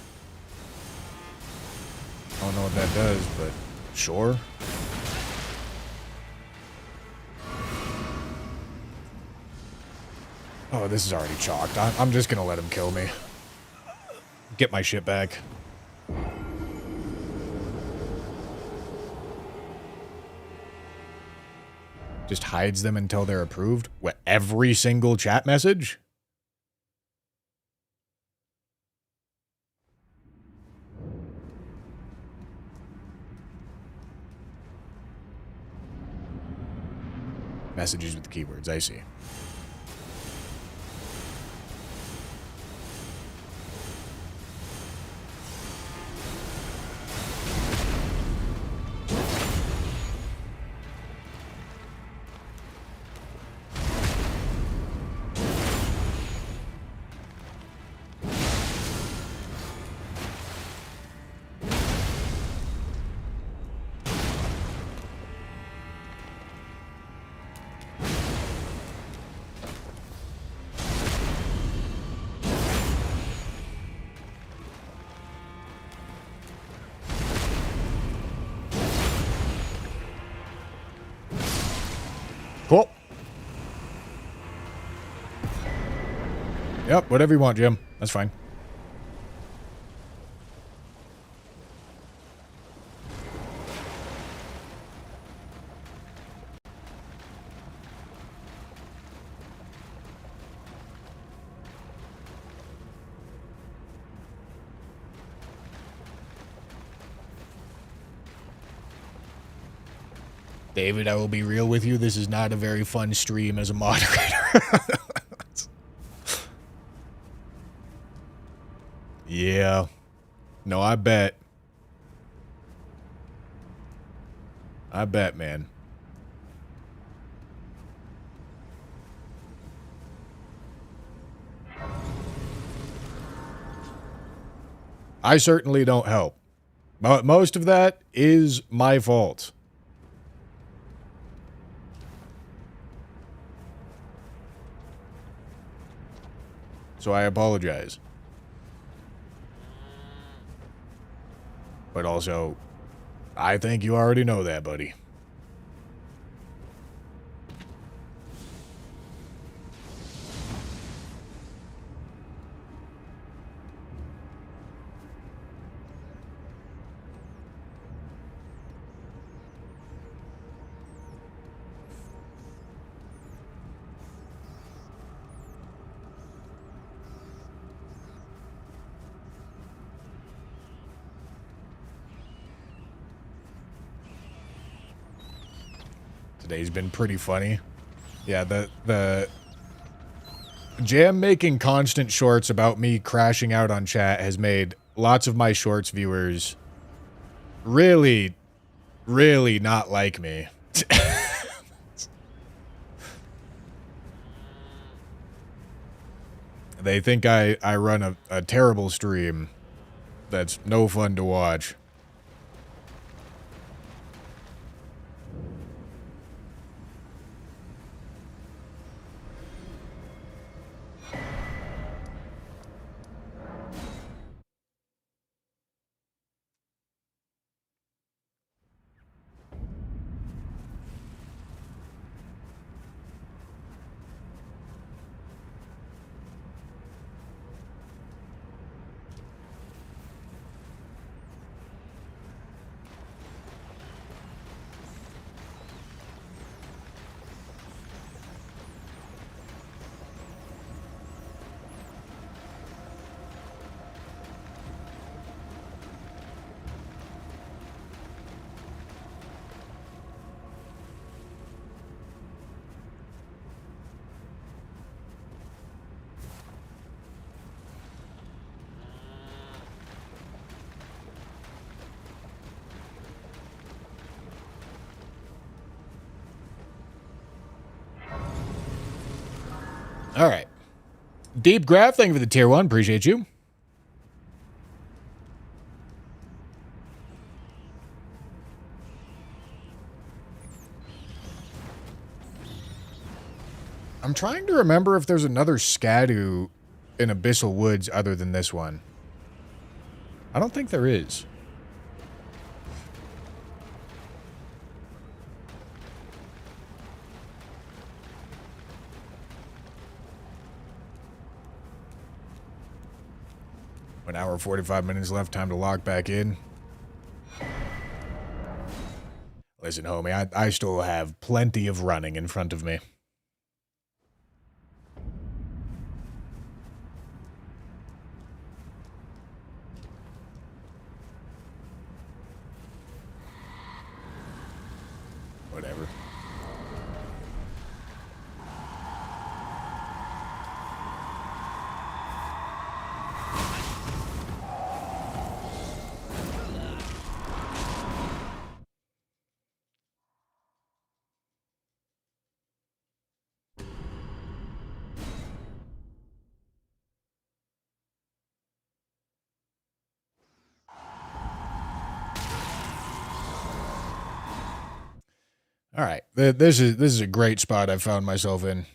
I don't know what that does, but sure. Oh, this is already chalked. I'm just gonna let him kill me. Get my shit back. Just hides them until they're approved? What, every single chat message? Messages with keywords, I see. Cool. Yep, whatever you want, Jim. That's fine. David, I will be real with you. This is not a very fun stream as a moderator. Yeah. No, I bet. I bet, man. I certainly don't help. But most of that is my fault. So I apologize. But also, I think you already know that, buddy. Today's been pretty funny. Yeah, the Jam making constant shorts about me crashing out on chat has made lots of my shorts viewers really, really not like me. They think I run a terrible stream that's no fun to watch. All right. Deep Graph, thank you for the tier 1. Appreciate you. I'm I'm trying to remember if there's another Skadu in Abyssal Woods other than this one. I don't think there is. An hour 45 minutes left, time to log back in. Listen, homie, I still have plenty of running in front of me. Whatever. All right, this is a great spot I found myself in.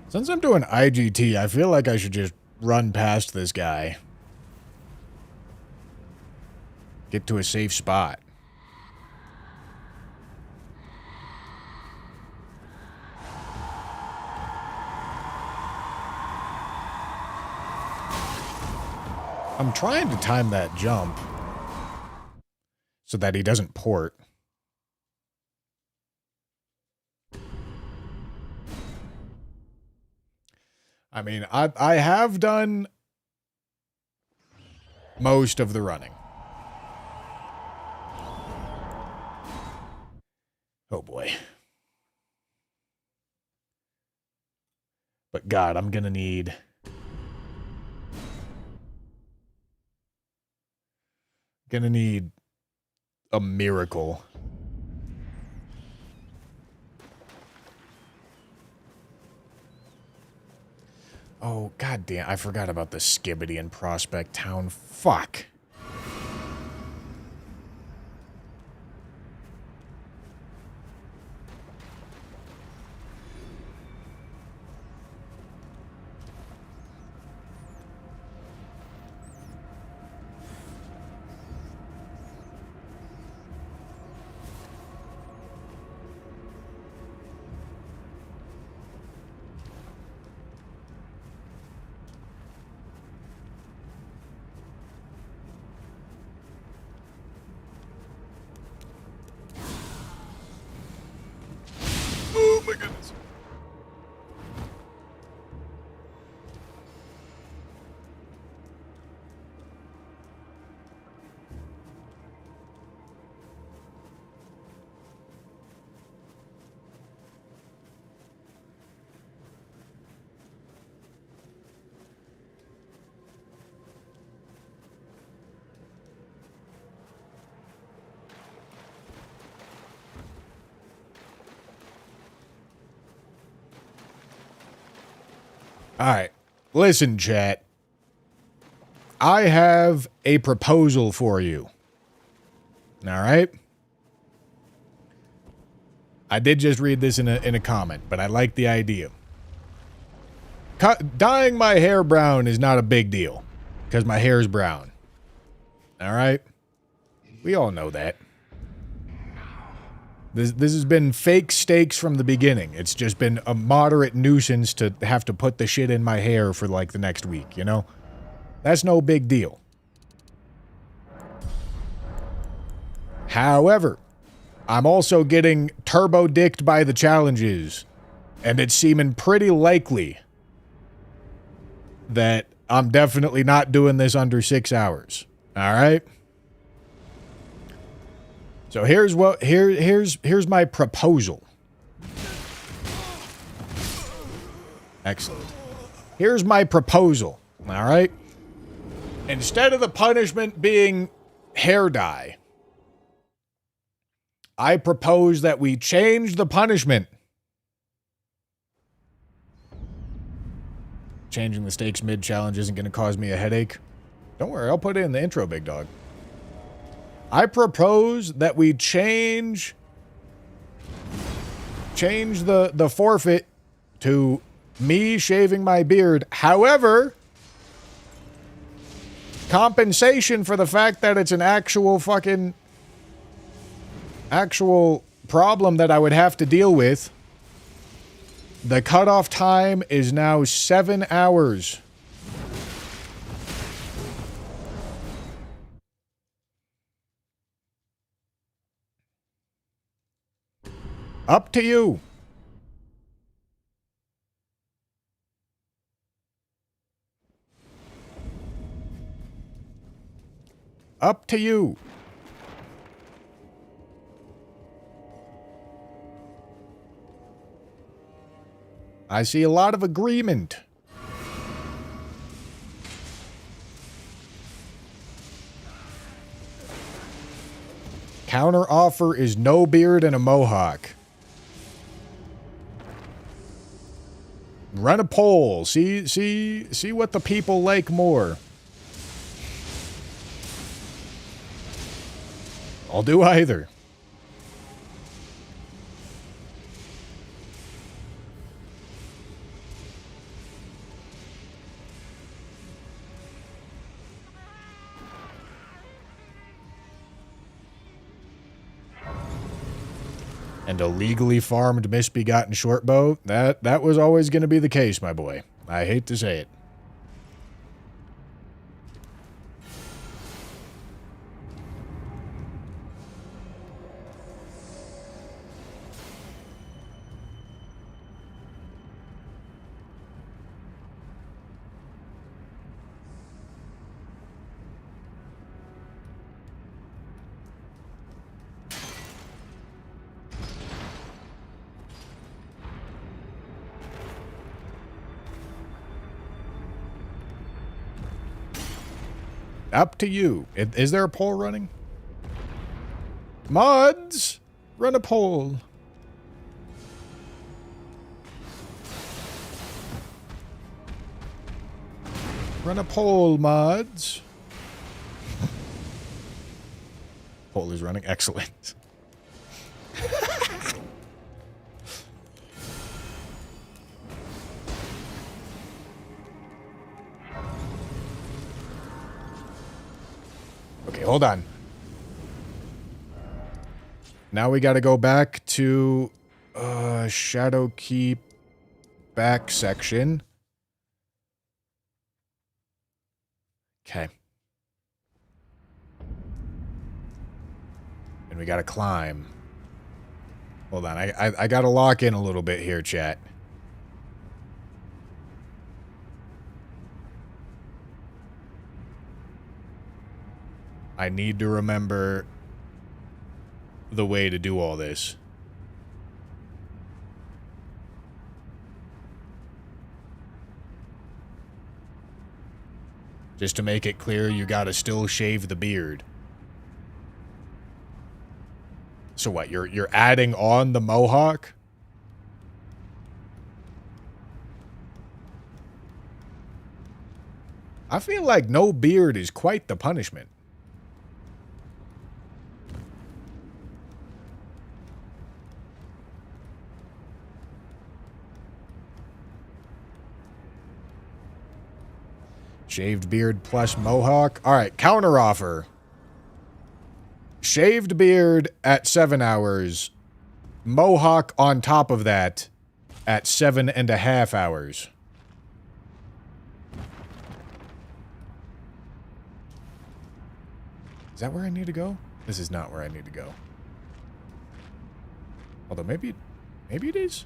Since I'm doing IGT, I feel like I should just run past this guy. Get to a safe spot. I'm trying to time that jump so that he doesn't port. I mean, I have done most of the running. Oh boy. But God, I'm gonna need... a miracle. Oh, goddamn. I forgot about the Skibbity in Prospect Town. Fuck. Oh my goodness. All right. Listen, chat. I have a proposal for you. All right? I did just read this in a comment, but I like the idea. Dyeing my hair brown is not a big deal because my hair is brown. All right? We all know that. This has been fake stakes from the beginning. It's just been a moderate nuisance to have to put the shit in my hair for like the next week, you know? That's no big deal. However, I'm also getting turbo-dicked by the challenges, and it's seeming pretty likely that I'm definitely not doing this under 6 hours. All right? So here's here's my proposal. Excellent. Here's my proposal. All right. Instead of the punishment being hair dye, I propose that we change the punishment. Changing the stakes mid-challenge isn't going to cause me a headache. Don't worry, I'll put it in the intro, big dog. I propose that we change the forfeit to me shaving my beard. However, compensation for the fact that it's an actual problem that I would have to deal with. The cutoff time is now 7 hours. Up to you. Up to you. I see a lot of agreement. Counter offer is no beard and a mohawk. Run a poll. See what the people like more. I'll do either. And a legally farmed misbegotten shortbow, that was always going to be the case, my boy. I hate to say it. Up to you. Is there a poll running? Mods, run a poll. Run a poll, mods. Poll is running. Excellent. Okay, hold on. Now we got to go back to Shadowkeep back section. Okay. And we got to climb. Hold on. I got to lock in a little bit here, chat. I need to remember the way to do all this. Just to make it clear, you gotta still shave the beard. So what, you're adding on the mohawk? I feel like no beard is quite the punishment. Shaved beard plus mohawk. All right, counter offer. Shaved beard at 7 hours. Mohawk on top of that at 7.5 hours. Is that where I need to go? This is not where I need to go. Although maybe it is.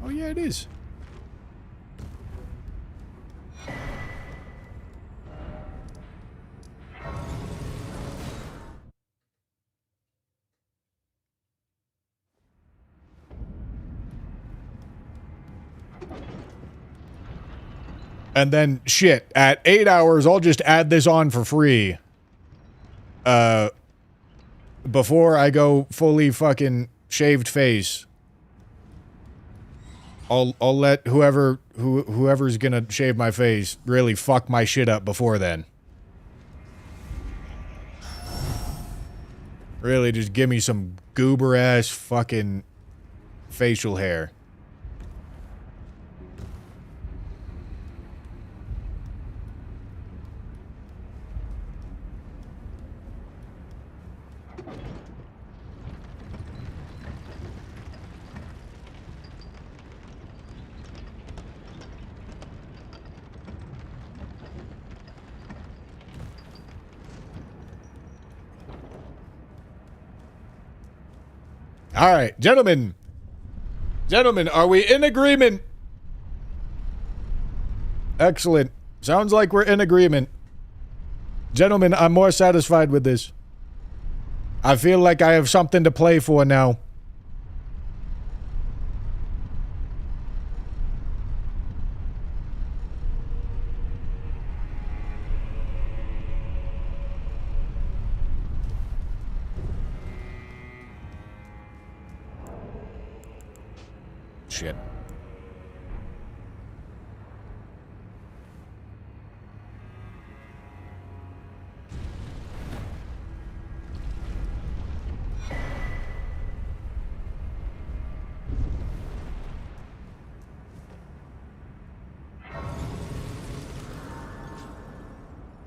Oh, yeah, it is. And then, shit, at 8 hours, I'll just add this on for free. Before I go fully fucking shaved face. I'll let whoever's gonna shave my face really fuck my shit up before then. Really just give me some goober ass fucking facial hair. All right, gentlemen. Gentlemen, are we in agreement? Excellent. Sounds like we're in agreement. Gentlemen, I'm more satisfied with this. I feel like I have something to play for now. Shit.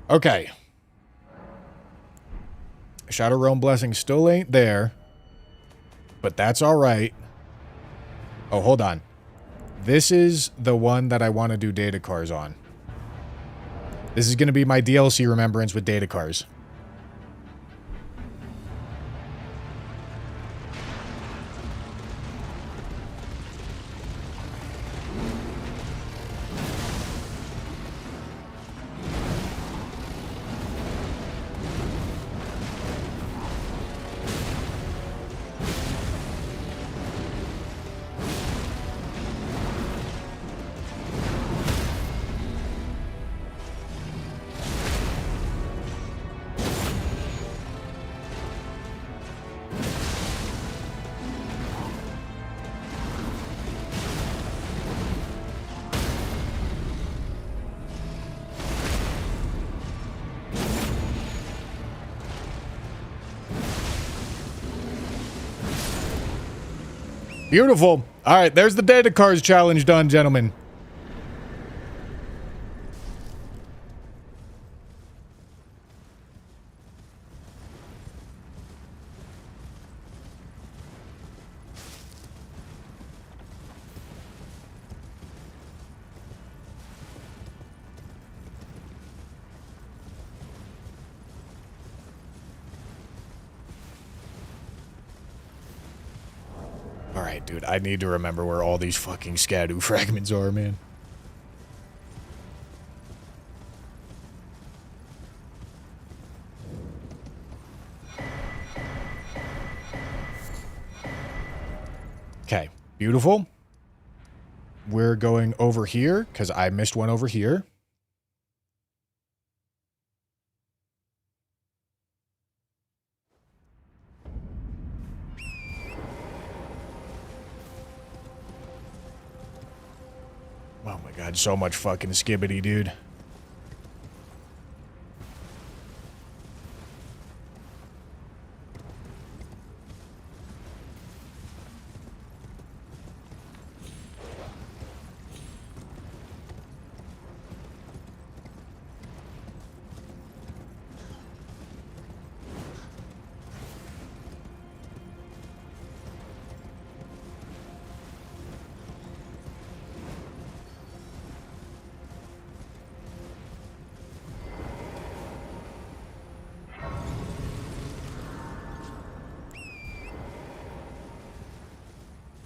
Okay. Shadow Realm Blessing still ain't there. But that's alright. Oh, hold on. This is the one that I want to do data cars on. This is going to be my DLC remembrance with data cars. Beautiful. All right, there's the data cars challenge done, gentlemen. Alright, dude, I need to remember where all these fucking Scadu fragments are, man. Okay, beautiful. We're going over here, because I missed one over here. Oh my god, so much fucking skibbity, dude.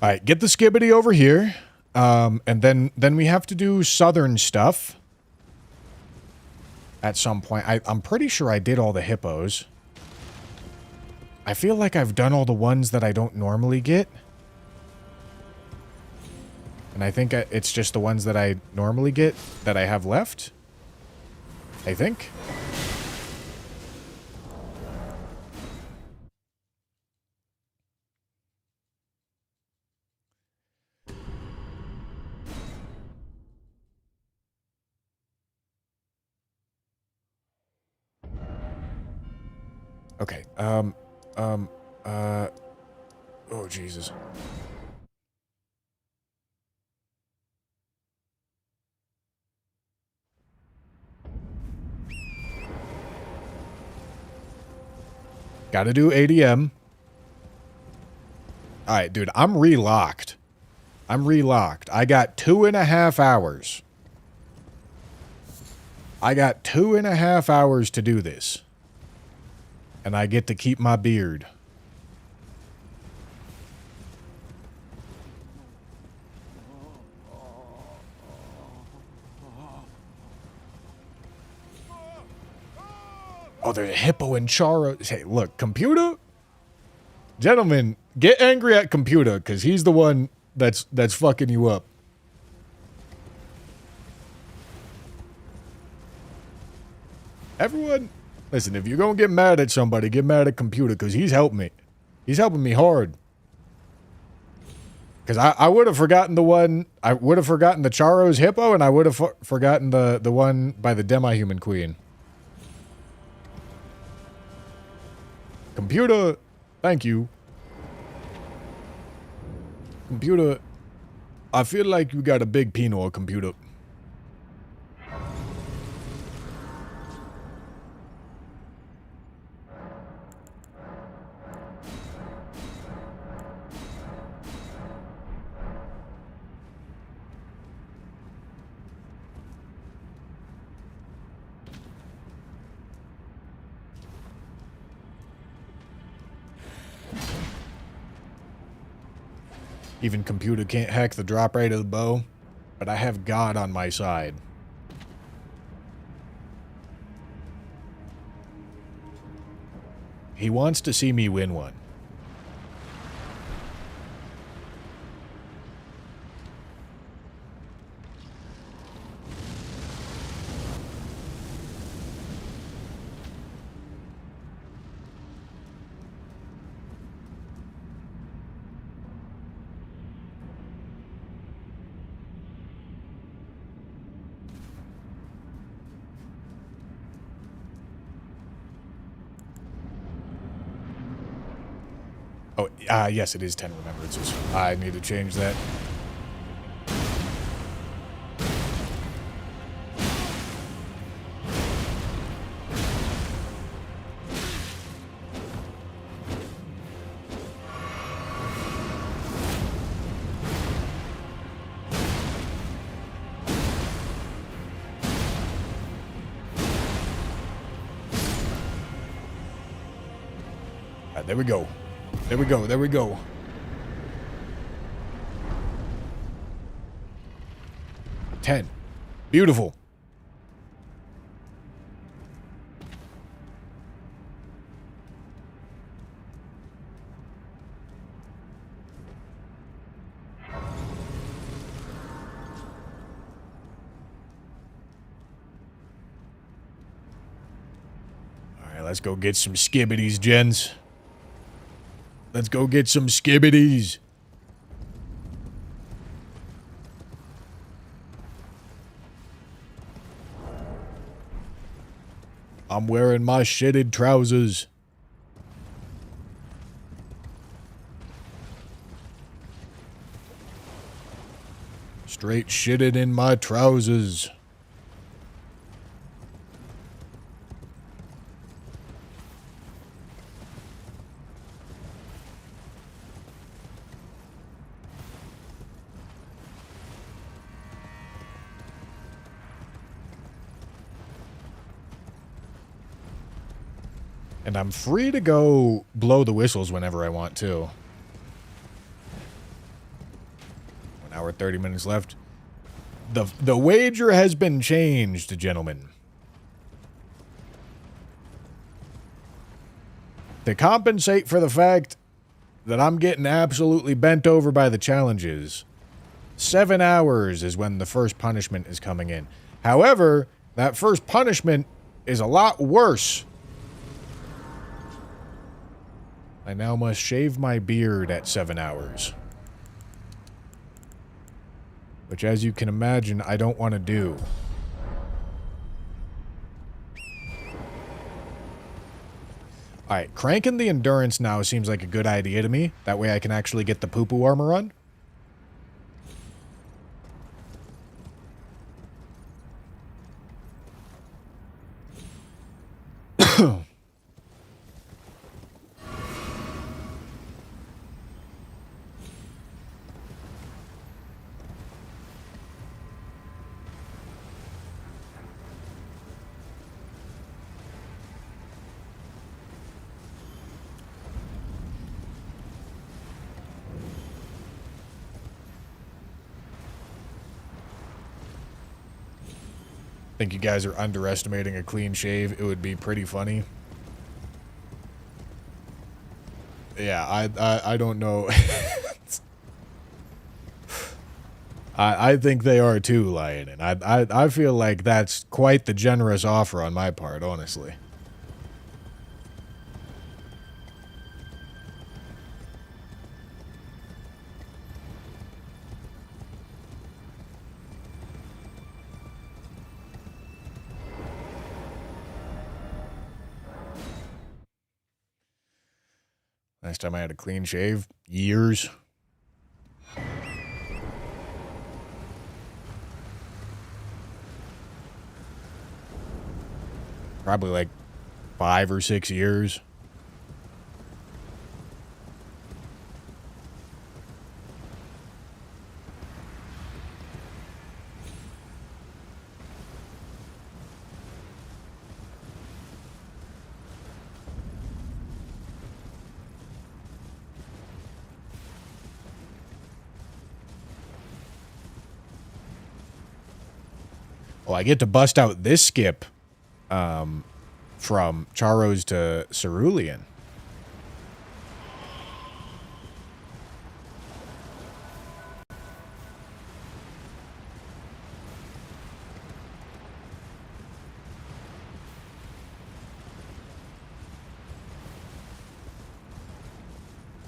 All right, get the skibbity over here. And then we have to do southern stuff. At some point. I'm pretty sure I did all the hippos. I feel like I've done all the ones that I don't normally get. And I think it's just the ones that I normally get that I have left. I think. Okay. Oh, Jesus. Gotta do ADM. Alright, dude, I'm relocked. I'm relocked. I got 2.5 hours. I got 2.5 hours to do this. And I get to keep my beard. Oh, there's a hippo and Charo. Hey, look, computer? Gentlemen, get angry at computer, because he's the one that's fucking you up. Everyone, listen, if you're going to get mad at somebody, get mad at computer, because he's helped me. He's helping me hard. Because I would have forgotten the one, I would have forgotten the Charo's hippo, and I would have forgotten the one by the demi-human queen. Computer, thank you. Computer, I feel like you got a big penile, computer. Even computer can't hack the drop rate of the bow, but I have God on my side. He wants to see me win one. Oh, yes, it is 10 remembrances. I need to change that. There we go. There we go. There we go. $10. Beautiful. All right, let's go get some skibbities, gents. Let's go get some skibbities. I'm wearing my shitted trousers. Straight shitted in my trousers. And I'm free to go blow the whistles whenever I want to. 1 hour, 30 minutes left. The wager has been changed, gentlemen. To compensate for the fact that I'm getting absolutely bent over by the challenges, 7 hours is when the first punishment is coming in. However, that first punishment is a lot worse. I now must shave my beard at 7 hours. Which, as you can imagine, I don't want to do. Alright, cranking the endurance now seems like a good idea to me. That way I can actually get the poo-poo armor on. Think you guys are underestimating a clean shave. It would be pretty funny. Yeah, I don't know. I think they are too, Lion, and I feel like that's quite the generous offer on my part, honestly. Last time I had a clean shave, years. Probably like 5 or 6 years. Oh, I get to bust out this skip from Charos to Cerulean.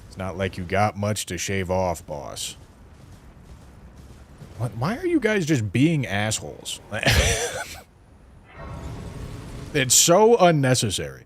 It's not like you got much to shave off, boss. Why are you guys just being assholes? It's so unnecessary.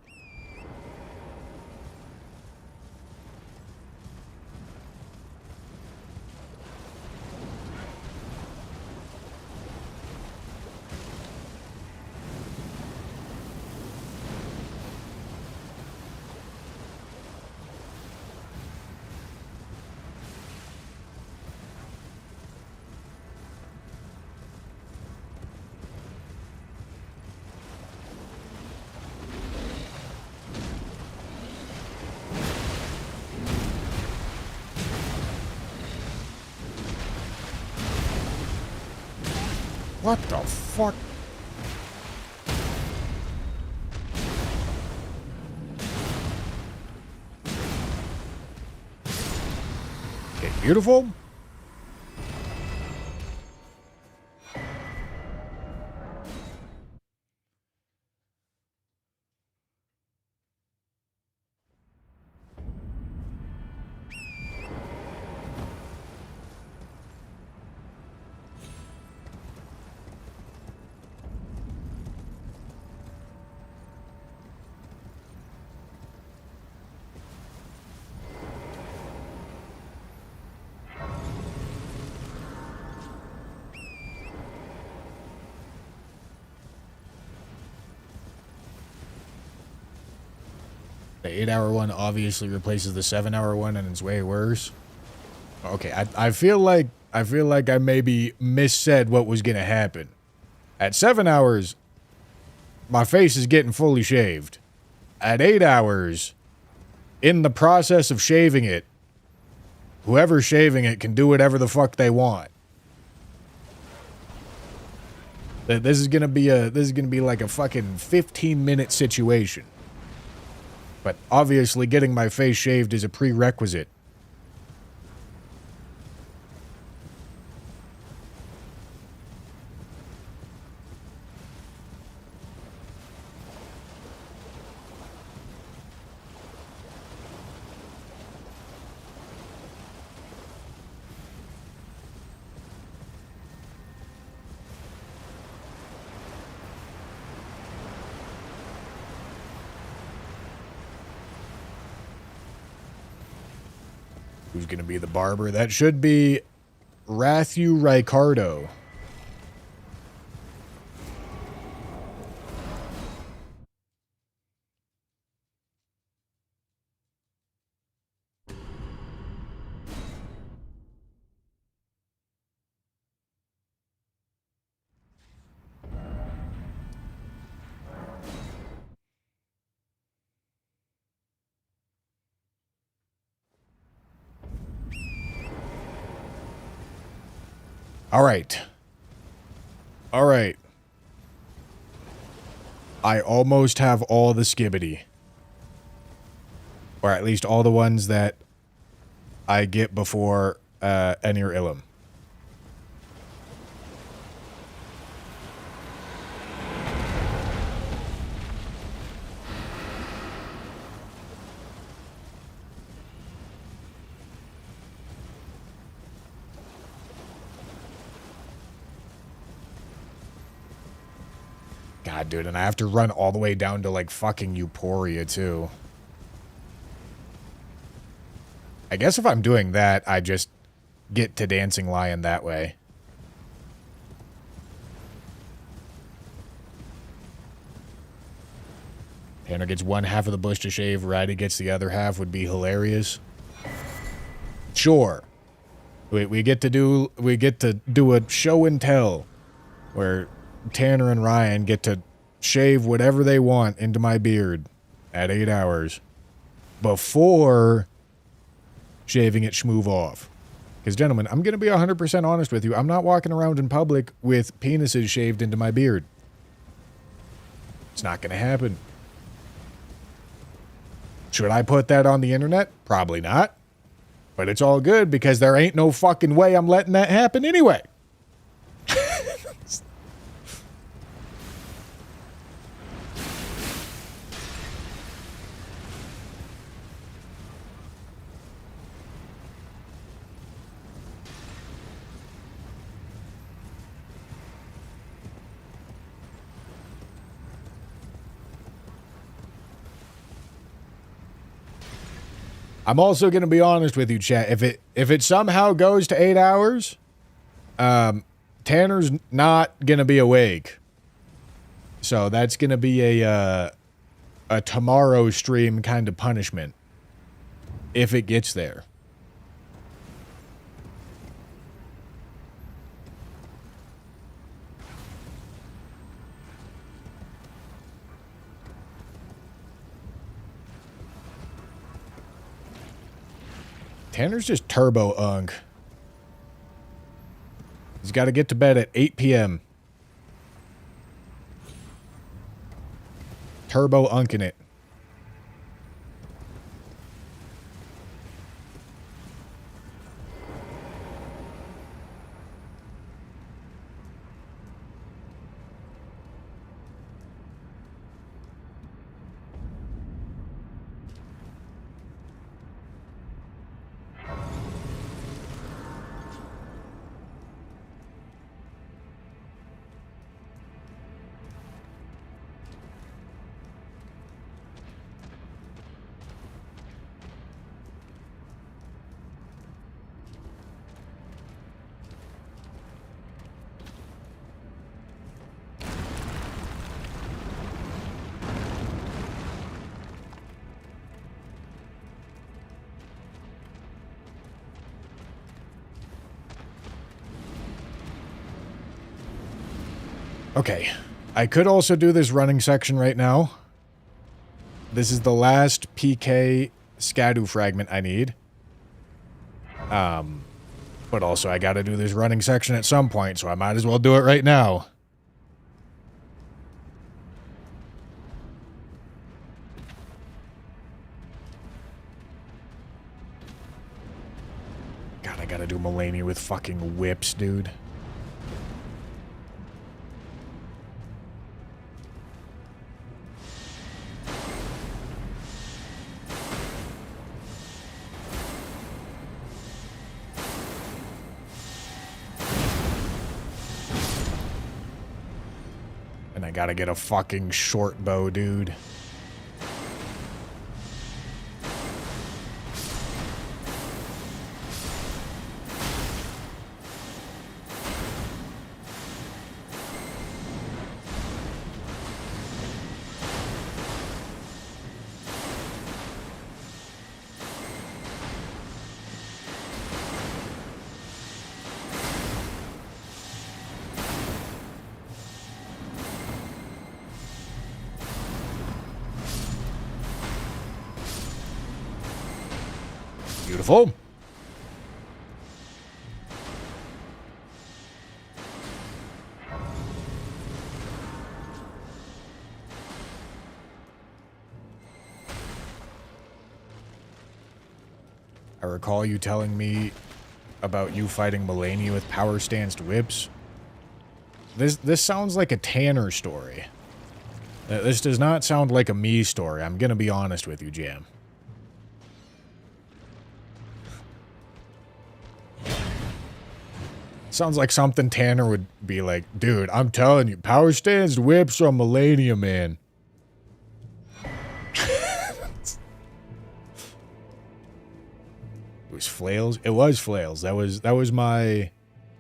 What the fuck? Okay, beautiful. The 8-hour one obviously replaces the 7-hour one, and it's way worse. Okay, I feel like I maybe missaid what was gonna happen. At 7 hours, my face is getting fully shaved. At 8 hours, in the process of shaving it, whoever's shaving it can do whatever the fuck they want. This is gonna be like a fucking 15-minute situation. But obviously getting my face shaved is a prerequisite. Who's going to be the barber? That should be Rathu Ricardo. All right. All right. I almost have all the skibbity. Or at least all the ones that I get before Enir Ilum. God, dude, and I have to run all the way down to, like, fucking Euphoria, too. I guess if I'm doing that, I just get to Dancing Lion that way. Tanner gets one half of the bush to shave, Ratty gets the other half would be hilarious. Sure. We get to do a show and tell where Tanner and Ryan get to shave whatever they want into my beard at 8 hours before shaving it schmoove off. Because, gentlemen, I'm going to be 100% honest with you. I'm not walking around in public with penises shaved into my beard. It's not going to happen. Should I put that on the internet? Probably not. But it's all good because there ain't no fucking way I'm letting that happen anyway. I'm also going to be honest with you, chat. If it somehow goes to 8 hours, Tanner's not going to be awake. So that's going to be a tomorrow stream kind of punishment if it gets there. Tanner's just turbo unk. He's got to get to bed at 8 p.m. Turbo unking it. Okay, I could also do this running section right now. This is the last PK Scadu fragment I need. But also I gotta do this running section at some point, so I might as well do it right now. God, I gotta do Mulaney with fucking whips, dude. And I gotta get a fucking short bow, dude. Beautiful. I recall you telling me about you fighting Mulaney with power-stanced whips. This sounds like a Tanner story. This does not sound like a me story. I'm gonna be honest with you, Jam. Sounds like something Tanner would be like, dude, I'm telling you, power-stanced whips are Mulaney, man. It was flails. It was flails. That was my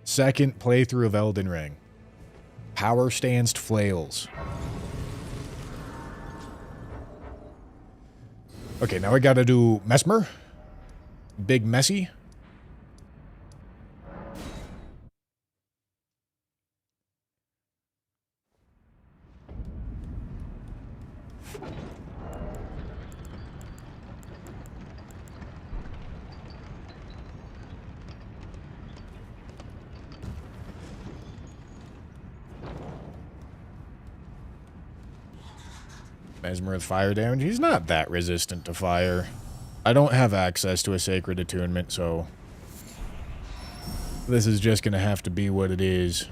second playthrough of Elden Ring. Power stanced flails. Okay, now I gotta do Mesmer. Big Messy. Mesmer with fire damage. He's not that resistant to fire. I don't have access to a sacred attunement, so this is just gonna have to be what it is.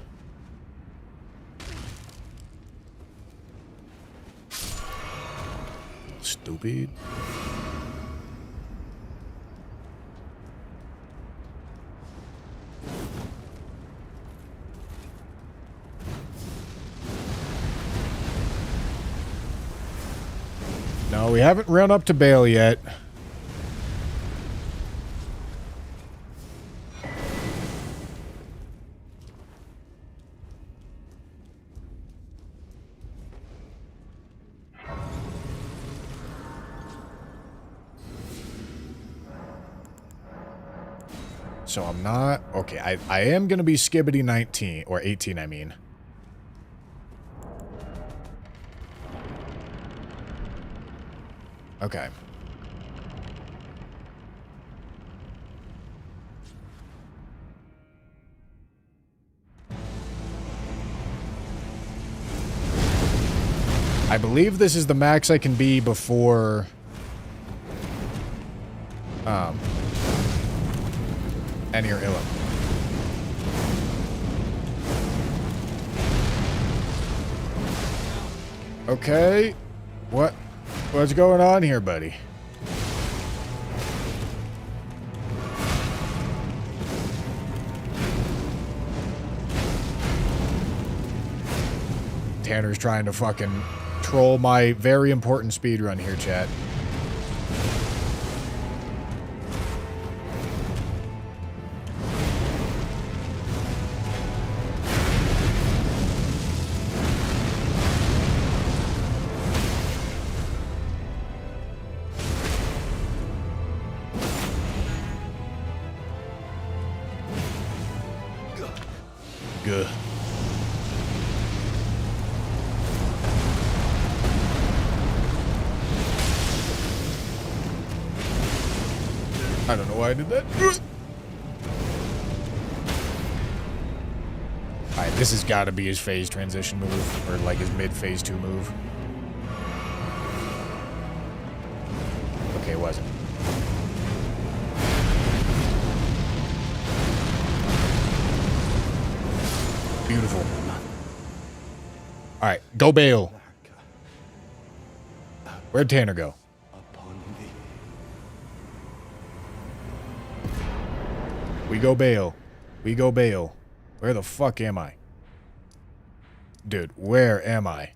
Stupid. No, we haven't run up to Bale yet. So I'm not... Okay, I am going to be Skibbity 19, or 18, I mean. Okay. I believe this is the max I can be before... Enir Ilum. Okay. What's going on here, buddy? Tanner's trying to fucking troll my very important speedrun here, chat. Good. I don't know why I did that. Alright, this has got to be his phase transition move, or like his mid-phase 2 move. Okay, it wasn't. Beautiful. Alright, go Bale. Where'd Tanner go? We go Bale. We go Bale. Where the fuck am I? Dude, where am I?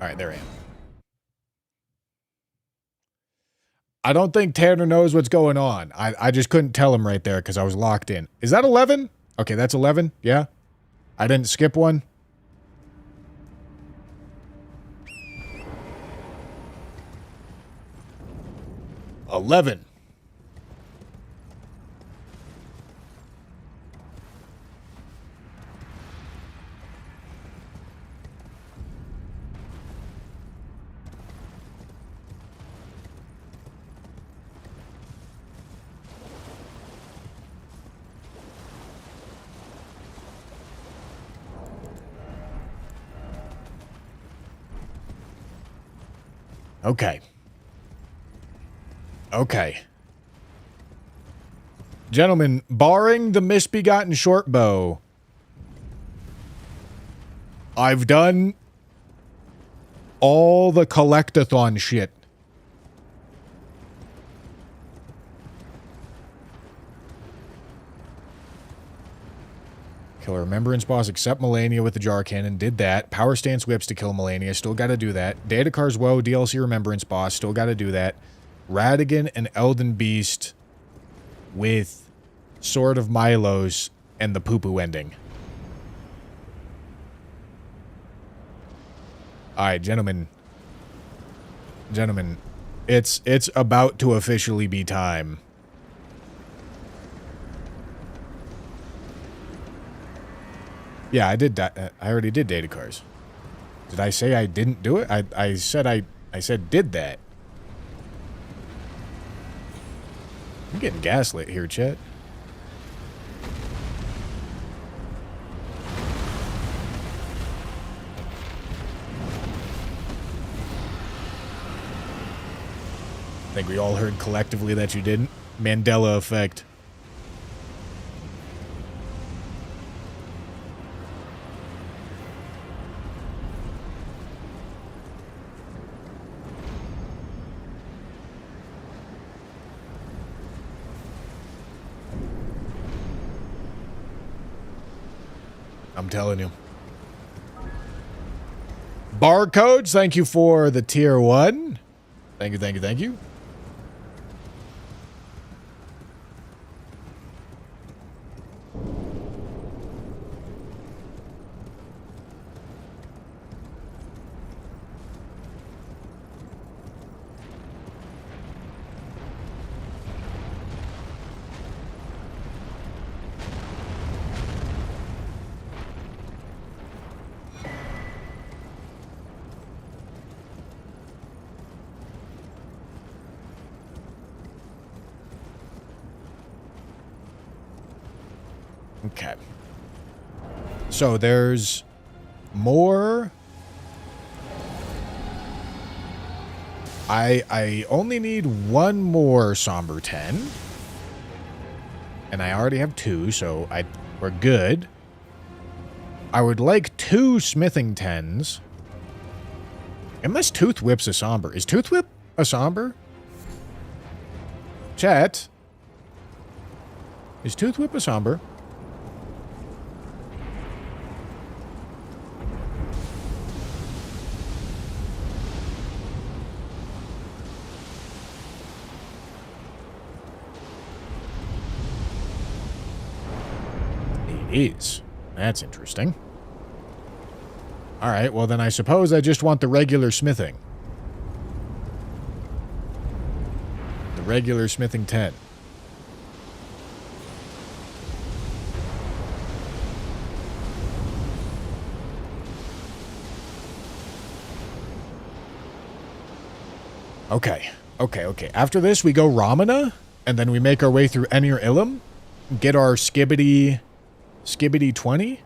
Alright, there I am. I don't think Tanner knows what's going on. I just couldn't tell him right there because I was locked in. Is that 11? Okay, that's 11? Yeah? I didn't skip one? $11. Okay. Okay. Gentlemen, barring the misbegotten short bow, I've done all the collectathon shit. Kill a Remembrance boss except Melania with the Jar Cannon. Did that. Power Stance Whips to kill Melania. Still got to do that. Datakar's Woe DLC Remembrance boss. Still got to do that. Radigan and Elden Beast with Sword of Milos and the poo-poo ending. Alright, gentlemen. Gentlemen, it's about to officially be time. Yeah, I did that. I already did Data Cars. Did I say I didn't do it? I said did that. I'm getting gaslit here, Chet. I think we all heard collectively that you didn't. Mandela effect. I'm telling you. Barcodes, thank you for the tier 1. Thank you, thank you, thank you. Okay. So there's more. I only need one more Somber 10. And I already have 2, so we're good. I would like 2 Smithing 10s. Unless Tooth Whip's a Somber. Is Tooth Whip a Somber? Chat. Is Tooth Whip a Somber? Is. That's interesting. Alright, well then I suppose I just want the regular smithing. The regular smithing 10. Okay. Okay. After this, we go Ramana, and then we make our way through Enir Ilum, get our Skibbity 20?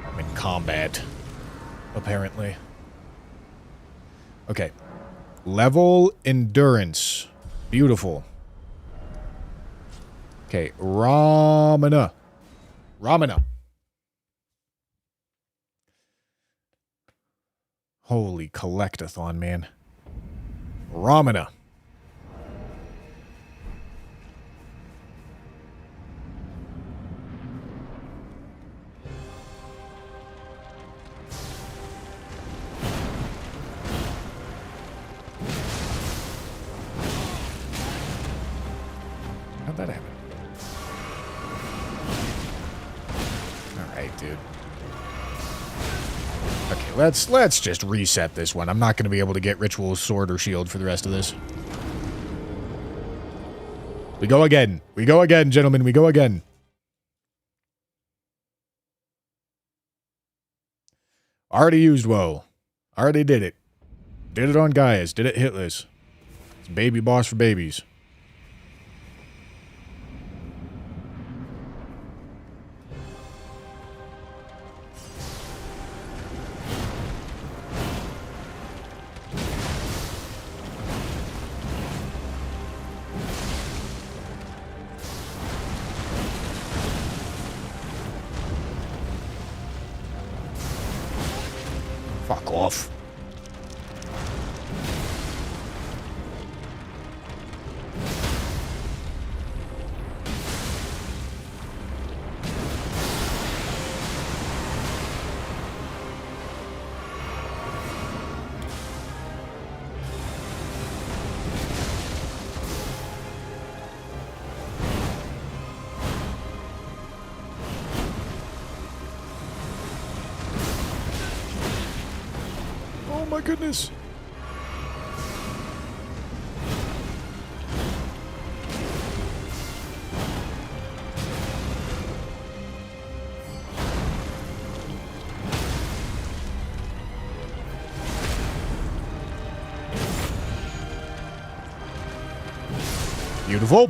I'm in combat, apparently. Okay. Level endurance. Beautiful. Okay, Ramana. Holy collectathon, man. Ramana. How'd that happen? Alright, dude. Okay, let's just reset this one. I'm not going to be able to get Ritual Sword or Shield for the rest of this. We go again. We go again, gentlemen. We go again. Already used woe. Already did it. Did it on Gaius. Did it hitless. It's baby boss for babies. Fuck off. Oh my goodness. Beautiful.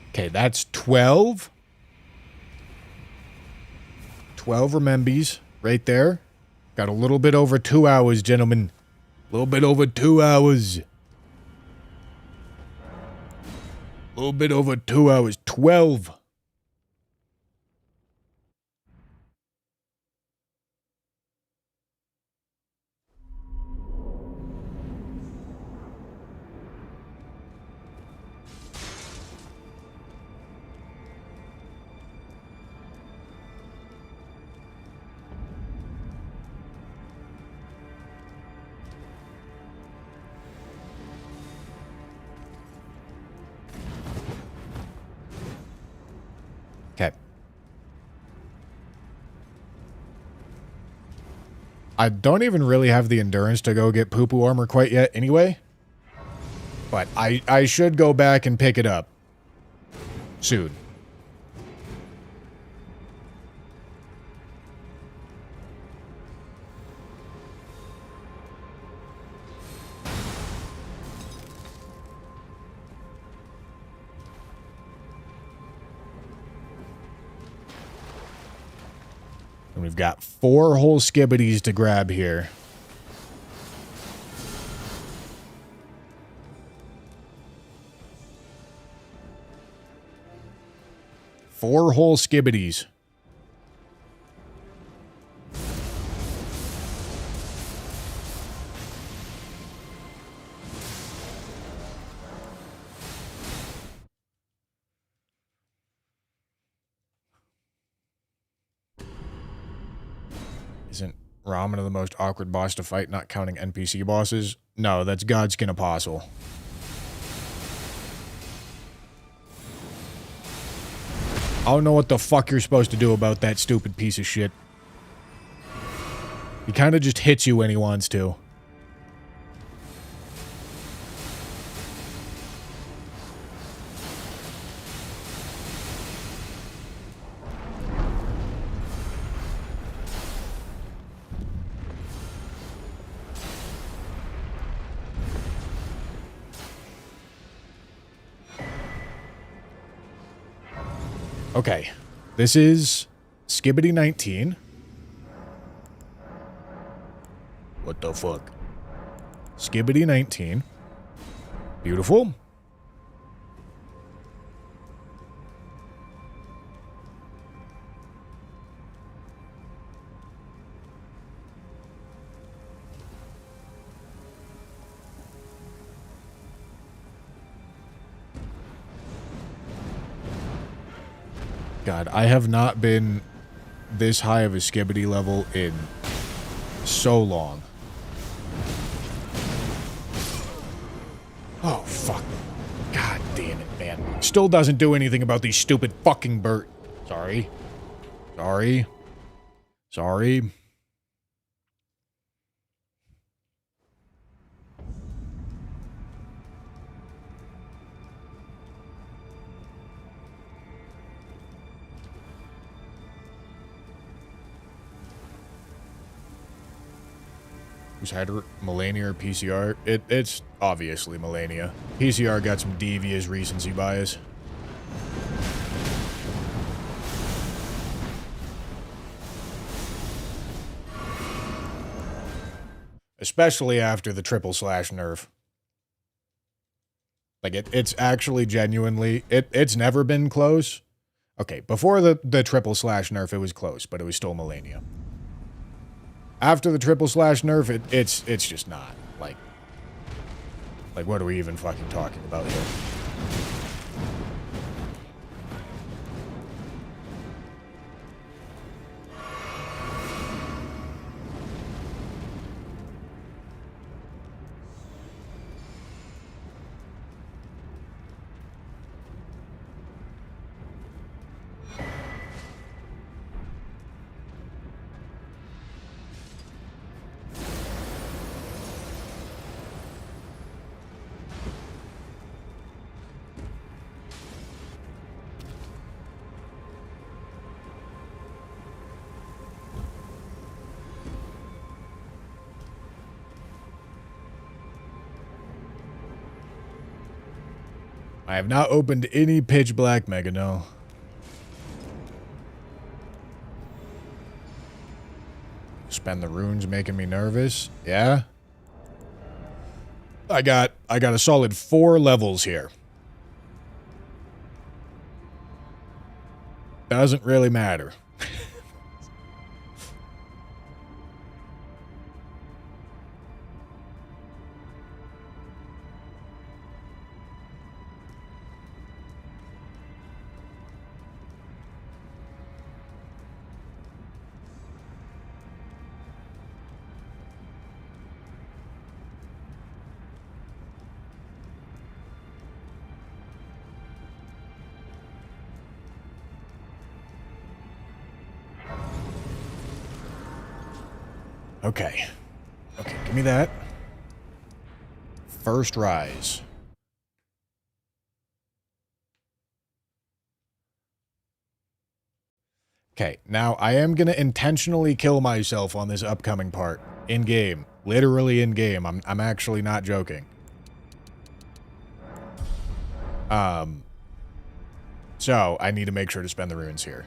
Okay, that's 12. 12 remembies right there. Got a little bit over 2 hours, gentlemen. A little bit over 2 hours. A little bit over 2 hours. 12. Okay. I don't even really have the endurance to go get poo-poo armor quite yet anyway. But I should go back and pick it up soon. And we've got 4 whole skibbities to grab here. Four whole skibbities. Isn't Ramana the most awkward boss to fight, not counting NPC bosses? No, that's Godskin Apostle. I don't know what the fuck you're supposed to do about that stupid piece of shit. He kind of just hits you when he wants to. Okay, this is Skibbity 19. What the fuck? Skibbity 19. Beautiful. God, I have not been this high of a Skibbity level in so long. Oh, fuck. God damn it, man. Still doesn't do anything about these stupid fucking bird. Sorry. Sorry. Sorry. Who's Hyder? Melania or PCR? It's obviously Melania. PCR got some devious recency bias. Especially after the triple slash nerf. Like, it's actually genuinely... It's never been close. Okay, before the triple slash nerf, it was close, but it was still Melania. After the triple slash nerf, it's just not. Like, what are we even fucking talking about here? I have not opened any pitch black mega, no. Spend the runes making me nervous. Yeah. I got a solid 4 levels here. Doesn't really matter. Okay. Okay, give me that. First rise. Okay, now I am going to intentionally kill myself on this upcoming part. In-game. Literally in-game. I'm actually not joking. So, I need to make sure to spend the runes here.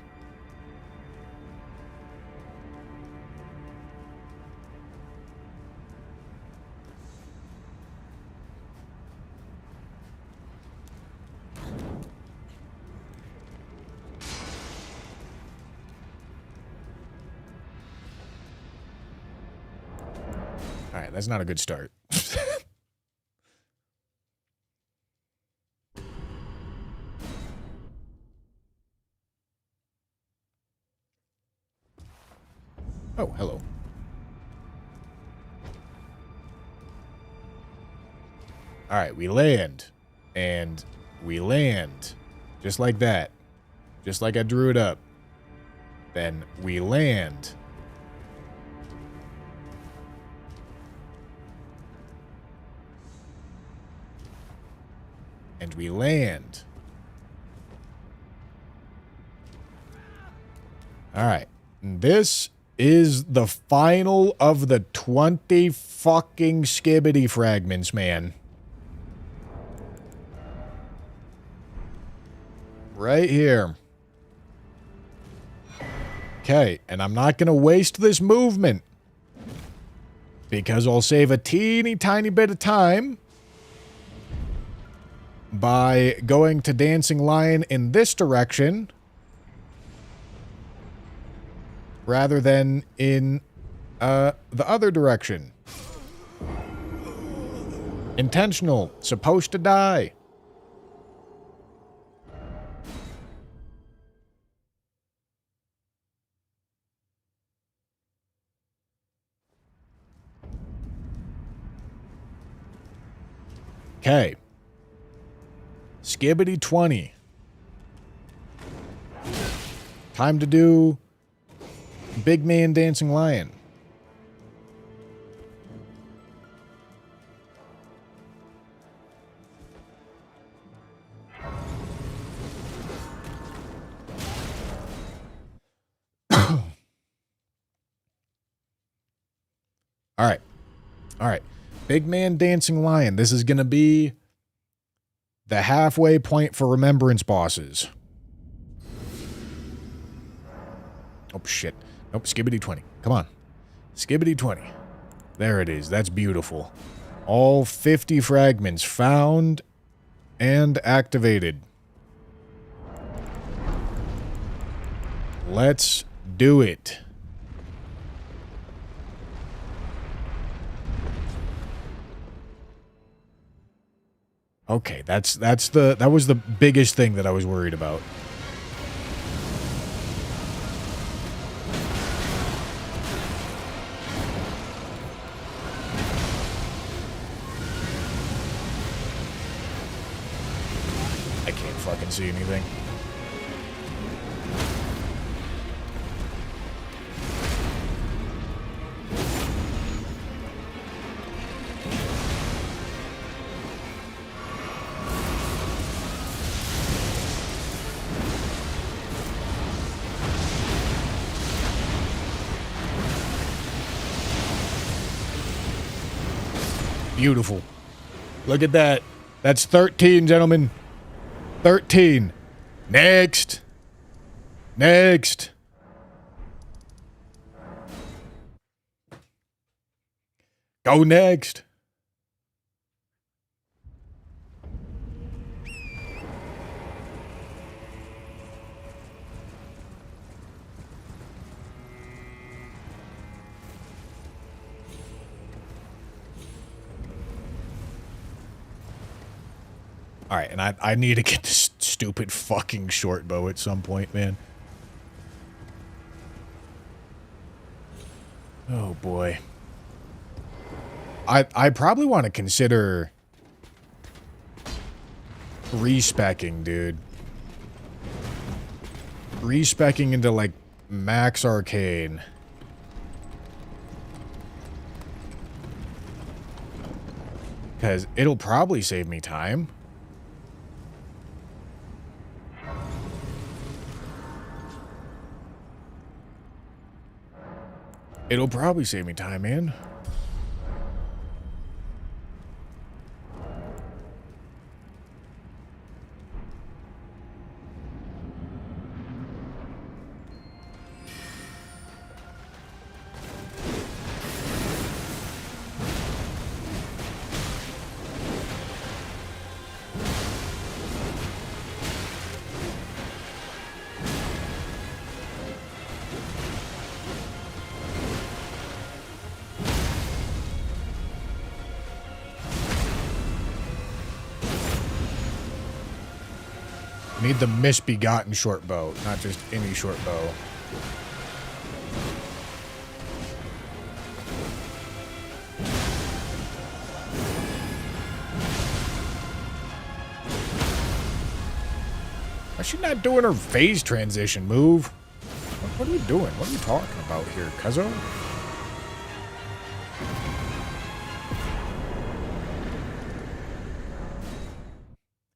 Alright, that's not a good start. Oh, hello. Alright, we land. And we land. Just like that. Just like I drew it up. Then we land. And we land. Alright. This is the final of the 20 fucking skibbity fragments, man. Right here. Okay, and I'm not going to waste this movement. Because I'll save a teeny tiny bit of time by going to Dancing Lion in this direction rather than in the other direction. Intentional. Supposed to die. Okay. Skibbity 20. Time to do Big Man Dancing Lion. All right. All right. Big man dancing lion. This is going to be the halfway point for remembrance bosses. Oh, shit. Nope, skibbity 20. Come on. Skibbity 20. There it is. That's beautiful. All 50 fragments found and activated. Let's do it. Okay, that was the biggest thing that I was worried about. I can't fucking see anything. Beautiful. Look at that. That's 13, gentlemen. 13. Next. Next. Go next. All right, and I need to get this stupid fucking short bow at some point, man. Oh boy. I probably want to consider respecking, dude. Respecking into like max arcane. Because it'll probably save me time. It'll probably save me time, man. Need the misbegotten short bow, not just any short bow. Why's she not doing her phase transition move? What are we doing? What are we talking about here, cuzzo?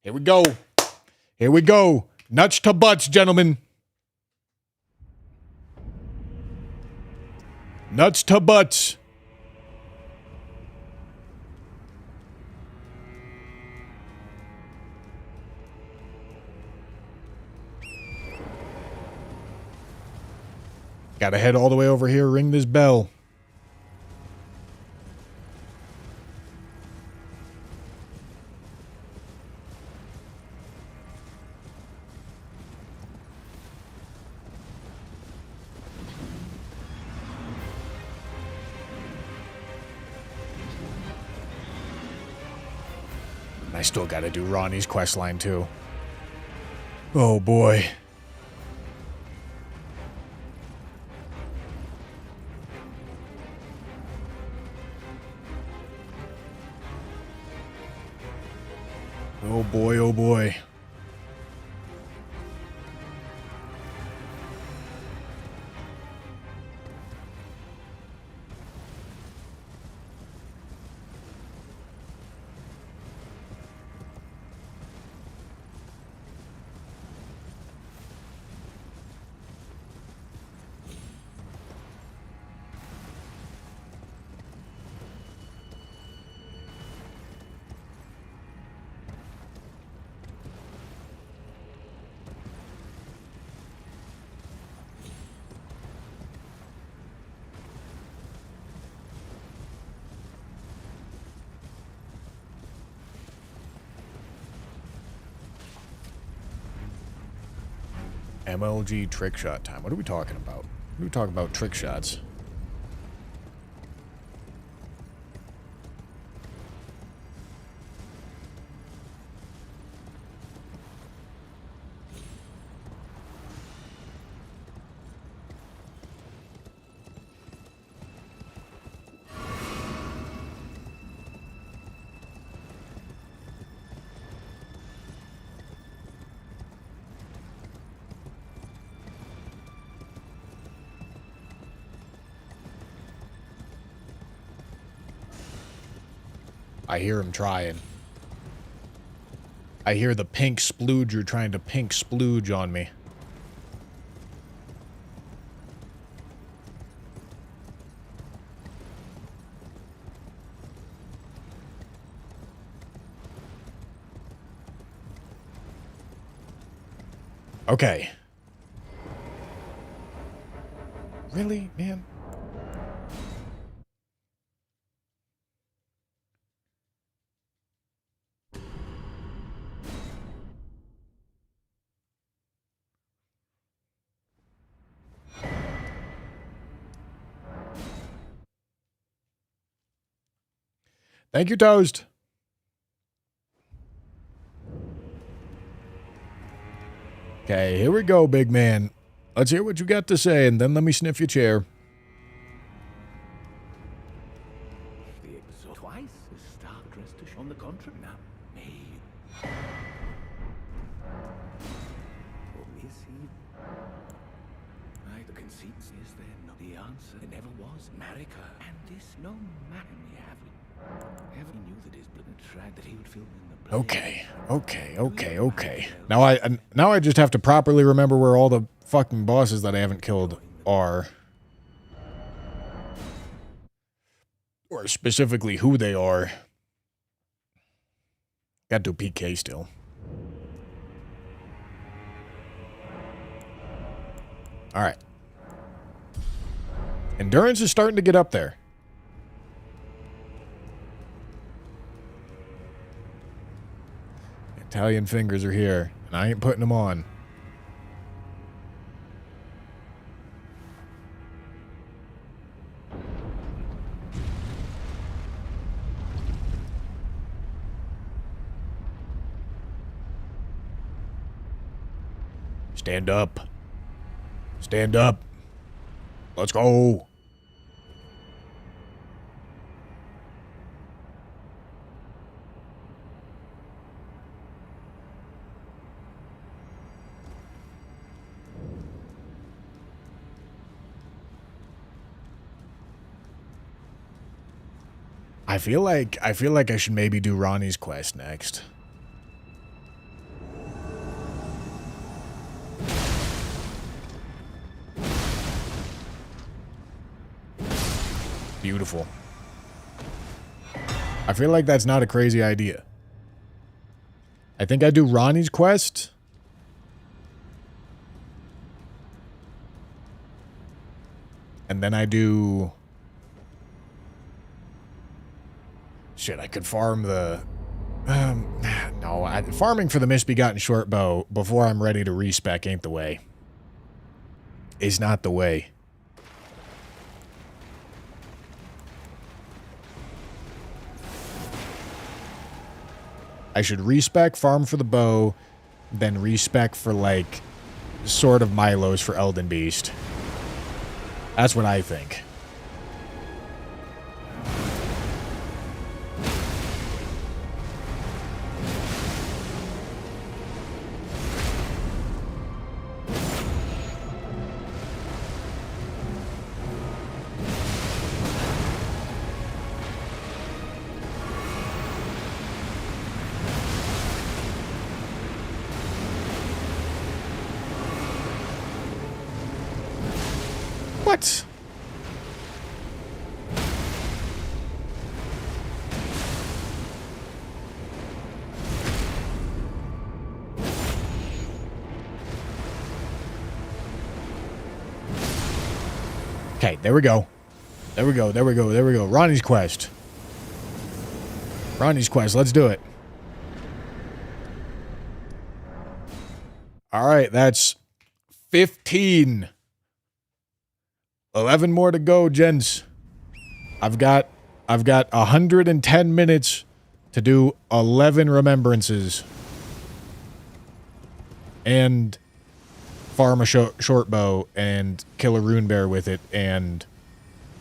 Here we go. Here we go. Nuts to butts, gentlemen. Nuts to butts. Gotta head all the way over here, ring this bell. I still gotta do Ronnie's questline too. Oh boy. Oh boy, oh boy. MLG trick shot time. What are we talking about? What are we talking about trick shots? I hear him trying. I hear the pink splooger trying to pink splooge on me. Okay. Really, man? Thank you, Toast. Okay, here we go, big man. Let's hear what you got to say, and then let me sniff your chair. The exhaust twice is stark dressed to on the contrary now. Me. Or is he? Right, the conceit is there not the answer. It never was. Marry her. And this no matter we have. Ever knew that his blood tried that he would feel in the blood. Okay. Now I just have to properly remember where all the fucking bosses that I haven't killed are. Or specifically who they are. Got to do PK still. Alright. Endurance is starting to get up there. Italian fingers are here, and I ain't putting them on. Stand up. Stand up. Let's go. I feel like I should maybe do Ronnie's quest next. Beautiful. I feel like that's not a crazy idea. I think I do Ronnie's quest. And then I do... Shit, I could farm the... no, farming for the misbegotten short bow before I'm ready to respec ain't the way. Is not the way. I should respec, farm for the bow, then respec for, like, Sword of Milos for Elden Beast. That's what I think. What? Okay, there we go. There we go, there we go, there we go. Ronnie's quest. Ronnie's quest, let's do it. Alright, that's 15. 11 more to go, gents. I've got 110 minutes to do 11 remembrances. And farm a short bow and kill a rune bear with it and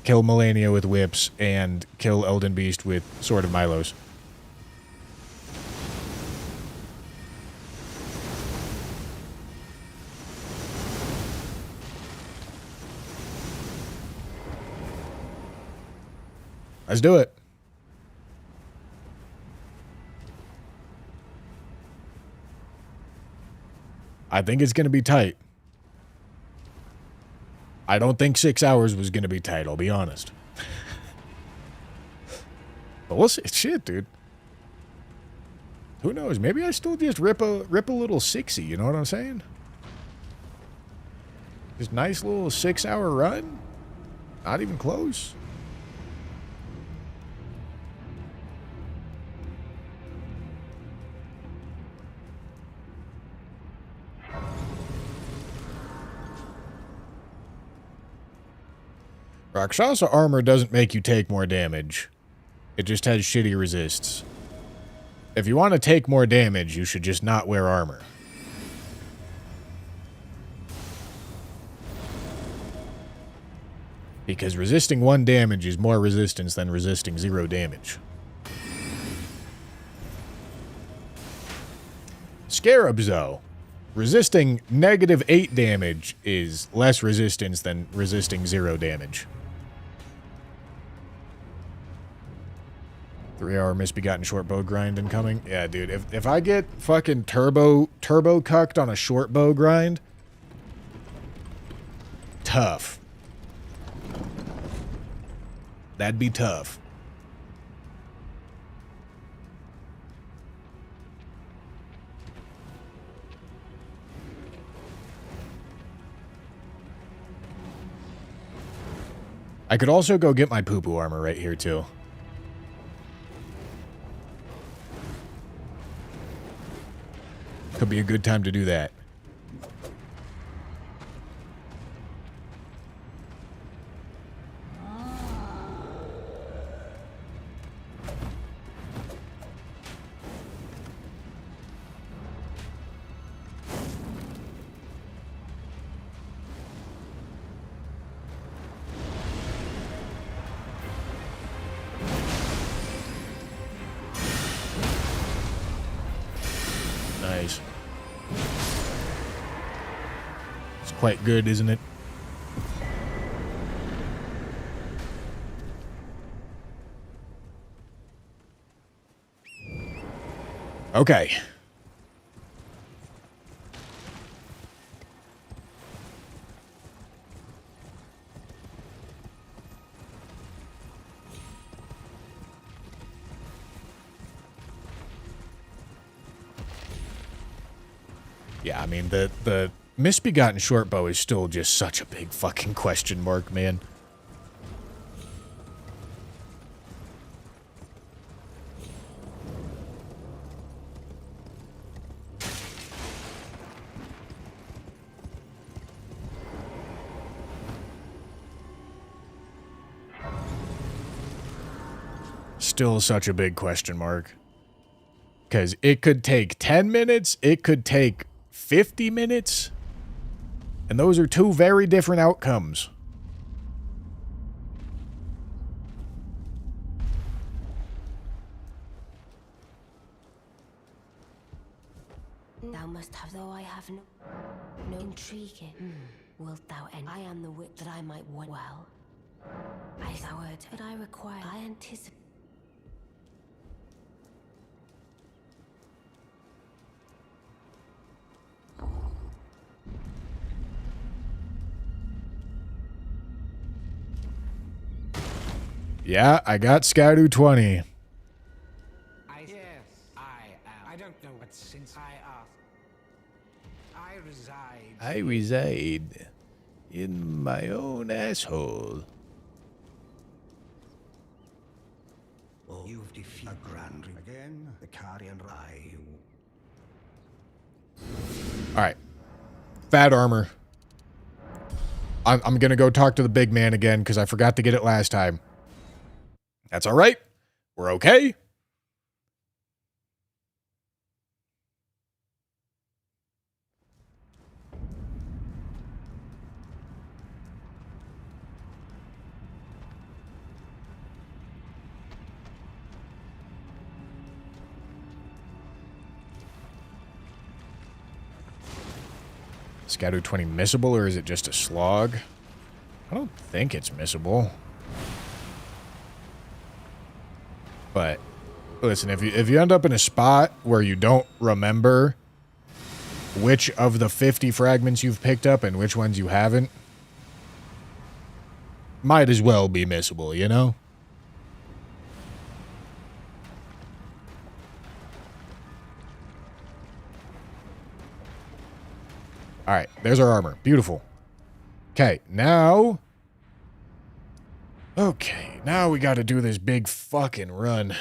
kill Melania with whips and kill Elden Beast with Sword of Milos. Let's do it. I think it's going to be tight. I don't think 6 hours was going to be tight, I'll be honest. But we'll see. Shit, dude. Who knows? Maybe I still just rip a little 6-y, you know what I'm saying? Just nice little 6-hour run. Not even close. Rakshasa armor doesn't make you take more damage. It just has shitty resists. If you want to take more damage, you should just not wear armor. Because resisting 1 damage is more resistance than resisting 0 damage. Scarabs, though. Resisting -8 damage is less resistance than resisting 0 damage. 3-hour misbegotten short bow grind incoming. Yeah, dude. If I get fucking turbo cucked on a short bow grind, tough. That'd be tough. I could also go get my poo-poo armor right here, too. Could be a good time to do that. Nice. It's quite good, isn't it? Okay. Yeah, I mean, the misbegotten short bow is still just such a big fucking question mark, man. Still such a big question mark. Because it could take 10 minutes, it could take 50 minutes, and those are 2 very different outcomes. Thou must have, though I have no intriguing. Wilt thou end? I am the wit that I might want well. I soured, but I require. I anticipate. Yeah, I got Scadu 20. I don't know what since I asked. I reside in my own asshole. Oh, you've defeated a grand again. The Carian Rai. Alright. Fat armor. I'm going to go talk to the big man again because I forgot to get it last time. That's all right. We're okay. Scadu 20 missable, or is it just a slog? I don't think it's missable. But listen, if you end up in a spot where you don't remember which of the 50 fragments you've picked up and which ones you haven't, might as well be missable, you know? All right, there's our armor. Beautiful. Okay, now we got to do this big fucking run.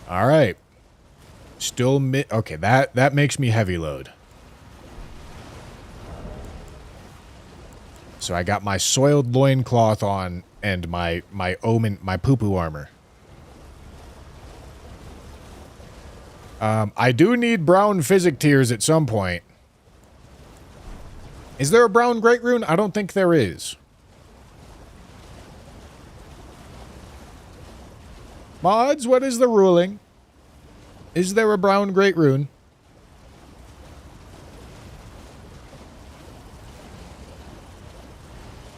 All right. Still okay, that makes me heavy load. So I got my soiled loincloth on and my omen, my poo-poo armor. I do need brown physic tears at some point. Is there a brown great rune? I don't think there is. Mods, what is the ruling? Is there a brown great rune?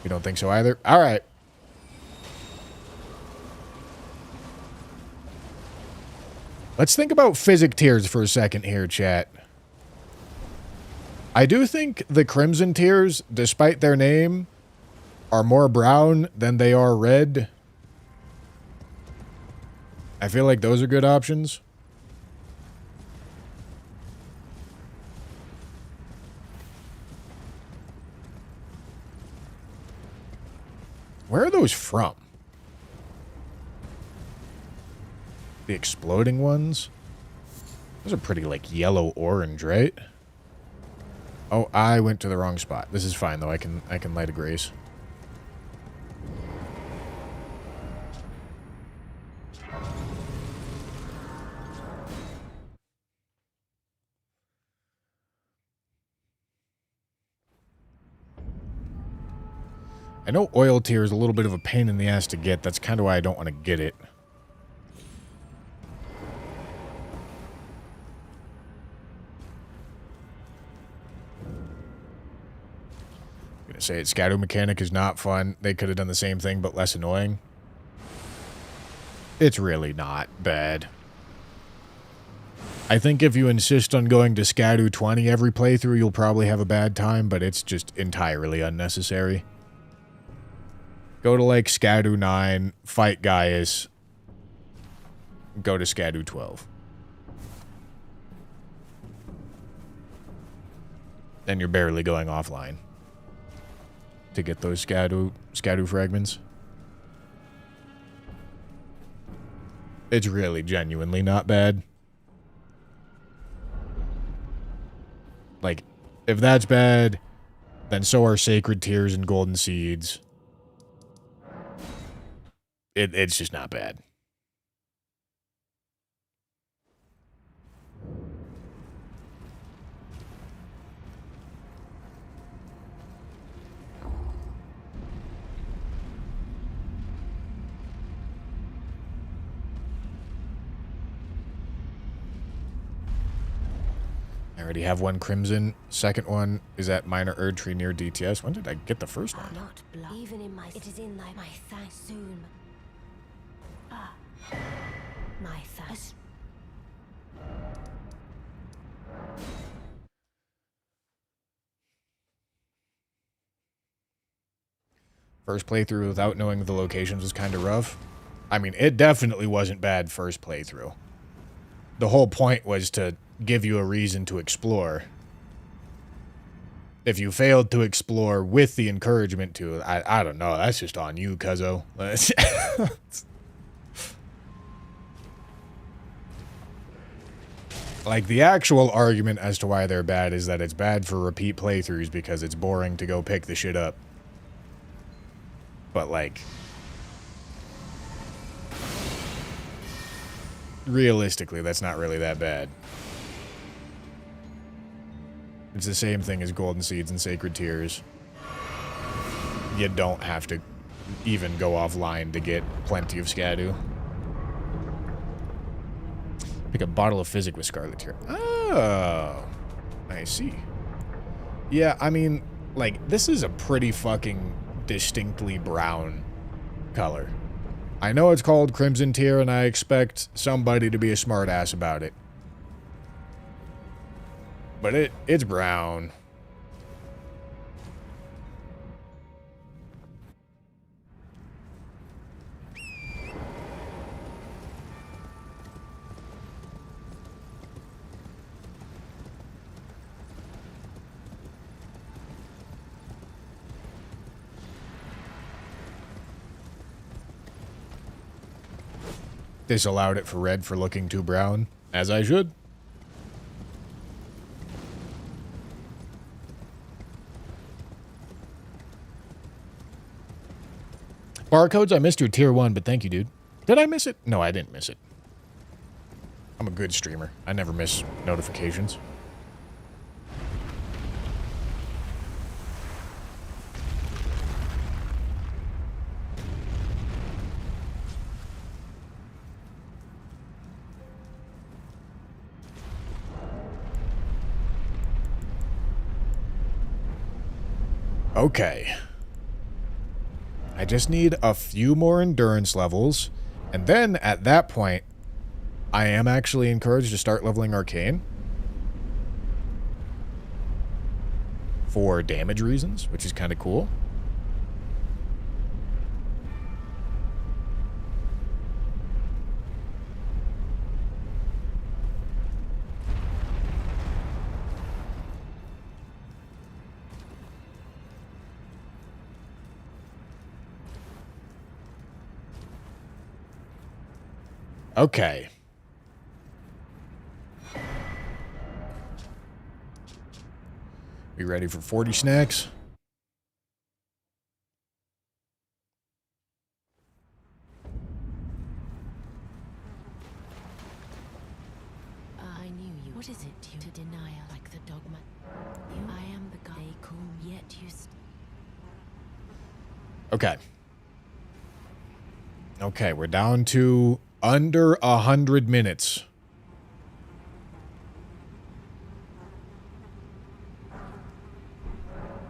You don't think so either? All right. Let's think about physic tears for a second here, chat. I do think the crimson tears, despite their name, are more brown than they are red. I feel like those are good options. Where are those from? The exploding ones? Those are pretty, like, yellow-orange, right? Oh, I went to the wrong spot. This is fine, though. I can light a grace. I know oil tear is a little bit of a pain in the ass to get. That's kind of why I don't want to get it. I'm going to say it. Scadu mechanic is not fun. They could have done the same thing, but less annoying. It's really not bad. I think if you insist on going to Scadu 20 every playthrough, you'll probably have a bad time, but it's just entirely unnecessary. Go to, like, Scadu 9, fight Gaius, go to Scadu 12. Then you're barely going offline to get those Scadu fragments. It's really genuinely not bad. Like, if that's bad, then so are Sacred Tears and Golden Seeds. It's just not bad. I already have one crimson. Second one is at Minor Erd Tree near DTS. When did I get the first one? Not blood. Even in my, it is in thy my thanks soon. My thanks. First playthrough without knowing the locations was kind of rough. I mean, it definitely wasn't bad first playthrough. The whole point was to give you a reason to explore. if you failed to explore with the encouragement to, I don't know. That's just on you, cuzzo. Like, the actual argument as to why they're bad is that it's bad for repeat playthroughs because it's boring to go pick the shit up. But, like, realistically, that's not really that bad. It's the same thing as Golden Seeds and Sacred Tears. You don't have to even go offline to get plenty of Scadu. Pick a bottle of Physic with Scarlet Tear. Oh, I see. Yeah, I mean, like, this is a pretty fucking distinctly brown color. I know it's called Crimson Tear, and I expect somebody to be a smartass about it. But it's brown. Disallowed it for red for looking too brown, as I should. Barcodes, I missed your tier 1, but thank you, dude. Did I miss it? No, I didn't miss it. I'm a good streamer. I never miss notifications. Okay. I just need a few more endurance levels, and then at that point, I am actually encouraged to start leveling Arcane. For damage reasons, which is kind of cool. Okay. Be ready for 40 snacks. I knew you. What is it to denial like the dogma? I am the guy they call, yet you Okay. Okay, we're down to under 100 minutes.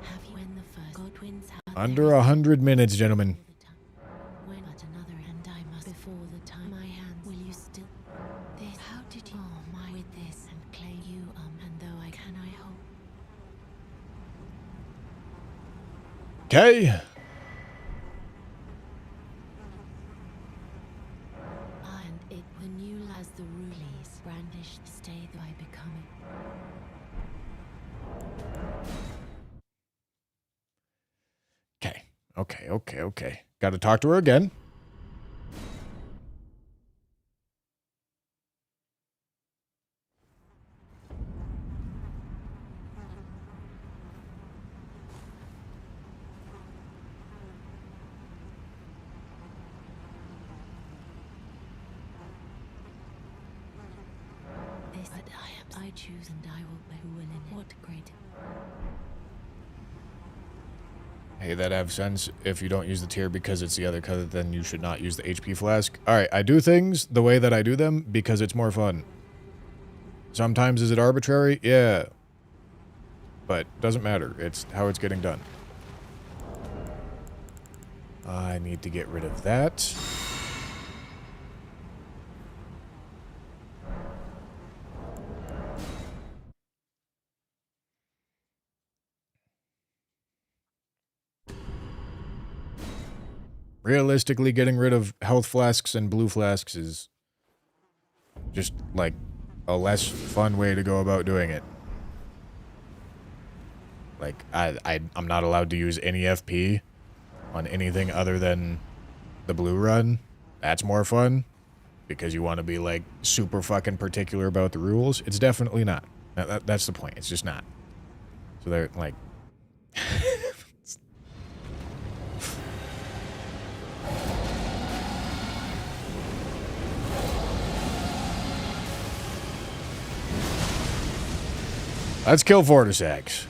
have you when the first Godwin's house Under 100 minutes, gentlemen. when but another and I must before the time my hands will you still this how did you my with this and claim you and though I can I hope Okay. and it the new as the rulies brandished stay by becoming Okay. Got to talk to her again. this but I choose and I will be who will in it. What great Hey, that have sense. If you don't use the tier because it's the other color, then you should not use the HP flask. Alright, I do things the way that I do them because it's more fun. Sometimes is it arbitrary? Yeah. But doesn't matter. It's how it's getting done. I need to get rid of that. Realistically, getting rid of health flasks and blue flasks is just, like, a less fun way to go about doing it. Like, I'm not allowed to use any FP on anything other than the blue run. That's more fun because you want to be, like, super fucking particular about the rules. It's definitely not. That's the point. It's just not. So they're, like... Let's kill Vorticex.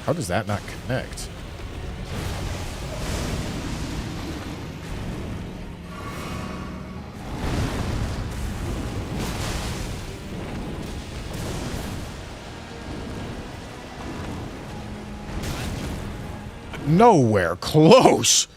How does that not connect? Nowhere close.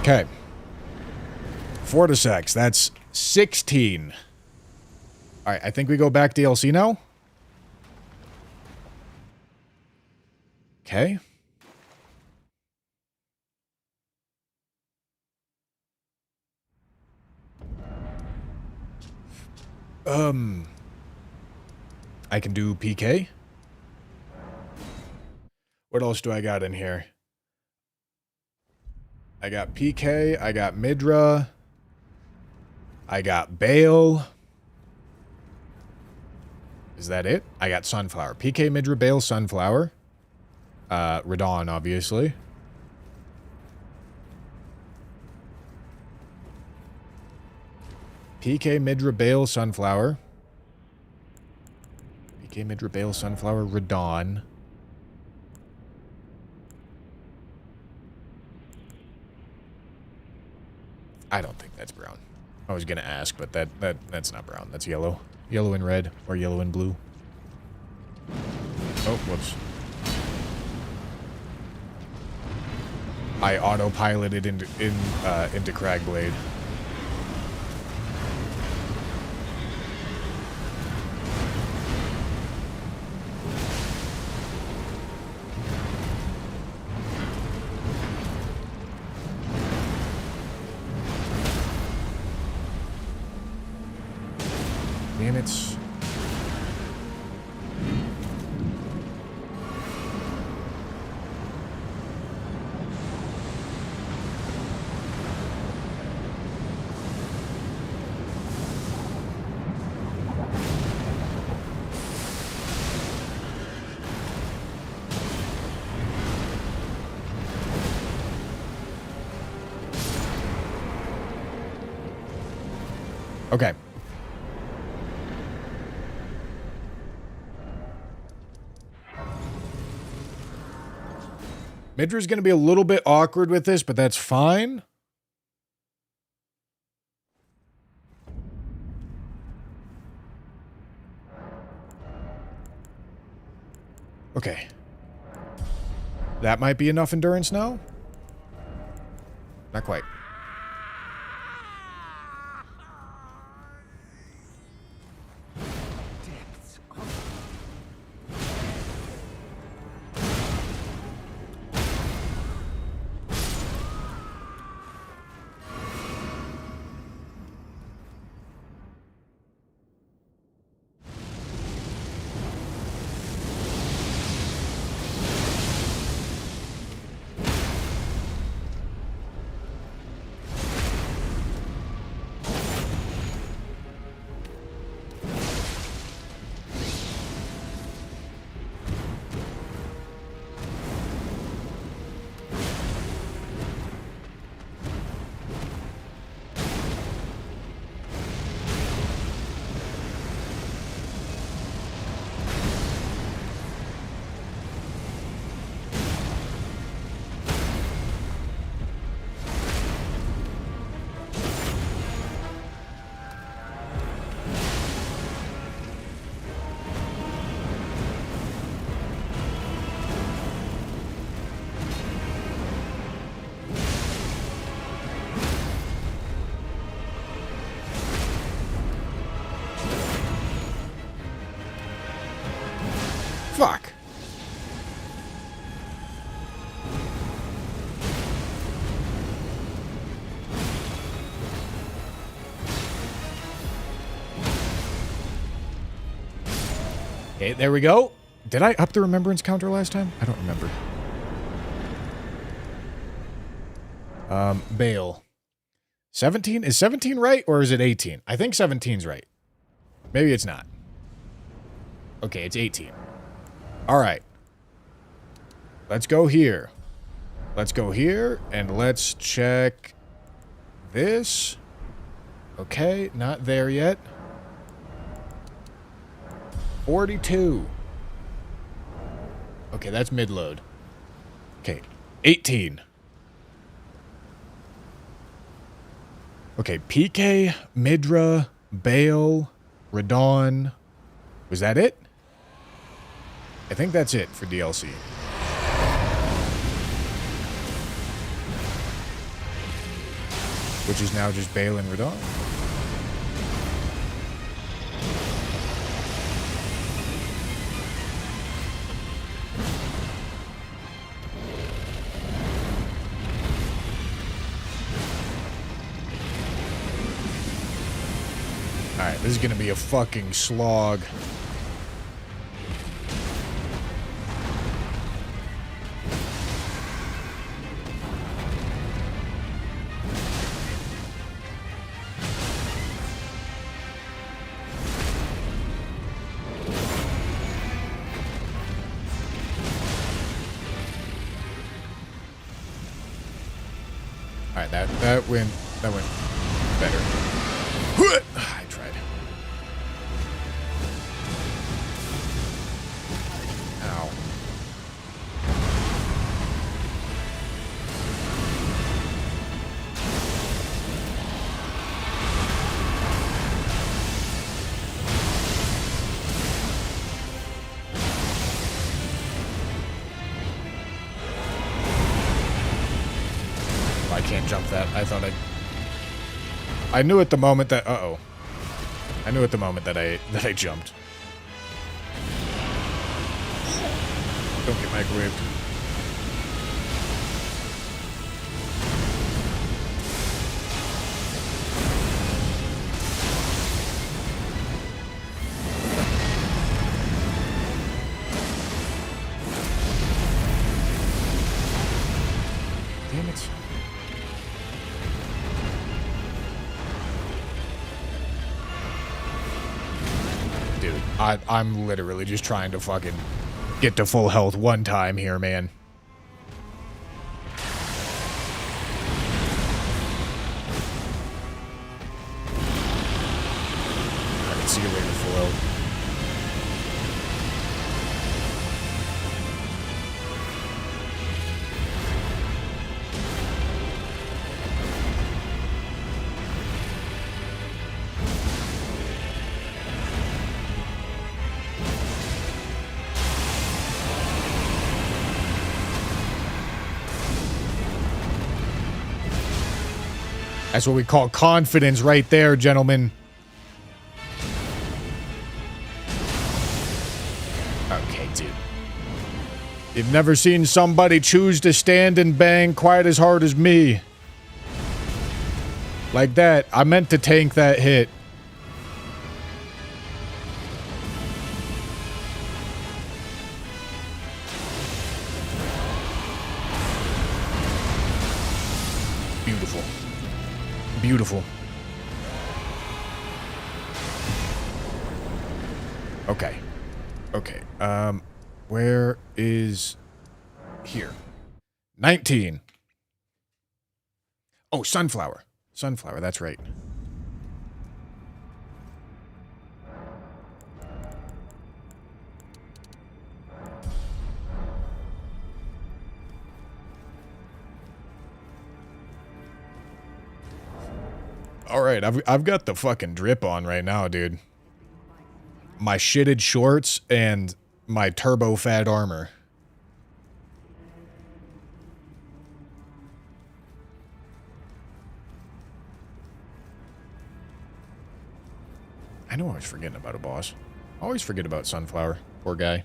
Okay. Vorticex, that's 16. Alright, I think we go back DLC now. Okay. I can do PK. What else do I got in here? I got PK, I got Midra, I got Bale. Is that it? I got Sunflower. PK, Midra, Bale, Sunflower. Radon, obviously. PK, Midra, Bale, Sunflower. PK, Midra, Bale, Sunflower, Radon. I don't think that's brown. I was gonna ask, but that's not brown. That's yellow. Yellow and red, or yellow and blue. Oh, whoops. I autopiloted into Cragblade. Damn it. Okay. Midra's going to be a little bit awkward with this, but that's fine. Okay. That might be enough endurance now? Not quite. Fuck. Okay, there we go. Did I up the remembrance counter last time? I don't remember. Bale. 17? Is 17 right or is it 18? I think 17's right. Maybe it's not. Okay, it's 18. Alright. Let's go here. Let's go here and let's check this. Okay, not there yet. 42. Okay, that's mid-load. Okay, 18. Okay, PK, Midra, Bale, Radon. Was that it? I think that's it for DLC. Which is now just Bale and Radon. Alright, this is gonna be a fucking slog. Alright, that went better. I tried. Ow. I can't jump that. I thought I knew at the moment that I knew at the moment that I jumped. Don't get microwaved. Damn it. Dude, I'm literally just trying to fucking get to full health one time here, man. Alright, see you later, full health. That's what we call confidence right there, gentlemen. Okay, dude. You've never seen somebody choose to stand and bang quite as hard as me. Like that. I meant to tank that hit. Beautiful. Beautiful. Okay. Okay. Where is here? 19. Oh, sunflower. Sunflower, that's right. All right, I've got the fucking drip on right now, dude. My shitted shorts and my turbo fat armor. I know I was forgetting about a boss. I always forget about Sunflower. Poor guy.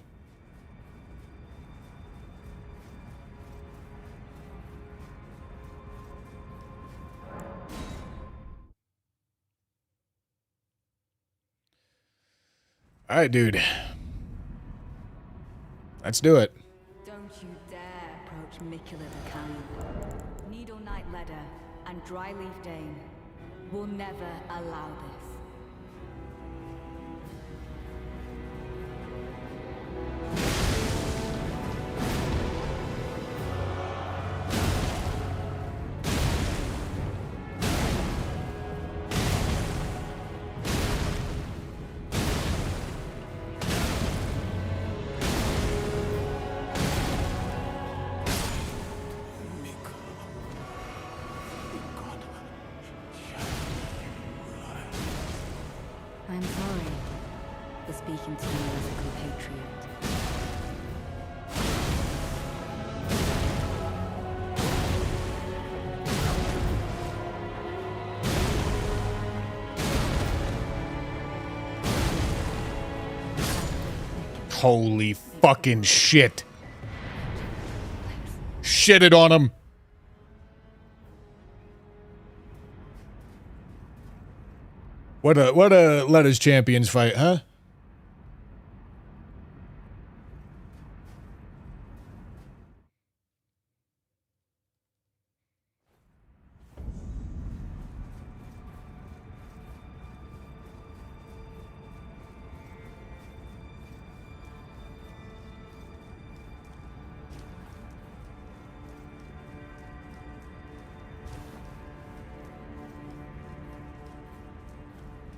All right, dude. Let's do it. Don't you dare approach Mikula the Cannon. Needle Knight Ledder and Dryleaf Dane will never allow this. I'm sorry for speaking to you as a compatriot. Holy fucking shit. Shit it on him. What a let us champions fight, huh?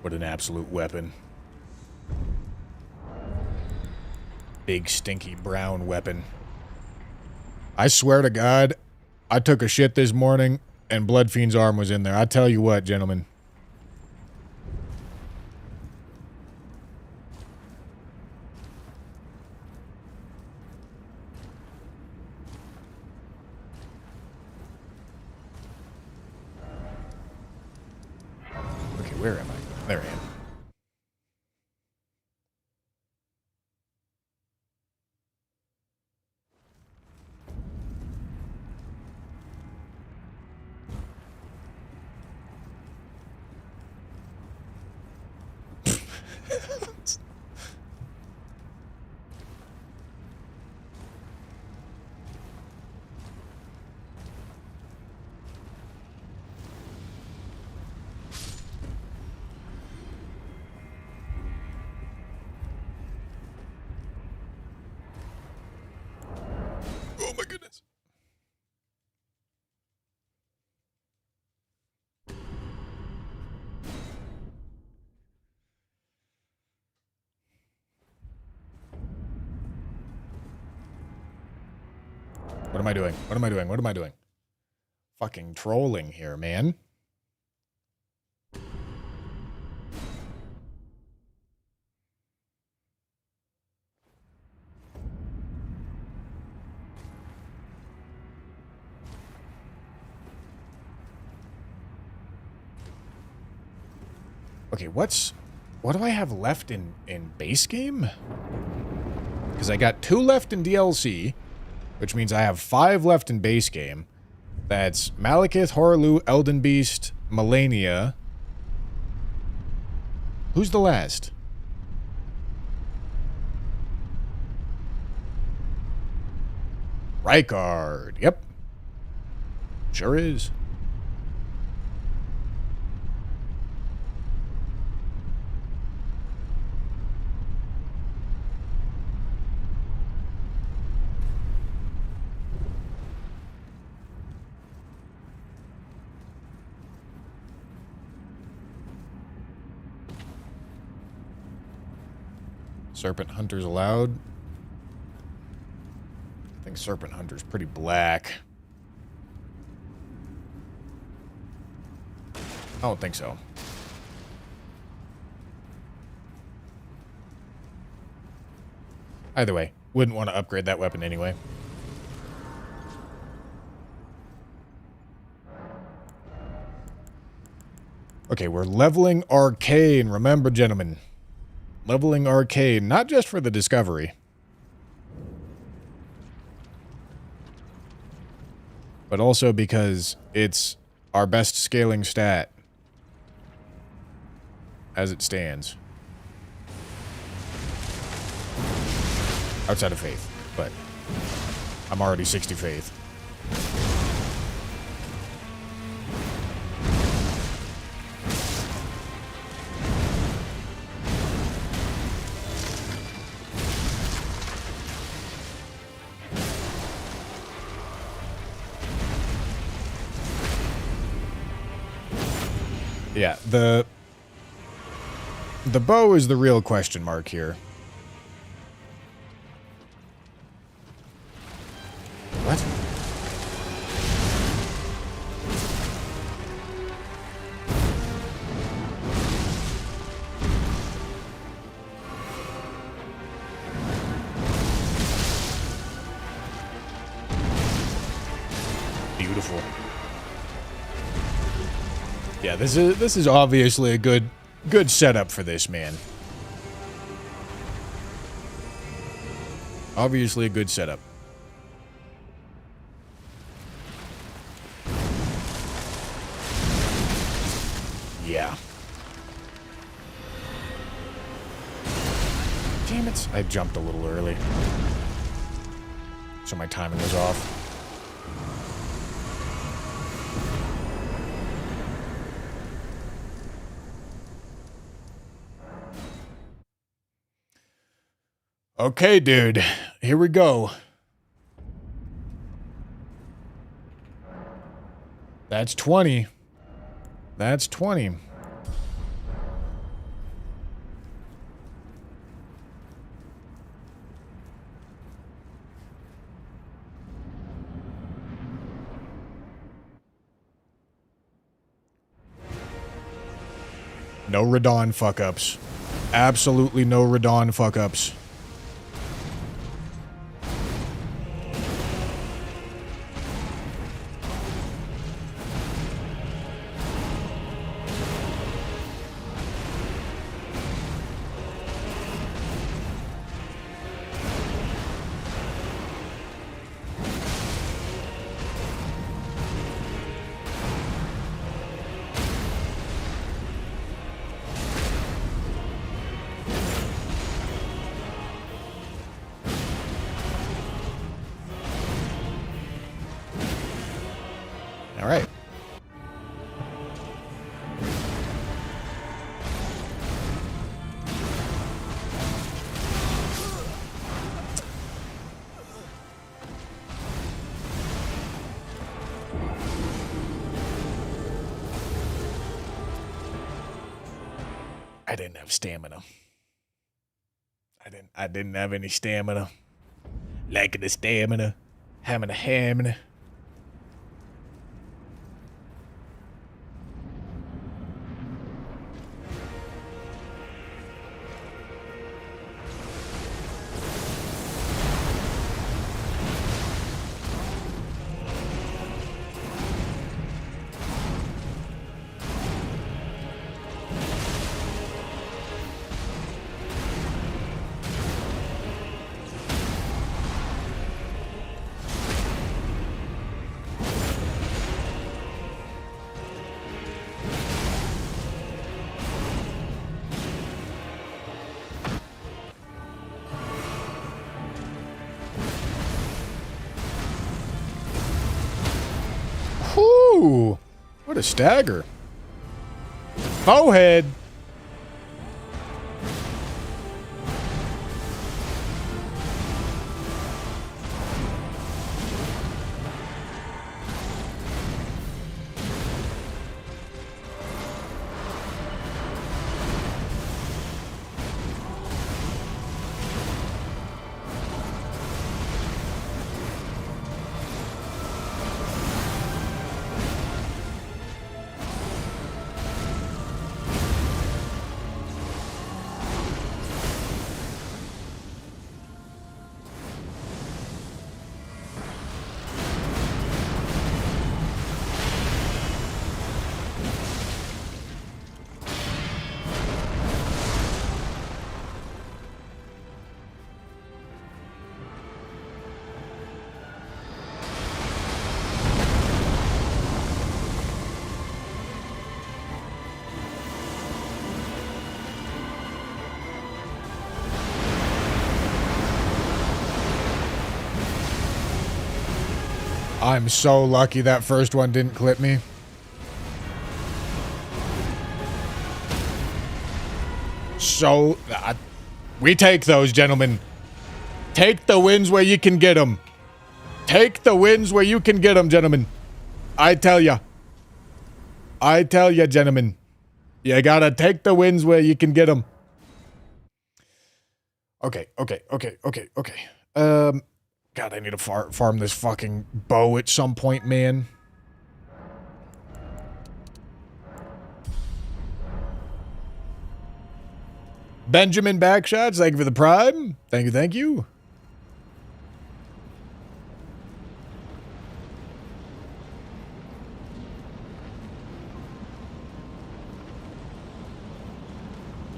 What an absolute weapon. Big, stinky, brown weapon. I swear to God, I took a shit this morning and Bloodfiend's arm was in there. I tell you what, gentlemen. Okay, where am I? There I am. Oh my goodness. What am I doing? What am I doing? What am I doing? Fucking trolling here, man. Okay, what do I have left in base game? Because I got 2 left in DLC, which means I have 5 left in base game. That's Malekith, Horaloo, Elden Beast, Melania. Who's the last? Rykard. Yep. Sure is. Serpent Hunters allowed. I think Serpent Hunter's pretty black. I don't think so. Either way, wouldn't want to upgrade that weapon anyway. Okay, we're leveling Arcane. Remember, gentlemen. Leveling Arcane, not just for the discovery. But also because it's our best scaling stat. As it stands. Outside of faith, but I'm already 60 faith. Yeah, the bow is the real question mark here. What? Beautiful. Yeah, this is obviously a good setup for this, man. Obviously a good setup. Yeah. Damn it. I jumped a little early. So my timing was off. Okay, dude. Here we go. That's 20. That's 20. No Radon fuck-ups. Absolutely no Radon fuck-ups. All right. I didn't have stamina. I didn't have any stamina. Lacking the stamina. Having a hamina. Whoo! What a stagger. Bowhead. I'm so lucky that first one didn't clip me. So, we take those, gentlemen. Take the wins where you can get them. Take the wins where you can get them, gentlemen. I tell ya. I tell ya, gentlemen. You gotta take the wins where you can get them. Okay. God, I need to farm this fucking bow at some point, man. Benjamin Backshots, thank you for the prime. Thank you.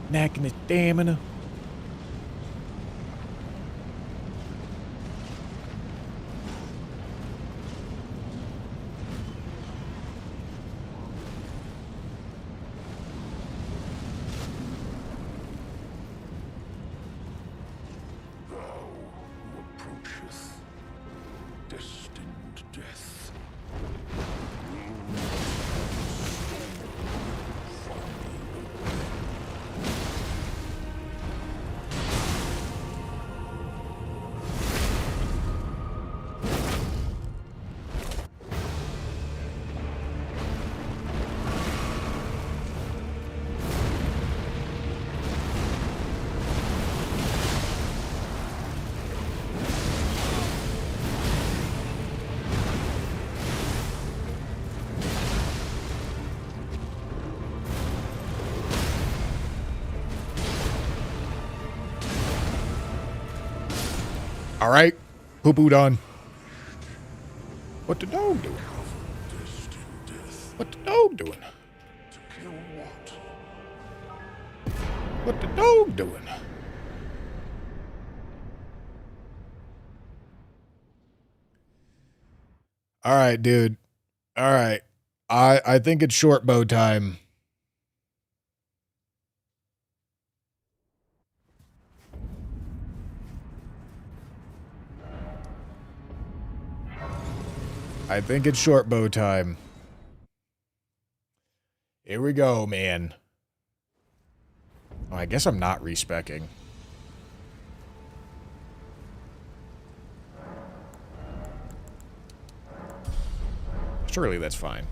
Knacking his stamina. Destined death. All right, poo-poo done. What the dog doing? What the dog doing? To kill what? What the dog doing? All right, dude. All right. I think it's short bow time. I think it's short bow time. Here we go, man. Oh, I guess I'm not respecking. Surely that's fine.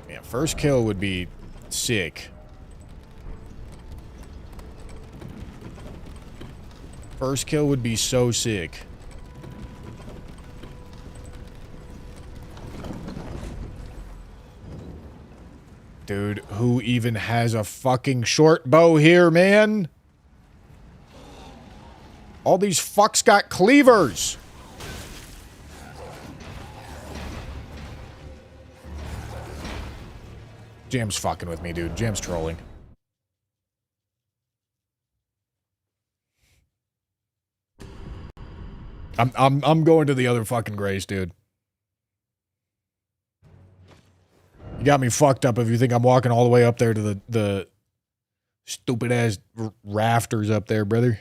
Yeah, first kill would be sick. First kill would be so sick. Dude, who even has a fucking short bow here, man? All these fucks got cleavers. Jam's fucking with me, dude. Jam's trolling. I'm going to the other fucking grace, dude. You got me fucked up if you think I'm walking all the way up there to the stupid ass rafters up there, brother.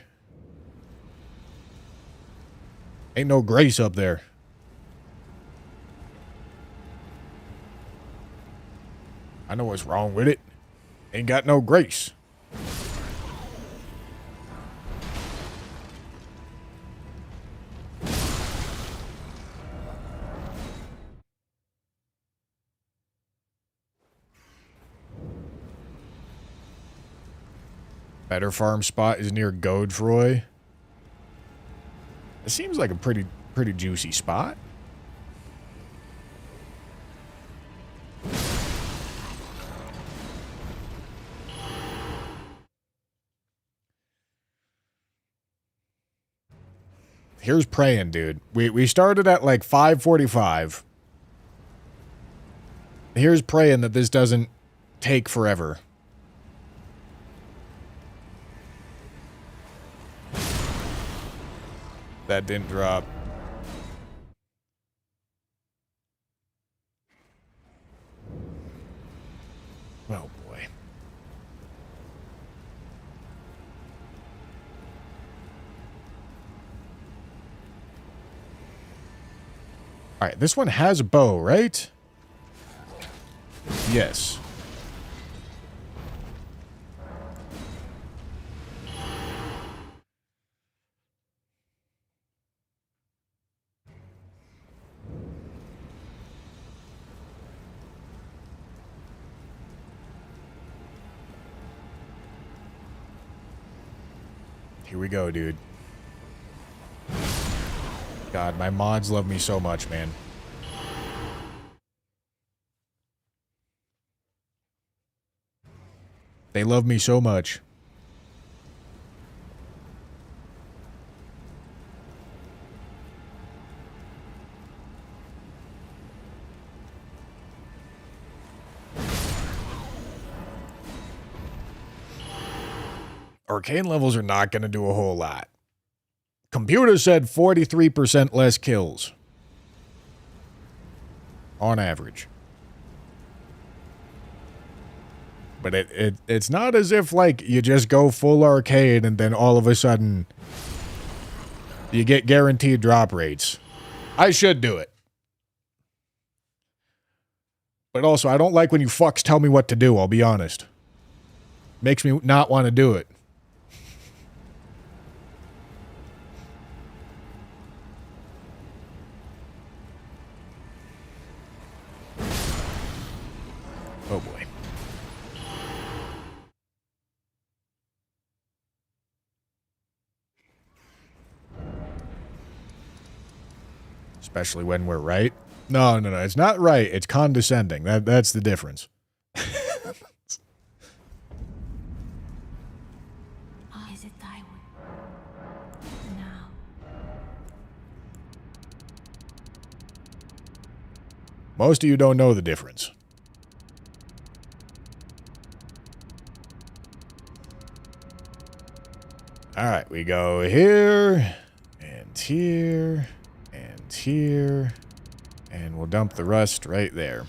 Ain't no grace up there. I know what's wrong with it. Ain't got no grace. Better farm spot is near Godefroy. It seems like a pretty juicy spot. Here's praying, dude. We started at like 5:45. Here's praying that this doesn't take forever. That didn't drop. Oh boy. Alright, this one has a bow, right? Yes. Here we go, dude. God, my mods love me so much, man. They love me so much. Arcane levels are not going to do a whole lot. Computer said 43% less kills. On average. But it's not as if, like, you just go full arcade and then all of a sudden you get guaranteed drop rates. I should do it. But also, I don't like when you fucks tell me what to do, I'll be honest. Makes me not want to do it. Oh boy. Especially when we're right. No, it's not right. It's condescending. That's the difference. Is it thy one? Now. Most of you don't know the difference. Alright, we go here, and here, and here, and we'll dump the rust right there.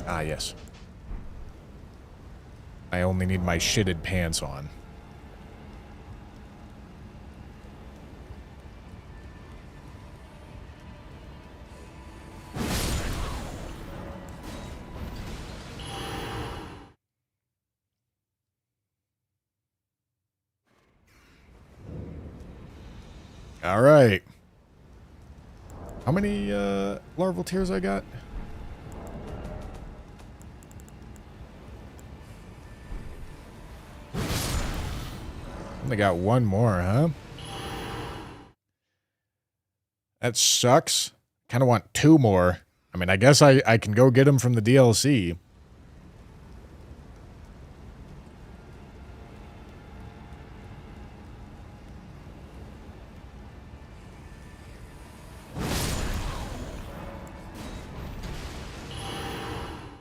Ah, yes. I only need my shitted pants on. All right. How many larval tears I got? Only got one more, huh? That sucks. Kind of want two more. I mean, I guess I can go get them from the DLC.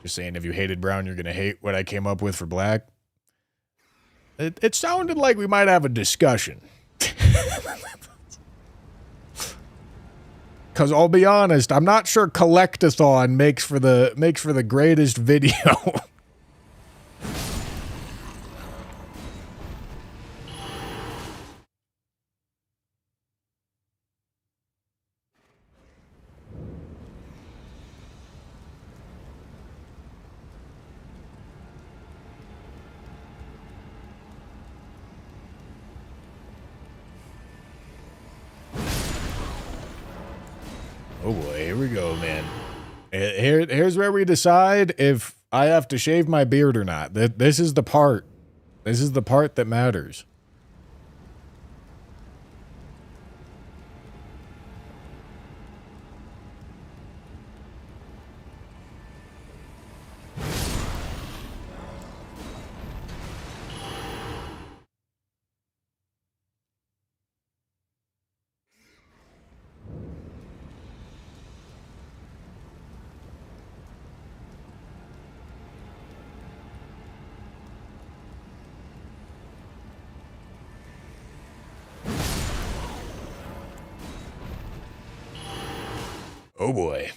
Just saying, if you hated brown, you're going to hate what I came up with for black. It sounded like we might have a discussion. Because I'll be honest, I'm not sure Collectathon makes for the greatest video. Oh boy, here we go, man. Here's where we decide if I have to shave my beard or not. This is the part. This is the part that matters. Oh boy.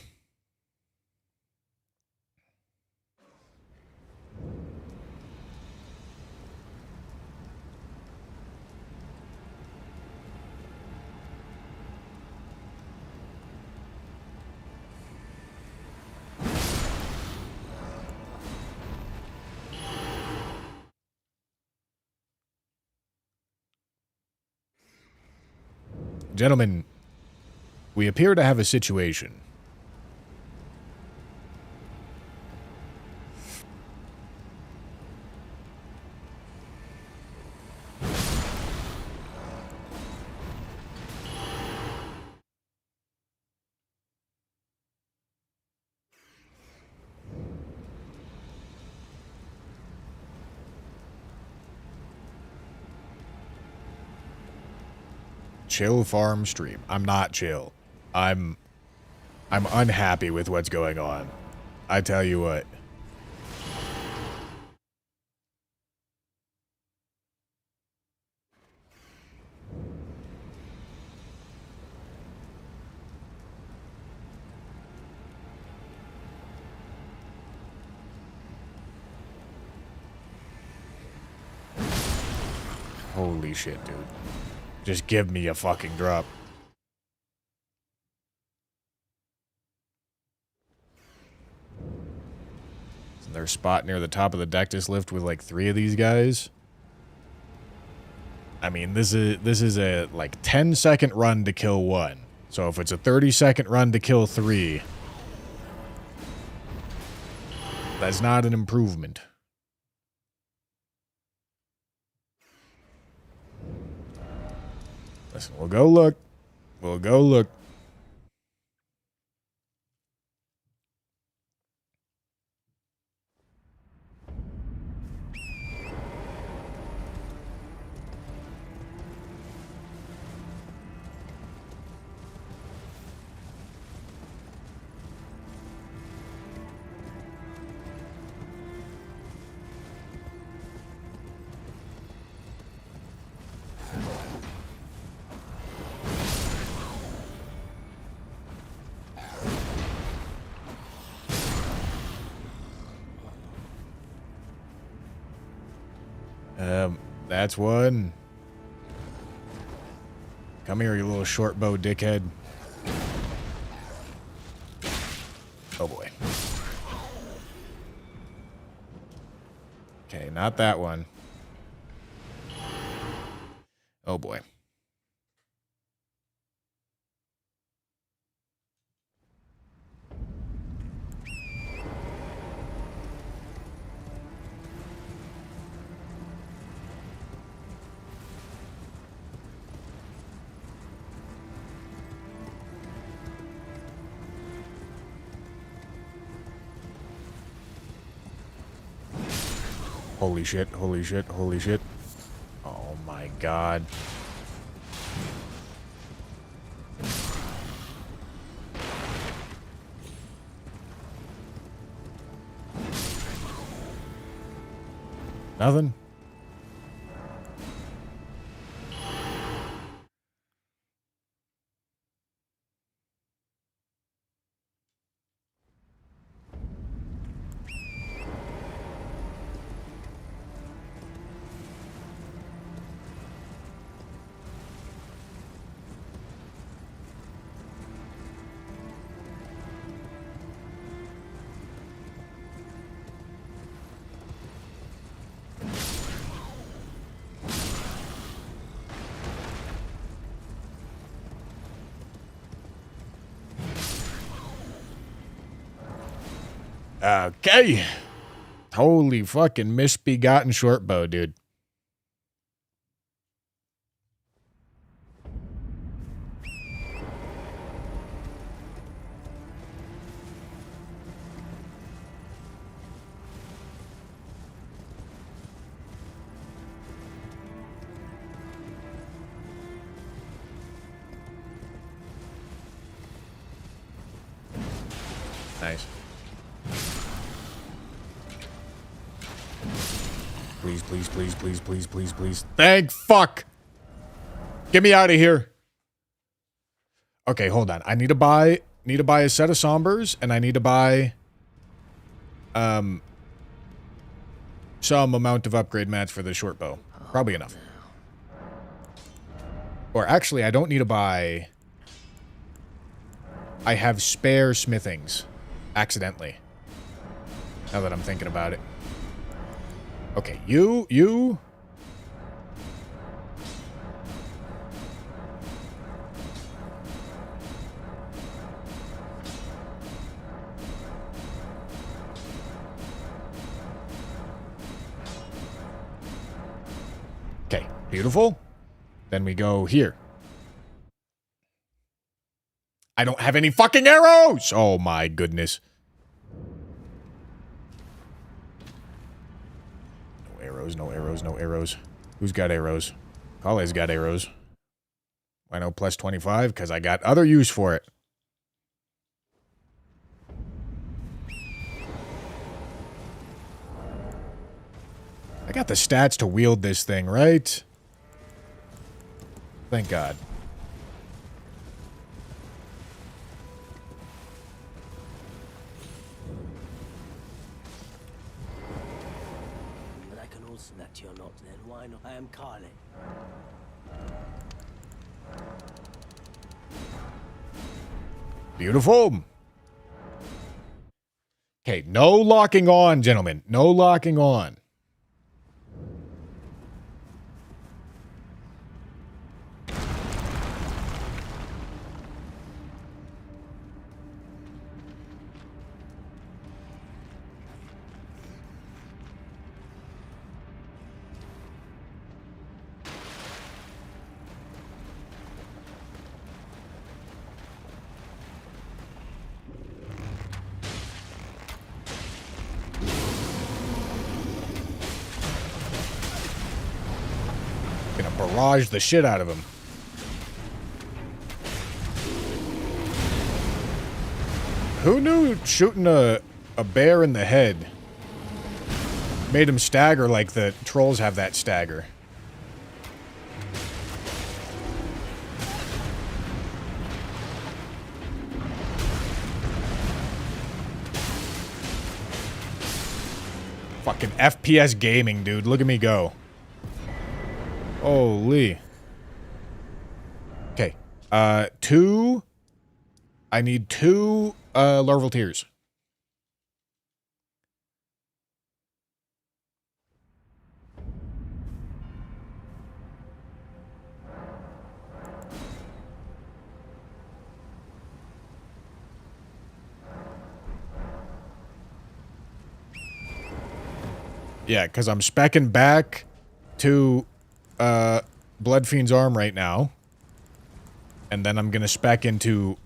Gentlemen, we appear to have a situation. Chill farm stream. I'm not chill. I'm unhappy with what's going on. I tell you what. Holy shit, dude. Just give me a fucking drop. Isn't there a spot near the top of the Dectus lift with like 3 of these guys? I mean, this is a like 10-second run to kill 1. So if it's a 30-second run to kill 3, that's not an improvement. Listen, we'll go look. We'll go look. That's one. Come here, you little short bow dickhead. Oh boy. Okay, not that one. Oh boy. Holy shit, holy shit, holy shit. Oh my god. Nothing? Okay. Holy fucking misbegotten short bow, dude. Nice. Please, please, please, please, please, please, please. Thank fuck! Get me out of here. Okay, hold on. I need to buy need to buy a set of Sombers, and I need to buy some amount of upgrade mats for the short bow. Probably enough. Or actually, I don't need to buy... I have spare smithings. Accidentally. Now that I'm thinking about it. Okay, you... Okay, beautiful. Then we go here. I don't have any fucking arrows! Oh my goodness. No arrows, no arrows, no arrows. Who's got arrows? Kale's got arrows. Why no plus 25? Because I got other use for it. I got the stats to wield this thing, right? Thank God. But I can also let you not then. Why not? I am Carly. Beautiful. Okay, no locking on, gentlemen. No locking on. Gonna barrage the shit out of him. Who knew shooting a bear in the head made him stagger like the trolls have that stagger? Fucking FPS gaming, dude. Look at me go. Holy. Okay. Two. I need two, larval tears. Yeah, because I'm specking back to Blood Fiend's arm right now. And then I'm gonna spec into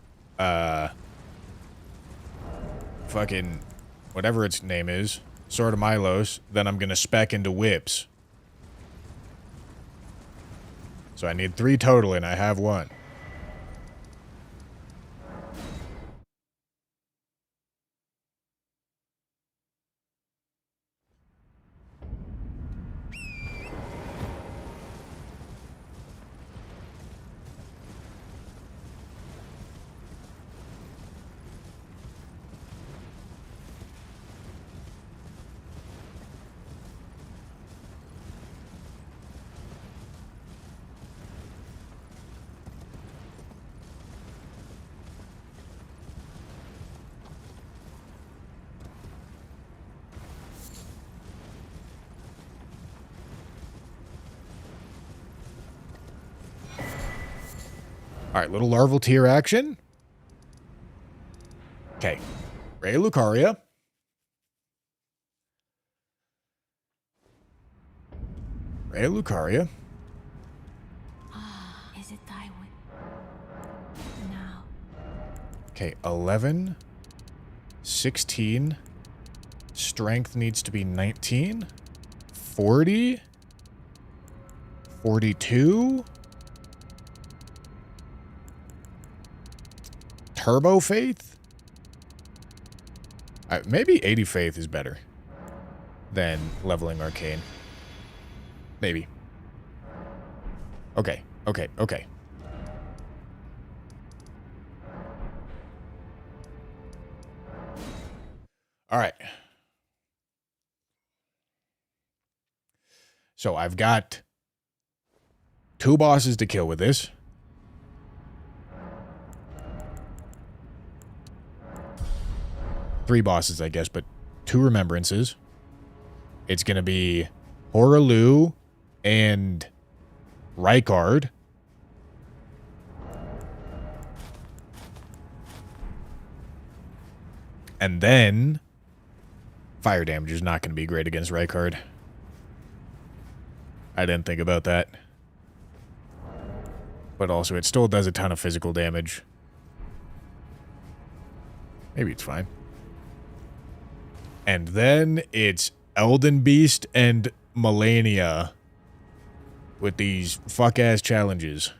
fucking whatever its name is, Sword of Milos. Then I'm gonna spec into whips. So I need 3 total and I have 1. Alright, little larval tier action. Okay. Ray Lucaria. Ray Lucaria. Is it thy will? Now. Okay, 11. 16. Strength needs to be 19. 40. 42. Turbo Faith? Maybe 80 Faith is better than leveling Arcane. Maybe. Okay, okay, okay. All right. So I've got 2 bosses to kill with this. Three bosses, I guess, but 2 remembrances. It's going to be Horalu and Rykard. And then fire damage is not going to be great against Rykard. I didn't think about that. But also, it still does a ton of physical damage. Maybe it's fine. And then it's Elden Beast and Melania with these fuck-ass challenges.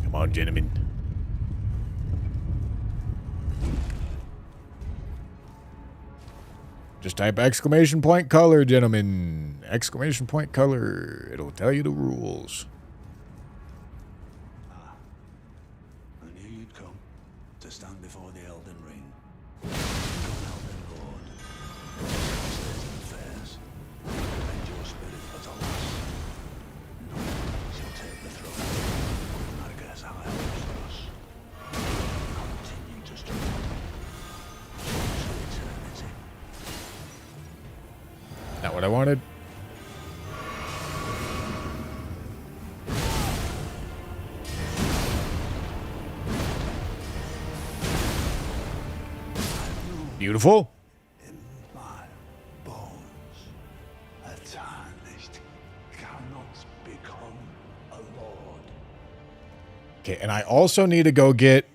Come on, gentlemen. Just type exclamation point color, gentlemen. Exclamation point color. It'll tell you the rules. I knew you'd come to stand before the Elden Ring. Elden Lord. State of affairs. Bend your spirit at the last. No one shall take the throne. I guess I for us. Continue to struggle. To eternity. Not what I wanted. Beautiful. In my bones, a tarnished cannot become a lord. Okay, and I also need to go get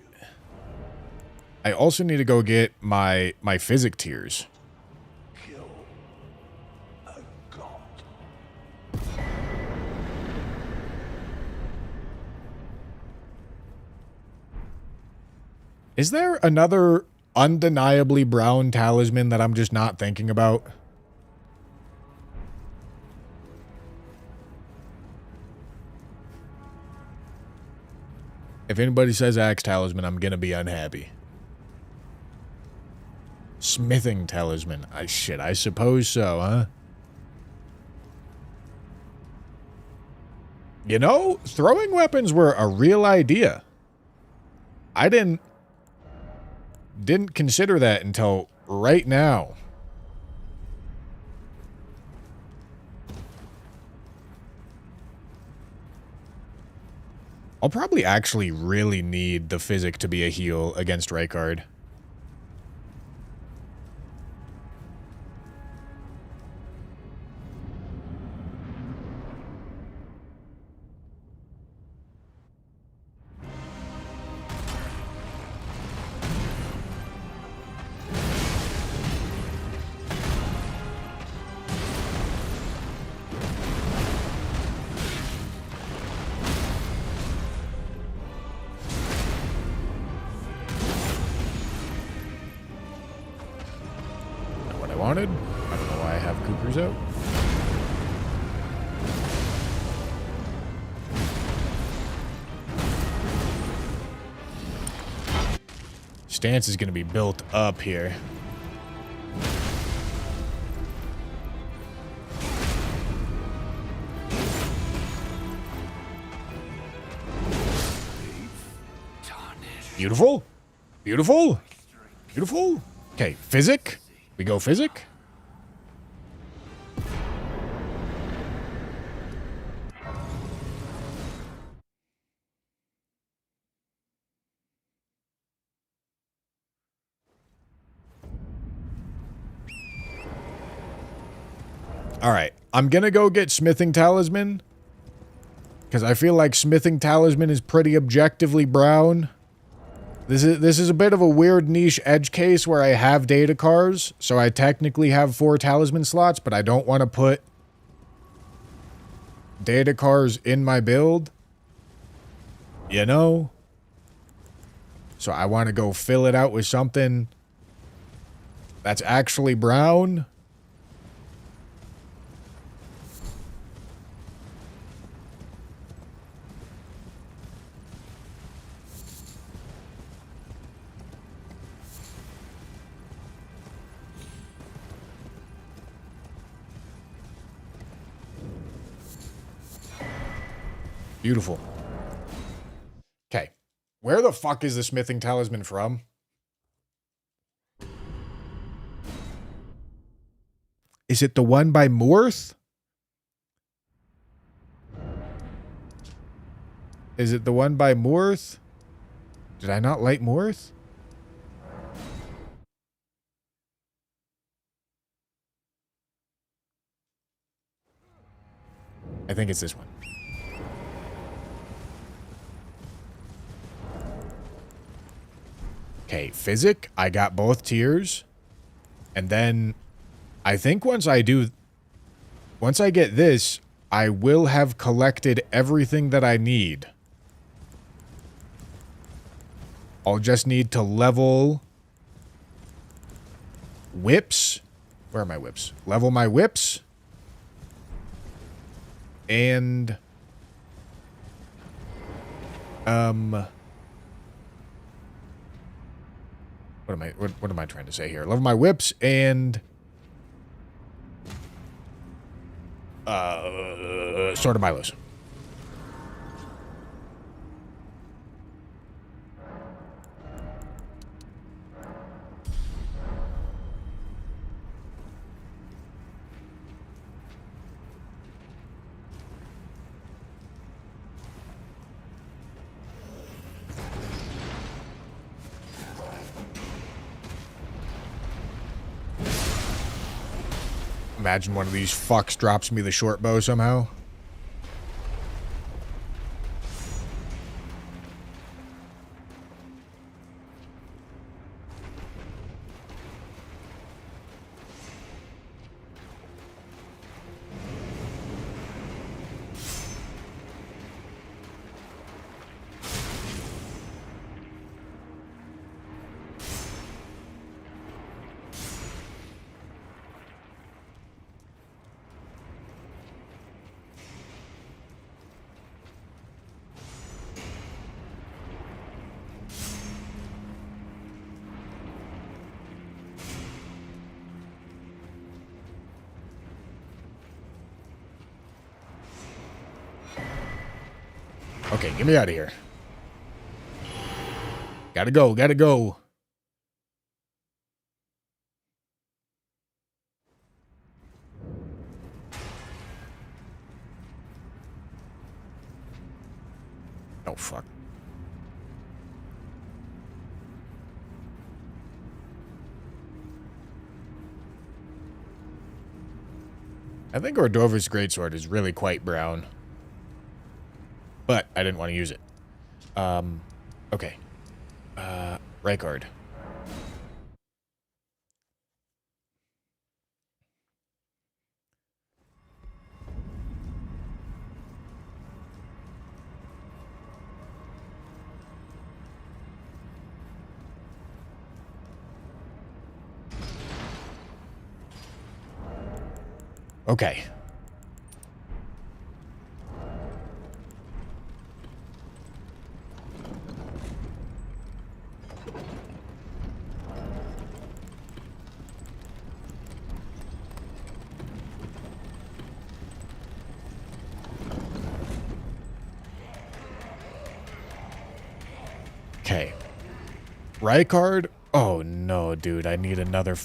my physic tiers. Kill a god. Is there another undeniably brown talisman that I'm just not thinking about? If anybody says axe talisman, I'm gonna be unhappy. Smithing talisman. I suppose so, huh? You know, throwing weapons were a real idea. I didn't consider that until right now. I'll probably actually really need the physic to be a heal against Rykard. Wanted. I don't know why I have Coopers out. Stance is going to be built up here. Beautiful. Beautiful. Beautiful. Okay, physic. We go physic. All right, I'm gonna go get smithing talisman because I feel like smithing talisman is pretty objectively brown. This is a bit of a weird niche edge case where I have data cars, so I technically have 4 talisman slots, but I don't want to put data cars in my build. You know? So I want to go fill it out with something that's actually brown. Beautiful. Okay. Where the fuck is the smithing talisman from? Is it the one by Moorth? Is it the one by Moorth? Did I not light Moorth? I think it's this one. Okay, Physic. I got both tiers. And then I think once I get this, I will have collected everything that I need. I'll just need to level whips. Where are my whips? Level my whips. And what am I trying to say here? Level my whips and Sword of Milos. Imagine one of these fucks drops me the short bow somehow. Okay, get me out of here. Gotta go, gotta go. Oh, fuck. I think Ordova's greatsword is really quite brown. But I didn't want to use it. Okay. Rykard. Okay. Okay. Rykard? Oh no, dude. I need another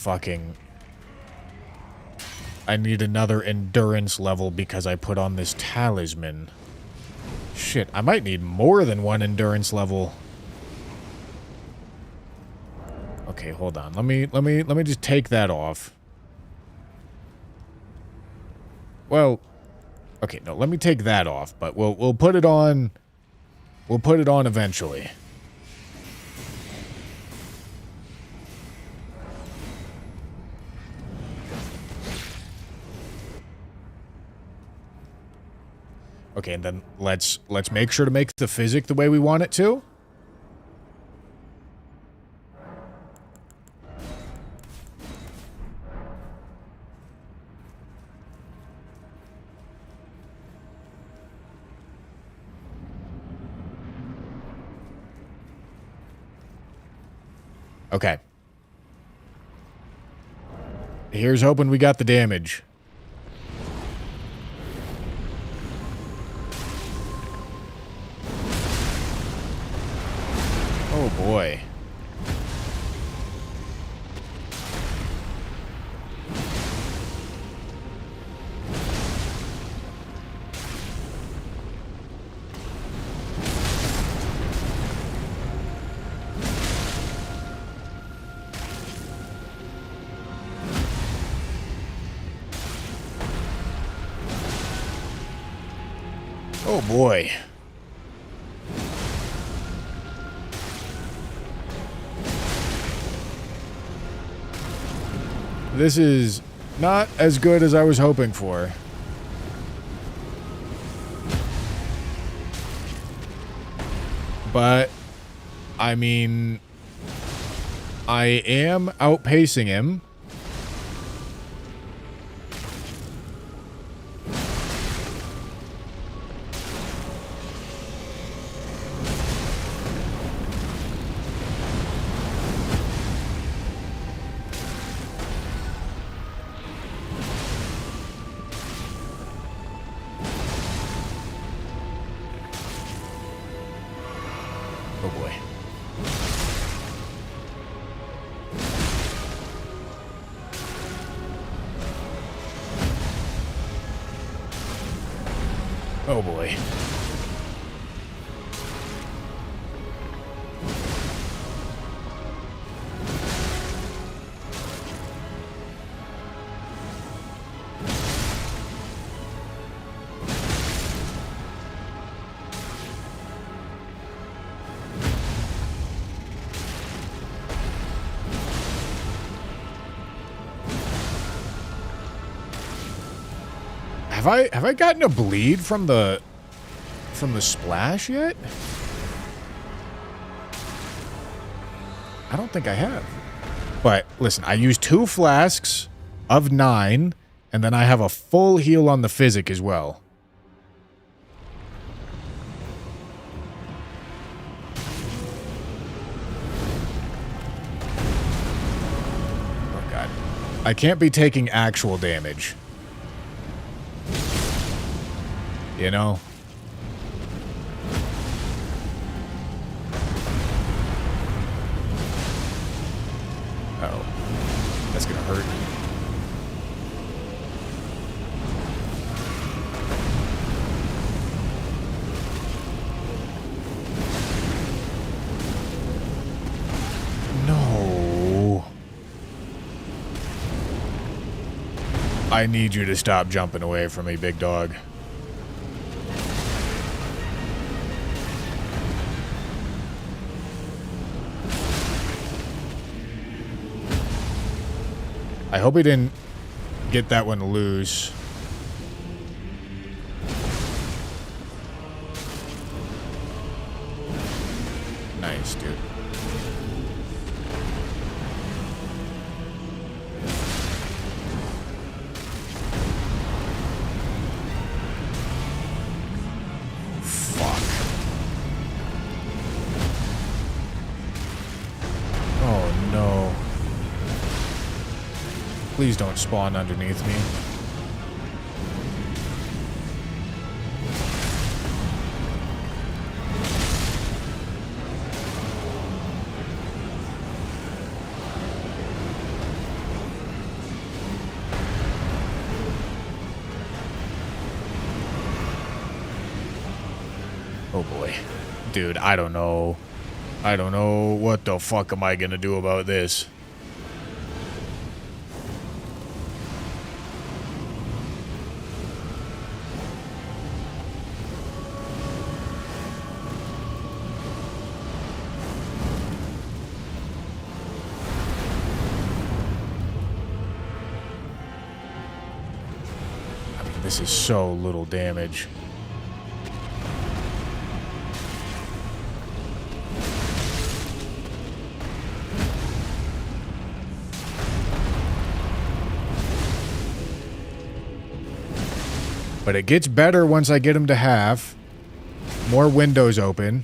endurance level because I put on this talisman. Shit, I might need more than one endurance level. Okay, hold on. Let me just take that off. Well, okay, no, let me take that off, but we'll put it on. We'll put it on eventually. Okay, and then let's make sure to make the physic the way we want it to. Okay. Here's hoping we got the damage. boy. Oh boy. This is not as good as I was hoping for. But, I mean, I am outpacing him. Oh boy. Oh boy. Have I gotten a bleed from the splash yet? I don't think I have. But listen, I used 2 flasks of 9, and then I have a full heal on the physic as well. Oh god. I can't be taking actual damage. You know? Uh-oh. That's gonna hurt. No. I need you to stop jumping away from me, big dog. I hope he didn't get that one loose. Nice, dude. Fuck. Oh, no. Please don't spawn underneath me. Oh boy. Dude, I don't know. I don't know what the fuck am I gonna do about this. This is so little damage. But it gets better once I get him to half. More windows open.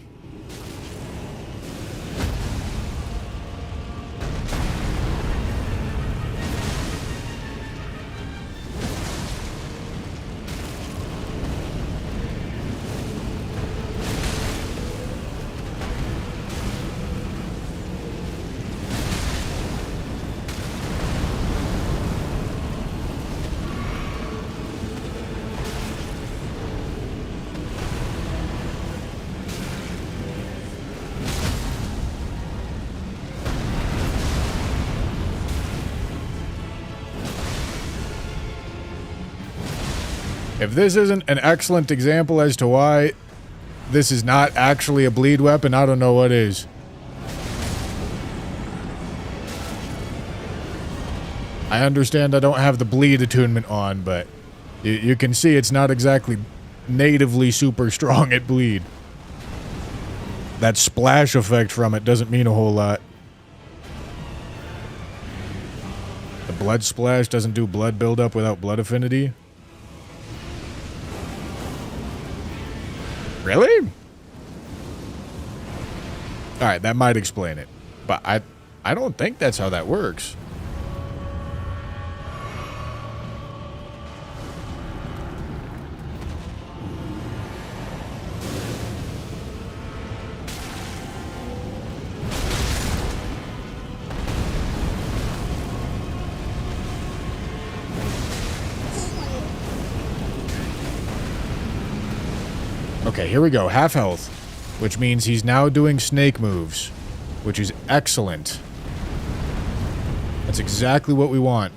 If this isn't an excellent example as to why this is not actually a bleed weapon, I don't know what is. I understand I don't have the bleed attunement on, but you can see it's not exactly natively super strong at bleed. That splash effect from it doesn't mean a whole lot. The blood splash doesn't do blood buildup without blood affinity. Really? Alright, that might explain it. But I don't think that's how that works. Okay, here we go. Half health. Which means he's now doing snake moves. Which is excellent. That's exactly what we want.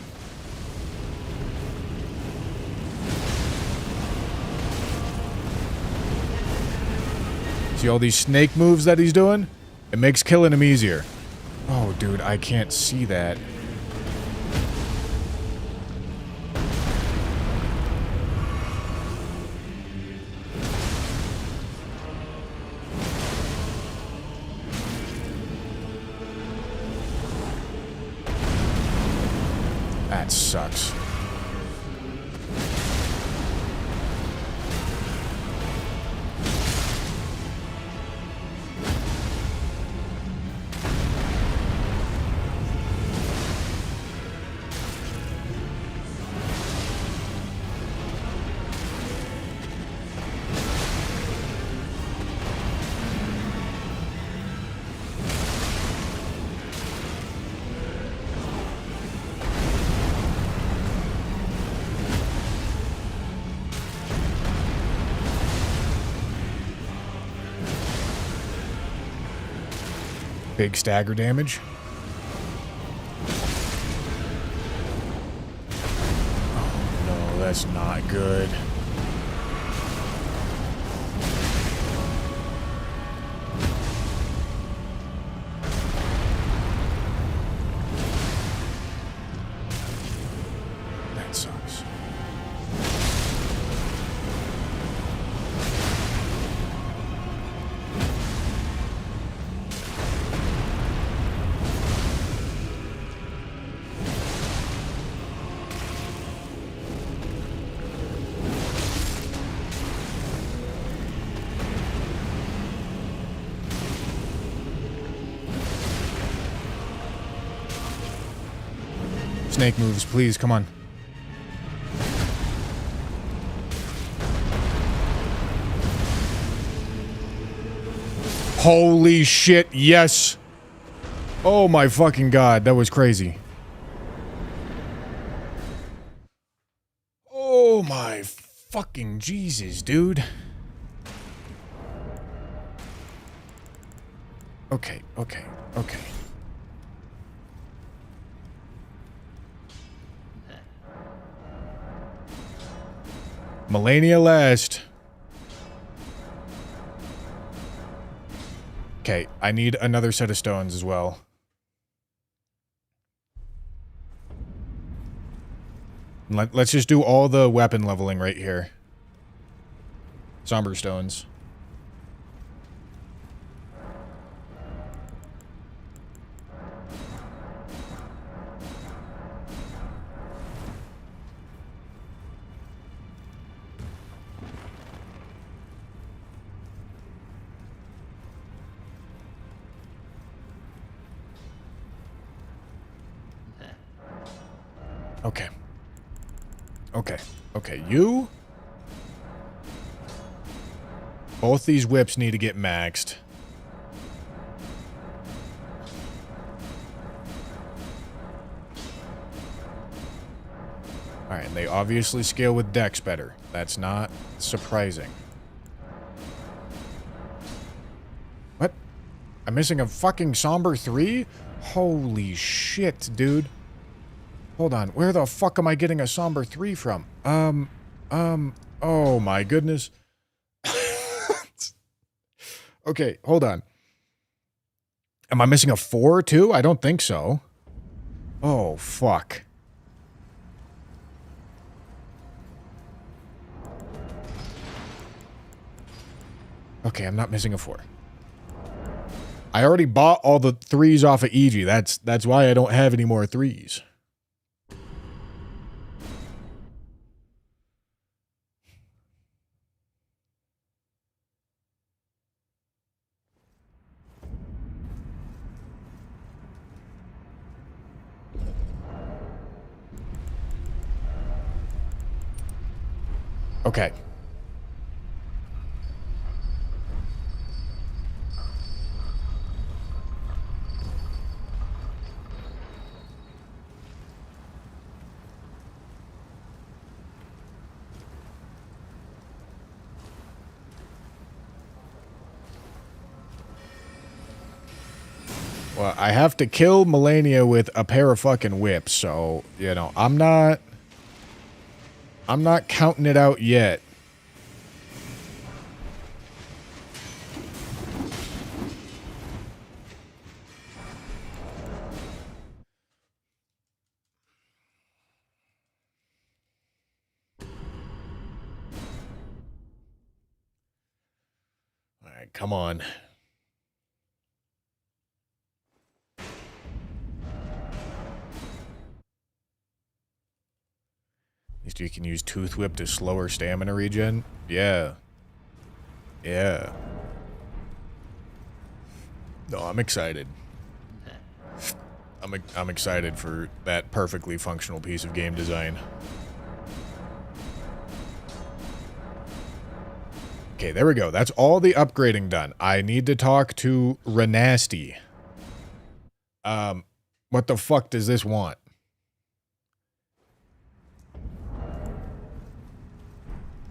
See all these snake moves that he's doing? It makes killing him easier. Oh, dude, I can't see that. That sucks. Big stagger damage. Oh no, that's not good. That sucks. Snake moves, please, come on. Holy shit, yes! Oh my fucking god, that was crazy. Oh my fucking Jesus, dude. Okay, okay, okay. Millennia last. Okay, I need another set of stones as well. Let's just do all the weapon leveling right here. Somber stones. Okay. Okay. Okay, you... Both these whips need to get maxed. Alright, they obviously scale with dex better. That's not surprising. What? I'm missing a fucking Somber 3? Holy shit, dude. Hold on, where the fuck am I getting a Somber 3 from? Oh my goodness. Okay, hold on. Am I missing a 4 too? I don't think so. Oh, fuck. Okay, I'm not missing a 4. I already bought all the 3s off of EG. That's why I don't have any more 3s. Okay. Well, I have to kill Melania with a pair of fucking whips, so, you know, I'm not counting it out yet. All right, come on. At least you can use Tooth Whip to slower stamina regen. Yeah. Yeah. No, I'm excited. I'm excited for that perfectly functional piece of game design. Okay, there we go. That's all the upgrading done. I need to talk to Renasty. What the fuck does this want?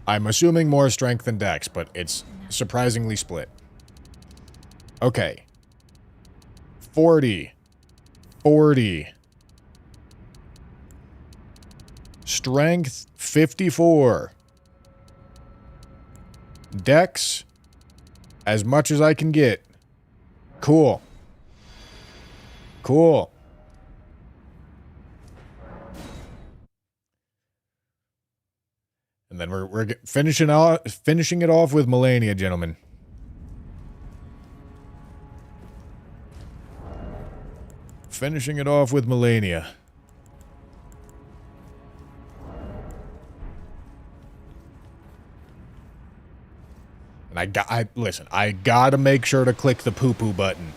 I'm assuming more strength than dex, but it's surprisingly split. Okay. 40. 40. Strength 54. Dex as much as I can get. Cool. Cool. And then we're finishing it off with Melania, gentlemen. Finishing it off with Melania. And listen, I gotta make sure to click the poo-poo button.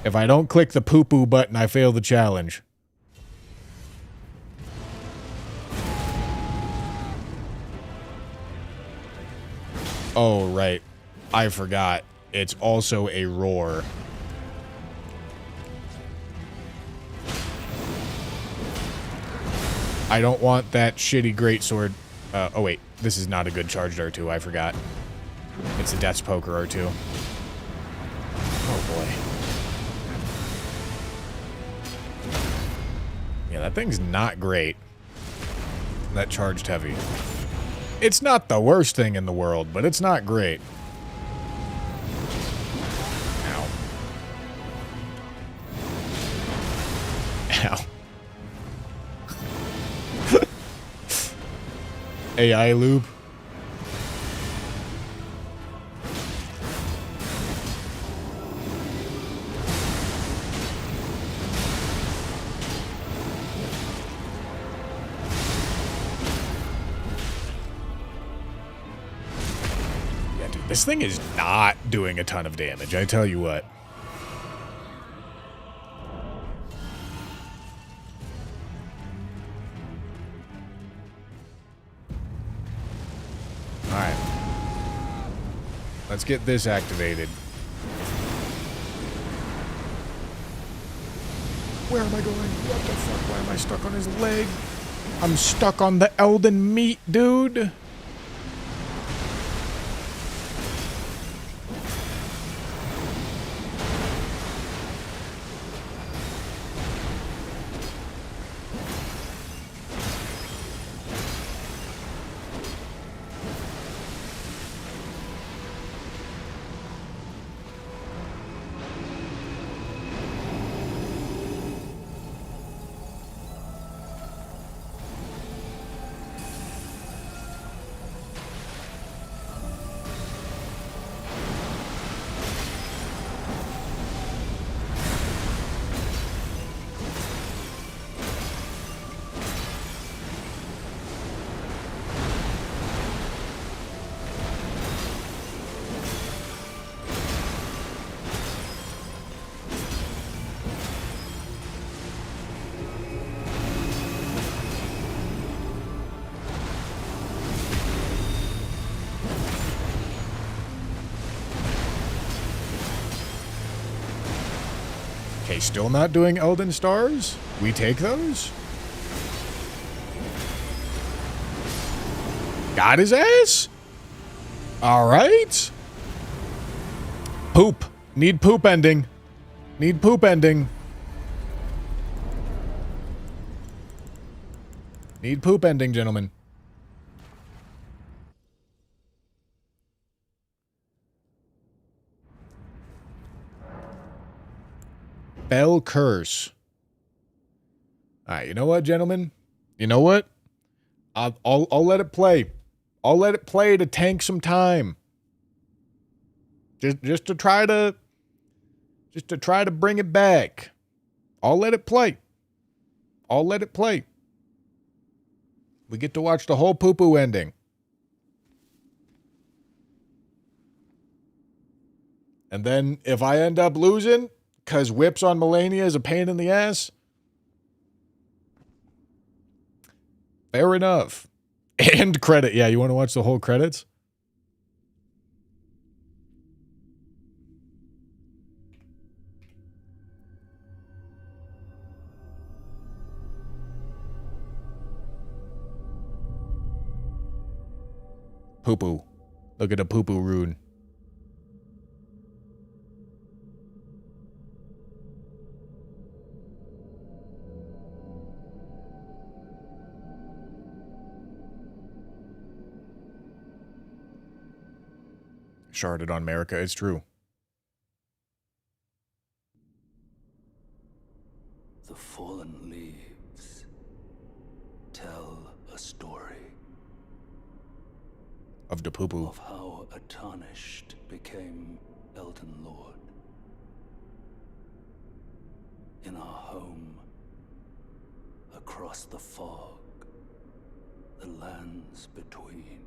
If I don't click the poo-poo button, I fail the challenge. Oh, right. I forgot. It's also a roar. I don't want that shitty greatsword. Oh wait, this is not a good charged R2, I forgot. It's a Death's Poker R2. Oh boy. Yeah, that thing's not great. That charged heavy. It's not the worst thing in the world, but it's not great. Ow. Ow. AI loop. Yeah, dude, this thing is not doing a ton of damage, I tell you what. Alright. Let's get this activated. Where am I going? What the fuck? Why am I stuck on his leg? I'm stuck on the Elden meat, dude. Okay, still not doing Elden Stars? We take those? Got his ass? Alright. Poop. Need poop ending. Need poop ending. Need poop ending, gentlemen. Bell curse. Alright, you know what, gentlemen? You know what? I'll let it play. I'll let it play to tank some time. Just to try to bring it back. I'll let it play. I'll let it play. We get to watch the whole poo-poo ending. And then if I end up losing, because whips on Melania is a pain in the ass, fair enough. And credit. Yeah, you want to watch the whole credits? Poo-poo. Look at the poo-poo rune. Sharded on America, it's true. The fallen leaves tell a story Of the poo-poo. of how a tarnished became Elden Lord. In our home, across the fog, the lands between.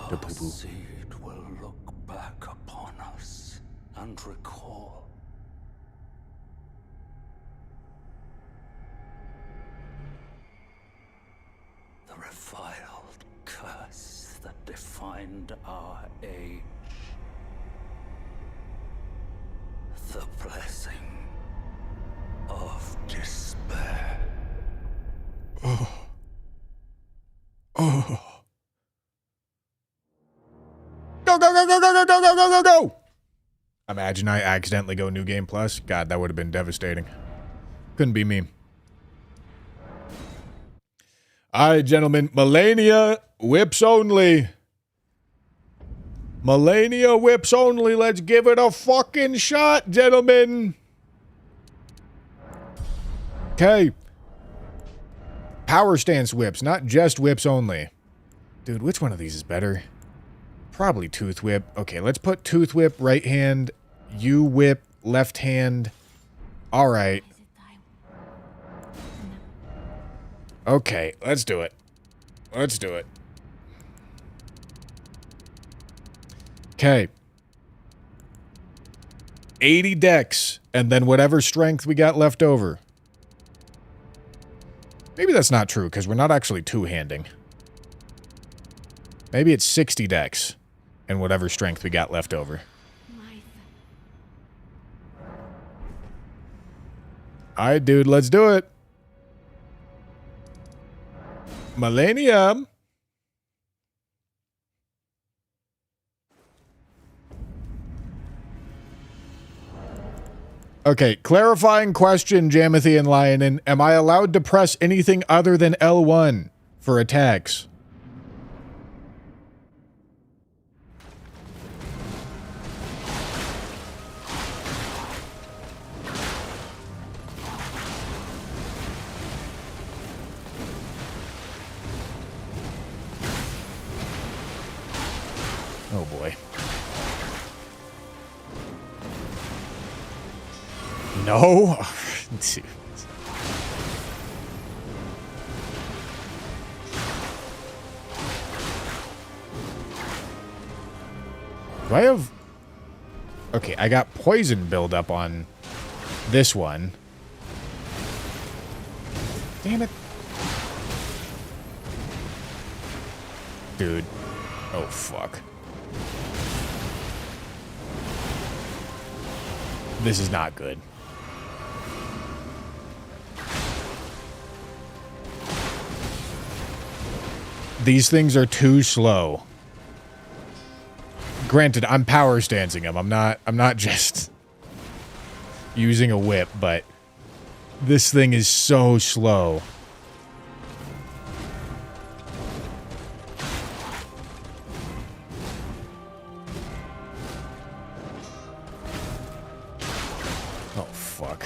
The Our poo-poo. seed will look back upon us and recall the reviled curse that defined our age. The blessing of despair. Oh. Go, go, go, go, go, go, go, go, go, go, go! Imagine I accidentally go New Game Plus. God, that would have been devastating. Couldn't be me. Alright, gentlemen. Melania whips only. Melania whips only. Let's give it a fucking shot, gentlemen. Okay. Power stance whips, not just whips only. Dude, which one of these is better? Probably Tooth Whip. Okay, let's put Tooth Whip right hand, U Whip left hand. All right. Okay, let's do it. Let's do it. Okay. 80 dex, and then whatever strength we got left over. Maybe that's not true, because we're not actually two-handing. Maybe it's 60 dex, and whatever strength we got left over. Alright, dude, let's do it. Millennium. Okay, clarifying question, Jamothy and Lionin. Am I allowed to press anything other than L1 for attacks? Oh boy. No? Let's see. Do I have... Okay, I got poison buildup on this one. Damn it. Dude. Oh, fuck. This is not good. These things are too slow. Granted, I'm power stancing them. I'm not just using a whip, but this thing is so slow. Oh, fuck.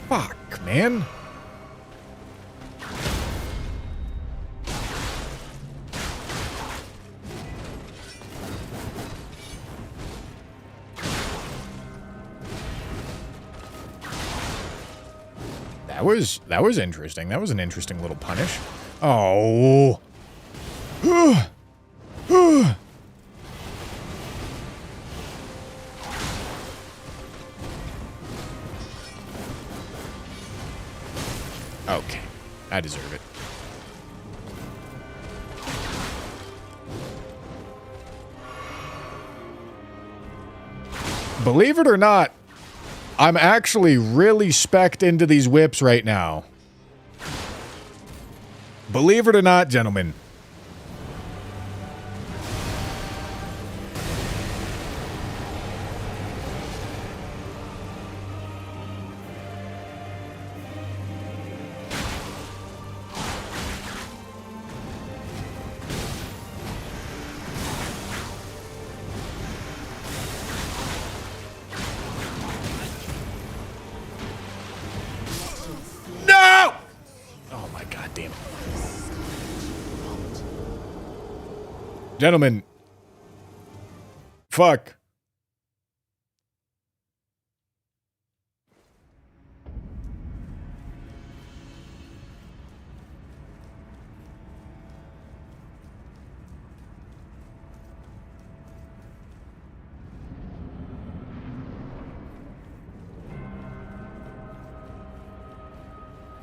Fuck, man. That was interesting. That was an interesting little punish. Oh. Okay. I deserve it. Believe it or not, I'm actually really specced into these whips right now. Believe it or not, gentlemen. No! Oh my god damn it. Gentlemen. Fuck.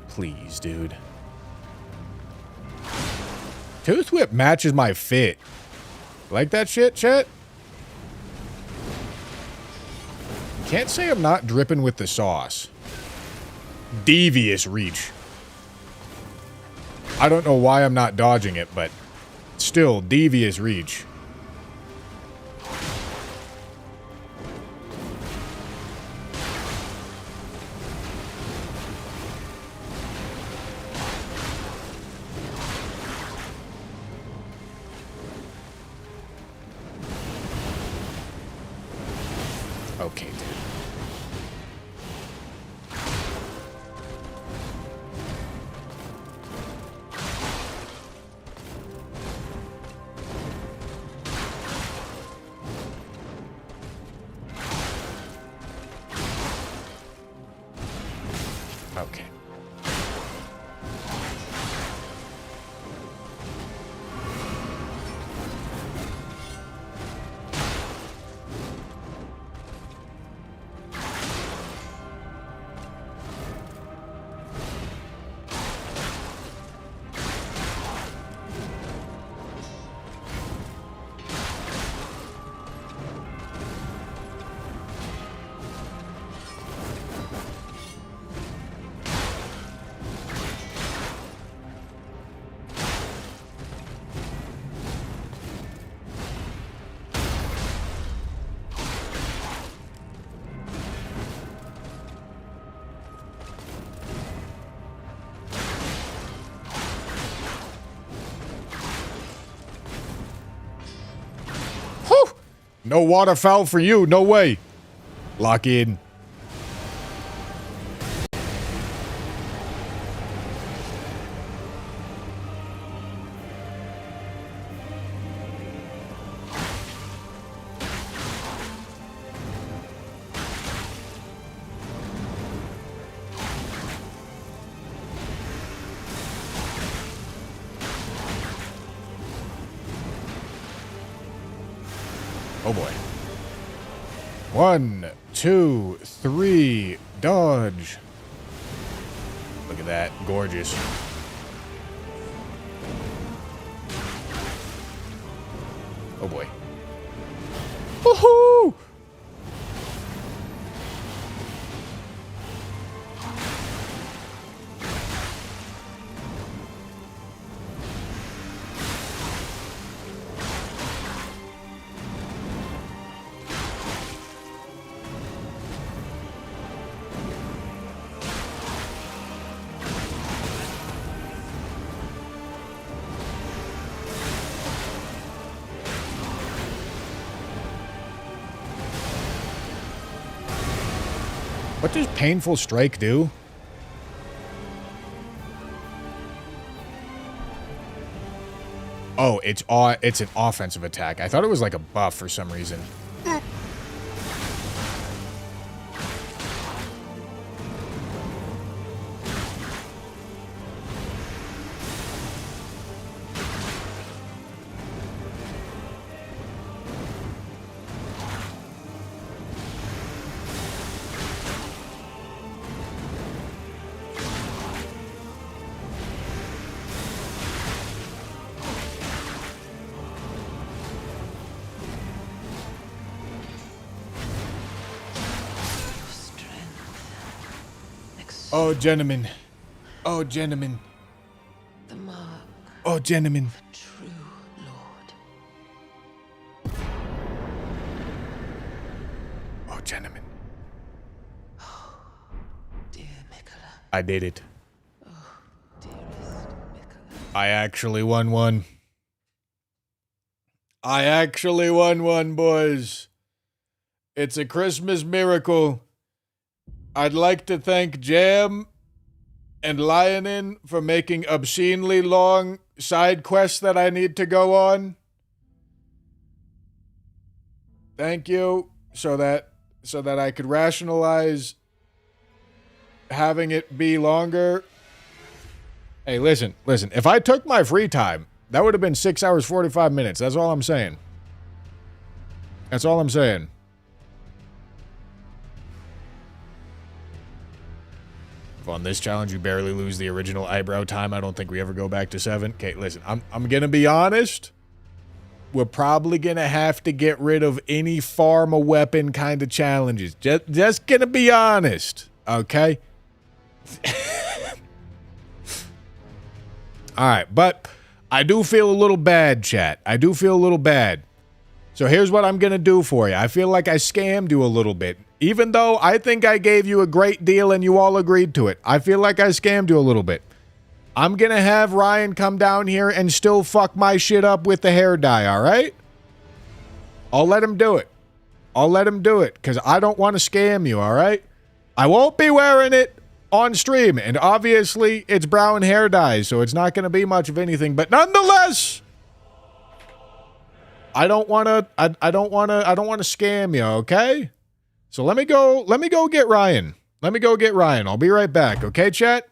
Please, dude. Tooth Whip matches my fit. Like that shit, chat? Can't say I'm not dripping with the sauce. Devious reach. I don't know why I'm not dodging it, but still, devious reach. Okay, dude. Okay. No waterfowl for you. No way. Lock in. Oh boy. 1, 2, 3, dodge. Look at that. Gorgeous. Oh boy. Woohoo! What does Painful Strike do? Oh, it's an offensive attack. I thought it was like a buff for some reason. Oh, gentlemen. Oh, gentlemen. The mark. Oh, gentlemen. True Lord. Oh, gentlemen. Dear Mikola. I did it. Oh, dearest Mikola. I actually won one. I actually won one, boys. It's a Christmas miracle. I'd like to thank Jam and Lionin for making obscenely long side quests that I need to go on. Thank you, so that I could rationalize having it be longer. Hey, listen. If I took my free time, that would have been 6 hours, 45 minutes. That's all I'm saying. That's all I'm saying. If on this challenge you barely lose the original eyebrow time, I don't think we ever go back to 7. Okay, listen, I'm gonna be honest. We're probably gonna have to get rid of any farm a weapon kind of challenges. Just gonna be honest, okay? Alright, but I do feel a little bad, chat. I do feel a little bad. So here's what I'm gonna do for you. I feel like I scammed you a little bit. Even though I think I gave you a great deal and you all agreed to it. I feel like I scammed you a little bit. I'm gonna have Ryan come down here and still fuck my shit up with the hair dye, alright? I'll let him do it. I'll let him do it, because I don't want to scam you, alright? I won't be wearing it on stream, and obviously it's brown hair dye, so it's not gonna be much of anything, but nonetheless, I don't want to scam you, okay? So let me go get Ryan. Let me go get Ryan. I'll be right back, okay, chat?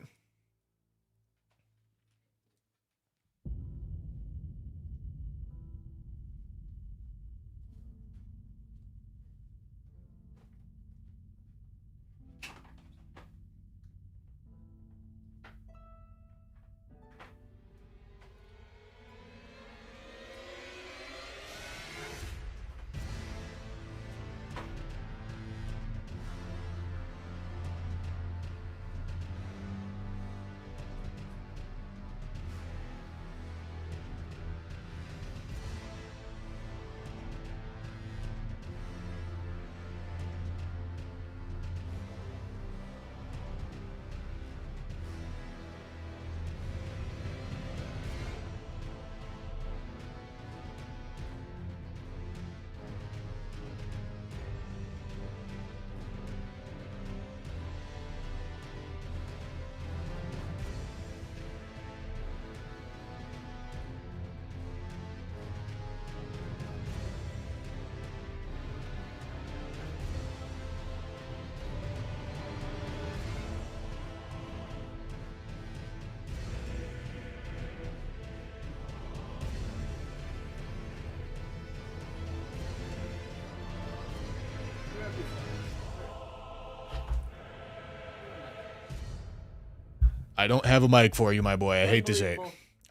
I don't have a mic for you, my boy. I hate to say it.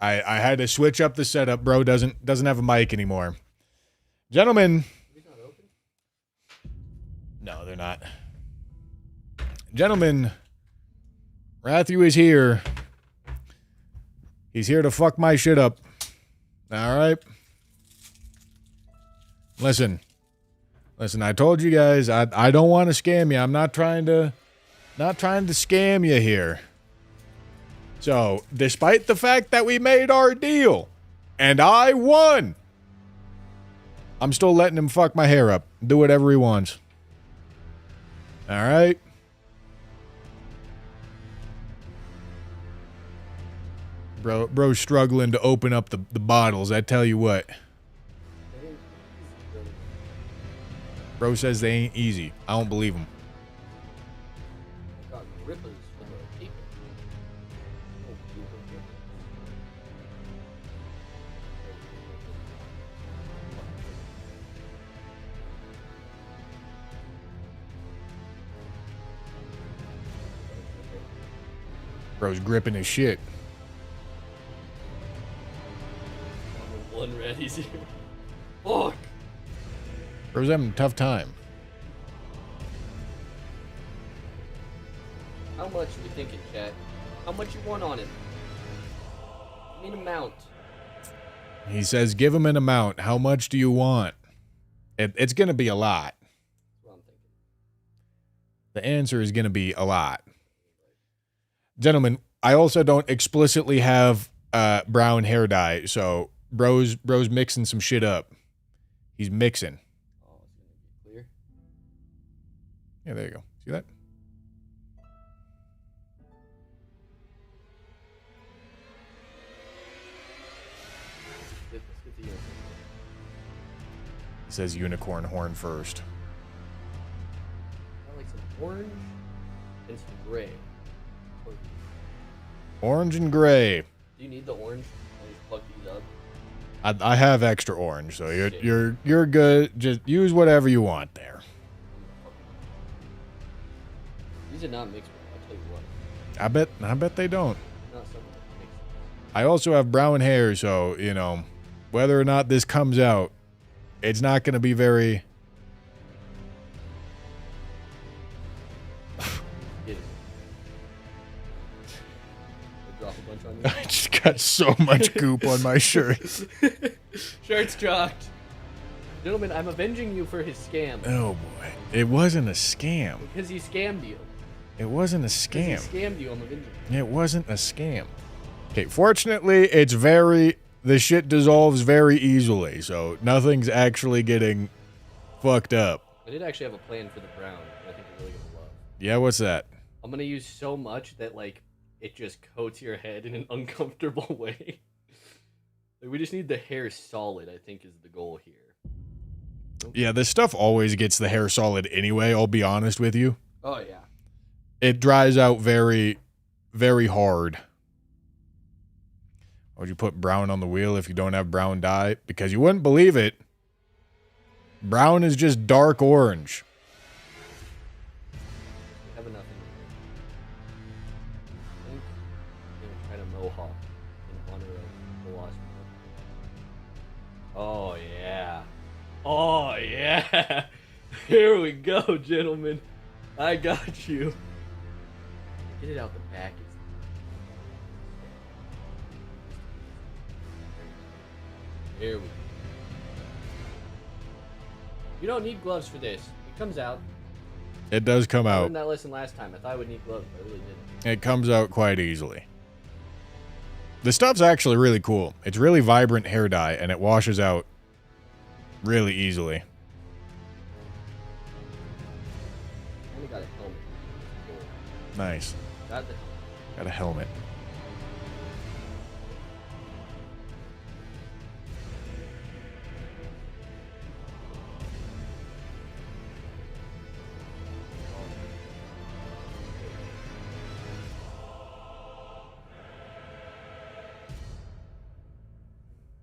I had to switch up the setup. Bro doesn't have a mic anymore. Gentlemen. No, they're not. Gentlemen, Matthew is here. He's here to fuck my shit up. All right. Listen, I told you guys, I don't want to scam you. I'm not trying to scam you here. So, despite the fact that we made our deal, and I won, I'm still letting him fuck my hair up. Do whatever he wants. Alright? Bro's struggling to open up the bottles, I tell you what. Bro says they ain't easy. I don't believe him. Bro's gripping his shit. One red, he's here. Fuck! Bro's having a tough time. How much are we thinking, chat? How much you want on it? I mean amount. He says, give him an amount. How much do you want? It's going to be a lot. That's what I'm thinking. The answer is going to be a lot. Gentlemen, I also don't explicitly have brown hair dye, so bro's mixing some shit up. He's mixing. Oh, it's gonna be clear. Yeah, there you go. See that? Let's get the unicorn. He says unicorn horn first. I like some orange and some gray. Orange and gray. Do you need the orange? I just plug these up. I have extra orange, so you're good. Just use whatever you want there. These are not mixed. I'll tell you what. I bet they don't. Not something that mixed. I also have brown hair, so you know, whether or not this comes out, it's not going to be very. Get it. Drop a bunch on you. I just got so much goop on my shirt. Shirt's dropped. Gentlemen, I'm avenging you for his scam. Oh boy, it wasn't a scam. Because he scammed you. It wasn't a scam. Because he scammed you, I'm avenging you. It wasn't a scam. Okay, fortunately, the shit dissolves very easily, so nothing's actually getting fucked up. I did actually have a plan for the brown that I think you're really gonna love. Yeah, what's that? I'm gonna use so much that like it just coats your head in an uncomfortable way. Like, we just need the hair solid, I think, is the goal here. Okay. Yeah, this stuff always gets the hair solid anyway, I'll be honest with you. Oh yeah. It dries out very, very hard. Would you put brown on the wheel if you don't have brown dye? Because you wouldn't believe it. Brown is just dark orange. We have enough in here. I think I'm gonna try to mohawk in honor of the lost one. Oh yeah. Oh yeah. Here we go, gentlemen. I got you. Get it out the back. Here we go. You don't need gloves for this. It comes out. It does come I out. learned that lesson last time. I thought I would need gloves, but I really didn't. It comes out quite easily. The stuff's actually really cool. It's really vibrant hair dye, and it washes out really easily. I only got a helmet. Nice. Got the Got a helmet.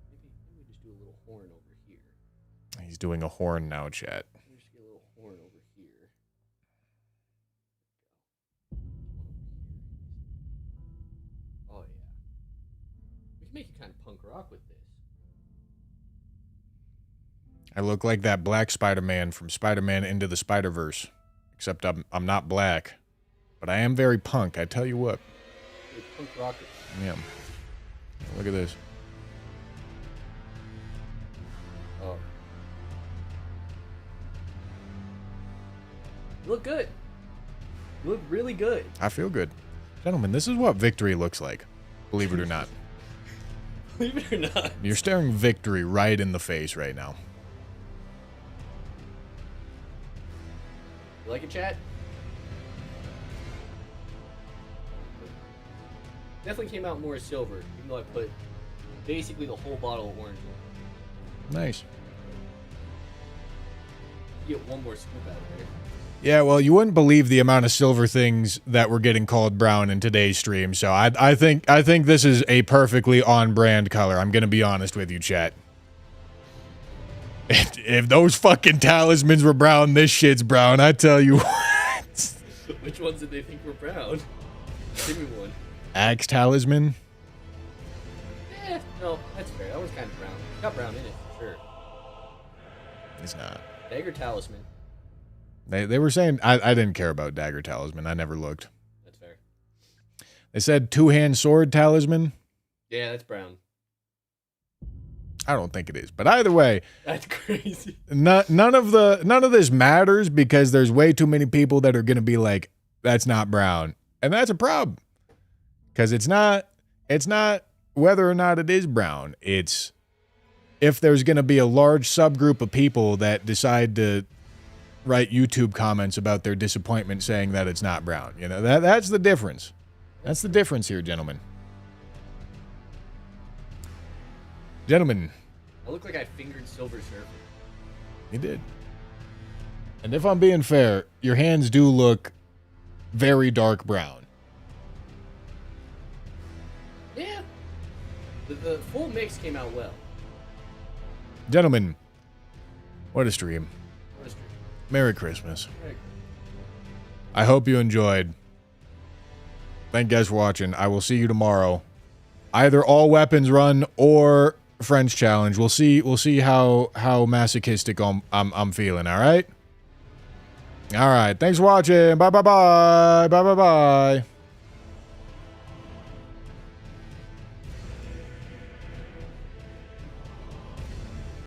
Maybe we just do a little horn over here. He's doing a horn now, chat. Let me just get a little horn over here. We can make it kind of punk rock with this. I look like that black Spider-Man from Spider-Man Into the Spider-Verse. Except I'm not black. But I am very punk, I tell you what. Hey, punk rocker. Yeah. Look at this. Oh. You look good. You look really good. I feel good. Gentlemen, this is what victory looks like. Believe it or not. Believe it or not. You're staring victory right in the face right now. You like it, chat? Definitely came out more silver, even though I put basically the whole bottle of orange in. Nice. You get one more scoop out of there. Yeah, well, you wouldn't believe the amount of silver things that were getting called brown in today's stream, so I think this is a perfectly on-brand color. I'm gonna be honest with you, chat. If those fucking talismans were brown, this shit's brown, I tell you what. Which ones did they think were brown? Give me one. Axe talisman? No, that's fair. That one's kind of brown. It's got brown in it, for sure. It's not. Dagger talisman. They were saying, I didn't care about dagger talisman. I never looked. That's fair. They said two-hand sword talisman. Yeah, that's brown. I don't think it is, but either way, That's crazy. none of this matters because there's way too many people that are gonna be like, that's not brown, and that's a problem. Because it's not whether or not it is brown. It's if there's gonna be a large subgroup of people that decide to write YouTube comments about their disappointment saying that it's not brown. You know, that's the difference. That's the difference here, gentlemen. Gentlemen. I look like I fingered Silver Surfer. You did. And if I'm being fair, your hands do look very dark brown. Yeah. The full mix came out well. Gentlemen, what a stream. What a stream. Merry Christmas. Right. I hope you enjoyed. Thank you guys for watching. I will see you tomorrow. Either all weapons run or French challenge. We'll see how masochistic I'm feeling, all right? All right. Thanks for watching. Bye bye bye. Bye bye bye.